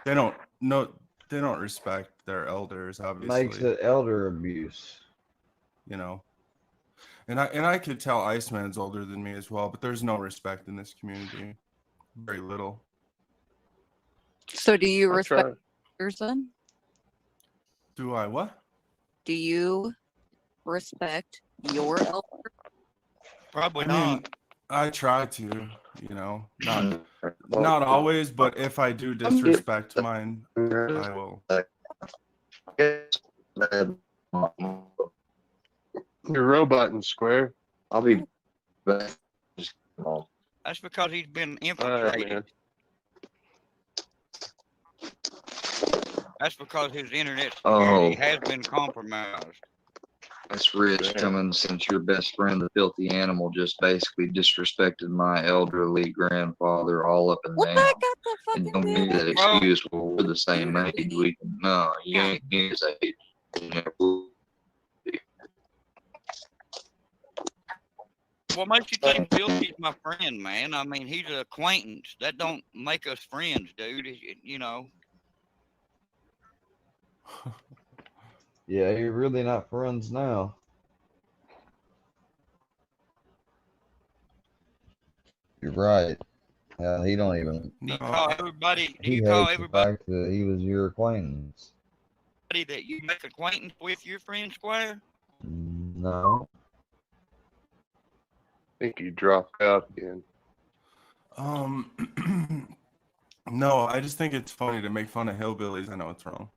they don't know. They don't respect their elders, obviously. Makes it elder abuse. You know. And I could tell Iceman's older than me as well, but there's no respect in this community. Very little. So do you I respect try. elders then? Do I what? Do you respect your elder? Probably I mean, I try to, you know, not always, but if I do disrespect mine, I will. You're roboting, Square. I'll be back. That's because he's been All right, infiltrated. man. That's because his internet security Oh, has been compromised. that's rich coming since your best friend, the filthy animal, just basically disrespected my elderly grandfather all up and What down. that got to And fucking don't do give me with that it? excuse, well, we're the same age. We can, no, you ain't his age. You know, What makes you think Filthy's my friend, man? I mean, he's an acquaintance. That don't make us friends, dude. You know. yeah, you're really not friends now. You're right. He don't even. Do you call everybody? Do He you call hates the everybody fact that he was your acquaintance. that you make acquaintance with your friend, Square? No. I think you dropped out again. No, I just think it's funny to make fun of hillbillies. I know it's wrong.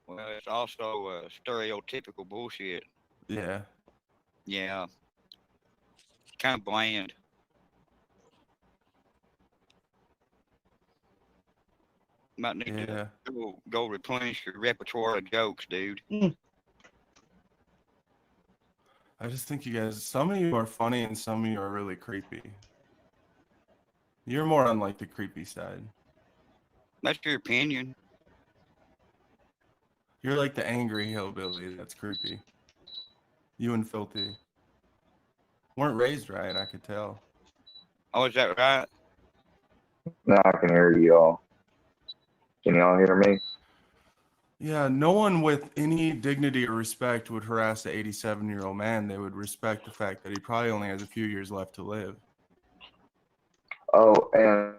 Well, it's also stereotypical bullshit. Yeah. Yeah. Kind of bland. Might need to go replenish your repertoire of jokes, dude. I just think you guys, some of you are funny and some of you are really creepy. You're more on like the creepy side. That's your opinion. You're like the angry hillbilly that's creepy. You and Filthy weren't raised right, I could tell. Oh, is that right? Now I can hear you all. Can y'all hear me? Yeah, no one with any dignity or respect would harass an 87-year-old man. They would respect the fact that he probably only has a few years left to live. Oh, and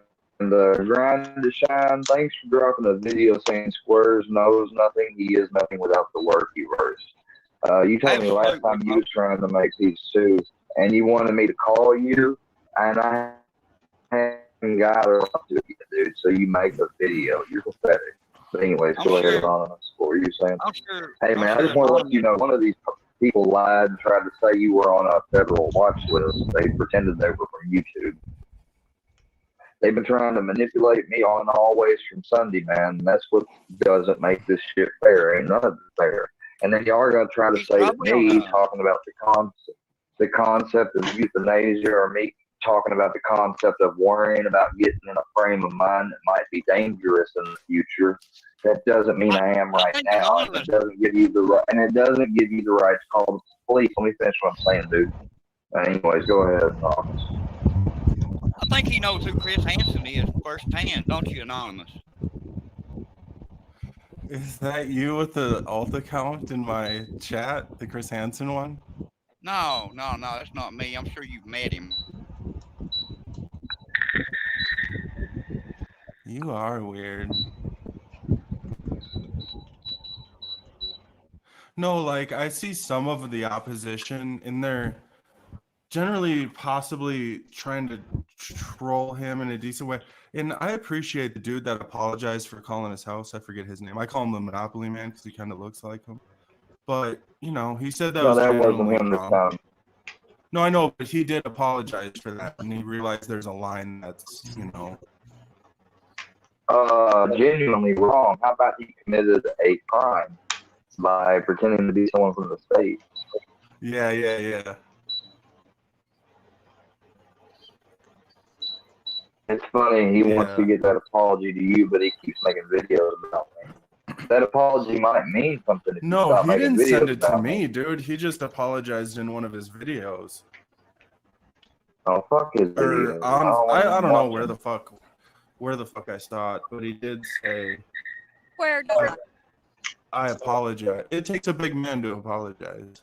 grind to shine. Thanks for dropping a video saying Squares knows nothing. He is nothing without the work he wears. You told me last time you was trying to make these two, and you wanted me to call you, and I haven't got around to it, dude. So you make a video. You're pathetic. But anyways, go ahead, Anonymous. What were you saying? Hey, man, I just want to let you know, one of these people lied and tried to say you were on a federal watch list. They pretended they were from YouTube. They've been trying to manipulate me on always from Sunday, man. And that's what doesn't make this shit fair. Ain't none of it fair. And then y'all are going to try to say that me talking about the concept of euthanasia, or me talking about the concept of worrying about getting in a frame of mind that might be dangerous in the future, That doesn't mean I am right now, and it doesn't give you the right, and it doesn't give you the right to call the police. Let me finish what I'm saying, dude. Anyways, go ahead, Anonymous. I think he knows who Chris Hansen is firsthand, don't you, Anonymous? Is that you with the alt account in my chat, the Chris Hansen one? No, that's not me. I'm sure you've met him. You are weird. No, like I see some of the opposition in there, generally possibly trying to troll him in a decent way. And I appreciate the dude that apologized for calling his house. I forget his name. I call him the Monopoly Man because he kind of looks like him. But you know, he said that No, was that wasn't genuinely him this wrong. time. No, I know, but he did apologize for that, and he realized there's a line that's, you know. Genuinely wrong. How about he committed a crime by pretending to be someone from the state? Yeah. It's funny, he wants to get that apology to you, but he keeps making videos about me. That apology might mean something if you No, stop he making didn't send videos it to about me, dude. He just apologized in one of his videos. Oh, fuck his videos. I don't know where the fuck I saw it, but he did say, Where did I apologize. It takes a big man to apologize.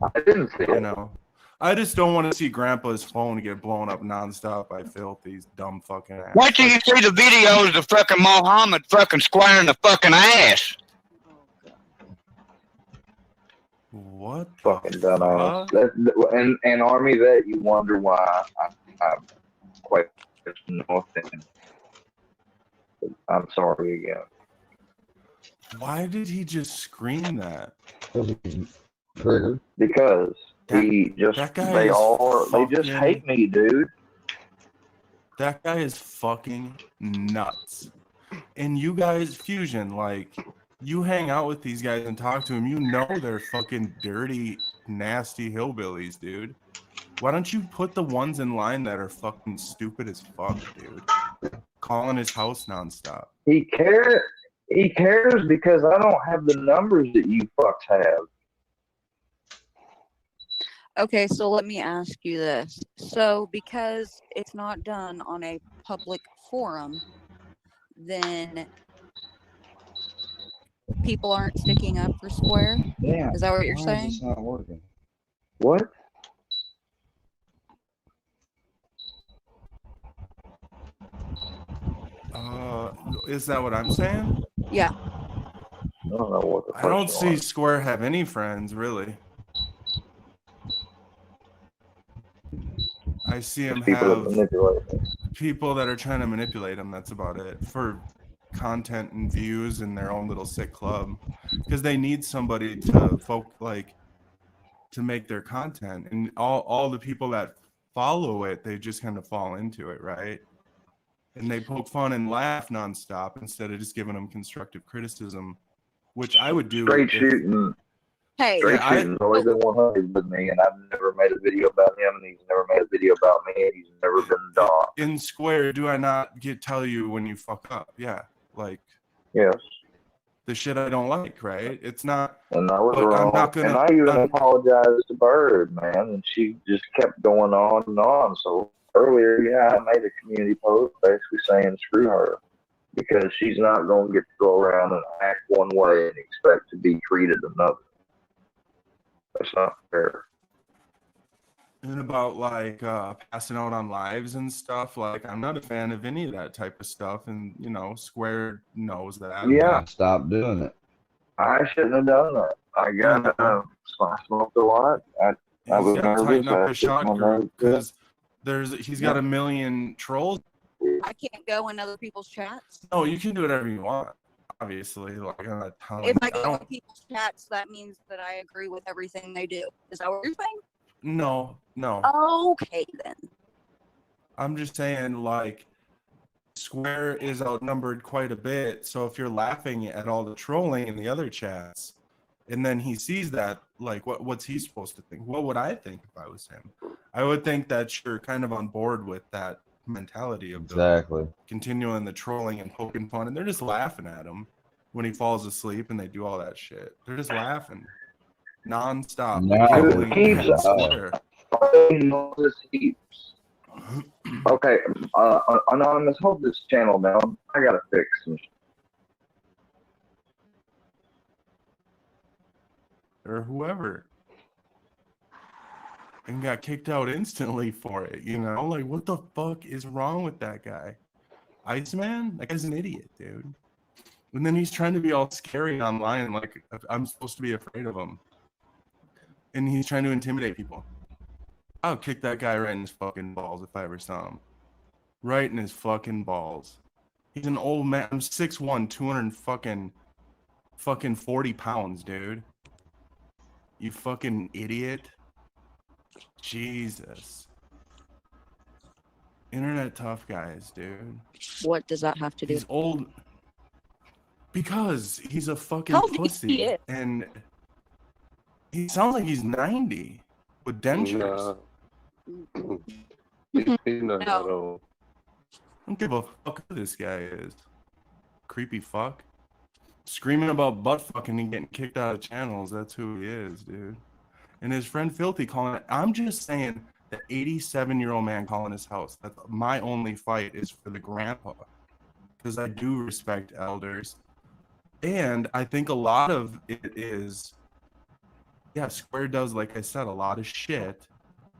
I didn't see You it. know, I just don't want to see Grandpa's phone get blown up nonstop by filthy, dumb fucking ass. Wait till you see the videos of fucking Mohammed fucking squaring the fucking ass. What? Fucking dumbass. And Army vet, you wonder why I'm quite no offense. I'm sorry again. Why did he just scream that? Because he just that guy they is just fucking- hate me, dude. That guy is fucking nuts. And you guys, Fusion, like, you hang out with these guys and talk to them, you know they're fucking dirty, nasty hillbillies, dude. Why don't you put the ones in line that are fucking stupid as fuck, dude? Calling his house nonstop. He cares because I don't have the numbers that you fucks have. Okay, so let me ask you this. So because it's not done on a public forum, then people aren't sticking up for Square? Yeah. Is that what you're Why saying? is this not working? What? Is that what I'm saying? Yeah. I don't know what the I don't fuck's see going on. Square have any friends, really. I see him People that have manipulate me. people that are trying to manipulate him. That's about it. For content and views in their own little sick club, because they need somebody to to make their content, and all the people that follow it, they just kind of fall into it, right? And they poke fun and laugh nonstop instead of just giving them constructive criticism, which I would do. Straight if- shooting. Hey, Straight Yeah, shooting's always been 100 with me, and I've never made a video about him, and he's never made a video about me, and he's never been docked. In Square, do I not tell you when you fuck up? Yeah, like Yes. the shit I don't like, right? It's not. And I was but wrong. I'm not gonna. And I even apologized to Bird, man, and she just kept going on and on. So earlier, yeah, I made a community post basically saying screw her, because she's not going to get to go around and act one way and expect to be treated another. That's not fair. And about like passing out on lives and stuff, like I'm not a fan of any of that type of stuff, and you know, Square knows that. Yeah. Stop doing it. I shouldn't have done that. I got I smoked a lot. I was He's got to nervous. tighten up I his took shot my group nerves. because he's got a million trolls. I can't go in other people's chats. No, you can do whatever you want. Obviously, like I'm not telling. If I go don't- in people's chats, that means that I agree with everything they do. Is that what you're saying? No. Okay, then. I'm just saying, like, Square is outnumbered quite a bit. So if you're laughing at all the trolling in the other chats, and then he sees that, like, what's he supposed to think? What would I think if I was him? I would think that you're kind of on board with that mentality of Exactly. continuing the trolling and poking fun, and they're just laughing at him. when he falls asleep and they do all that shit. They're just laughing nonstop. No, Giggling heaps at Square. heaps. Okay, Anonymous, hold this channel down. I gotta fix some. Or whoever. And got kicked out instantly for it, you know? Like, what the fuck is wrong with that guy? Iceman? That guy's an idiot, dude. And then he's trying to be all scary online, like I'm supposed to be afraid of him. And he's trying to intimidate people. I'll kick that guy right in his fucking balls if I ever saw him. Right in his fucking balls. He's an old man. I'm 6'1", 200 fucking 40 pounds, dude. You fucking idiot. Jesus. Internet tough guys, dude. What does that have to do? He's old because he's a fucking How old do you think pussy. he is? And he sounds like he's 90 with dentures. He's not that old. I don't give a fuck who this guy is. Creepy fuck. Screaming about butt fucking and getting kicked out of channels. That's who he is, dude. And his friend Filthy calling it. I'm just saying the 87-year-old man calling his house. That's my only fight is for the grandpa. Because I do respect elders. And I think a lot of it is, yeah, Square does, like I said, a lot of shit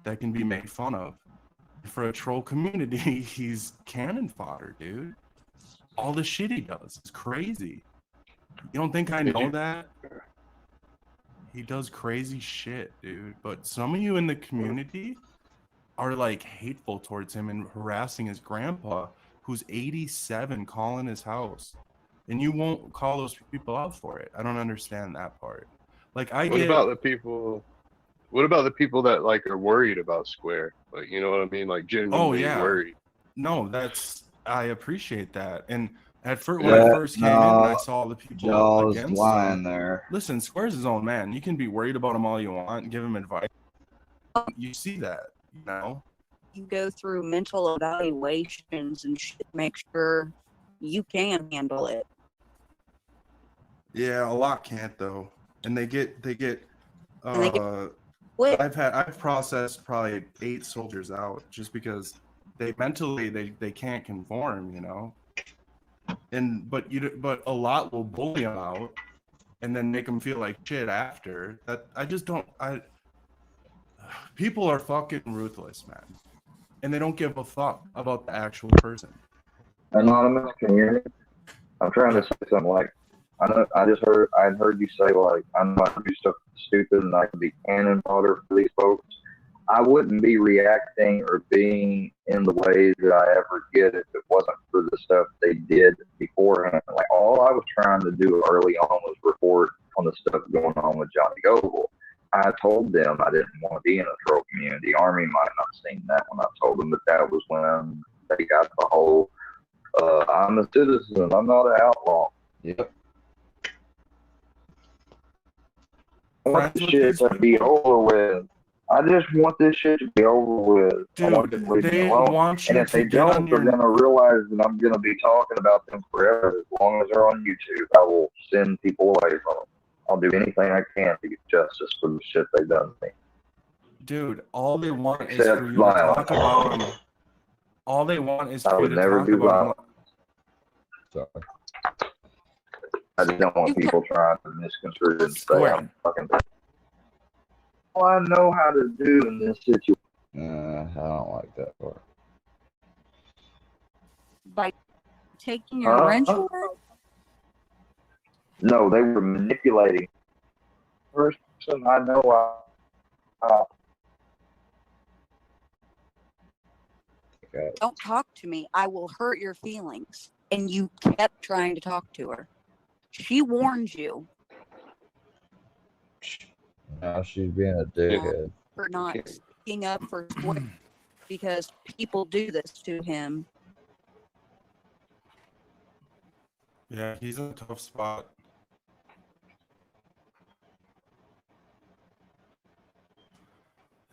that can be made fun of. For a troll community, he's cannon fodder, dude. All the shit he does is crazy. You don't think I know that? He does crazy shit, dude. But some of you in the community are like hateful towards him and harassing his grandpa, who's 87, calling his house. And you won't call those people out for it. I don't understand that part. Like, What about the people that like are worried about Square? Like, you know what I mean? Like genuinely worried. No, I appreciate that. And at first, when I first came in and I saw the people Jaws against lying him, there. listen, Square's his own man. You can be worried about him all you want and give him advice. You see that, you know? You go through mental evaluations and shit, make sure you can handle it. Yeah, a lot can't though. And they get I've processed probably 8 soldiers out just because they mentally they can't conform, you know. But a lot will bully them out and then make them feel like shit after. That I just don't people are fucking ruthless, man. And they don't give a fuck about the actual person. Anonymous, can you hear me? I'm trying to say something like, I heard you say like, I'm not do stuff stupid and I can be cannon fodder for these folks. I wouldn't be reacting or being in the way that I ever get if it wasn't for the stuff they did beforehand. Like, all I was trying to do early on was report on the stuff going on with Johnny Goble. I told them I didn't want to be in a troll community. Army might not have seen that when I told them, but that was when they got the whole, I'm a citizen, I'm not an outlaw. Yep. I want this shit to be over with. I just want this shit to be over with. Dude, I want them to leave me they alone. want And you if to they get on don't, they're your- going to realize that I'm going to be talking about them forever. As long as they're on YouTube, I will send people away from them. I'll do anything I can to get justice for the shit they've done to me. Dude, all they want is Except for you violence. to talk about them. All they want is I for you would to never talk do about them. violence. Sorry. I just don't want people trying to misconstrue and say I'm fucking. All I know how to do in this situation. I don't like that part. By taking your wrench away? No, they were manipulating. First person I know, Don't talk to me. I will hurt your feelings. And you kept trying to talk to her. She warned you. now she's being a dickhead. For not speaking up for Square because people do this to him. Yeah, he's in a tough spot.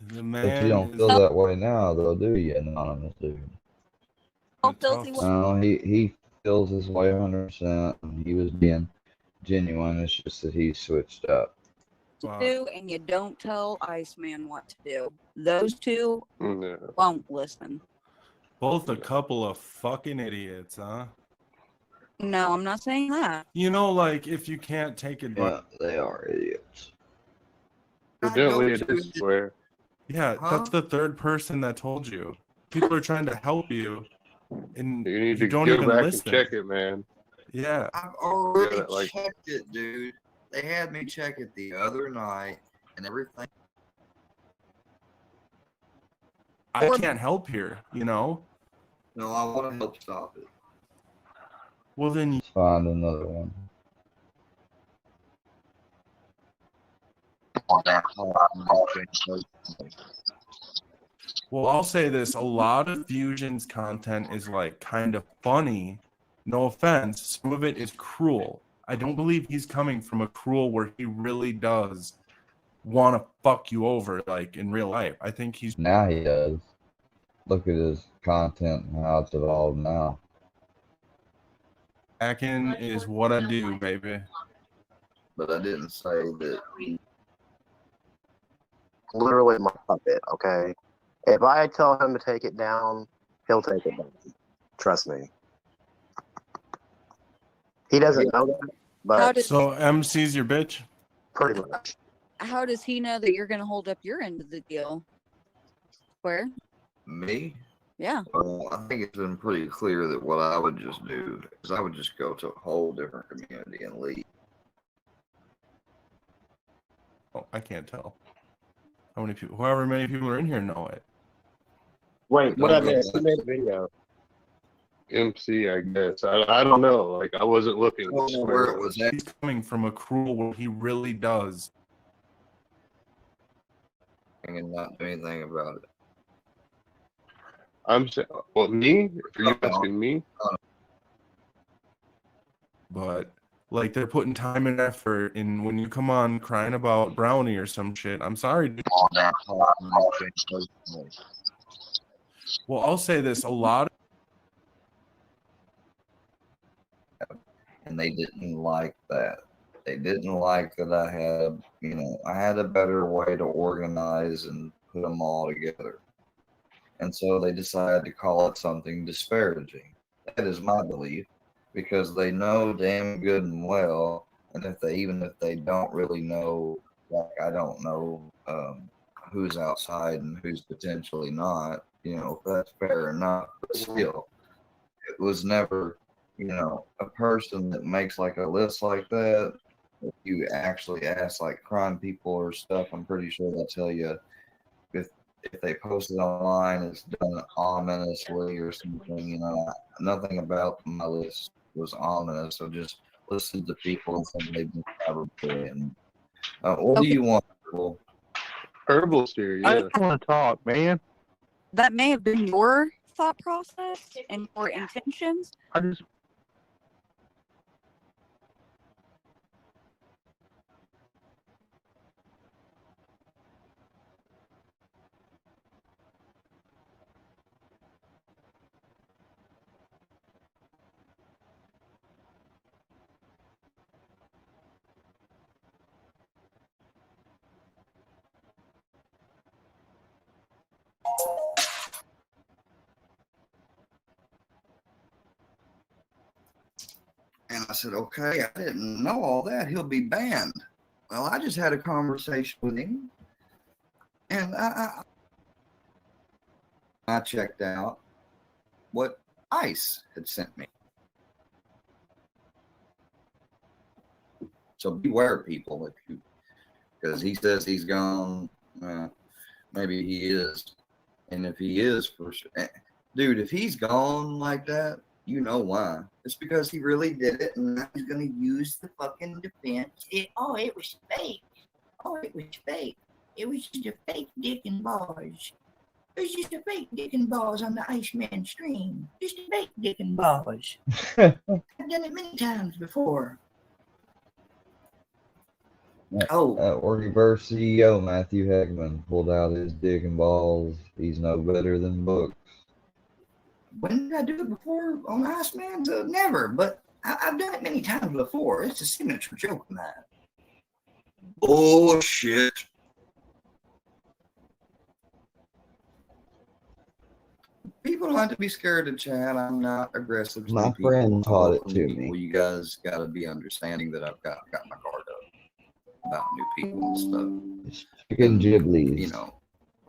The man But you don't feel that way now, though, do you, Anonymous dude? Oh, Filthy, No, he feels his way 100%. He was being genuine. It's just that he's switched up. Do, and you don't tell Iceman what to do. Those two No. won't listen. Both a couple of fucking idiots, huh? No, I'm not saying that. You know, like if you can't take advice. Yeah, they are idiots. Evidently, it is square. Yeah, that's the third person that told you. People are trying to help you, and You need you to don't go even back listen. and check it, man. Yeah. I've already Yeah, like- checked it, dude. They had me check it the other night, and everything. I can't help here, you know? No, I want to help stop it. Well, then Let's find another one. Well, I'll say this. A lot of Fusion's content is like kind of funny. No offense. Some of it is cruel. I don't believe he's coming from a cruel where he really does want to fuck you over, like in real life. I think he's Now he does. Look at his content and how it's evolved now. Hacking is what I do, baby. But I didn't say that. Literally my puppet, okay? If I tell him to take it down, he'll take it down. Trust me. He doesn't know that, but So MC's your bitch? pretty much. How does he know that you're going to hold up your end of the deal? Where? Me? Yeah. Well, I think it's been pretty clear that what I would just do is I would just go to a whole different community and leave. Oh, I can't tell. How many people? However many people are in here know it. Wait, what I made? Who made a video? MC, I guess. I don't know. Like, I wasn't looking. I don't know where it was at. He's coming from a cruel where he really does. And not do anything about it. I'm saying, well, me? Are you asking me? But like they're putting time and effort in when you come on crying about brownie or some shit. I'm sorry, dude. Well, I'll say this: a lot of And they didn't like that. They didn't like that I had, I had a better way to organize and put them all together. And so they decided to call it something disparaging. That is my belief, because they know damn good and well, and even if they don't really know, like I don't know who's outside and who's potentially not, that's fair enough. But still, it was never, a person that makes like a list like that. If you actually ask like crime people or stuff, I'm pretty sure they'll tell you if they post it online, it's done ominously or something. Nothing about my list was ominous. So just listen to people and think they've been fabricating. What do you want, Herbal? Herbal's here, yeah. I just want to talk, man. That may have been your thought process and your intentions. I just. And I said, okay, I didn't know all that. He'll be banned. Well, I just had a conversation with him, and I checked out what ICE had sent me. So beware, people, because he says he's gone. Maybe he is, and if he is, for sure, dude, if he's gone like that, you know why? It's because he really did it, and now he's gonna use the fucking defense. It was fake. It was fake. It was just a fake dick and balls. It was just a fake dick and balls on the Iceman stream. Just a fake dick and balls. I've done it many times before. Reverse CEO Matthew Heckman pulled out his dick and balls. He's no better than books. When did I do it before on Iceman? Never. But I've done it many times before. It's a signature joke of mine. Bullshit. People don't have to be scared to chat. I'm not aggressive to My new people. friend I taught it welcome to new me. people. You guys got to be understanding that I've got my guard up about new people and stuff. It's chicken And, giblies you know,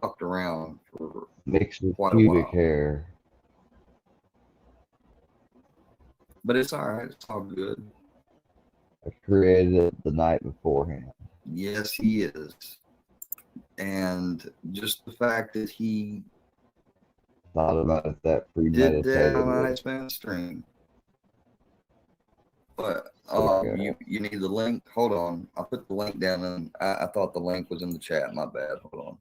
fucked around for mixed with quite a pubic while. hair. But it's all right. It's all good. I created it the night beforehand. Yes, he is. And just the fact that he Thought about it that did that on premeditated. Iceman stream. But Sicko. you need the link. Hold on. I'll put the link down, and I thought the link was in the chat. My bad. Hold on.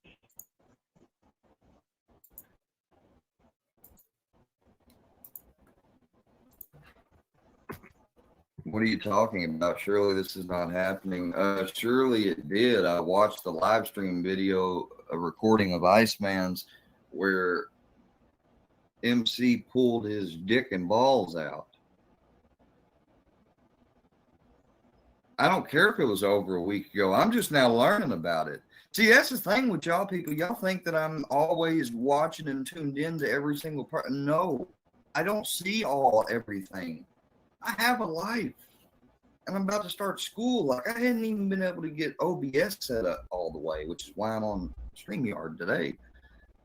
What are you talking about? Surely this is not happening. Surely it did. I watched the live stream video, a recording of Iceman's, where MC pulled his dick and balls out. I don't care if it was over a week ago. I'm just now learning about it. See, that's the thing with y'all people. Y'all think that I'm always watching and tuned in to every single part. No, I don't see everything. I have a life. And I'm about to start school. Like, I hadn't even been able to get OBS set up all the way, which is why I'm on StreamYard today.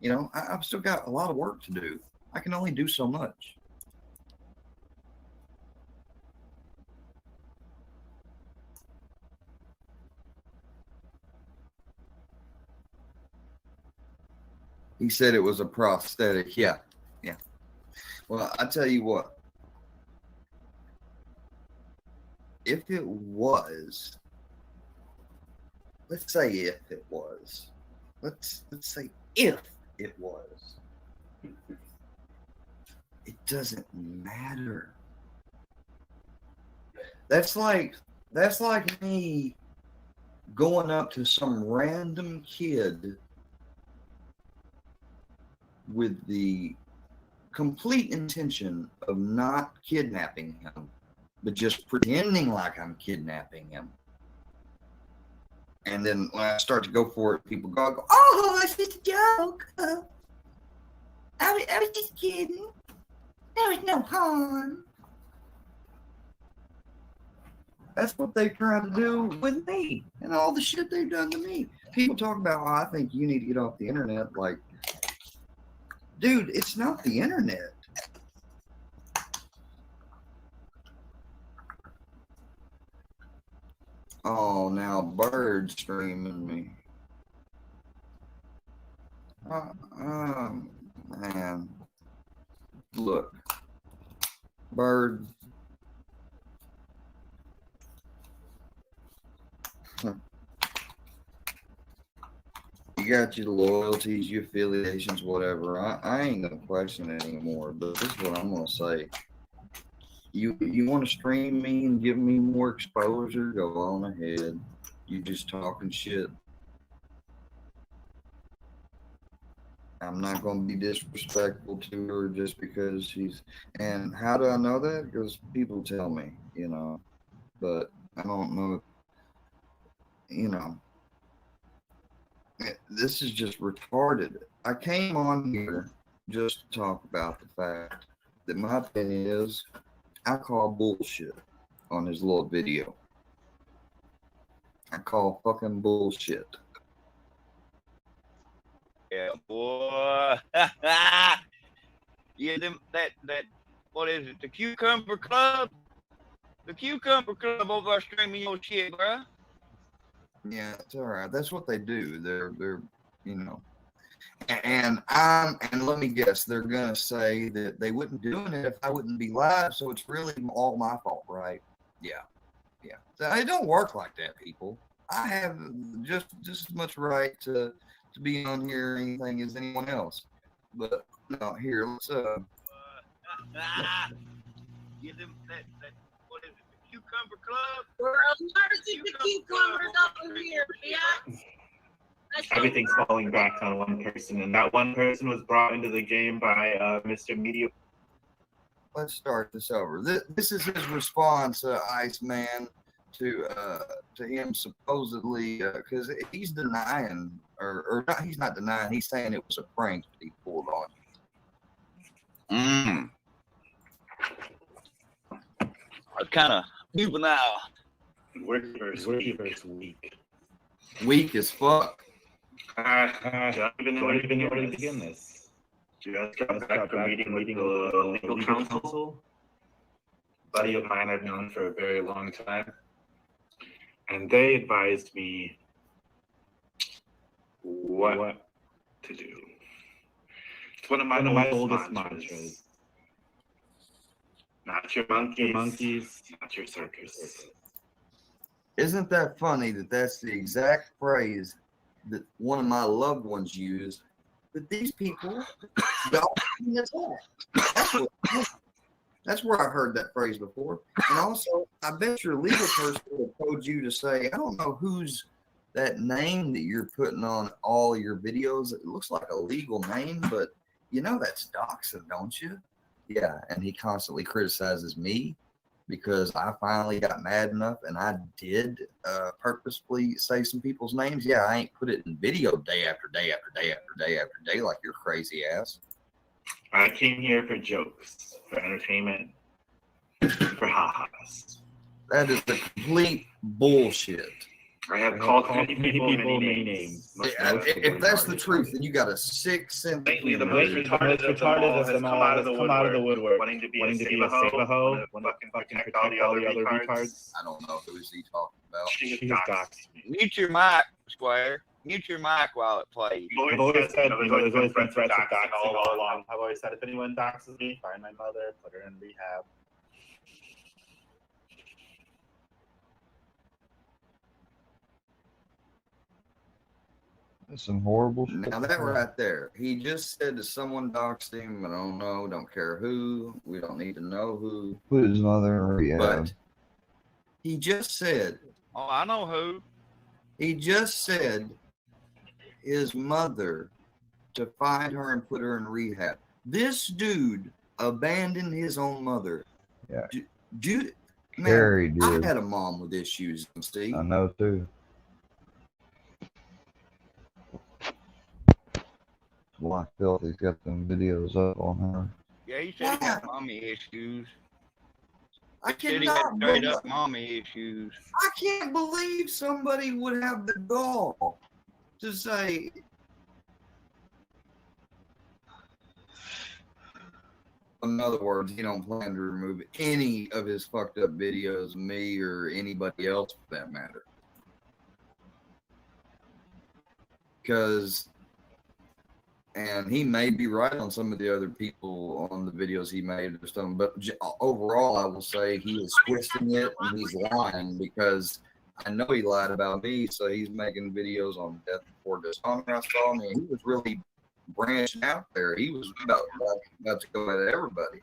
You know, I've still got a lot of work to do. I can only do so much. He said it was a prosthetic. Yeah. Yeah. Well, I tell you what. If it was, let's say if it was, let's say if it was, it doesn't matter. That's like me going up to some random kid with the complete intention of not kidnapping him, but just pretending like I'm kidnapping him. And then when I start to go for it, people go, "Oh, it's just a joke. I was just kidding. There was no harm." That's what they try to do with me and all the shit they've done to me. People talk about, "Oh, I think you need to get off the internet." Like, dude, it's not the internet. Oh, now Bird streaming me. Man. Look. Bird. You got your loyalties, your affiliations, whatever. I ain't gonna question it anymore, but this is what I'm gonna say. You want to stream me and give me more exposure? Go on ahead. You just talking shit. I'm not going to be disrespectful to her just because she's. And how do I know that? Because people tell me, you know. But I don't know. You know. This is just retarded. I came on here just to talk about the fact that my opinion is I call bullshit on his little video. I call fucking bullshit. Yeah, boy. Yeah, them that what is it? The Cucumber Club? The Cucumber Club over there streaming your shit, bro. Yeah, it's all right. That's what they do. They're you know. And let me guess, they're gonna say that they wouldn't doing it if I wouldn't be live, so it's really all my fault, right? Yeah. Yeah. So it don't work like that, people. I have just as much right to be on here or anything as anyone else. But no, here, let's Give them that what is it? The Cucumber Club? We're allergic to cucumbers over here, yeah. Everything's falling back on one person, and that one person was brought into the game by Mr. Media. let's start this over. This is his response, Iceman, to him supposedly, because he's denying, or not, he's not denying, he's saying it was a prank that he pulled on you. Kind of juvenile. Where's verse weak? Weak as fuck. Don't even know where to begin this. Just got back from meeting with the legal counsel. Buddy of mine I've known for a very long time. And they advised me what to do. It's one of my oldest mantras. Not your monkeys, not your circus. Isn't that funny that that's the exact phrase that one of my loved ones used? But these people don't attack. That's where I've heard that phrase before. And also, I bet your legal person would have told you to say, I don't know who's that name that you're putting on all your videos. It looks like a legal name, but you know that's doxing, don't you? Yeah, and he constantly criticizes me because I finally got mad enough and I did purposefully say some people's names. Yeah, I ain't put it in video day after day after day after day after day like your crazy ass. I came here for jokes, for entertainment, for ha-has. That is the complete bullshit. I have called many people many names. If that's the truth, then you got a sick sense. Lately, the most retarded of them all has come out of the woodwork, wanting to be a save-a-ho, wanting to fucking protect all the other retards. I don't know who is he talking about. She has doxed me. Mute your mic, Square. Mute your mic while it plays. I've always said, there's always been threats of doxing all along. I've always said, if anyone doxes me, find my mother, put her in rehab. That's some horrible shit. Now that right there, he just said that someone doxed him. I don't know, don't care who. We don't need to know who. Put his mother in rehab. But he just said. Oh, I know who. He just said his mother to find her and put her in rehab. This dude abandoned his own mother. Yeah. Dude, man, Scary, I dude. had a mom with issues, Steve. I know too. Black Filthy's got them videos up on her. Yeah, he said he had mommy issues. I He said he had cannot straight believe, up mommy issues. I can't believe somebody would have the gall to say, in other words, he don't plan to remove any of his fucked up videos, me or anybody else for that matter. Because, and he may be right on some of the other people on the videos he made or something, but overall, I will say he is twisting it and he's lying because I know he lied about me, so he's making videos on death before dishonor. I saw him, and he was really branching out there. He was about to go at everybody.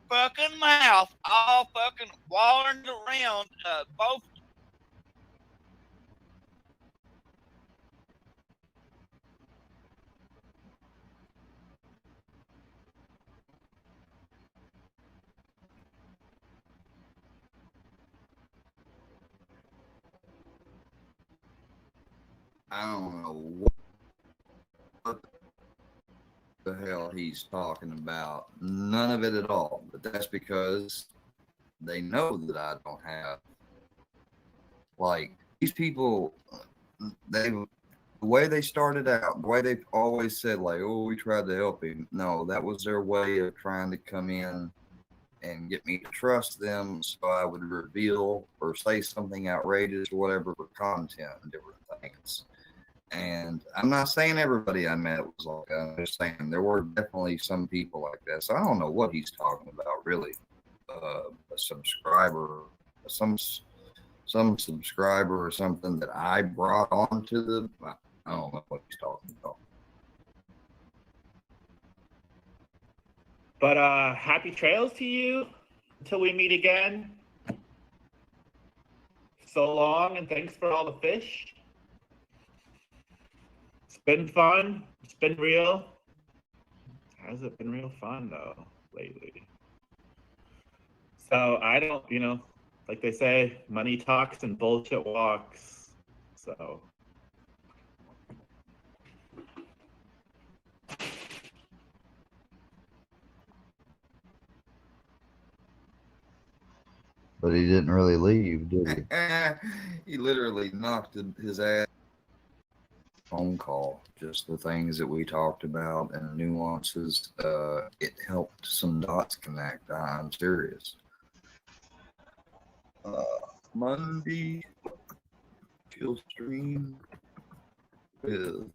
Fucking mouth, all fucking wandering around, both. I don't know what the hell he's talking about. None of it at all. But that's because they know that I don't have. Like, these people, the way they started out, the way they've always said, like, oh, we tried to help him. No, that was their way of trying to come in and get me to trust them so I would reveal or say something outrageous or whatever for content and different things. And I'm not saying everybody I met was like that. I'm just saying there were definitely some people like that. So I don't know what he's talking about, really. A subscriber, some subscriber or something that I brought onto the. I don't know what he's talking about. But happy trails to you until we meet again. So long, and thanks for all the fish. It's been fun. It's been real. hasn't been real fun though lately. So I don't, like they say, money talks and bullshit walks. So But he didn't really leave, did he? He literally knocked his ass. Phone call, just the things that we talked about and the nuances. It helped some dots connect. I'm serious. Monday, kill stream with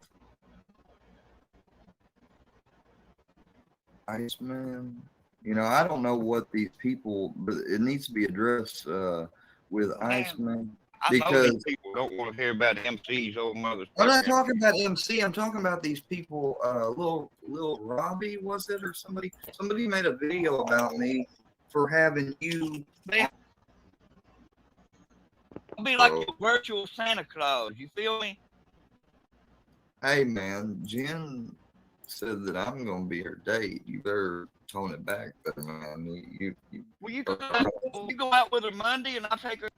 Iceman. I don't know what these people, but it needs to be addressed with Iceman. I know Because these people don't want to hear about MCs over mothers. I'm not talking about MC. I'm talking about these people. Lil Robbie, was it, or somebody? Somebody made a video about me for having you. I'll be like your virtual Santa Claus. You feel me? Hey man, Jen said that I'm gonna be her date. You better tone it back, there, man. Will you go out with her Monday and I'll take her?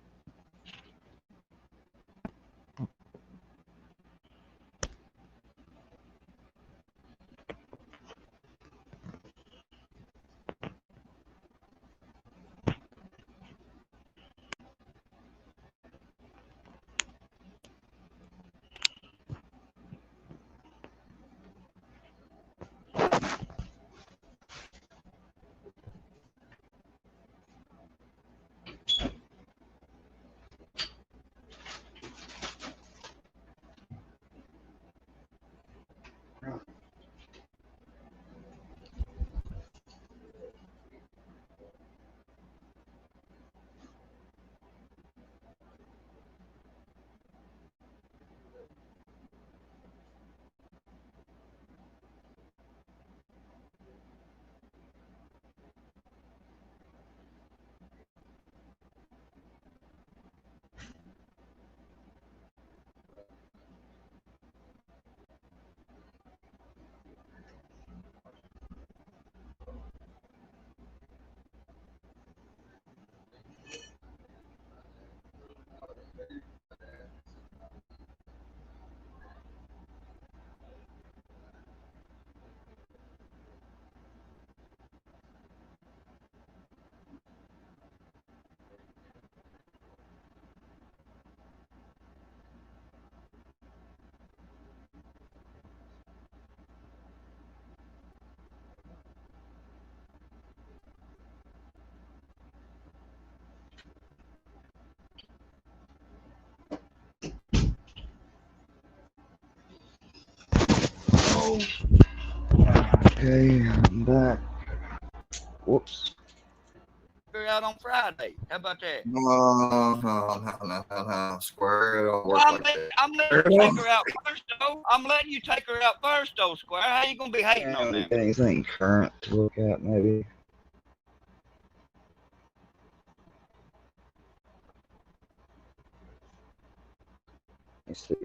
Okay, I'm back. Whoops. Her out on Friday. How about that? No. Square, it don't work Well, like that. I'm letting you take her out first, though. I'm letting you take her out first, though, Square. How you gonna be hating on them? Anything current to look at, maybe? Let's see.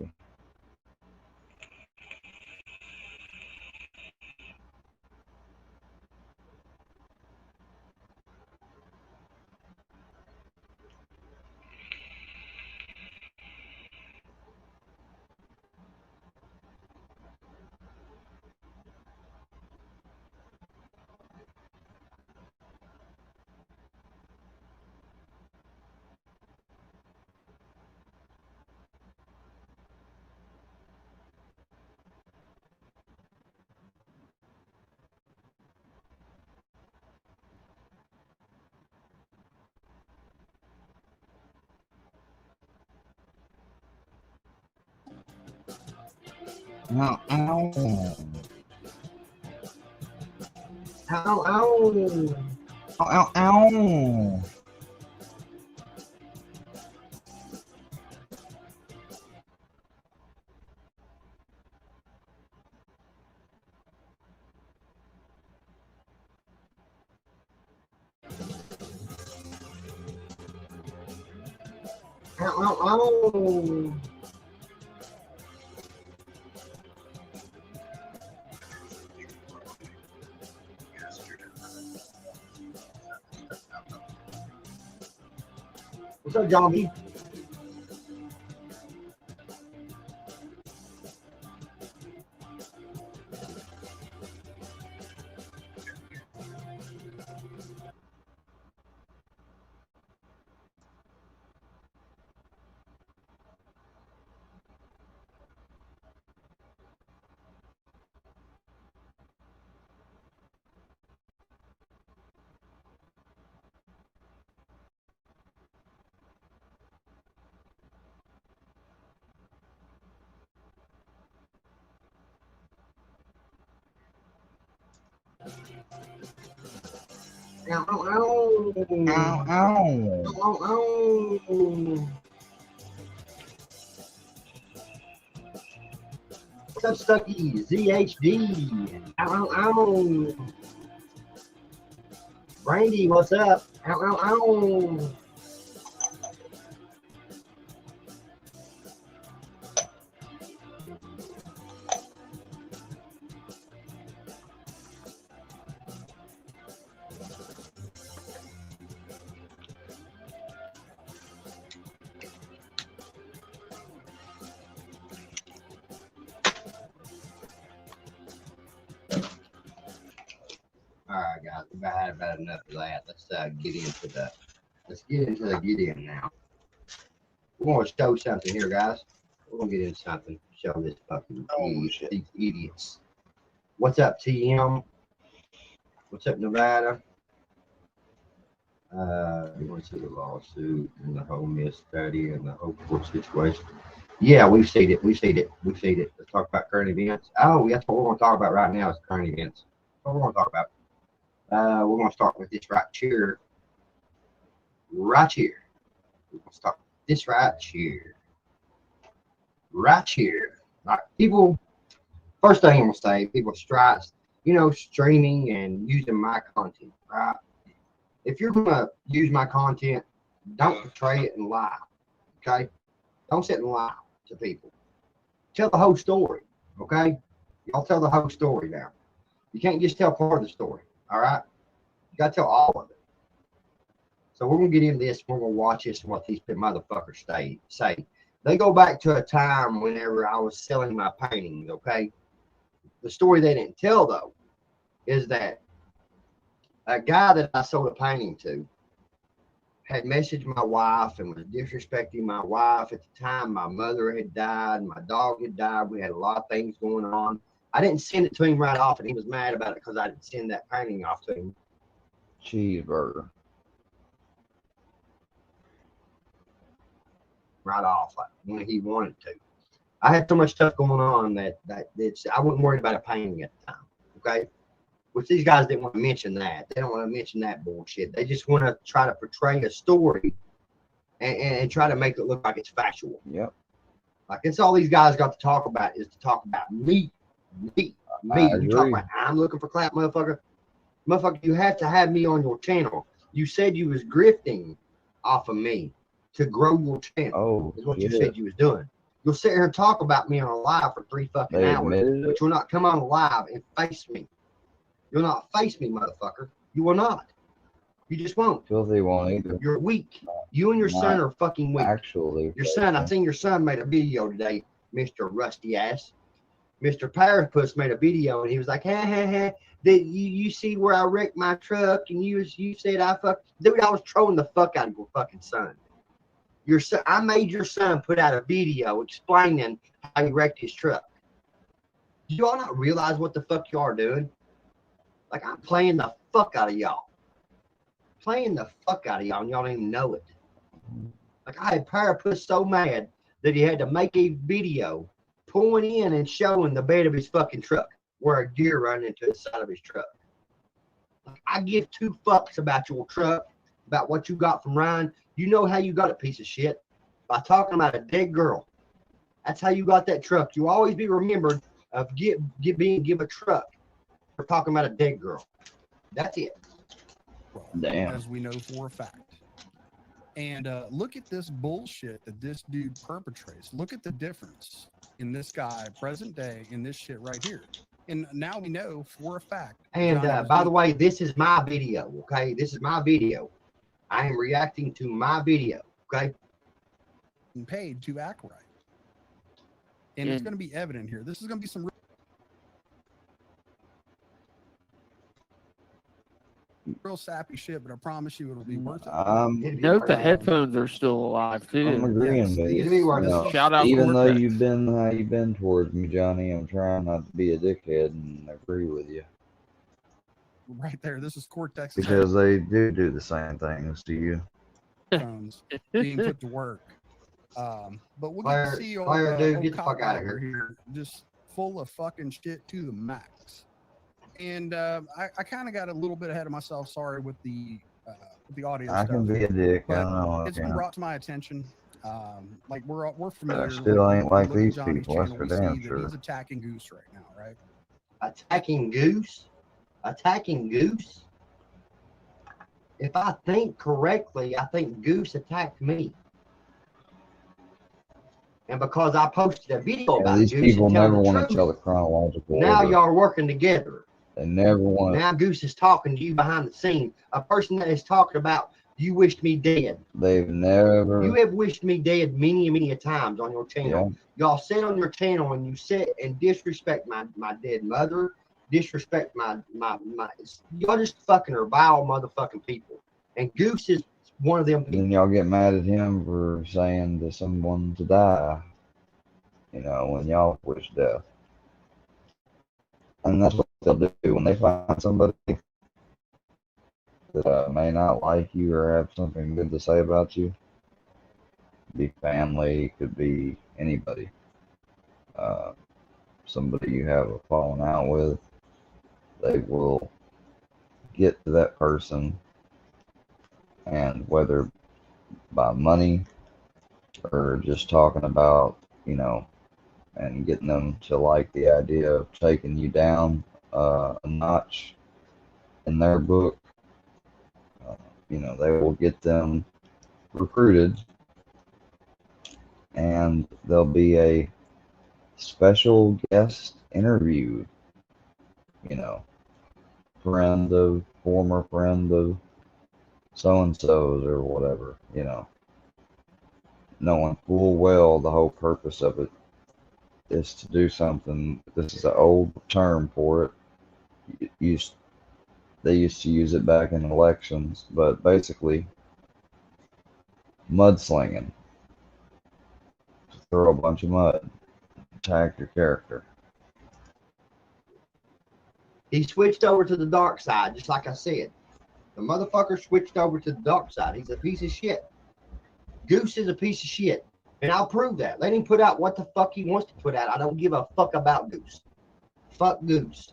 Ow, ow. Ow, ow. Ow, ow, ow. Ow, ow, ow. up, John B? Ow, ow, ow. Ow, ow. Ow, ow. What's up, Stucky? ZHD. Ow, ow, ow. Brandy, what's up? Ow, ow, ow. All right, guys, we've had about enough of that. Let's get into the get in now. We're gonna show something here, guys. We're gonna get into something. Show this fucking these idiots. What's up, TM? What's up, Nevada? You want to see the lawsuit and the whole miss study and the whole court situation? Yeah, we've seen it. We've seen it. We've seen it. Let's talk about current events. Oh, that's what we're going to talk about right now is current events. What we're going to talk about. We're going to start with this right here. Right here. We're going to start with this right here. Right here. Like people, first thing I'm going to say, people strikes, streaming and using my content, right? If you're going to use my content, don't portray it and lie, okay? Don't sit and lie to people. Tell the whole story, okay? Y'all tell the whole story now. You can't just tell part of the story, all right? You got to tell all of it. So we're going to get into this. We're going to watch this and what these motherfuckers say. They go back to a time whenever I was selling my paintings, okay? The story they didn't tell, though, is that a guy that I sold a painting to had messaged my wife and was disrespecting my wife. At the time, my mother had died, my dog had died. We had a lot of things going on. I didn't send it to him right off, and he was mad about it because I didn't send that painting off to him. Cheeseburger. Right off, like when he wanted to. I had so much stuff going on that I wasn't worried about a painting at the time, okay? Which these guys didn't want to mention that. They don't want to mention that bullshit. They just want to try to portray a story and try to make it look like it's factual. Yep. Like that's all these guys got to talk about is to talk about me. You talk about I'm looking for clap, motherfucker. Motherfucker, you have to have me on your channel. You said you was grifting off of me to grow your channel. Is what you said you was doing. You'll sit here and talk about me on a live for 3 fucking hours, but you'll not come on live and face me. You'll not face me, motherfucker. You will not. You just won't. Filthy won't either. You're weak. You and your son are fucking weak. Actually, your son, I seen your son made a video today, Mr. Rusty Ass. Mr. Powerpuss made a video and he was like, ha. You see where I wrecked my truck and you said I fucked. Dude, I was trolling the fuck out of your fucking son. Your son, I made your son put out a video explaining how he wrecked his truck. Do y'all not realize what the fuck you are doing? Like, I'm playing the fuck out of y'all. Playing the fuck out of y'all, and y'all don't even know it. Like, I had Powerpuss so mad that he had to make a video pulling in and showing the bed of his fucking truck where a deer ran into the side of his truck. Like, I give 2 fucks about your truck, about what you got from Ryan. You know how you got it, piece of shit. By talking about a dead girl. That's how you got that truck. You always be remembered of give a truck. We're talking about a dead girl. That's it. Damn. As we know for a fact. And look at this bullshit that this dude perpetrates. Look at the difference in this guy, present day, in this shit right here. And now we know for a fact. And by the way, this is my video, okay? This is my video. I am reacting to my video. Okay. And paid to act right. And it's going to be evident here. This is going to be some real sappy shit, but I promise you it'll be worth it. Note the headphones are still alive I'm too. agreeing with you. You know, Shout out even though Cortex. you've been how you've been towards me, Johnny, I'm trying not to be a dickhead and agree with you Right there. This is Cortex because they do the same things to you. headphones being put to work. But we'll Claire, get to see old, Claire, dude, old get the fuck out of Copyrighter here. here, just full of fucking shit to the max. And I kind of got a little bit ahead of myself. Sorry with the audio I stuff. can be a dick. I But know. it's been brought to my attention. Like we're But familiar. I still like, ain't we like look at these Johnny's people. That's channel, for we see damn that sure. he's attacking Goose right now, right? Attacking Goose? Attacking Goose? If I think correctly, I think Goose attacked me. And because I posted a video Yeah, about these Goose people and tell never the want to truth, tell the chronological now order. y'all are working together. They never want. Now Goose is talking to you behind the scene. A person that is talking about you wished me dead. They've never. You have wished me dead many, many a times on your channel. Y'all sit on your channel and you sit and disrespect my dead mother, disrespect my y'all just fucking are vile motherfucking people. And Goose is one of them people. Then y'all get mad at him for saying to someone to die. You know, when y'all wish death. And that's what they'll do when they find somebody that may not like you or have something good to say about you. Be family, could be anybody. Somebody you have a falling out with, they will get to that person, and whether by money or just talking about, you know, and getting them to like the idea of taking you down a notch in their book, you know, they will get them recruited, and there'll be a special guest interview, you know, former friend of so-and-so's or whatever, you know, knowing full well the whole purpose of it is to do something. This is an old term for it. They used to use it back in elections, but basically mudslinging. Just throw a bunch of mud, attack your character. He switched over to the dark side, just like I said. The motherfucker switched over to the dark side. He's a piece of shit. Goose is a piece of shit. And I'll prove that. Let him put out what the fuck he wants to put out. I don't give a fuck about Goose. Fuck Goose.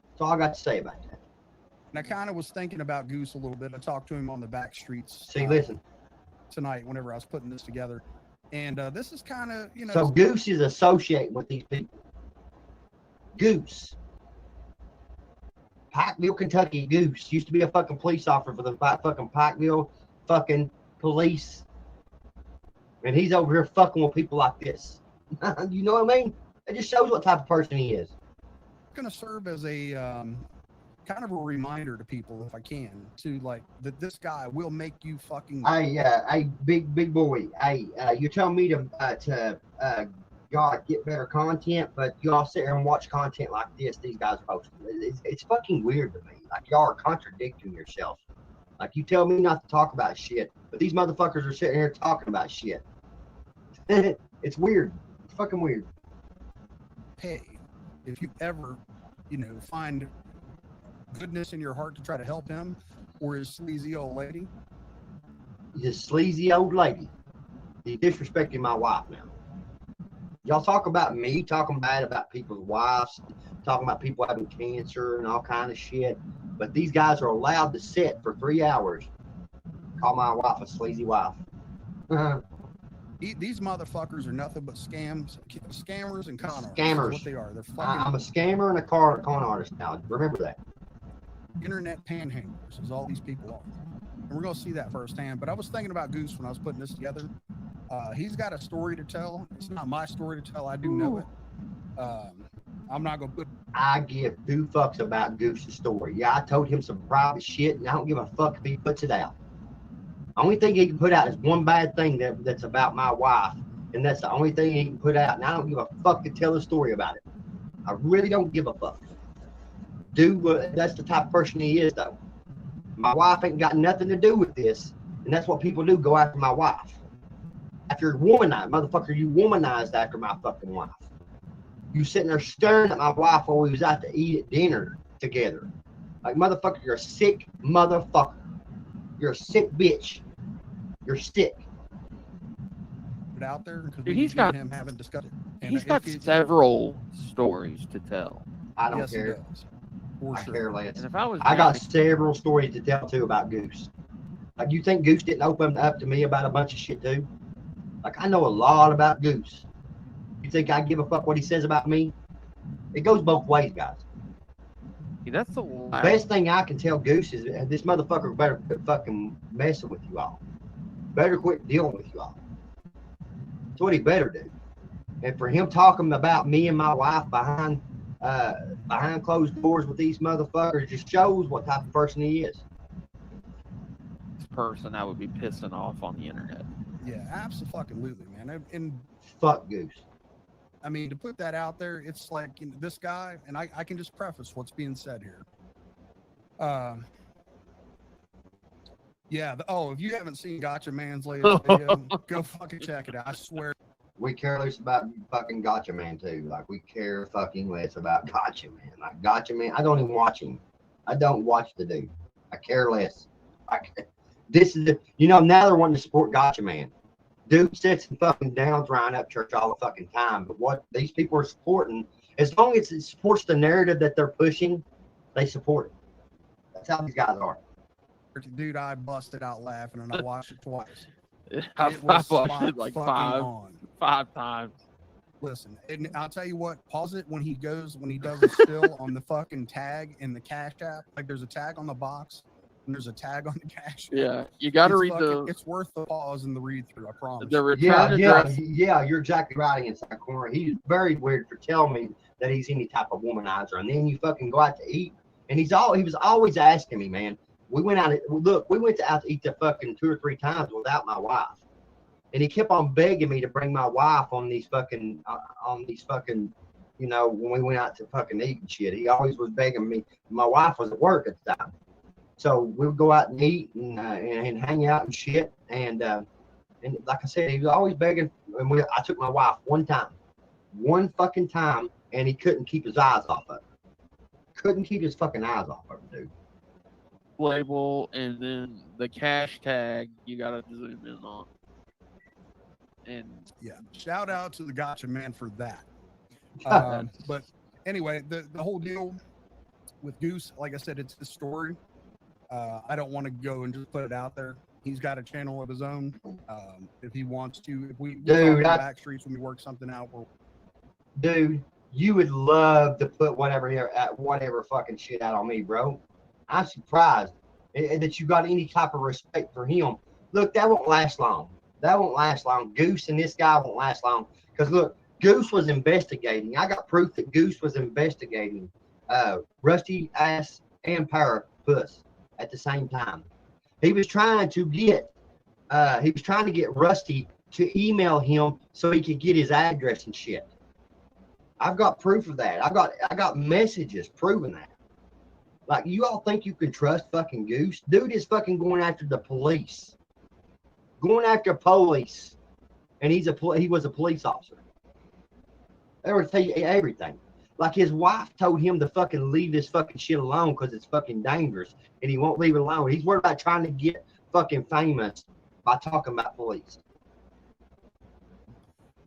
That's all I got to say about that. And I kind of was thinking about Goose a little bit. I talked to him on the back streets. See, listen. Tonight, whenever I was putting this together. And this is kind of, you know. So Goose is associating with these people. Goose. Pikeville, Kentucky Goose used to be a fucking police officer for the fucking Pikeville fucking police. And he's over here fucking with people like this. You know what I mean? It just shows what type of person he is. It's going to serve as a kind of a reminder to people, if I can, to like that this guy will make you fucking. Hey, big boy. Hey, you're telling me to God get better content, but y'all sit here and watch content like this. These guys post. It's fucking weird to me. Like y'all are contradicting yourself. Like you tell me not to talk about shit, but these motherfuckers are sitting here talking about shit. It's weird. It's fucking weird. Hey, if you ever, you know, find goodness in your heart to try to help him or his sleazy old lady. This sleazy old lady. He's disrespecting my wife now. Y'all talk about me talking bad about people's wives, talking about people having cancer and all kind of shit. But these guys are allowed to sit for 3 hours. Call my wife a sleazy wife. These motherfuckers are nothing but scammers and con artists. Scammers. That's what they are. They're fucking I'm a scammer and a con artist now. Remember that. internet panhandlers is all these people are. And we're going to see that firsthand. But I was thinking about Goose when I was putting this together. He's got a story to tell. It's not my story to tell. I do know it. I'm not going to put... I give 2 fucks about Goose's story. Yeah, I told him some private shit, and I don't give a fuck if he puts it out. Only thing he can put out is one bad thing that's about my wife, and that's the only thing he can put out. And I don't give a fuck to tell a story about it. I really don't give a fuck. Dude, that's the type of person he is, though. My wife ain't got nothing to do with this, and that's what people do, go after my wife. After you're womanized, motherfucker, you womanized after my fucking wife. You sitting there staring at my wife while we was out to eat at dinner together. Like, motherfucker, you're a sick motherfucker. You're a sick bitch. You're sick. Put out there because Dude, he's got him haven't discussed it. And he's got several stories to tell. I don't Yes, he care. does. For I sure. care less. And if I was I got married- several stories to tell too about Goose. Like, you think Goose didn't open up to me about a bunch of shit too? Like, I know a lot about Goose. You think I give a fuck what he says about me? It goes both ways, guys. See, that's the last. Best thing I can tell Goose is this motherfucker better quit fucking messing with you all. Better quit dealing with you all. That's what he better do. And for him talking about me and my wife behind closed doors with these motherfuckers just shows what type of person he is. Person I would be pissing off on the internet. Yeah, absolutely, man. And fuck Goose. I mean, to put that out there, it's like, you know, this guy, and I can just preface what's being said here. Yeah. If you haven't seen Gotcha Man's latest video, go fucking check it out. I swear. We care less about fucking Gotcha Man too. Like, we care fucking less about Gotcha Man. Like, Gotcha Man, I don't even watch him. I don't watch the dude. I care less. This is the, now they're wanting to support Gotcha Man. Dude sits and fucking downs Ryan up church all the fucking time. But what these people are supporting, as long as it supports the narrative that they're pushing, they support it. That's how these guys are. Dude, I busted out laughing and I watched it twice. I've watched it like five times. Listen, and I'll tell you what, pause it when he does a still on the fucking tag in the Cash App. Like, there's a tag on the box and there's a tag on the Cash App. Yeah, you got to read It's worth the pause and the read through, I promise. The return address. Yeah, you're exactly right against that corner. He's very weird for telling me that he's any type of womanizer. And then you fucking go out to eat. And he was always asking me, man. We went out to eat the fucking 2 or 3 times without my wife. And he kept on begging me to bring my wife on these fucking, when we went out to fucking eat and shit. He always was begging me. My wife was at work at the time. So we would go out and eat and hang out and shit. And like I said, he was always begging. And I took my wife one fucking time, and he couldn't keep his eyes off of her. Couldn't keep his fucking eyes off of her, dude. Label and then the cash tag you gotta zoom in on. And yeah, shout out to the Gotcha Man for that. But anyway, the whole deal with Goose, like I said, it's his story. I don't want to go and just put it out there. He's got a channel of his own. If he wants to, if we talk in the back streets when we work something out, dude, you would love to put whatever fucking shit out on me, bro. I'm surprised that you got any type of respect for him. Look, that won't last long. Goose and this guy won't last long. Because look, Goose was investigating. I got proof that Goose was investigating Rusty Ass and Power Puss at the same time. He was trying to get Rusty to email him so he could get his address and shit. I've got proof of that. I got messages proving that. Like, you all think you can trust fucking Goose? Dude is fucking going after the police. Going after police. And he was a police officer. They were tell you everything. Like, his wife told him to fucking leave this fucking shit alone because it's fucking dangerous. And he won't leave it alone. He's worried about trying to get fucking famous by talking about police.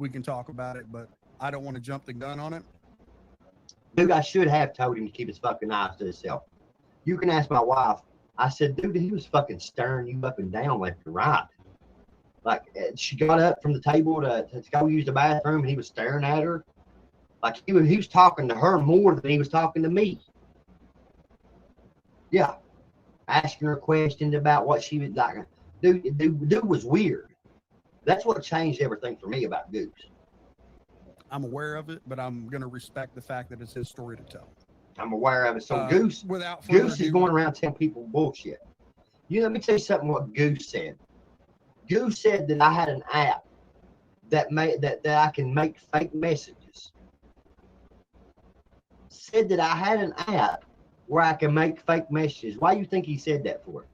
we can talk about it, but I don't want to jump the gun on it. Dude, I should have told him to keep his fucking eyes to himself. You can ask my wife. I said, dude, he was fucking staring you up and down left and right. Like, she got up from the table to go use the bathroom, and he was staring at her. Like, he was talking to her more than he was talking to me. Yeah. Asking her questions about what she was like. Dude was weird. That's what changed everything for me about Goose. I'm aware of it, but I'm going to respect the fact that it's his story to tell. I'm aware of it. So Goose is going around telling people bullshit. You know, let me tell you something what Goose said. Goose said that I had an app that I can make fake messages. Said that I had an app where I can make fake messages. Why do you think he said that for?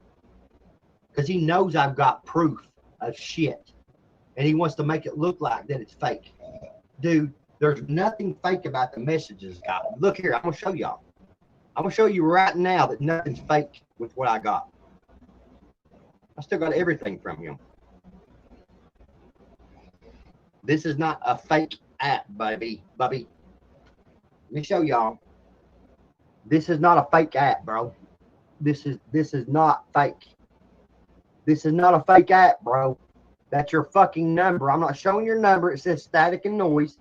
Because he knows I've got proof of shit. And he wants to make it look like that it's fake. Dude, there's nothing fake about the messages, guys. Look here, I'm going to show y'all. I'm going to show you right now that nothing's fake with what I got. I still got everything from him. This is not a fake app, baby. Let me show y'all. This is not a fake app, bro. This is not fake. This is not a fake app, bro. That's your fucking number. I'm not showing your number. It says static and noise.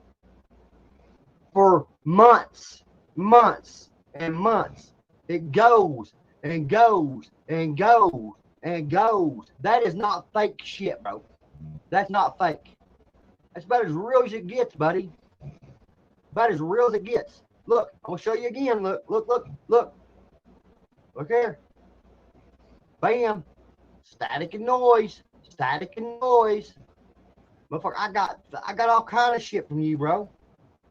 For months and months. It goes and goes and goes and goes. That is not fake shit, bro. That's not fake. That's about as real as it gets, buddy. About as real as it gets. Look, I'm gonna show you again. Look. Look here. Bam. Static and noise. Static and noise. Motherfucker, I got all kind of shit from you, bro.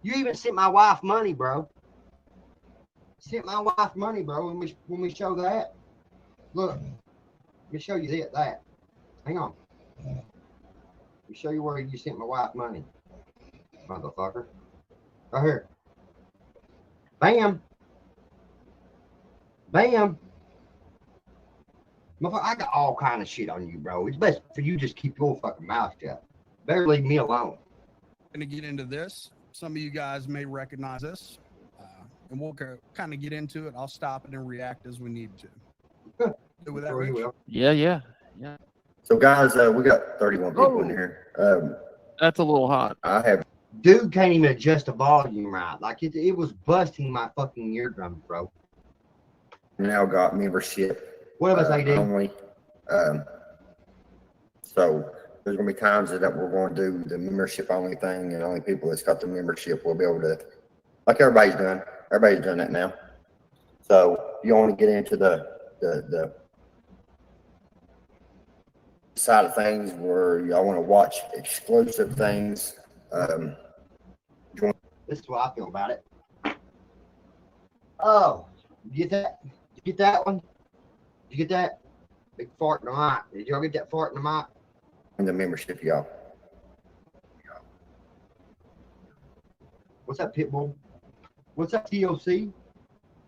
You even sent my wife money, bro. Sent my wife money, bro. When we show that. Look. Let me show you that. Hang on. Let me show you where you sent my wife money. Motherfucker. Right here. Bam. Bam. Motherfucker, I got all kind of shit on you, bro. It's best for you just keep your fucking mouth shut. Better leave me alone. Going to get into this. Some of you guys may recognize this. And we'll kind of get into it. I'll stop it and react as we need to. Do with that, Sure you Rich? will. Yeah. So, guys, we got 31 people in here. That's a little hot. I have. Dude can't even adjust the volume right. Like it was busting my fucking eardrums, bro. Now got membership. What of us, AD? Only. So there's gonna be times that we're going to do the membership only thing, and only people that's got the membership will be able to, like everybody's done. Everybody's done that now. So you only get into the side of things where y'all want to watch exclusive things. This is what I feel about it. Oh, you get that? You get that one? You get that? Big fart in the mic. Did y'all get that fart in the mic? And the membership, y'all. What's that, Pitbull? What's that, TOC?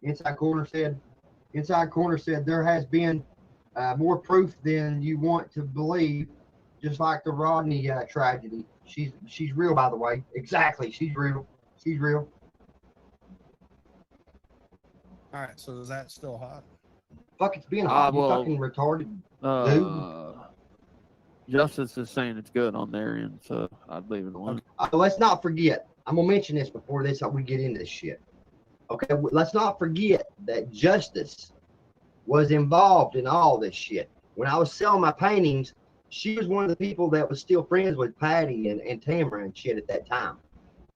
Inside Corner said there has been more proof than you want to believe, just like the Rodney tragedy. She's real, by the way. Exactly, she's real. She's real. All right, so is that still hot? Fuck, it's being hot. You well, fucking retarded, dude. Justice is saying it's good on their end, so I'd leave it alone. Let's not forget. I'm gonna mention this before we get into this shit. Okay, let's not forget that Justice was involved in all this shit. When I was selling my paintings, she was one of the people that was still friends with Patty and Tamara and shit at that time.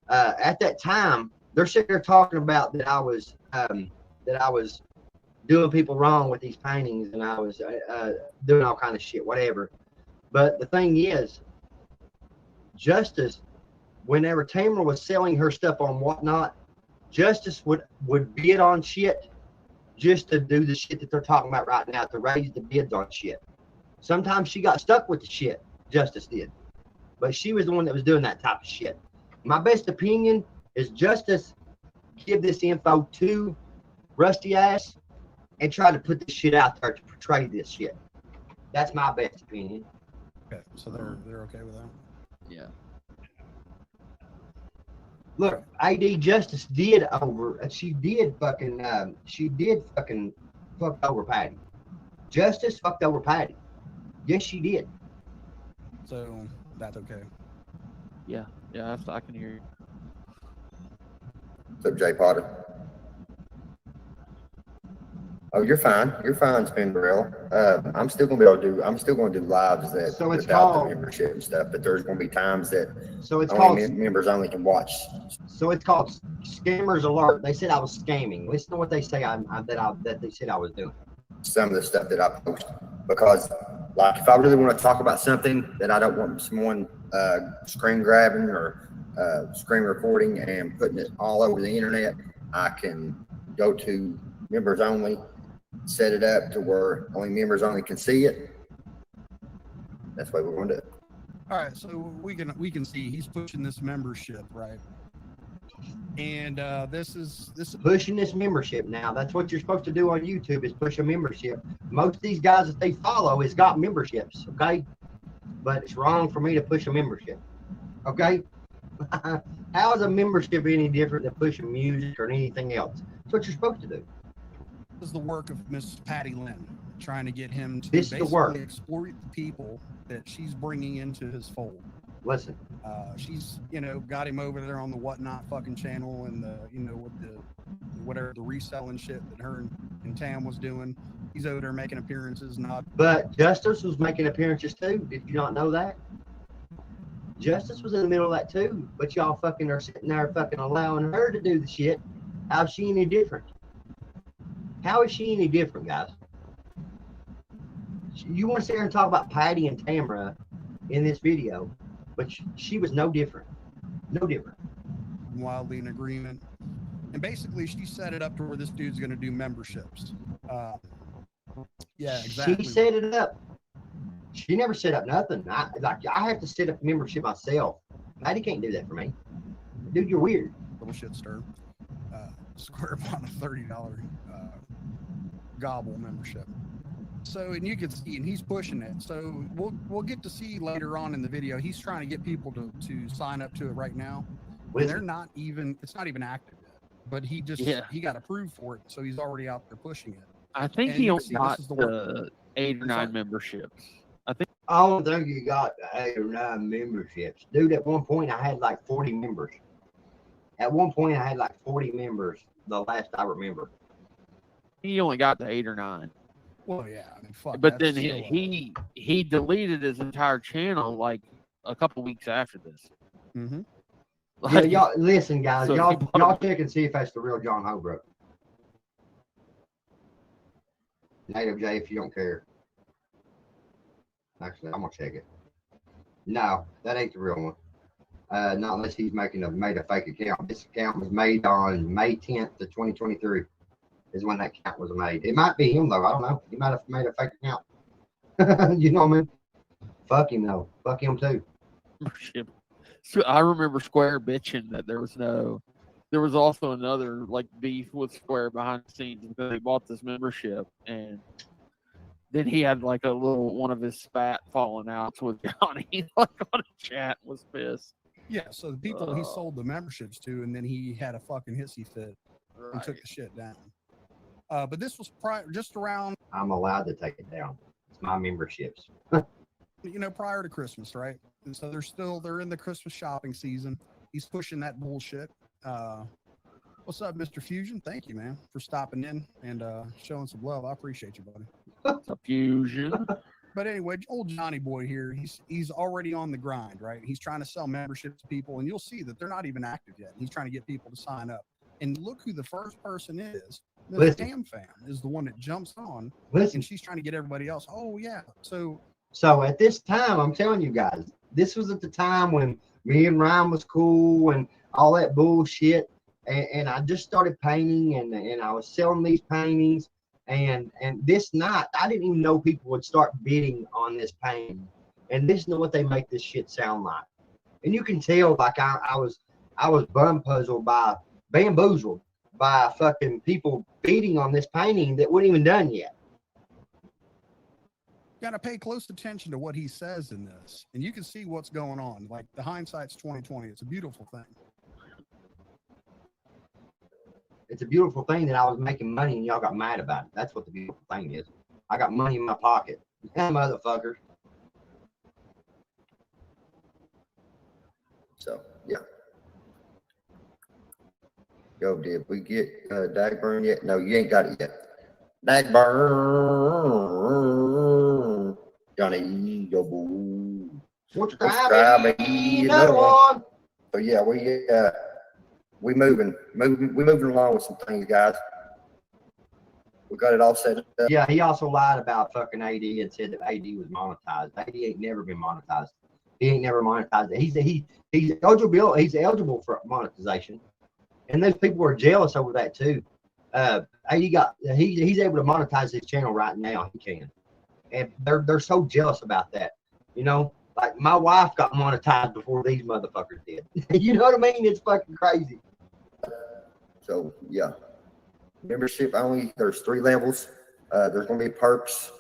At that time, they're sitting there talking about that I was doing people wrong with these paintings, and I was doing all kind of shit, whatever. But the thing is, Justice, whenever Tamara was selling her stuff on Whatnot, Justice would bid on shit just to do the shit that they're talking about right now, to raise the bids on shit. Sometimes she got stuck with the shit, Justice did. But she was the one that was doing that type of shit. My best opinion is Justice give this info to Rusty Ass and try to put this shit out there to portray this shit. That's my best opinion. Okay, so they're okay with that? Yeah. Look, AD Justice did fucking fuck over Patty. Justice fucked over Patty. Yes, she did. So that's okay. Yeah, I can hear you. What's up, Jay Potter? Oh, you're fine. You're fine, Spinbarrel. I'm still gonna do lives that So it's without called- the membership and stuff. But there's gonna be times that it's only called- members only can watch. So it's called Scammers Alert. They said I was scamming. Listen to what they say that they said I was doing. Some of the stuff that I post, because Like if I really want to talk about something that I don't want someone screen grabbing or screen recording and putting it all over the internet, I can go to members only, set it up to where only members only can see it. That's what we're going to do. All right, so we can see he's pushing this membership, right? And this is pushing this membership now. That's what you're supposed to do on YouTube, is push a membership. Most of these guys that they follow has got memberships, okay? But it's wrong for me to push a membership, okay? How is a membership any different than pushing music or anything else? That's what you're supposed to do. This is the work of Miss Patty Lynn, trying to get him to This is the work. basically exploit the people that she's bringing into his fold. Listen, she's, got him over there on the Whatnot fucking channel and the, with the whatever the reselling shit that her and Tam was doing. He's over there making appearances, not. but Justice was making appearances too. Did you not know that? Justice was in the middle of that too. But y'all fucking are sitting there fucking allowing her to do the shit. How's she any different? How is she any different, guys? You want to sit here and talk about Patty and Tamara in this video, but she was no different. No different. Wildly in agreement. And basically, she set it up to where this dude's going to do memberships. Yeah, exactly. She set it up. She never set up nothing. I have to set up a membership myself. Patty can't do that for me. Dude, you're weird. Little shit stir. Square upon a $30 gobble membership. So, and you can see, and he's pushing it. So we'll get to see later on in the video. He's trying to get people to sign up to it right now. And they're not even, it's not even active yet. But he got approved for it, so he's already out there pushing it. I think And he you only can see got this is the 8 or 9 memberships. I don't think you got 8 or 9 memberships. Dude, at one point I had like 40 members. At one point I had like 40 members, the last I remember. He only got the 8 or 9. Well, yeah, I mean, fuck. But that's then still, he deleted his entire channel like a couple weeks after this. Mm-hmm. Yeah, y'all listen, guys. So y'all check and see if that's the real John Holbrook. Native J, if you don't care. Actually, I'm gonna check it. No, that ain't the real one. Not unless he's made a fake account. This account was made on May 10th of 2023. Is when that account was made. It might be him though. I don't know. He might have made a fake account. You know what I mean? Fuck him though. Fuck him too. So I remember Square bitching that there was also another like beef with Square behind the scenes because they bought this membership, and then he had like a little one of his spat falling out with Johnny like on a chat, was pissed. Yeah, so the people he sold the memberships to, and then he had a fucking hissy fit and took the shit down. But this was just around. I'm allowed to take it down. It's my memberships. Prior to Christmas, right? And so they're in the Christmas shopping season. He's pushing that bullshit. What's up, Mr. Fusion? Thank you, man, for stopping in and showing some love. I appreciate you, buddy. What's up, Fusion? But anyway, old Johnny boy here, he's already on the grind, right? He's trying to sell memberships to people, and you'll see that they're not even active yet. He's trying to get people to sign up. And look who the first person is. The Tam fam is the one that jumps on, and she's trying to get everybody else. Oh yeah, so at this time, I'm telling you guys, this was at the time when me and Ryan was cool and all that bullshit. And I just started painting, and I was selling these paintings. And this night, I didn't even know people would start bidding on this painting. And this is what they make this shit sound like. And you can tell, like I was bamboozled by fucking people bidding on this painting that wasn't even done yet. Got to pay close attention to what he says in this, and you can see what's going on. Like the hindsight's 2020. It's a beautiful thing. It's a beautiful thing that I was making money and y'all got mad about it. That's what the beautiful thing is. I got money in my pocket. Yeah, motherfuckers. So, yeah. Yo, did we get Dagburn yet? No, you ain't got it yet. Dagburn. Johnny, yo, boo. Subscribe. Another one. So, yeah, we moving along with some things, guys. We got it all set up. Yeah, he also lied about fucking AD and said that AD was monetized. AD ain't never been monetized. He ain't never monetized it. He's eligible for monetization, and those people are jealous over that too. AD he's able to monetize his channel right now. He can, and they're so jealous about that. You know, like my wife got monetized before these motherfuckers did. You know what I mean? It's fucking crazy. So yeah, membership only. There's 3 levels. There's going to be perks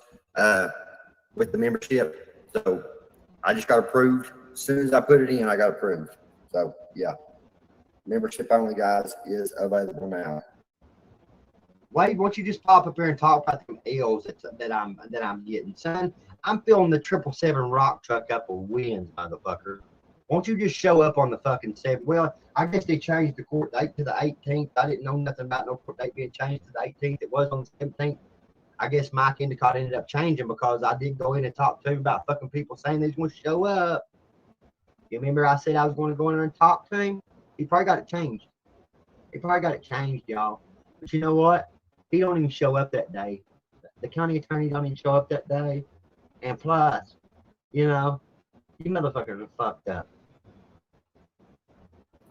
with the membership. So I just got approved. As soon as I put it in, I got approved. So yeah, membership only, guys, is available now. Wade, why don't you just pop up here and talk about the L's that I'm getting, son? I'm filling the 777 rock truck up with wins, motherfucker. Won't you just show up on the fucking 7? Well, I guess they changed the court date to the 18th. I didn't know nothing about no court date being changed to the 18th. It was on the 17th. I guess Mike Endicott ended up changing because I did go in and talk to him about fucking people saying they was going to show up. You remember I said I was going to go in there and talk to him? He probably got it changed. He probably got it changed, y'all. But you know what? He don't even show up that day. The county attorney don't even show up that day. And plus, you know, you motherfuckers are fucked up.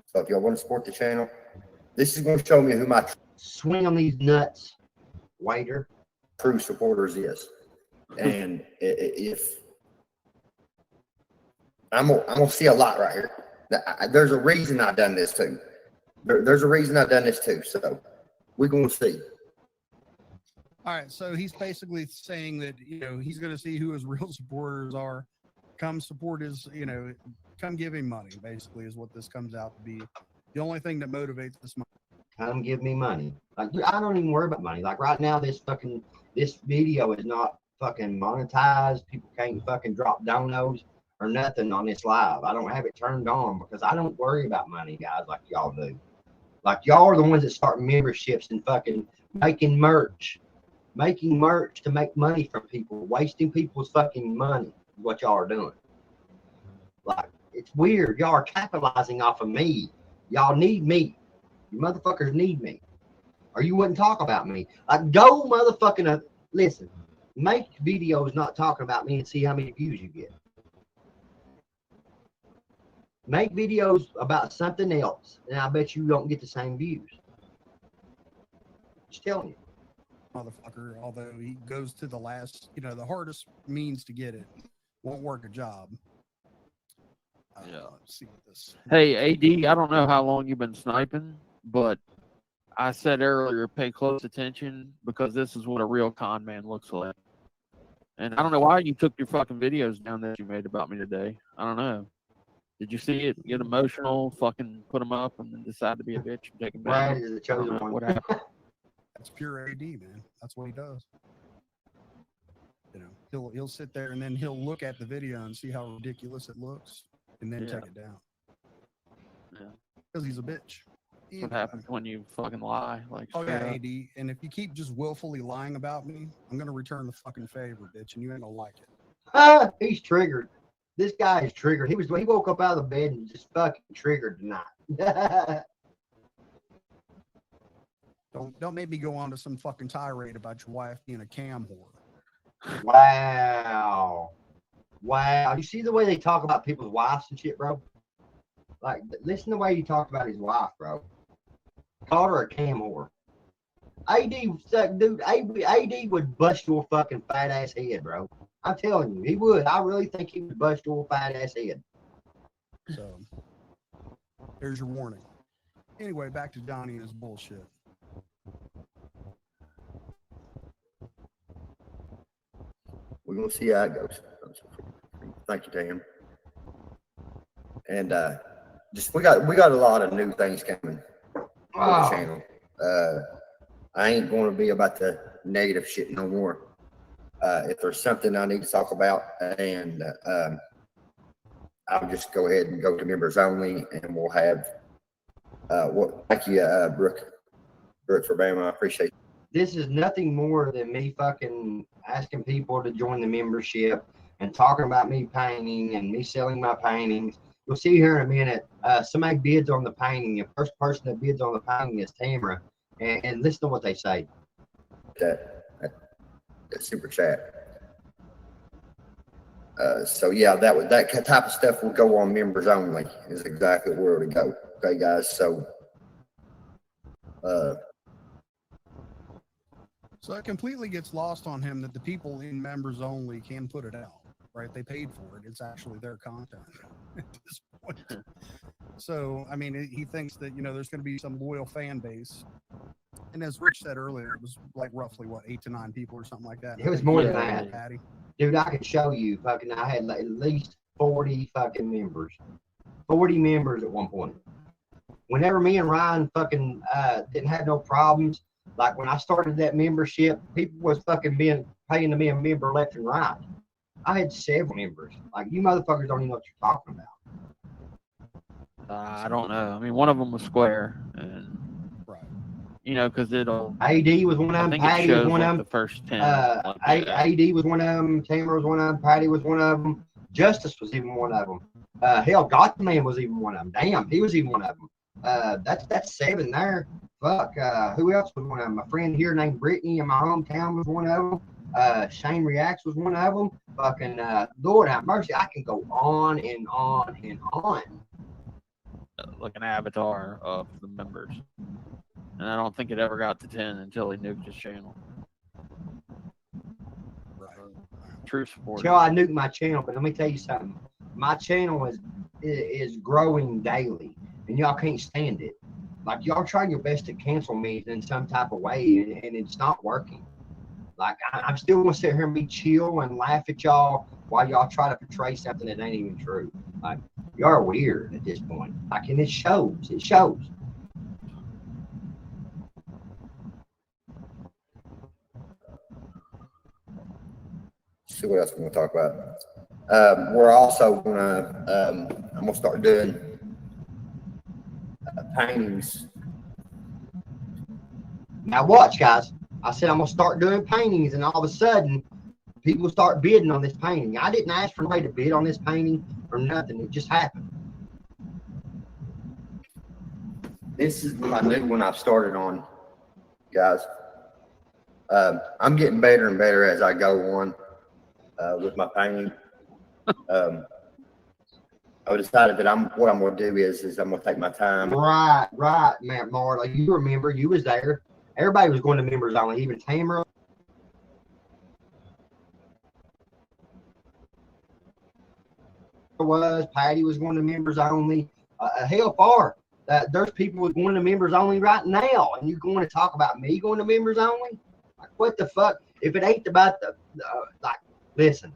So if y'all want to support the channel, this is going to show me who my swing on these nuts, waiter. True supporters is. And if I'm gonna see a lot right here. There's a reason I done this too. There's a reason I done this too. So we're gonna see. All right, so he's basically saying that, you know, he's going to see who his real supporters are. Come support his, you know, come give him money, basically, is what this comes out to be. The only thing that motivates this money. Come give me money. Like, I don't even worry about money. Like right now, this video is not fucking monetized. People can't fucking drop donos or nothing on this live. I don't have it turned on because I don't worry about money, guys, like y'all do. Like y'all are the ones that start memberships and fucking making merch to make money from people, wasting people's fucking money is what y'all are doing. Like, it's weird. Y'all are capitalizing off of me. Y'all need me. You motherfuckers need me. Or you wouldn't talk about me. Like, go motherfucking, listen, make videos not talking about me and see how many views you get. Make videos about something else, and I bet you don't get the same views. Just telling you. Motherfucker, although he goes to the last, you know, the hardest means to get it, won't work a job. Yeah. Let's see what this. Hey, AD, I don't know how long you've been sniping, but I said earlier, pay close attention because this is what a real con man looks like. And I don't know why you took your fucking videos down that you made about me today. I don't know. Did you see it? Get emotional, fucking put them up, and then decide to be a bitch and take them down? Brad is the chosen one. What happened? That's pure AD, man. That's what he does. You know, he'll sit there and then he'll look at the video and see how ridiculous it looks, and then take it down. Yeah. Because he's a bitch. That's what happens when you fucking lie. Like, Oh yeah, straight up. AD. And if you keep just willfully lying about me, I'm gonna return the fucking favor, bitch, and you ain't gonna like it. He's triggered. This guy is triggered. He woke up out of the bed and just fucking triggered tonight. Don't make me go on to some fucking tirade about your wife being a cam whore. Wow. You see the way they talk about people's wives and shit, bro? Like, listen to the way he talked about his wife, bro. Called her a cam whore. AD would bust your fucking fat ass head, bro. I'm telling you, he would. I really think he would bust your fat ass head. So, there's your warning. Anyway, back to Johnny and his bullshit. We're gonna see how it goes. Thank you, Dan. And just we got a lot of new things coming on the channel. I ain't going to be about the negative shit no more. If there's something I need to talk about, and I'll just go ahead and go to members only, and we'll have thank you, Brooke for Bama. I appreciate it. This is nothing more than me fucking asking people to join the membership and talking about me painting and me selling my paintings. You'll see here in a minute, somebody bids on the painting. The first person that bids on the painting is Tamara. And listen to what they say. that super chat. So yeah, that type of stuff will go on members only is exactly where to go. Okay, guys. So So it completely gets lost on him that the people in members only can put it out, right? They paid for it. It's actually their content at this point. So, I mean, he thinks that, there's going to be some loyal fan base. And as Rich said earlier, it was like roughly, 8 to 9 people or something like that. It was more than that. Patty. Dude, I could show you fucking, I had at least 40 fucking members. 40 members at one point. Whenever me and Ryan fucking didn't have no problems, like when I started that membership, people was fucking paying to be a member left and right. I had several members. Like, you motherfuckers don't even know what you're talking about. I don't know. I mean, one of them was Square, and because it'll. AD was one of them. Patty was one of them. The first 10. AD was one of them. Tamer was one of them. Patty was one of them. Justice was even one of them. Hell, Gothman was even one of them. Damn, he was even one of them. That's 7 there. Fuck. Who else was one of them? My friend here named Brittany in my hometown was one of them. Shane Reacts was one of them. Fucking Lord have mercy. I can go on and on and on. Like an avatar of the members. And I don't think it ever got to 10 until he nuked his channel. Right. True support. I nuked my channel, but let me tell you something. My channel is growing daily, and y'all can't stand it. Like, y'all try your best to cancel me in some type of way, and it's not working. Like, I'm still gonna sit here and be chill and laugh at y'all while y'all try to portray something that ain't even true. Like, y'all are weird at this point. Like, and it shows. It shows. See what else we're gonna talk about. We're also gonna I'm gonna start doing paintings. Now watch, guys. I said I'm gonna start doing paintings, and all of a sudden, people start bidding on this painting. I didn't ask for nobody to bid on this painting or nothing. It just happened. This is my new one I've started on, guys. I'm getting better and better as I go on with my painting. I decided that what I'm going to do is I'm going to take my time. Right, Matt Marley. You remember, you was there. Everybody was going to members only, even Tamara. Patty was going to members only. Hell far. There's people with going to members only right now, and you're going to talk about me going to members only? Like, what the fuck? If it ain't about listen,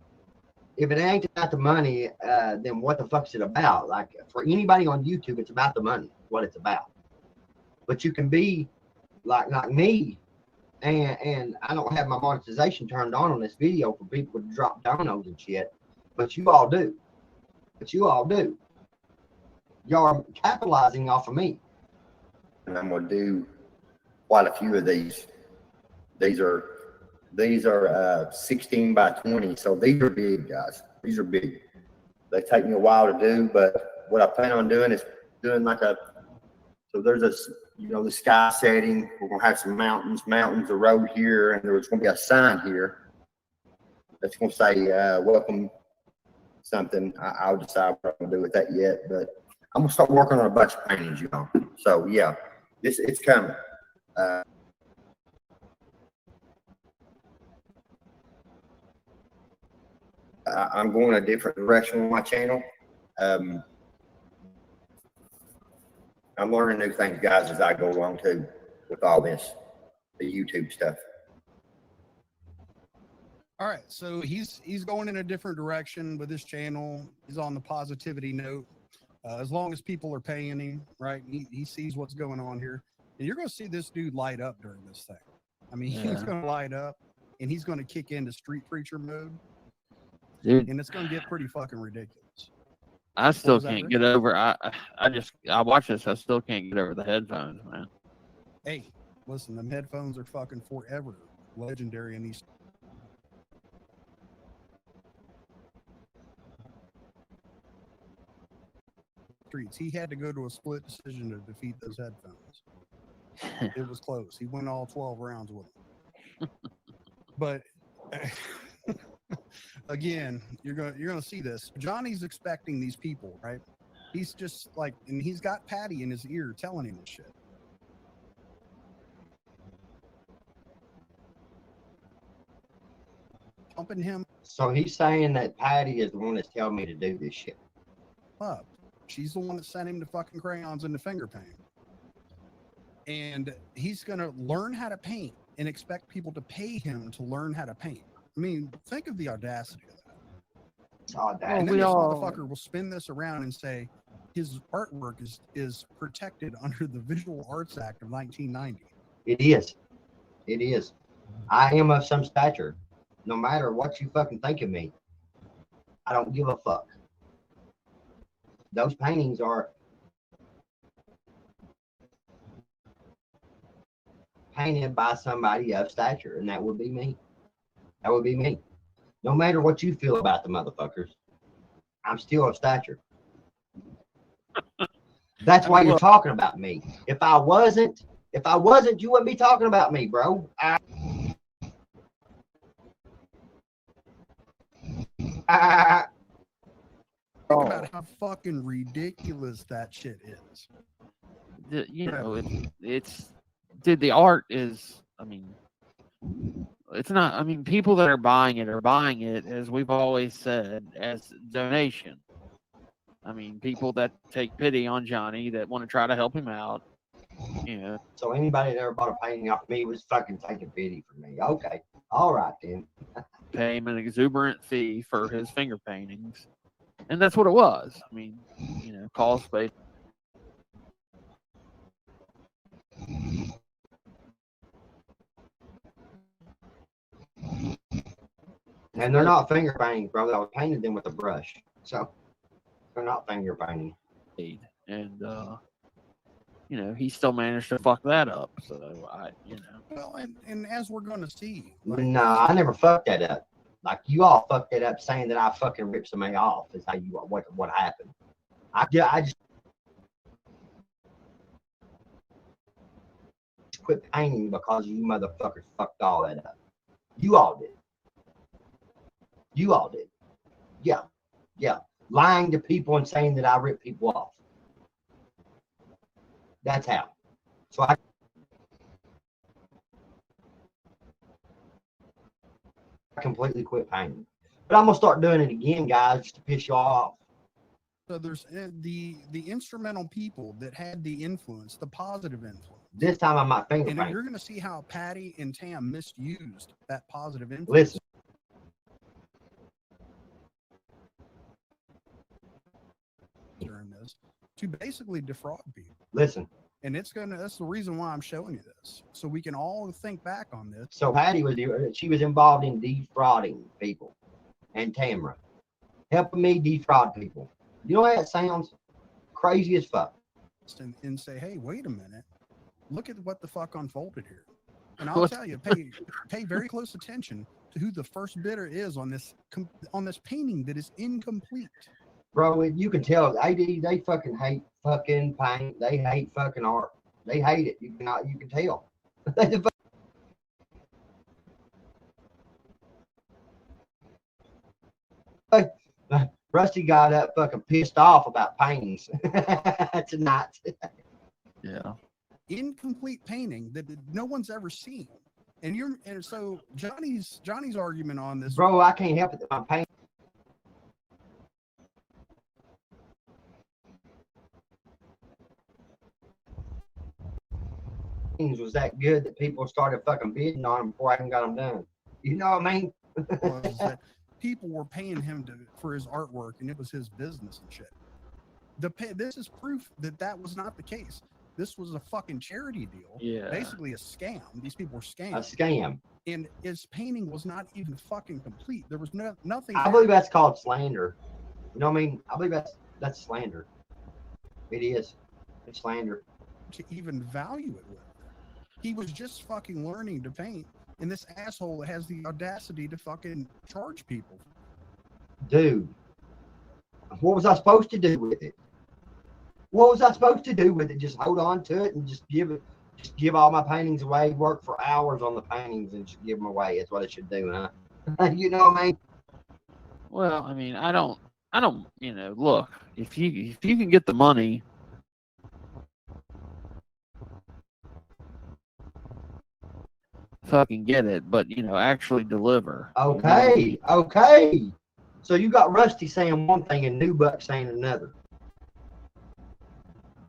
if it ain't about the money, then what the fuck's it about? Like, for anybody on YouTube, it's about the money, what it's about. But you can be like me, and I don't have my monetization turned on this video for people to drop donos and shit, but you all do. Y'all are capitalizing off of me. And I'm gonna do quite a few of these. These are 16 by 20, so these are big, guys. These are big. They take me a while to do, but what I plan on doing is doing so there's the sky setting. We're gonna have some mountains, a road here, and there's gonna be a sign here that's gonna say welcome something. I'll decide what I'm gonna do with that yet, but I'm gonna start working on a bunch of paintings, y'all. So yeah, it's coming. I'm going a different direction with my channel. I'm learning new things, guys, as I go along too, with all this, the YouTube stuff. All right, so he's going in a different direction with his channel. He's on the positivity note. As long as people are paying him, right? He sees what's going on here, and you're going to see this dude light up during this thing. I mean, he's going to light up, and he's going to kick into street preacher mode, dude, and it's going to get pretty fucking ridiculous. I still can't get over. I watch this. I still can't get over the headphones, man. Hey, listen, them headphones are fucking forever legendary in these streets. He had to go to a split decision to defeat those headphones. It was close. He went all 12 rounds with them. But again, you're gonna see this. Johnny's expecting these people, right? He's just like, and he's got Patty in his ear telling him this shit. Pumping him So he's saying that Patty is the one that's telling me to do this shit. up. She's the one that sent him the fucking crayons and the finger paint. And he's gonna learn how to paint and expect people to pay him to learn how to paint. I mean, think of the audacity of that. And then this motherfucker will spin this around and say his artwork is protected under the Visual Arts Act of 1990. It is. It is. I am of some stature. No matter what you fucking think of me, I don't give a fuck. Those paintings are painted by somebody of stature, and that would be me. That would be me. No matter what you feel about the motherfuckers, I'm still of stature. That's why you're talking about me. If I wasn't, you wouldn't be talking about me, bro. Think about how fucking ridiculous that shit is. You know, it's dude, the art is, I mean, it's not, I mean, people that are buying it, as we've always said, as donation. I mean, people that take pity on Johnny, that want to try to help him out. You know. So anybody that ever bought a painting off me was fucking taking pity for me. Okay. All right then. Pay him an exuberant fee for his finger paintings. And that's what it was. I mean, you know, call space. And they're not finger paintings, bro. I was painted them with a brush. So they're not finger painting. And you know, he still managed to fuck that up. So you know. Well, and as we're gonna see. No, I never fucked that up. Like you all fucked it up saying that I fucking ripped somebody off is how you what happened. I just quit painting because you motherfuckers fucked all that up. You all did. You all did. Yeah. Yeah. Lying to people and saying that I ripped people off. That's how. So I completely quit painting. But I'm gonna start doing it again, guys, just to piss you off. So there's the instrumental people that had the influence, the positive influence. This time I'm not finger And painting. you're gonna see how Patty and Tam misused that positive influence. Listen. During this to basically defraud people. Listen. And that's the reason why I'm showing you this. So we can all think back on this. So Patty was involved in defrauding people, and Tamara helping me defraud people. You know how that sounds? Crazy as fuck. And say, hey, wait a minute, look at what the fuck unfolded here. And I'll tell you, pay very close attention to who the first bidder is on this painting that is incomplete. Bro, you can tell they fucking hate fucking paint. They hate fucking art. They hate it. You can tell. Rusty got up fucking pissed off about paintings tonight. Yeah. Incomplete painting that no one's ever seen. And so Johnny's argument on this. Bro, I can't help it that my paint was that good that people started fucking bidding on them before I even got them done. You know what I mean? Was that people were paying him for his artwork, and it was his business and shit. This is proof that was not the case. This was a fucking charity deal. Yeah. Basically a scam. These people were scammed. A scam. And his painting was not even fucking complete. There was nothing. I believe that's called slander. You know what I mean? I believe that's slander. It is. It's slander. To even value it with. He was just fucking learning to paint, and this asshole has the audacity to fucking charge people. Dude, what was I supposed to do with it? What was I supposed to do with it? Just hold on to it and just give it, Just give all my paintings away, work for hours on the paintings, and just give them away. That's what I should do, huh? You know what I mean? Well, I mean, I don't, look, if you can get the money, fucking get it, but actually deliver. Okay, okay. So you got Rusty saying one thing and New Buck saying another.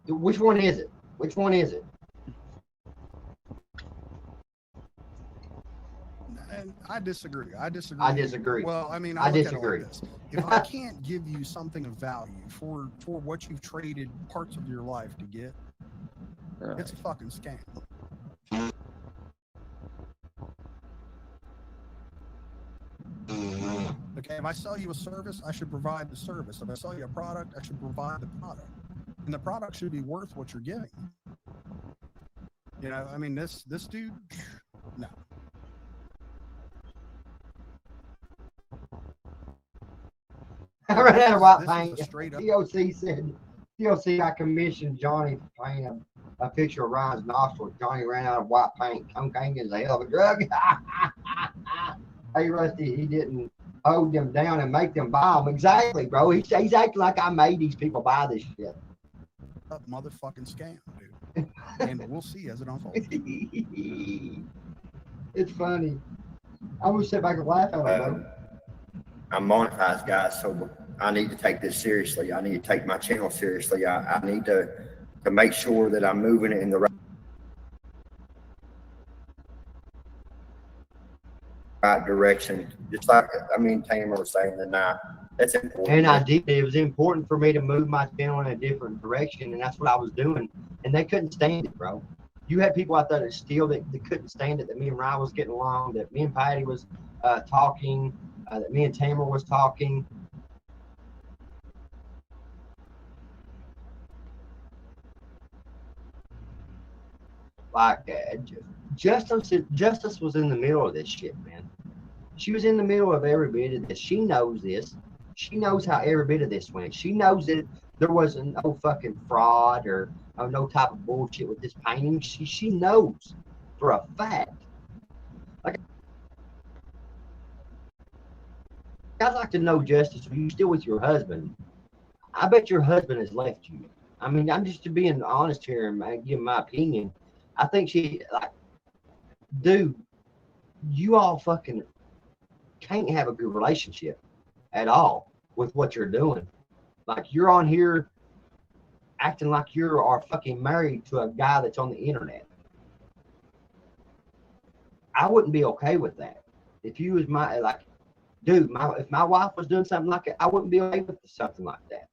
Which one is it? Which one is it? And I disagree. I disagree. I disagree. Well, I mean, I look disagree. At it like this. If I can't give you something of value for what you've traded parts of your life to get, it's a fucking scam. Okay, if I sell you a service, I should provide the service. If I sell you a product, I should provide the product. And the product should be worth what you're giving. You know, I mean, this dude, no. I ran out of white paint. DOC said, DOC, I commissioned Johnny for painting a picture of Ryan's nostrils. Johnny ran out of white paint. Cocaine is a hell of a drug. Hey, Rusty, he didn't hold them down and make them buy them. Exactly, bro. He's acting like I made these people buy this shit. A motherfucking scam, dude. And we'll see as it unfolds. It's funny. I would sit back and laugh at it, bro. I'm monetized, guys, so I need to take this seriously. I need to take my channel seriously. I need to make sure that I'm moving it in the right direction. Just like, I mean, Tamer was saying tonight, that's important. And I did. It was important for me to move my channel in a different direction, and that's what I was doing. And they couldn't stand it, bro. You had people out there that still that couldn't stand it, that me and Ryan was getting along, that me and Patty was talking, that me and Tamer was talking. Like Justice was in the middle of this shit, man. She was in the middle of every bit of this. She knows this. She knows how every bit of this went. She knows that there wasn't no fucking fraud or no type of bullshit with this painting. She knows for a fact. Like, I'd like to know, Justice, are you still with your husband? I bet your husband has left you. I mean, I'm just being honest here and giving my opinion. I think she, like, dude, you all fucking can't have a good relationship at all with what you're doing. Like, you're on here acting like you are fucking married to a guy that's on the internet. I wouldn't be okay with that. If you was my, like, dude, if my wife was doing something like that, I wouldn't be okay with something like that.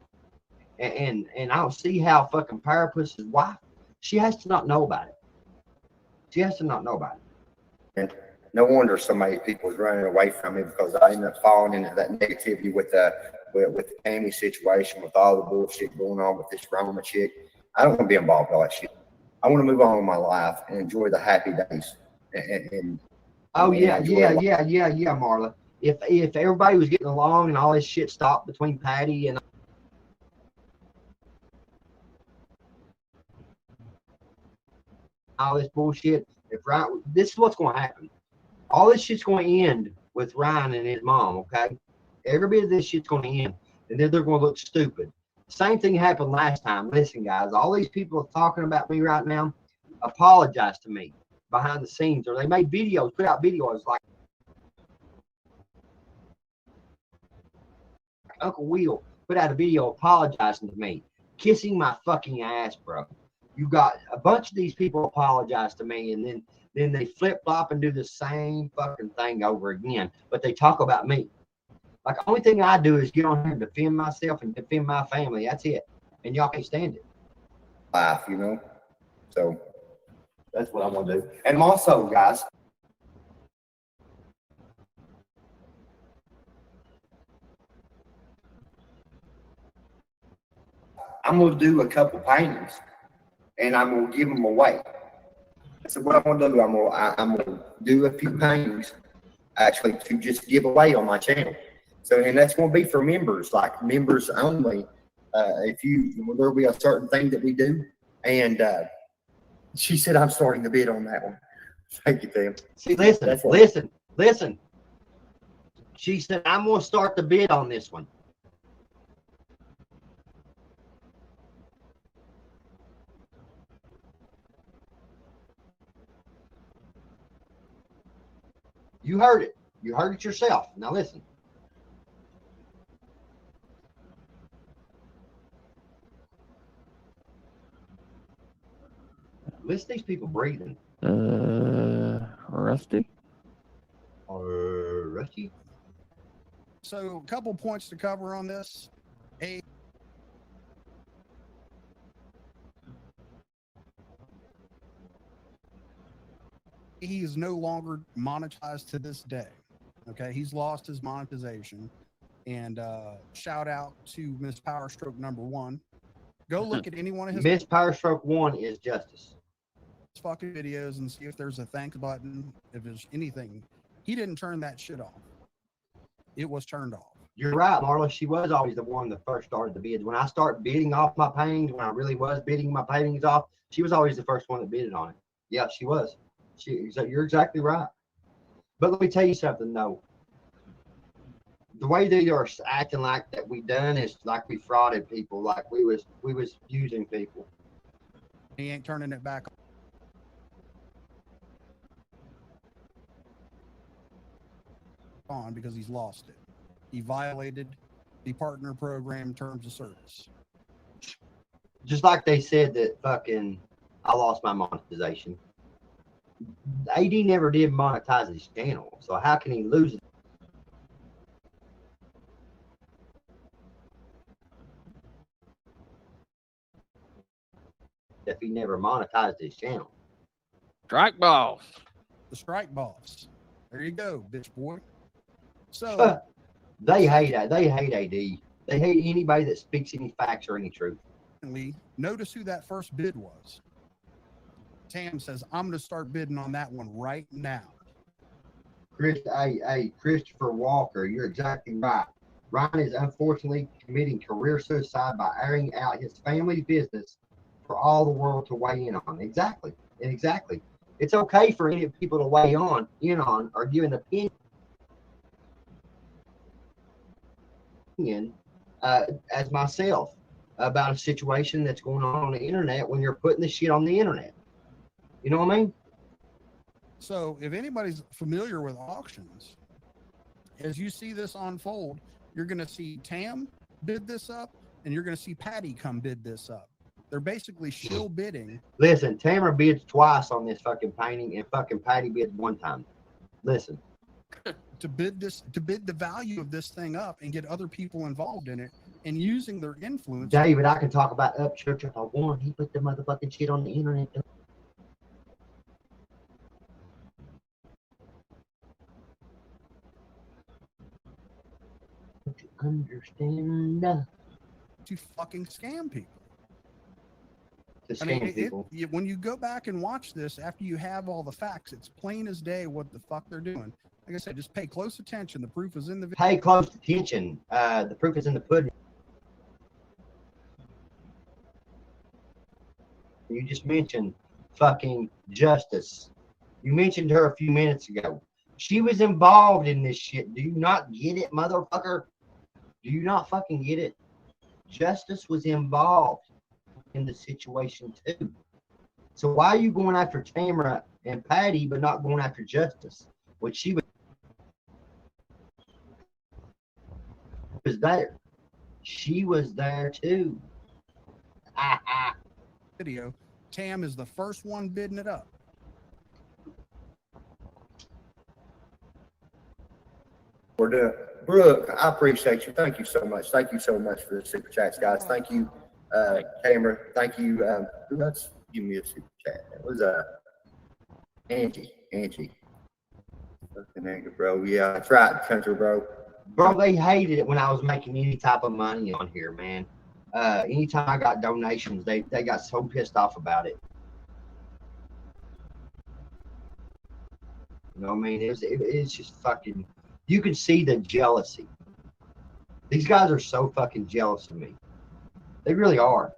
And I don't see how fucking Parapus's wife, she has to not know about it. She has to not know about it. And no wonder so many people is running away from me, because I ended up falling into that negativity with the Tammy situation, with all the bullshit going on with this Roma chick. I don't want to be involved with all that shit. I want to move on with my life and enjoy the happy days. Yeah, Marla. If everybody was getting along and all this shit stopped between Patty and all this bullshit, if Ryan, this is what's going to happen. All this shit's going to end with Ryan and his mom, okay? Every bit of this shit's going to end, and then they're going to look stupid. Same thing happened last time. Listen, guys, all these people talking about me right now, apologize to me behind the scenes, or they made videos, put out videos like Uncle Will put out a video apologizing to me, kissing my fucking ass, bro. You got a bunch of these people apologize to me, and then they flip-flop and do the same fucking thing over again, but they talk about me. Like, the only thing I do is get on here and defend myself and defend my family. That's it. And y'all can't stand it. Life, you know? So that's what I'm going to do. And also, guys, I'm going to do a couple paintings, and I'm going to give them away. So what I'm going to do, I'm going to do a few paintings, actually, to just give away on my channel. So, and that's going to be for members, like members only. There'll be a certain thing that we do, and She said, I'm starting to bid on that one. Thank you, Tim. See, listen, That's what- listen. She said, I'm going to start the bid on this one. You heard it. You heard it yourself. Now listen. Listen to these people breathing. Rusty? Rusty? So a couple points to cover on this. He is no longer monetized to this day. Okay, he's lost his monetization. And shout out to Miss Powerstroke #1. Go look at any one of his Miss Powerstroke 1 is Justice. fucking videos and see if there's a thanks button, if there's anything. He didn't turn that shit off. It was turned off. You're right, Marla. She was always the one that first started the bids. When I start bidding off my paintings, when I really was bidding my paintings off, she was always the first one that bidded on it. Yeah, she was. You're exactly right. But let me tell you something, though. The way they are acting like that we done is like we frauded people, like we was using people. He ain't turning it back on because he's lost it. He violated the partner program terms of service. Just like they said that fucking I lost my monetization. AD never did monetize his channel, so how can he lose it? If he never monetized his channel. Strike boss. The strike boss. There you go, bitch boy. So they hate that. They hate AD. They hate anybody that speaks any facts or any truth. Notice who that first bid was. Tam says, I'm going to start bidding on that one right now. Christopher Walker, you're exactly right. Ryan is unfortunately committing career suicide by airing out his family's business for all the world to weigh in on. Exactly. It's okay for any people to weigh in on or give an opinion as myself about a situation that's going on the internet when you're putting the shit on the internet. You know what I mean? So if anybody's familiar with auctions, as you see this unfold, you're going to see Tam bid this up and you're going to see Patty come bid this up. They're basically shill bidding. Listen, Tamara bids twice on this fucking painting and fucking Patty bids one time. Listen. To bid the value of this thing up and get other people involved in it and using their influence. David, I can talk about Upchurch if I want. He put the motherfucking shit on the internet. Understand to fucking scam people. To scam people. When you go back and watch this after you have all the facts, it's plain as day what the fuck they're doing. Like I said, just pay close attention. The proof is in the video. Pay close attention. The proof is in the pudding. You just mentioned fucking Justice. You mentioned her a few minutes ago. She was involved in this shit. Do you not get it, motherfucker? Do you not fucking get it? Justice was involved in the situation too. So why are you going after Tamara and Patty but not going after Justice? Which she was there. She was there too. Video. Tam is the first one bidding it up. We're doing. Brooke, I appreciate you. Thank you so much. Thank you so much for the super chats, guys. Thank you, Cameron. Thank you. Who else give me a super chat? It was Angie. Fucking anger, bro. Yeah, that's right, country, bro. Bro, they hated it when I was making any type of money on here, man. Anytime I got donations, they got so pissed off about it. You know what I mean? It's just fucking. You can see the jealousy. These guys are so fucking jealous of me. They really are.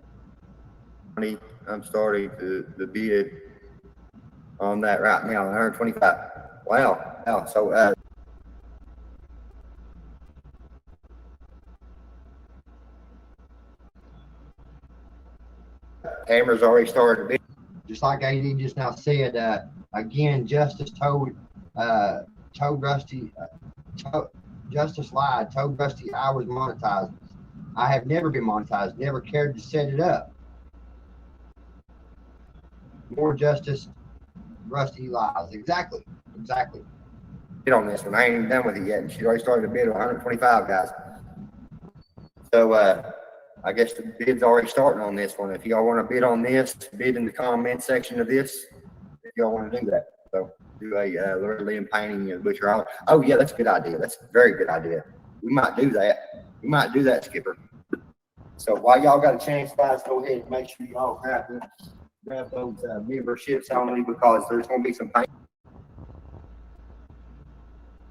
I'm starting the bid on that right now, 125. Wow. Wow. So, Hammer's already started the bid. Just like AD just now said, again, Justice told Rusty, Justice lied, told Rusty I was monetized. I have never been monetized, never cared to set it up. More Justice, Rusty lies. Exactly. On this one, I ain't even done with it yet, and she already started the bid on 125, guys. So, I guess the bid's already starting on this one. If y'all want to bid on this, bid in the comment section of this, if y'all want to do that. So do a Lord Lynn painting of Butcher Island. Oh yeah, that's a good idea. That's a very good idea. We might do that. Skipper. So while y'all got a chance, guys, go ahead and make sure y'all grab those memberships only, because there's going to be some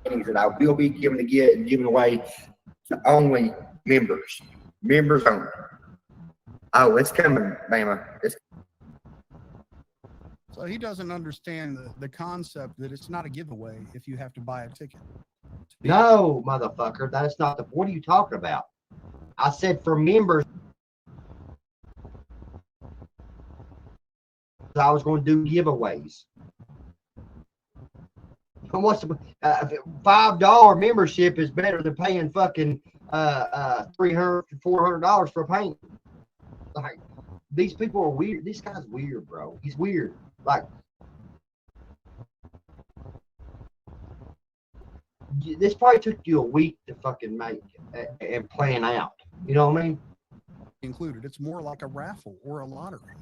paintings that I will be giving away to only members. Members only. Oh, it's coming, Bama. So he doesn't understand the concept that it's not a giveaway if you have to buy a ticket. No, motherfucker, that's not the. What are you talking about? I said for members, I was going to do giveaways. What's the $5 membership is better than paying fucking $300, $400 for a paint. Like, these people are weird. This guy's weird, bro. He's weird. Like, this probably took you a week to fucking make and plan out. You know what I mean? Included. It's more like a raffle or a lottery.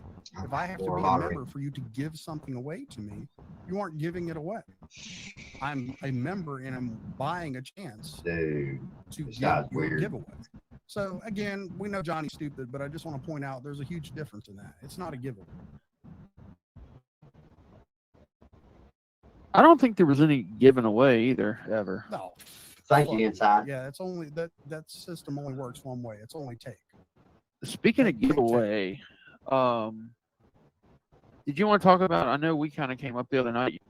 If I have to Or be a a lottery. member for you to give something away to me, you aren't giving it away. I'm a member and I'm buying a chance Dude, to this give guy's your weird. giveaway. So again, we know Johnny's stupid, but I just want to point out there's a huge difference in that. It's not a giveaway. I don't think there was any given away either, ever. No. Thank you, Inside. Yeah, it's only that system only works one way. It's only take. Speaking of giveaway, did you want to talk about? I know we kind of came up the other night.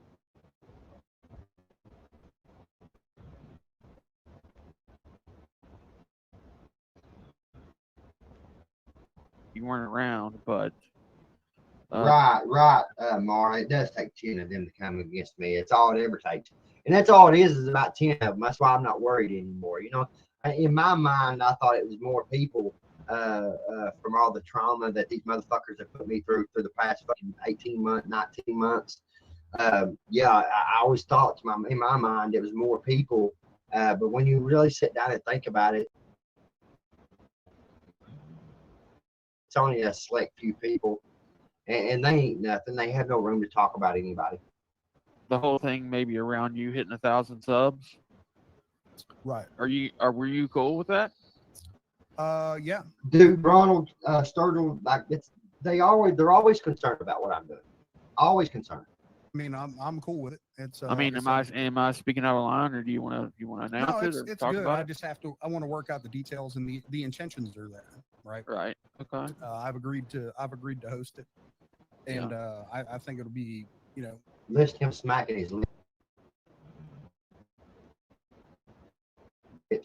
You weren't around, but Right, Mara. It does take 10 of them to come against me. It's all it ever takes. And that's all it is about 10 of them. That's why I'm not worried anymore. You know, in my mind, I thought it was more people from all the trauma that these motherfuckers have put me through for the past fucking 18 months, 19 months. Yeah, I always thought in my mind it was more people. But when you really sit down and think about it, it's only a select few people. And they ain't nothing. They have no room to talk about anybody. the whole thing maybe around you hitting 1,000 subs. Right. Were you cool with that? Yeah. Dude, Ronald Sturgill, like they're always concerned about what I'm doing. Always concerned. I mean, I'm cool with it. It's. I mean, am I speaking out of line, or do you want to announce No, it or it's talk good. about I it? just have to. I want to work out the details, and the intentions are there. Right. Right. Okay. I've agreed to host it, and I think it'll be, you know. List him smacking his lips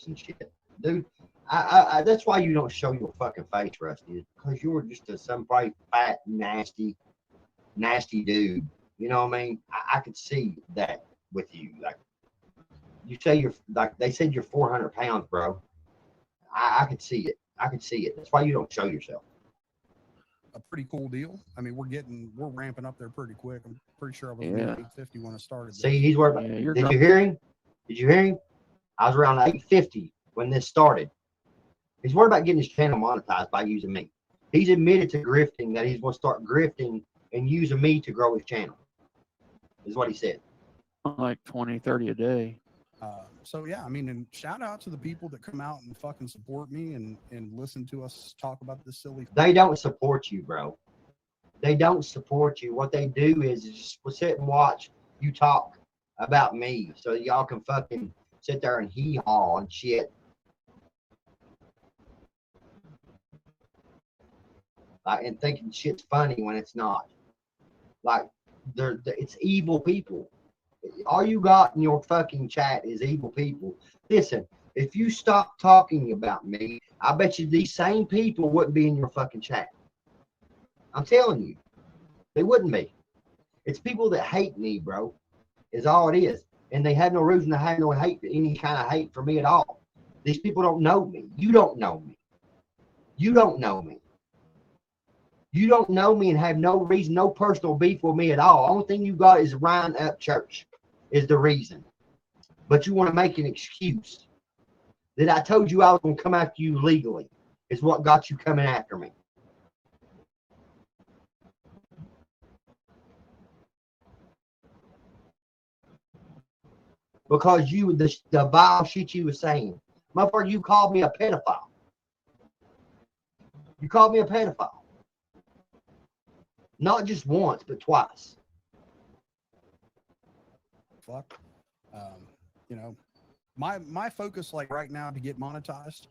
and shit, dude. I that's why you don't show your fucking face, Rusty, because you're just some probably fat, nasty dude. You know what I mean? I could see that with you. Like you say, you're like they said you're 400 pounds, bro. I could see it. I could see it. That's why you don't show yourself. A pretty cool deal. I mean, we're ramping up there pretty quick. I'm pretty sure I was Yeah. 850 when I started. See, he's working. Did you hear him? Did you hear him? I was around 850 when this started. He's worried about getting his channel monetized by using me. He's admitted to grifting, that he's going to start grifting and using me to grow his channel. Is what he said. Like 20, 30 a day. So yeah, I mean, and shout out to the people that come out and fucking support me and listen to us talk about this silly. They don't support you, bro. They don't support you. What they do is just sit and watch you talk about me, so y'all can fucking sit there and hee-haw and shit. like, and thinking shit's funny when it's not. Like, it's evil people. All you got in your fucking chat is evil people. Listen, if you stop talking about me, I bet you these same people wouldn't be in your fucking chat. I'm telling you, they wouldn't be. It's people that hate me, bro, is all it is. And they have no reason to have no hate, any kind of hate for me at all. These people don't know me. You don't know me. You don't know me. You don't know me and have no reason, no personal beef with me at all. Only thing you got is Ryan Up Church is the reason. But you want to make an excuse that I told you I was going to come after you legally is what got you coming after me. Because you, the vile shit you were saying. Motherfucker, you called me a pedophile. You called me a pedophile. Not just once, but twice. Fuck. You know, my focus, like right now, to get monetized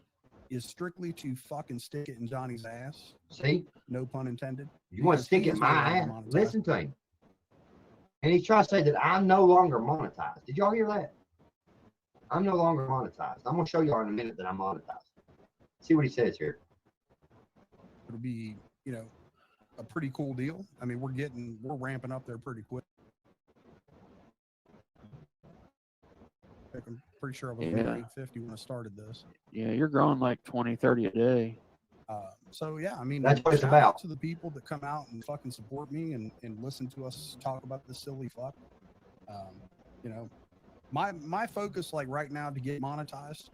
is strictly to fucking stick it in Johnny's ass. See? No pun intended. You want to stick it in my ass? Listen to him. And he's trying to say that I'm no longer monetized. Did y'all hear that? I'm no longer monetized. I'm going to show y'all in a minute that I'm monetized. See what he says here. It'll be, you know, a pretty cool deal. I mean, we're ramping up there pretty quick. I'm pretty sure I was Yeah. doing 850 when I started this. Yeah, you're growing like 20, 30 a day. So yeah, I mean, that's what it's shout out about. to the people that come out and fucking support me and listen to us talk about this silly fuck. You know, my focus, like right now, to get monetized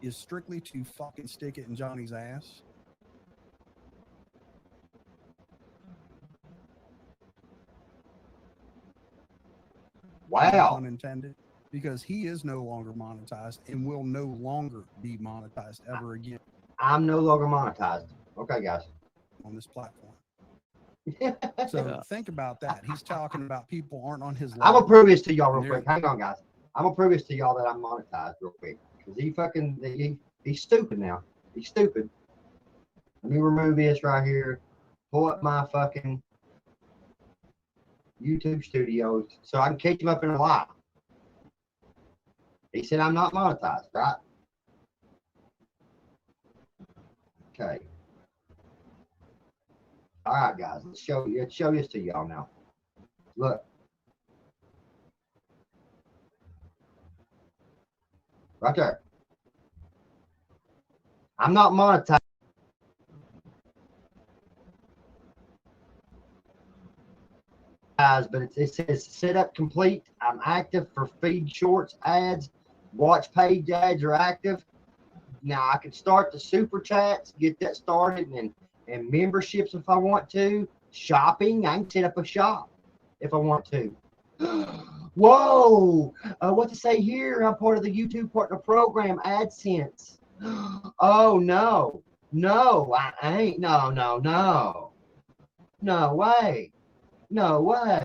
is strictly to fucking stick it in Johnny's ass. Wow. No pun intended. Because he is no longer monetized and will no longer be monetized ever again. I'm no longer monetized. Okay, guys. On this platform. So think about that. He's talking about people aren't on his level. I'm going to prove this to y'all real quick. Hang on, guys. I'm going to prove this to y'all that I'm monetized real quick. Because he's stupid now. He's stupid. Let me remove this right here. Pull up my fucking YouTube studios so I can catch him up in a live. He said I'm not monetized, right? Okay. All right, guys. Let's show this to y'all now. Look. Right there. I'm not monetized. But it says setup complete. I'm active for feed shorts, ads, watch page ads are active. Now I can start the super chats, get that started, and memberships if I want to. Shopping, I can set up a shop if I want to. Whoa! What to say here? I'm part of the YouTube partner program, AdSense. Oh no, I ain't. No way. No way.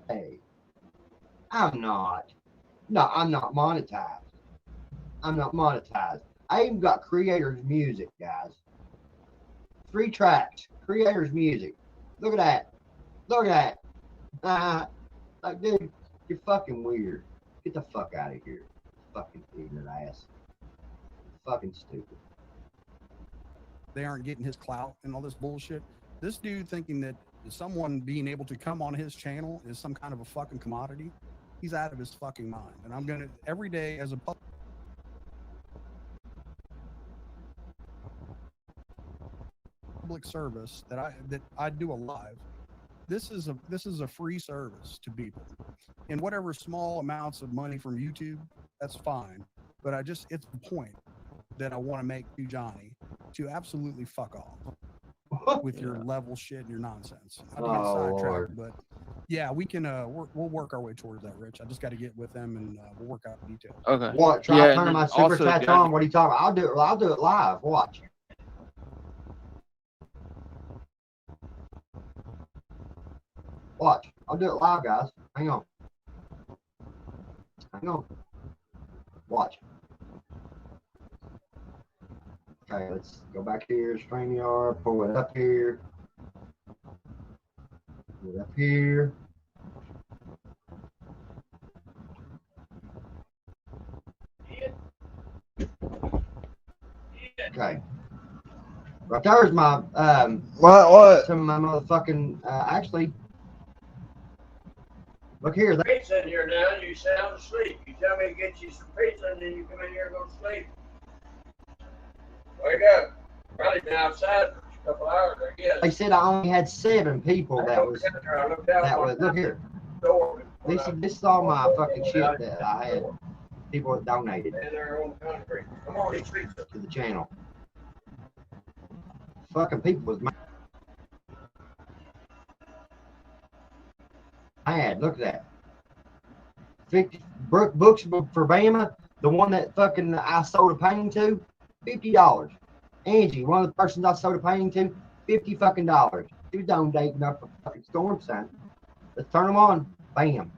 Hey, I'm not monetized. I'm not monetized. I even got creators music, guys. 3 tracks, creators music. Look at that. Look at that. Like, dude, you're fucking weird. Get the fuck out of here. Fucking ignorant ass. Fucking stupid. They aren't getting his clout and all this bullshit. This dude thinking that someone being able to come on his channel is some kind of a fucking commodity. He's out of his fucking mind. And I'm gonna every day as a public service that I do a live. This is a free service to people. And whatever small amounts of money from YouTube, that's fine. But it's the point that I want to make to Johnny to absolutely fuck off with your level shit and your nonsense. I get sidetracked, but yeah, we can we'll work our way towards that, Rich. I just got to get with them and we'll work out the details. Okay. What? Try turning my super chats on. What are you talking about? I'll do it live. Watch. Watch. I'll do it live, guys. Hang on. Watch. Okay, let's go back here, StreamYard, pull it up here. Pull it up here. Okay. Right there's my what? Some of my motherfucking actually. Look here. Pizza in here now, and you sound asleep. You tell me to get you some pizza, and then you come in here and go to sleep. Wake up. Probably been outside for a couple hours, I guess. They said I only had 7 people that was look here. This is all my fucking shit that I had. People that donated And they're on concrete. Come on, eat pizza. to the channel. Fucking people was mad. Look at that. 50 books for Bama. The one that fucking I sold a painting to, $50. Angie, one of the persons I sold a painting to, $50 fucking dollars. She was donating up for fucking storm sign. Let's turn them on. Bam.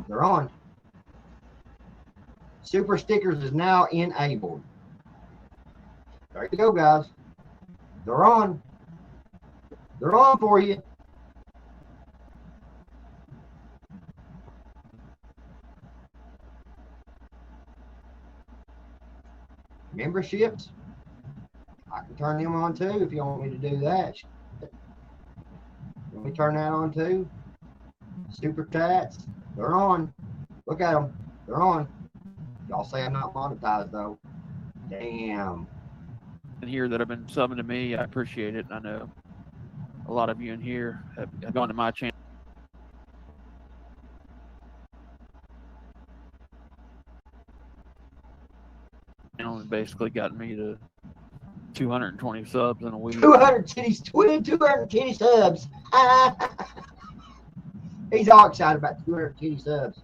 They're on. Super stickers is now enabled. There you go, guys. They're on. They're on for you. Memberships. I can turn them on too if you want me to do that. Let me turn that on too. Super chats. They're on. Look at them. They're on. Y'all say I'm not monetized though. Damn. And here that have been subbing to me, I appreciate it. I know a lot of you in here have gone to my channel. And basically got me to 220 subs in a week. 220 subs. He's all excited about 220 subs.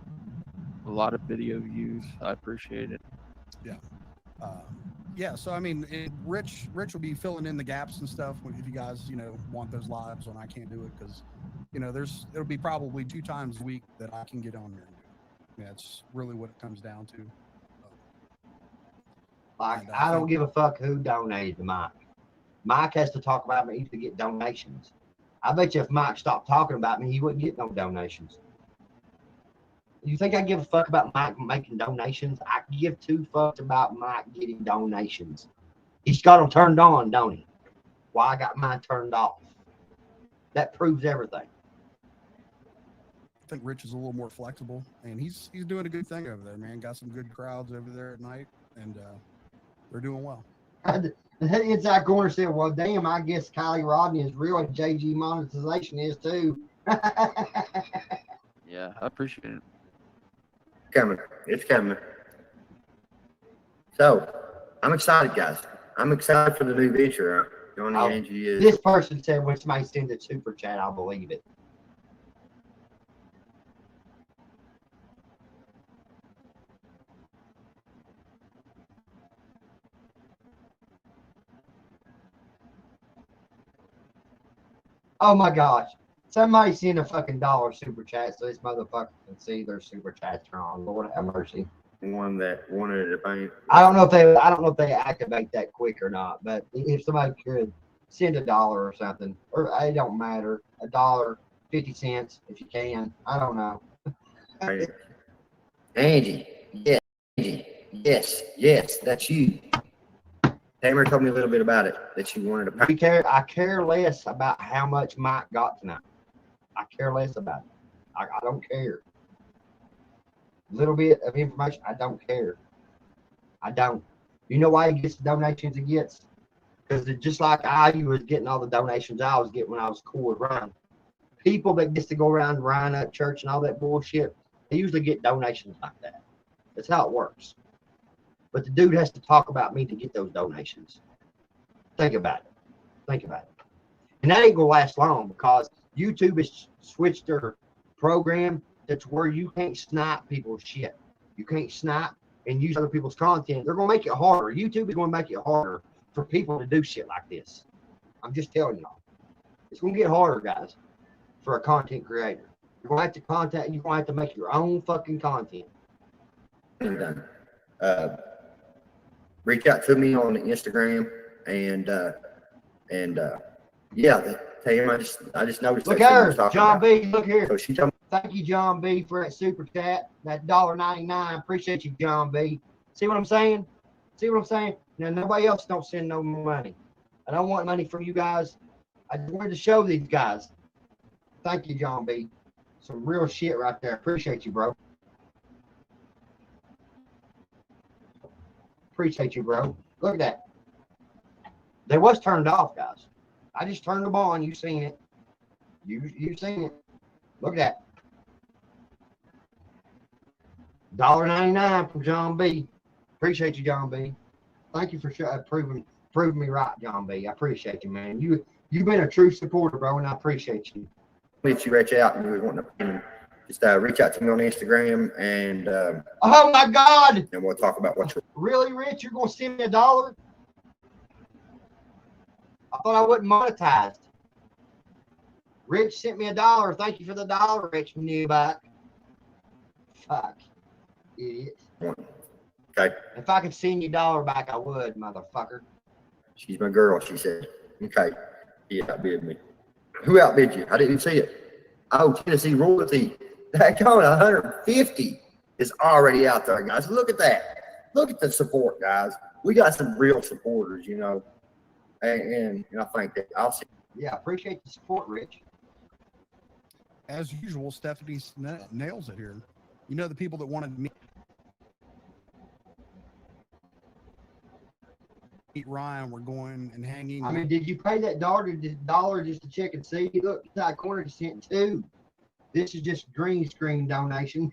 A lot of video views. I appreciate it. Yeah. Yeah, so I mean, Rich will be filling in the gaps and stuff if you guys, want those lives when I can't do it, because, it'll be probably 2 times a week that I can get on there and do it. Yeah, that's really what it comes down to. Like, I don't give a fuck who donated to Mike. Mike has to talk about me to get donations. I bet you if Mike stopped talking about me, he wouldn't get no donations. You think I give a fuck about Mike making donations? I give 2 fucks about Mike getting donations. He's got them turned on, don't he? Why I got mine turned off. That proves everything. I think Rich is a little more flexible, and he's doing a good thing over there, man. Got some good crowds over there at night, and they're doing well. The inside corner said, well, damn, I guess Kylie Rodney is real and JG monetization is too. Yeah, I appreciate it. Coming. It's coming. So, I'm excited, guys. I'm excited for the new venture. Johnny Angie is. This person said when somebody sends a super chat, I'll believe it. Oh my gosh. Somebody send a fucking $1 super chat so this motherfucker can see their super chats are on. Lord have mercy. One that wanted to paint. I don't know if they activate that quick or not, but if somebody could send $1 or something, or it don't matter, $1, 50 cents if you can. I don't know. Angie, yes, Angie, yes, that's you. Tamer told me a little bit about it, that you wanted to paint. I care less about how much Mike got tonight. I care less about it. I don't care. A little bit of information, I don't care. I don't. You know why he gets the donations he gets? Because just like I was getting all the donations I was getting when I was cool with Ryan. People that gets to go around Ryan up church and all that bullshit, they usually get donations like that. That's how it works. But the dude has to talk about me to get those donations. Think about it. Think about it. And that ain't gonna last long because YouTube has switched their program that's where you can't snipe people's shit. You can't snipe and use other people's content. They're gonna make it harder. YouTube is gonna make it harder for people to do shit like this. I'm just telling y'all. It's gonna get harder, guys, for a content creator. You're gonna have to you're gonna have to make your own fucking content. Done. Reach out to me on Instagram and yeah, tell him I just noticed Look that she was here, talking John about. B. Look here. So she told me, thank you, John B, for that super chat, that $1.99. Appreciate you, John B. See what I'm saying? See what I'm saying? Now nobody else don't send no more money. I don't want money from you guys. I just wanted to show these guys. Thank you, John B. Some real shit right there. Appreciate you, bro. Appreciate you, bro. Look at that. They was turned off, guys. I just turned them on. You seen it. You seen it. Look at that. $1.99 from John B. Appreciate you, John B. Thank you for proving me right, John B. I appreciate you, man. You've been a true supporter, bro, and I appreciate you. if you reach out and you want to just reach out to me on Instagram and oh my God! And we'll talk about what you're really, Rich. You're gonna send me $1? I thought I wasn't monetized. Rich sent me $1. Thank you for the $1, Rich, from you back. Fuck, idiot. Okay. If I could send you $1 back, I would, motherfucker. She's my girl, she said. Okay. He outbid me. Who outbid you? I didn't see it. Oh, Tennessee royalty. That going 150 is already out there, guys. Look at that. Look at the support, guys. We got some real supporters, you know. And I think that I'll see. Yeah, appreciate the support, Rich. As usual, Stephanie nails it here. You know, the people that wanted to meet Ryan were going and hanging. I mean, did you pay that $1 just to check and see? Look, inside corner just sent 2. This is just green screen donation.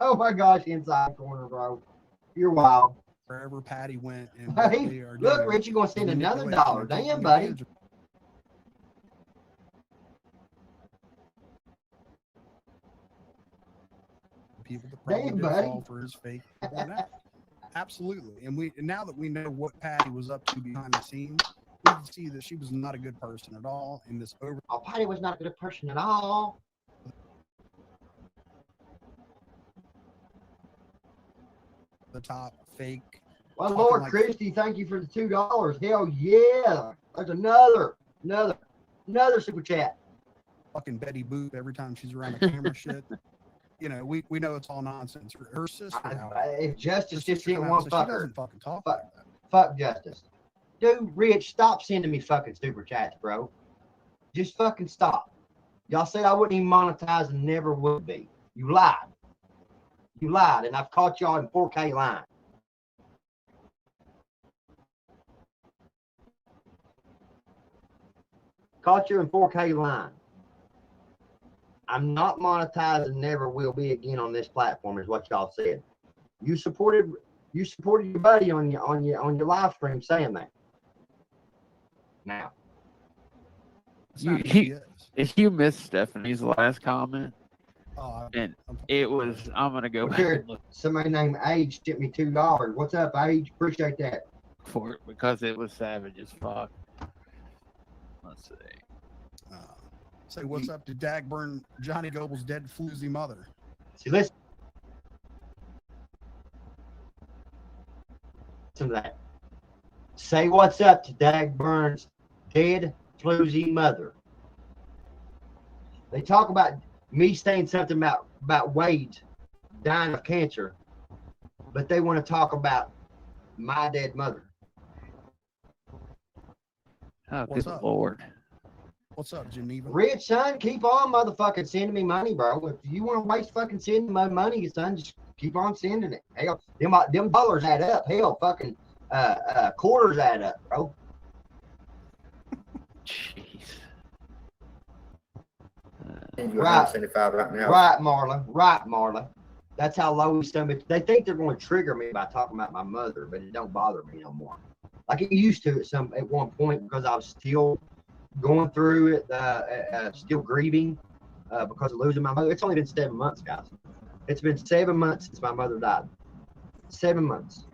Oh my gosh, inside corner, bro. You're wild. Wherever Patty went and hey, look, Rich, you're gonna send another $1. Damn, buddy. People that probably did fall for his fake. Absolutely. And now that we know what Patty was up to behind the scenes, we can see that she was not a good person at all in this over. Oh, Patty was not a good person at all. The top fake. Well, Lord like Christy, thank you for the $2. Hell yeah. There's another super chat. Fucking Betty Boop every time she's around the camera shit. You know, we know it's all nonsense. Her sister. If Justice just sent one fucker. She doesn't fucking talk fuck Justice. Dude, Rich, stop sending me fucking super chats, bro. Just fucking stop. Y'all said I wouldn't even monetize and never would be. You lied. You lied, and I've caught y'all in 4K line. Caught you in 4K line. I'm not monetized and never will be again on this platform, is what y'all said. You supported your buddy on your live stream saying that. Now, if you missed Stephanie's last comment, and it was, I'm gonna go back and look somebody named Age sent me $2. What's up, Age? Appreciate that. For it because it was savage as fuck. Let's see. Say what's up to Dagburn, Johnny Goble's dead floozy mother. See, listen to that. Say what's up to Dagburn's dead floozy mother. They talk about me saying something about Wade dying of cancer, but they want to talk about my dead mother. Oh, good Lord. What's up, Geneva? Rich, son, keep on motherfucking sending me money, bro. If you want to waste fucking sending my money, son, just keep on sending it. Hell, them dollars add up. Hell, fucking quarters add up, bro. Jeez. Right. 75 right now. Right, Marla. Right, Marla. That's how low some. They think they're going to trigger me by talking about my mother, but it don't bother me no more. Like it used to at one point because I was still going through it, still grieving because of losing my mother. It's only been 7 months, guys. It's been 7 months since my mother died. 7 months.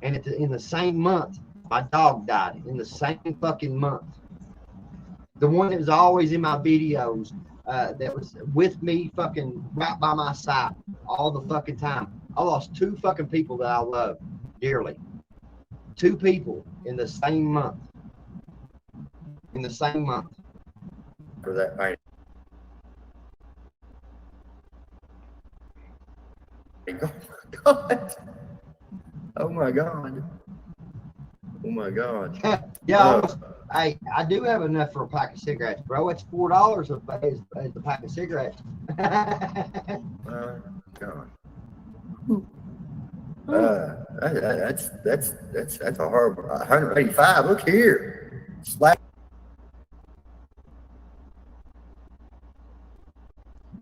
And in the same month, My dog died in the same fucking month. The one that was always in my videos, that was with me fucking right by my side all the fucking time. I lost 2 fucking people that I love dearly. 2 people in the same month. In the same month. For that pain. Oh my god. Oh my god. Yeah, I do have enough for a pack of cigarettes, bro. It's $4 as a pack of cigarettes. God. That's a horrible 185. Look here. Slap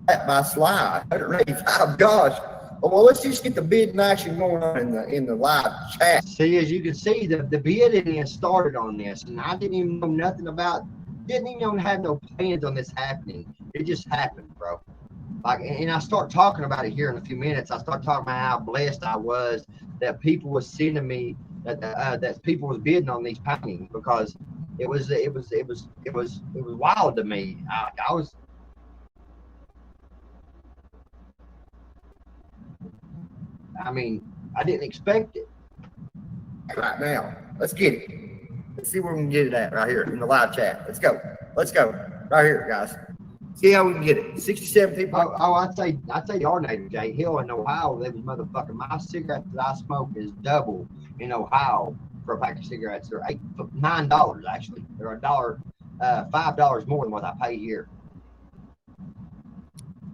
by Sly. 185. Gosh. Well, let's just get the bidding action going on in the live chat. See, as you can see, the bidding has started on this, and I didn't even know nothing about. Didn't even have no plans on this happening. It just happened, bro. Like, and I start talking about it here in a few minutes. I start talking about how blessed I was that people was sending me that people was bidding on these paintings, because it was wild to me. I was. I mean, I didn't expect it. Right now, let's get it. Let's see where we can get it at right here in the live chat. Let's go. Let's go. Right here, guys. See how we can get it. 67 people. I'd say our neighbor Jay Hill in Ohio, they was motherfucking, my cigarettes that I smoke is double in Ohio for a pack of cigarettes. They're $9 actually. They're $5 more than what I pay here.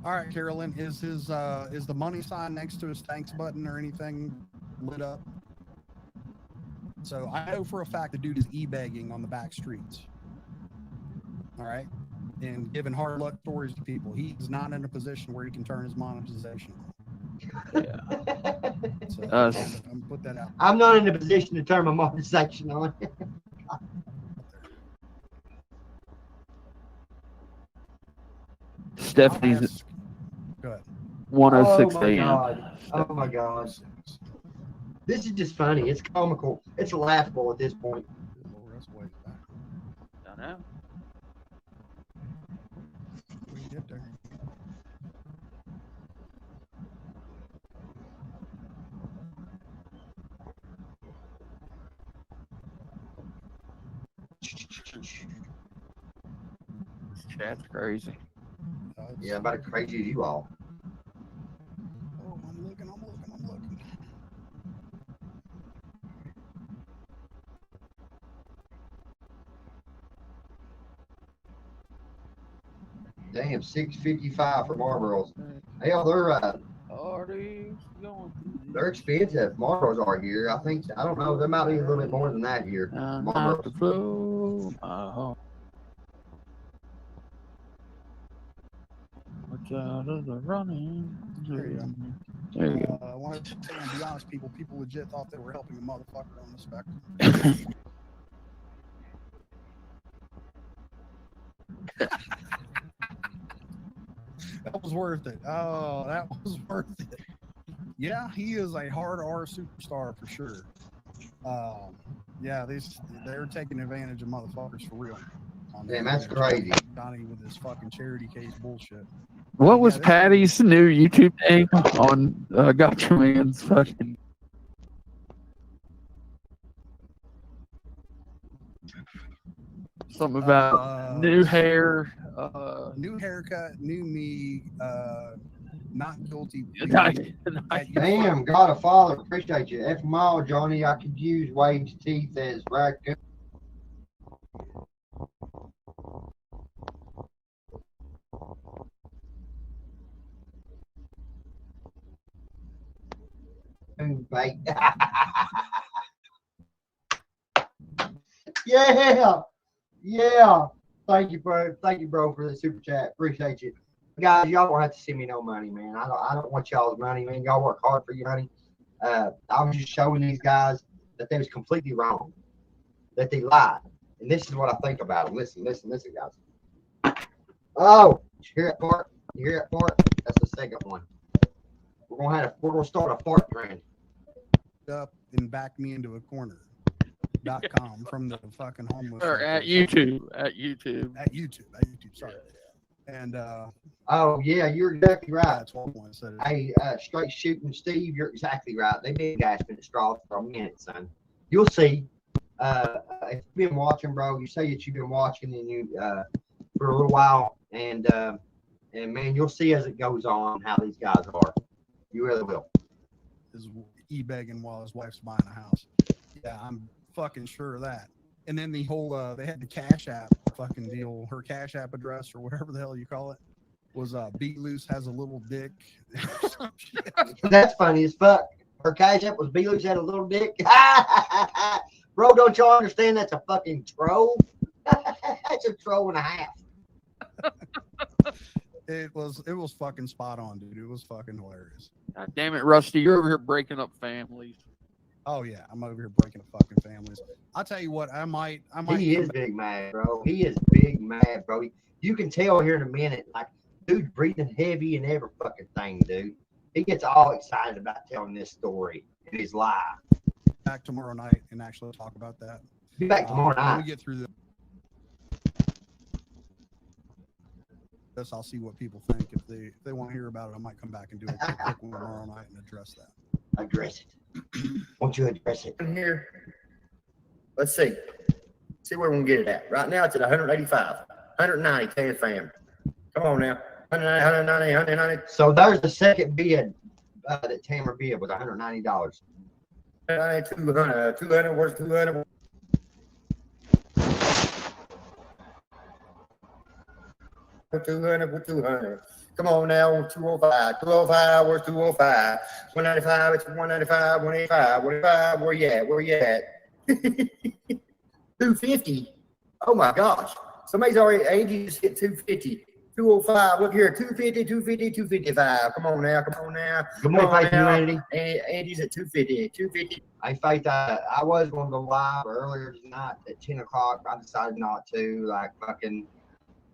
All right, Carolyn, is the money sign next to his thanks button or anything lit up? So I know for a fact the dude is e-begging on the back streets. All right, and giving hard luck stories to people. He's not in a position where he can turn his monetization on. Yeah. So I'm put that out. I'm not in a position to turn my monetization on. Stephanie's Go ahead. 106 Oh my a.m. god. Oh my god. This is just funny. It's comical. It's laughable at this point. I know. We get there. This chat's crazy. Yeah, about as crazy as you all. Oh, I'm looking. Damn, 655 for Marlboros. Hell, they're expensive. Marlboros are here. I don't know. There might be a little bit more than that here. Marlboros. Out of the running. There you go. There you go. I wanted to say, and be honest, people legit thought they were helping a motherfucker on the spectrum. That was worth it. Oh, that was worth it. Yeah, he is a hard R superstar for sure. Yeah, they're taking advantage of motherfuckers for real. Man, that's crazy. Donnie with his fucking charity case bullshit. What was Patty's new YouTube name on Gotcha Man's fucking? Something about new hair. New haircut, new me, not guilty. Damn, God a Father, appreciate you. F mile, Johnny. I could use Wade's teeth as raccoon. Bait. Yeah. Thank you, bro, for the super chat. Appreciate you, guys. Y'all don't have to send me no money, man. I don't want y'all's money, man. Y'all work hard for your money. I was just showing these guys that they was completely wrong, that they lied, and this is what I think about them. Listen, guys. Oh, you hear that part? You hear that part? That's the second one. We're gonna start a fart trend. Up and back me into a corner. Facebook.com from the fucking homeless. Or shelter at or something. YouTube. At YouTube. At YouTube. Sorry. And Oh yeah, you're exactly right. that's what I said. Hey, straight shooting Steve, you're exactly right. They've been gasping at straws for a minute, son. You'll see. If you've been watching, bro, you say that you've been watching and you for a little while, and man, you'll see as it goes on how these guys are. You really will. Is e-begging while his wife's buying a house. Yeah, I'm fucking sure of that. And then the whole they had the Cash App fucking deal. Her Cash App address or whatever the hell you call it was Beat Loose has a little dick. That's funny as fuck. Her Cash App was Belush had a little dick. Bro, don't y'all understand that's a fucking troll? That's a troll and a half. It was fucking spot on, dude. It was fucking hilarious. God damn it, Rusty, you're over here breaking up families. Oh yeah, I'm over here breaking up fucking families. I'll tell you what, I might. He is big mad, bro. He is big mad, bro. You can tell here in a minute, like, dude, breathing heavy and every fucking thing, dude. He gets all excited about telling this story in his life. Back tomorrow night and actually talk about that. Be back tomorrow When night. we get through this, I'll see what people think. If they want to hear about it, I might come back and do a quick one tomorrow night and address that. Address it. Won't you address it? In here, let's see. See where we're gonna get it at. Right now, it's at 185, 190 K fam. Come on now, 190, 190. So there's the second bid that Tamer bid with $190. 200, where's 200? $200, 200. Come on now, 205, 205, where's 205? 195, it's 195, 185, 185, where you at? Where you at? 250. Oh my gosh. Somebody's already, Angie just hit 250. 205, look here, 250, 250, 255. Come on now, come on now. Good morning, Faith Humanity. Angie's at 250, 250. Hey, Faith, I was going to go live earlier tonight at 10 o'clock. I decided not to. Like, fucking,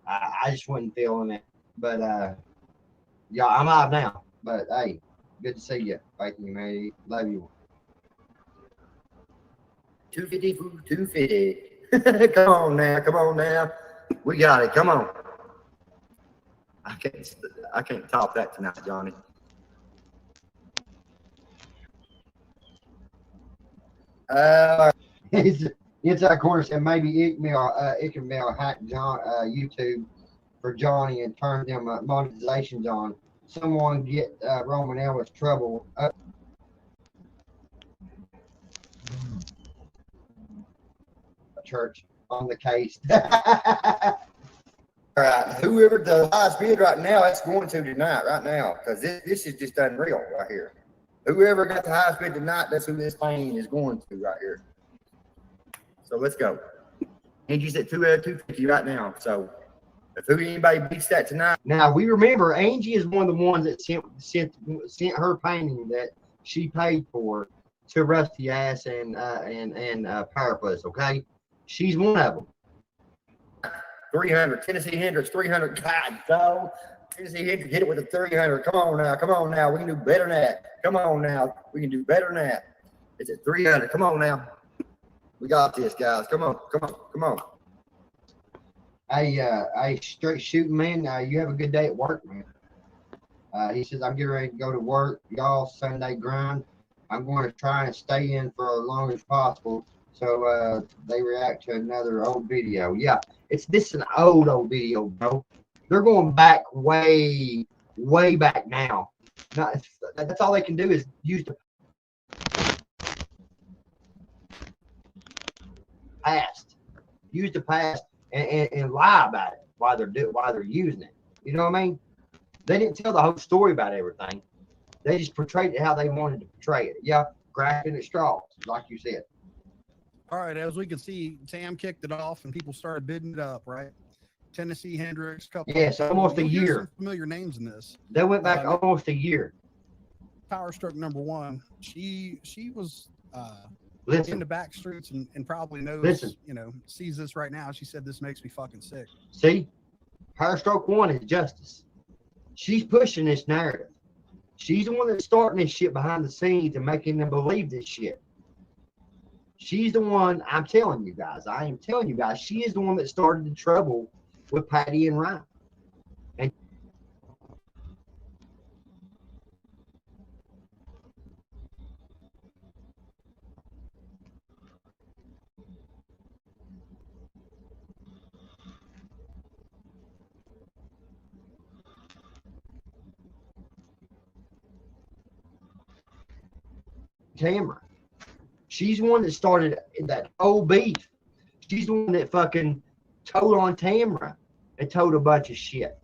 I just wasn't feeling it. But, yeah, I'm live now. But, hey, good to see you, Faith Humanity. Love you. 250, 250. Come on now. We got it. Come on. I can't top that tonight, Johnny. Inside corner said maybe Ickenbell hacked YouTube for Johnny and turned them monetizations on. Someone get Roman Ellis trouble. Church on the case. All right, whoever the highest bid right now, that's going to tonight, right now, because this is just unreal right here. Whoever got the highest bid tonight, that's who this thing is going to right here. So let's go. Angie's at 250 right now. So if anybody beats that tonight. Now we remember Angie is one of the ones that sent her painting that she paid for to Rusty Ass and Powerpuss. Okay, she's one of them. 300, Tennessee Hendrix, 300. God, go. Tennessee Hendrix, hit it with a 300. Come on now. We can do better than that. Come on now. We can do better than that. It's at 300. Come on now. We got this, guys. Come on. Hey, straight shooting, man. You have a good day at work, man. He says, I'm getting ready to go to work. Y'all, Sunday grind. I'm going to try and stay in for as long as possible. So they react to another old video. Yeah, this is an old video, bro. They're going back way back now. That's all they can do is use the past. Use the past and lie about it while they're using it. You know what I mean? They didn't tell the whole story about everything. They just portrayed it how they wanted to portray it. Yeah, grasping at straws, like you said. All right, as we can see, Tam kicked it off and people started bidding it up, right? Tennessee Hendrix, couple. Yes, almost a year. Some familiar names in this. They went back almost a year. Power Stroke number one. She was Listen. in the back streets and probably knows. Listen. Sees this right now. She said this makes me fucking sick. See, Power Stroke one is justice. She's pushing this narrative. She's the one that's starting this shit behind the scenes and making them believe this shit. She's the one, I'm telling you guys, I am telling you guys, she is the one that started the trouble with Patty and Ryan. And Tamara. She's the one that started that whole beef. She's the one that fucking told on Tamara and told a bunch of shit.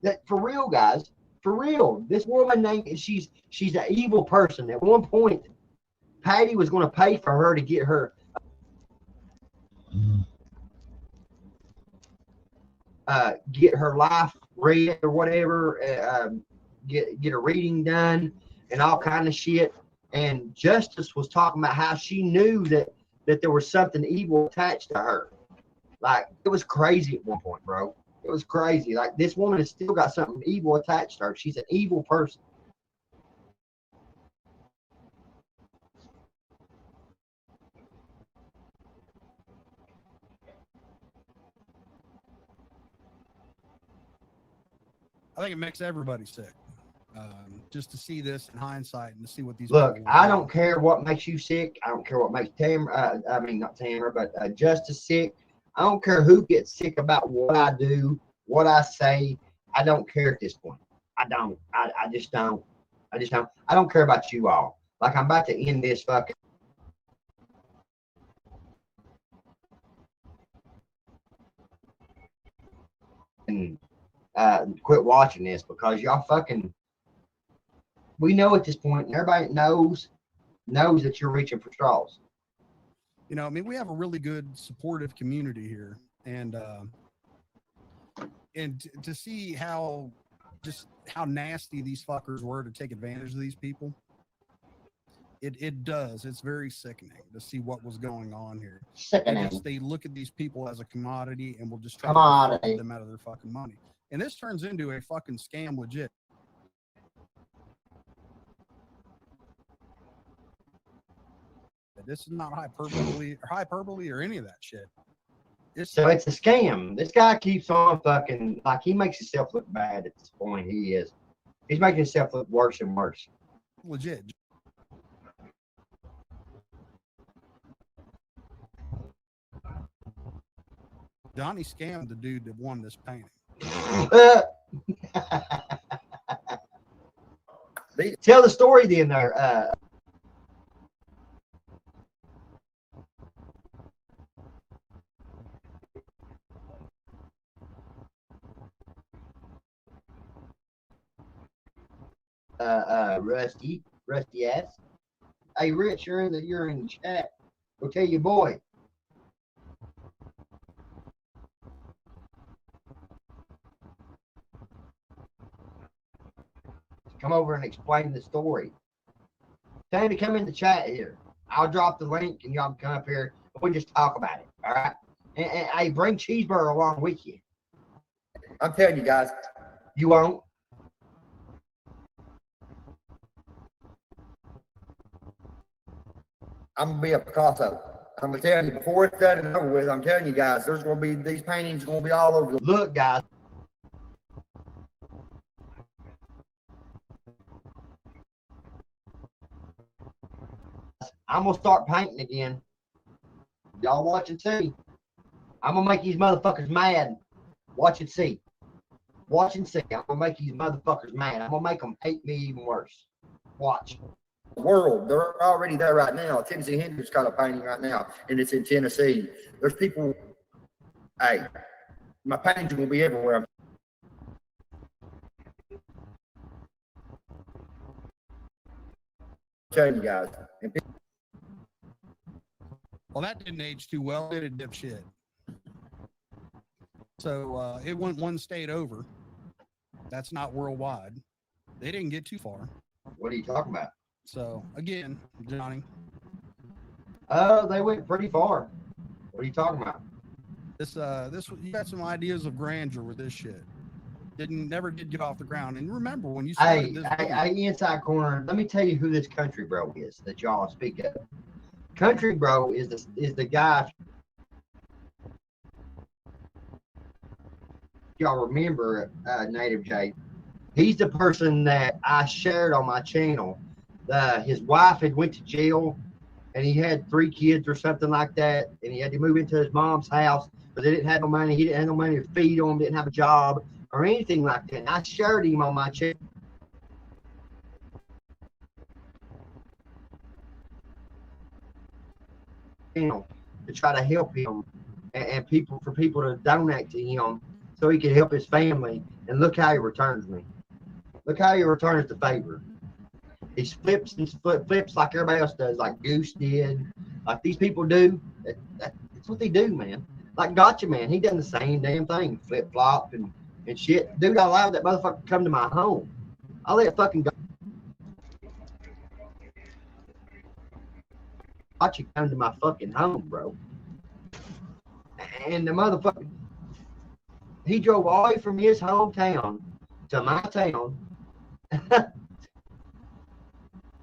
That for real, guys, for real. This woman named she's an evil person. At one point, Patty was going to pay for her to get her life read or whatever, get a reading done and all kind of shit. And Justice was talking about how she knew that there was something evil attached to her. Like, it was crazy at one point, bro. It was crazy. Like, this woman has still got something evil attached to her. She's an evil person. I think it makes everybody sick. Just to see this in hindsight and to see what these Look, people I don't care what makes you sick. I don't care what makes Tamara, not Tamara, but Justice sick. I don't care who gets sick about what I do, what I say. I don't care at this point. I don't. I just don't. I just don't. I don't care about you all. Like, I'm about to end this fucking. And quit watching this because y'all fucking. We know at this point, and everybody knows that you're reaching for straws. You know, I mean, we have a really good supportive community here, and to see how nasty these fuckers were to take advantage of these people, it does. It's very sickening to see what was going on here. Sickening. They look at these people as a commodity and will just try Commodity. to get them out of their fucking money. And this turns into a fucking scam legit. This is not hyperbole or any of that shit. So it's a scam. This guy keeps on fucking, like, he makes himself look bad at this point. He is. He's making himself look worse and worse. Legit. Johnny scammed the dude that won this painting. Tell the story then there. Rusty ass. Hey, Rich, you're in the chat. Go tell your boy. Come over and explain the story. Tell him to come in the chat here. I'll drop the link and y'all can come up here and we'll just talk about it. All right. And hey, bring Cheeseburger along with you. I'm telling you guys. You won't. I'm gonna be a Picasso. I'm gonna tell you before it's done and over with. I'm telling you guys, there's gonna be these paintings gonna be all over. Look, guys. I'm gonna start painting again. Y'all watch and see. I'm gonna make these motherfuckers mad. Watch and see. Watch and see. I'm gonna make these motherfuckers mad. I'm gonna make them hate me even worse. Watch. World, they're already there right now. Tennessee Hendrix got a painting right now, and it's in Tennessee. There's people. Hey, my paintings will be everywhere. I'm telling you guys. Well, that didn't age too well, did it, dipshit? So it went one state over. That's not worldwide. They didn't get too far. What are you talking about? So again, Johnny. They went pretty far. What are you talking about? This you got some ideas of grandeur with this shit. Never did get off the ground. And remember when you started Hey, inside corner, let me tell you who this country bro is that y'all speak of. Country Bro is the guy. Y'all remember Native J? He's the person that I shared on my channel. His wife had went to jail, and he had 3 kids or something like that, and he had to move into his mom's house, but they didn't have no money. He didn't have no money to feed him, didn't have a job or anything like that. And I shared him on my channel. To try to help him and for people to donate to him so he could help his family. And look how he returns me. Look how he returns the favor. He flips and flips like everybody else does, like Goose did, like these people do. That's what they do, man. Like Gotcha Man, he done the same damn thing, flip flop and shit. Dude, I allowed that motherfucker to come to my home. I let fucking Gotcha come to my fucking home, bro. And the motherfucker, he drove all the way from his hometown to my town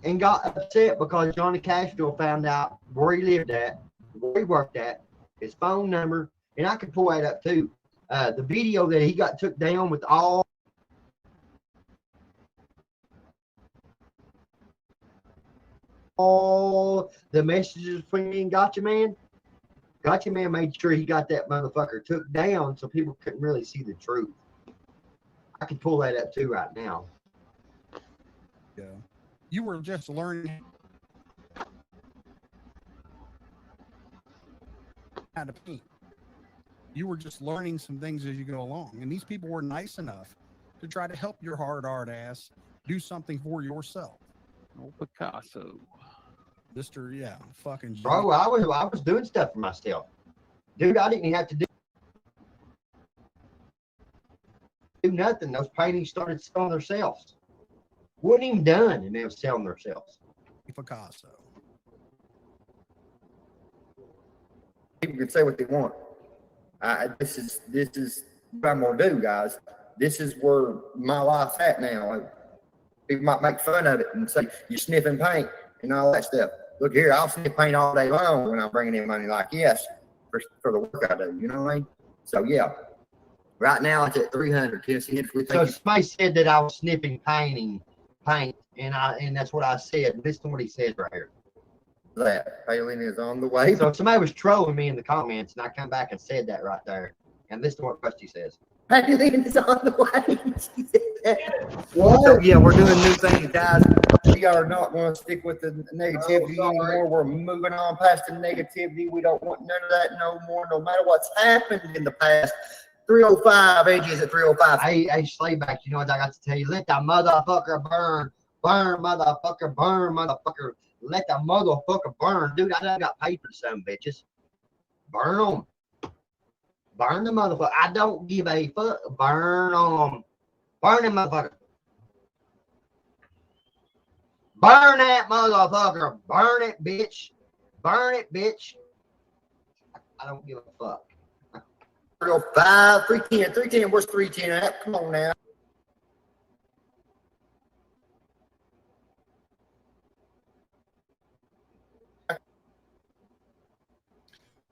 and got upset because Johnny Castro found out where he lived at, where he worked at, his phone number, and I could pull that up too. The video that he got took down with all the messages between me and Gotcha Man. Gotcha Man made sure he got that motherfucker took down so people couldn't really see the truth. I can pull that up too right now. Yeah. You were just learning how to paint. You were just learning some things as you go along. And these people were nice enough to try to help your hard ass do something for yourself. Oh, Picasso. Mr. Yeah, fucking G. Bro, I was doing stuff for myself. Dude, I didn't even have to do nothing. Those paintings started selling themselves. Wasn't even done, and they were selling themselves. Picasso. People can say what they want. This is what I'm gonna do, guys. This is where my life's at now. People might make fun of it and say you're sniffing paint and all that stuff. Look here, I'll sniff paint all day long when I'm bringing in money. Like, yes, for the work I do. You know what I mean? So yeah, right now it's at 300. So somebody said that I was sniffing paint, and that's what I said. Listen to what he said right here. That Palin is on the way. So somebody was trolling me in the comments, and I come back and said that right there. And listen to what Rusty says. Palin is on the way. So yeah, we're doing new things, guys. We are not going to stick with the negativity anymore. We're moving on past the negativity. We don't want none of that no more, no matter what's happened in the past. 305, AJ is at 305. Hey, Slayback, you know what I got to tell you? Let that motherfucker burn. Burn, motherfucker, burn, motherfucker. Let that motherfucker burn. Dude, I done got paid for some bitches. Burn them. Burn the motherfucker. I don't give a fuck. Burn them. Burn them motherfucker. Burn that motherfucker. Burn it, bitch. Burn it, bitch. I don't give a fuck. 305, 310, 310. Where's 310 at? Come on now.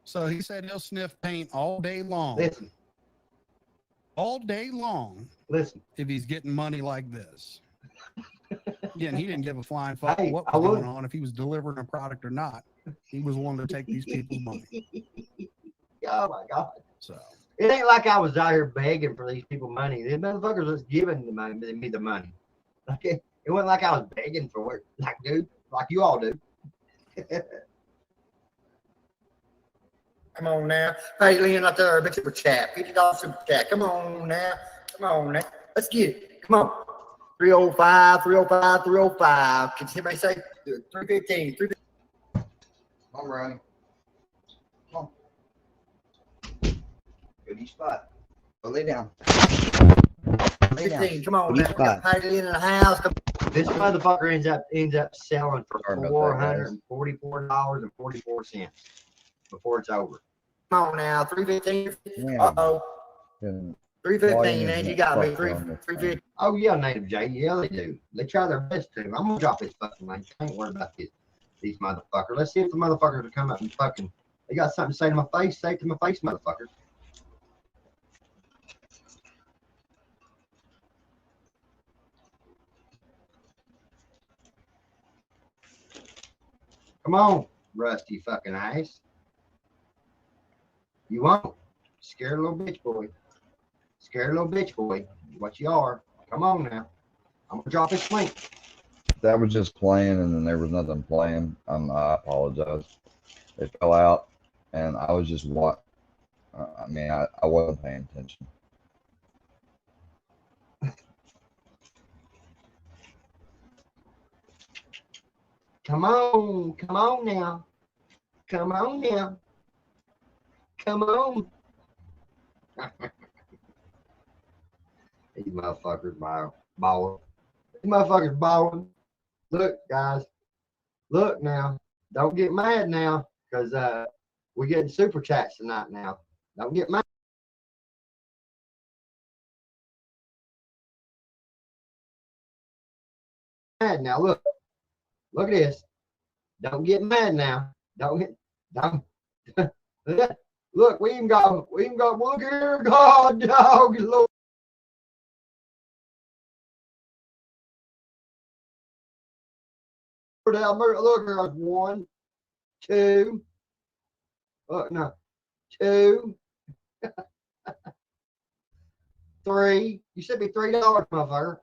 So he said he'll sniff paint all day long. Listen. All day long. Listen. If he's getting money like this. Again, he didn't give a flying fuck Hey, what was going on, if he was delivering a product or not. He was willing to take these people's money. Oh my God. So it ain't like I was out here begging for these people money. These motherfuckers was giving me the money. Like it wasn't like I was begging for it. Like, dude, like you all do. Come on now. Hey, Lynn, out there, big super chat. $50 super chat. Come on now. Come on now. Let's get it. Come on. 305, 305, 305. Can somebody say 315? 315. Come on, Ronnie. Come on. Good spot. Go lay down. Lay down. 15. Come on now. Got Patty in the house. This motherfucker ends up selling for $444.44 before it's over. Come on now, 315. Uh-oh. 315, and you got me. 315. Oh yeah, Native J. Yeah, they do. They try their best to. I'm gonna drop this fucking link. I ain't worried about this these motherfuckers. Let's see if the motherfuckers will come up and fucking. They got something to say to my face. Say it to my face, motherfuckers. Come on, rusty fucking ass. You won't. Scared little bitch boy. Scared little bitch boy. What you are. Come on now. I'm gonna drop this link. That was just playing, and then there was nothing playing. I apologize. It fell out, and I was just what. I mean, I wasn't paying attention. Come on now. Come on now. Come on. These motherfuckers balling. These motherfuckers balling. Look, guys. Look now. Don't get mad now, because we're getting super chats tonight now. Don't get mad. Now look. Look at this. Don't get mad now. Don't. Look, we even got look here, God, dog, Lord. Look here, 1, 2. Look, no, 2, 3. You should be $3, motherfucker.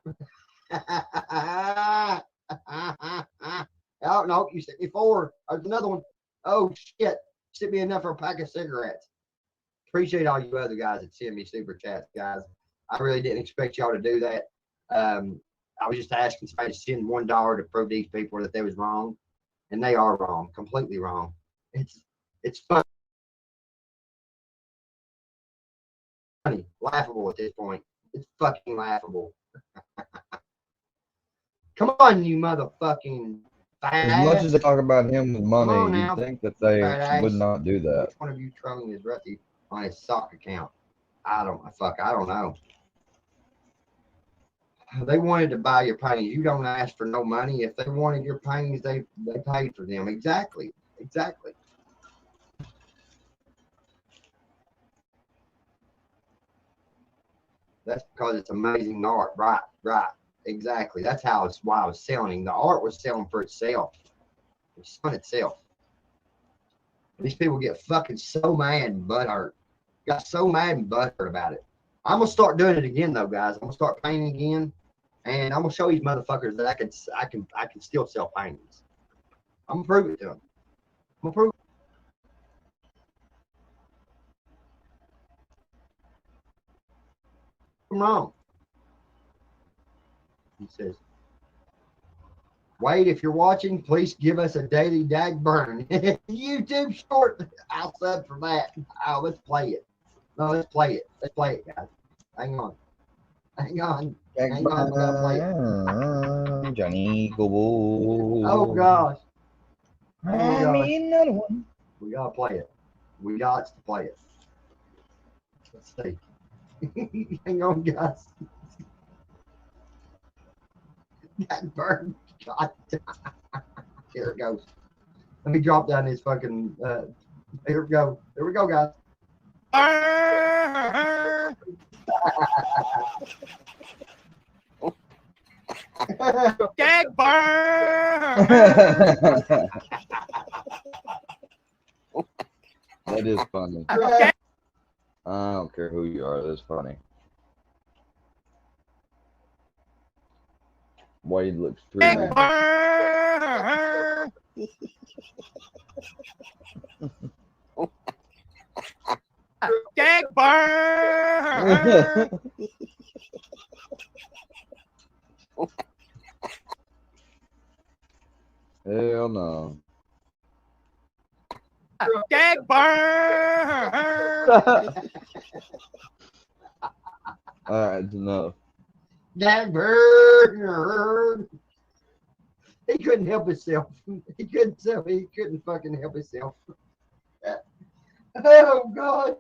Oh no, you sent me 4. There's another one. Oh shit. Sent me enough for a pack of cigarettes. Appreciate all you other guys that send me super chats, guys. I really didn't expect y'all to do that. I was just asking somebody to send $1 to prove these people that they was wrong. And they are wrong, completely wrong. It's funny, laughable at this point. It's fucking laughable. Come on, you motherfucking fat As much ass. as they talk about him with Come on money, now, you'd think that they fat ass. would not do that. Which one of you trolling is Rusty on his sock account? I don't know. They wanted to buy your paintings. You don't ask for no money. If they wanted your paintings, they paid for them. Exactly. That's because it's amazing art. Right. Exactly. That's why I was selling. The art was selling for itself. It's selling itself. These people get fucking so mad and butthurt. Got so mad and butthurt about it. I'm gonna start doing it again though, guys. I'm gonna start painting again, and I'm gonna show these motherfuckers that I can still sell paintings. I'm gonna prove it to them. I'm gonna prove it. Come on. He says, Wade, if you're watching, please give us a daily dag burn. YouTube short. I'll sub for that. Oh, let's play it. No, let's play it. Let's play it, guys. Hang on. We gotta play it. Johnny Go. Oh gosh. I mean, another one. We gotta play it. We got to play it. Let's see. Hang on, guys. That bird. God. Here it goes. Let me drop down this fucking. Here we go. Here we go, guys. Gag burn. That is funny. I don't care who you are. That's funny. Wade looks through me. Gag burn. Hell no. Gag burn. All right, it's enough. That bird. He couldn't help himself. He couldn't fucking help himself. Oh God.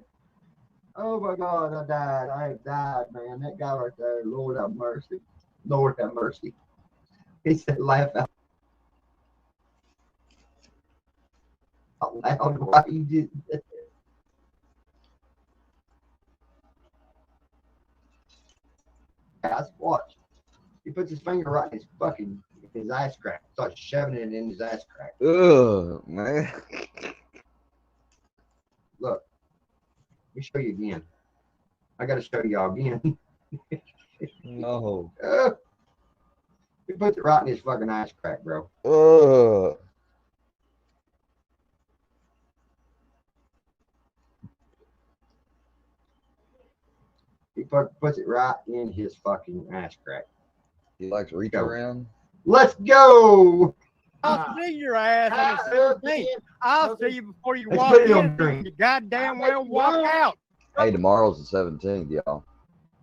Oh my God, I died. I have died, man. That guy right there, Lord have mercy. Lord have mercy. He said laugh out. out loud why you did that. Guys, watch. He puts his finger right in his ass crack. Starts shoving it in his ass crack. Ugh, man. Look, let me show you again. I got to show y'all again. No. He puts it right in his fucking ass crack, bro. Ugh. He puts it right in his fucking ass crack. He likes to reach around. Let's go. I'll see your ass on the 17th. I'll see you before you Let's walk put it on in. drink. You goddamn well walk out. Hey, tomorrow's the 17th, y'all.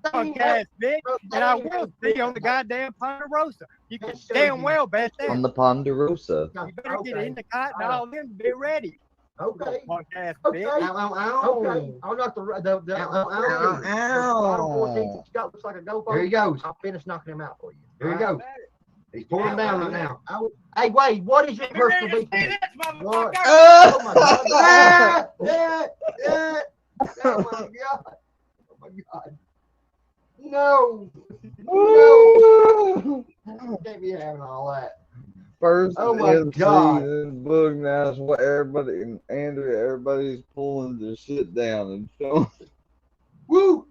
Punk ass bitch. And I will see you on the goddamn Ponderosa. You can damn well bet that. On the Ponderosa. You better get in the cot and all them to be ready. Okay. Punk ass Okay. bitch. Ow, ow, ow. Okay. I'm not the ow, ow. Looks like a go. Here he goes. I'll finish knocking him out for you. Here he goes. He's pulling him down right now. Hey, Wade, what is your personal beef? What? Oh my God. Oh my God. Oh my God. No. No. Can't be having all that. First, oh my MC, God. then Boog, now it's what everybody, and Andrew, everybody's pulling their shit down and showing. Woo!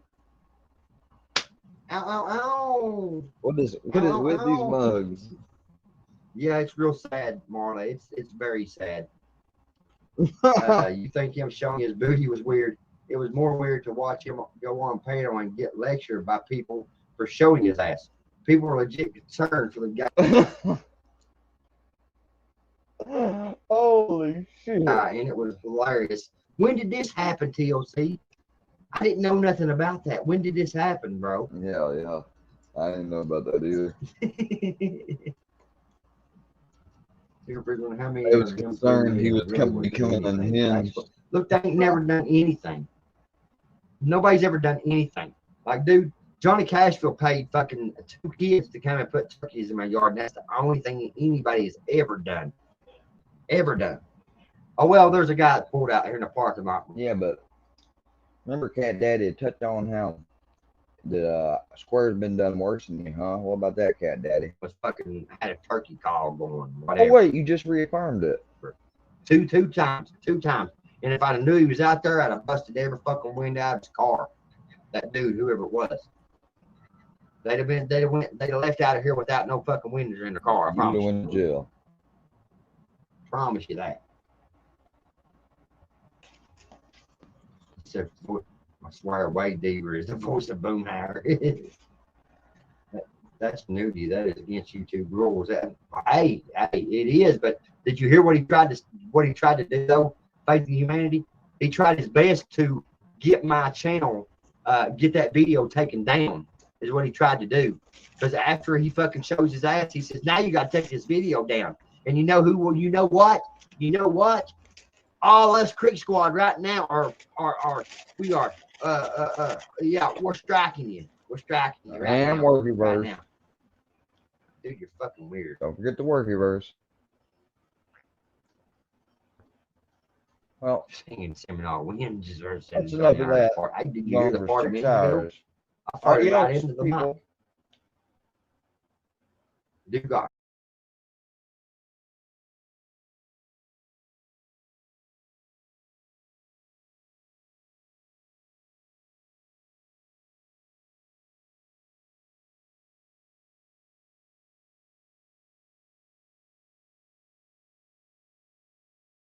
Ow, ow, ow. What is with these mugs? Yeah, it's real sad, Marla. It's very sad. You think him showing his booty was weird? It was more weird to watch him go on panel and get lectured by people for showing his ass. People were legit concerned for the guy. Holy shit. And it was hilarious. When did this happen, TLC? I didn't know nothing about that. When did this happen, bro? Yeah. I didn't know about that either. How many I was concerned he was becoming unhinged. Look, they ain't never done anything. Nobody's ever done anything. Like, dude, Johnny Cashville paid fucking 2 kids to come and put turkeys in my yard, and that's the only thing anybody has ever done. Ever done. Oh, well, there's a guy that pulled out here in the parking lot. Yeah, but remember Cat Daddy touched on how the square's been done worse than you, huh? What about that, Cat Daddy? Was fucking had a turkey call going. Whatever. Oh, wait, you just reaffirmed it. Two times. And if I knew he was out there, I'd have busted every fucking window out of his car. That dude, whoever it was. They'd have left out of here without no fucking windows in the car. I promise. You'd have went to jail. Promise you that. Except for, I swear, Wade Deaver is the voice of Boomhauer. That's nudity. That is against YouTube rules. Hey, it is. But did you hear what he tried to do though? Faith in Humanity. He tried his best to get my channel, get that video taken down. Is what he tried to do. Because after he fucking shows his ass, he says, "Now you got to take this video down." And you know who? Well, you know what? All us Creek Squad right now are we're striking you. We're striking you right And now. Worky Right Verse. now. Dude, you're fucking weird. Don't forget the Worky Verse. Well, singing seminar winds or that's enough of that. I did you hear the Gone part for of 6 me? hours. I farted Yeah, right into the mic. people. Dude got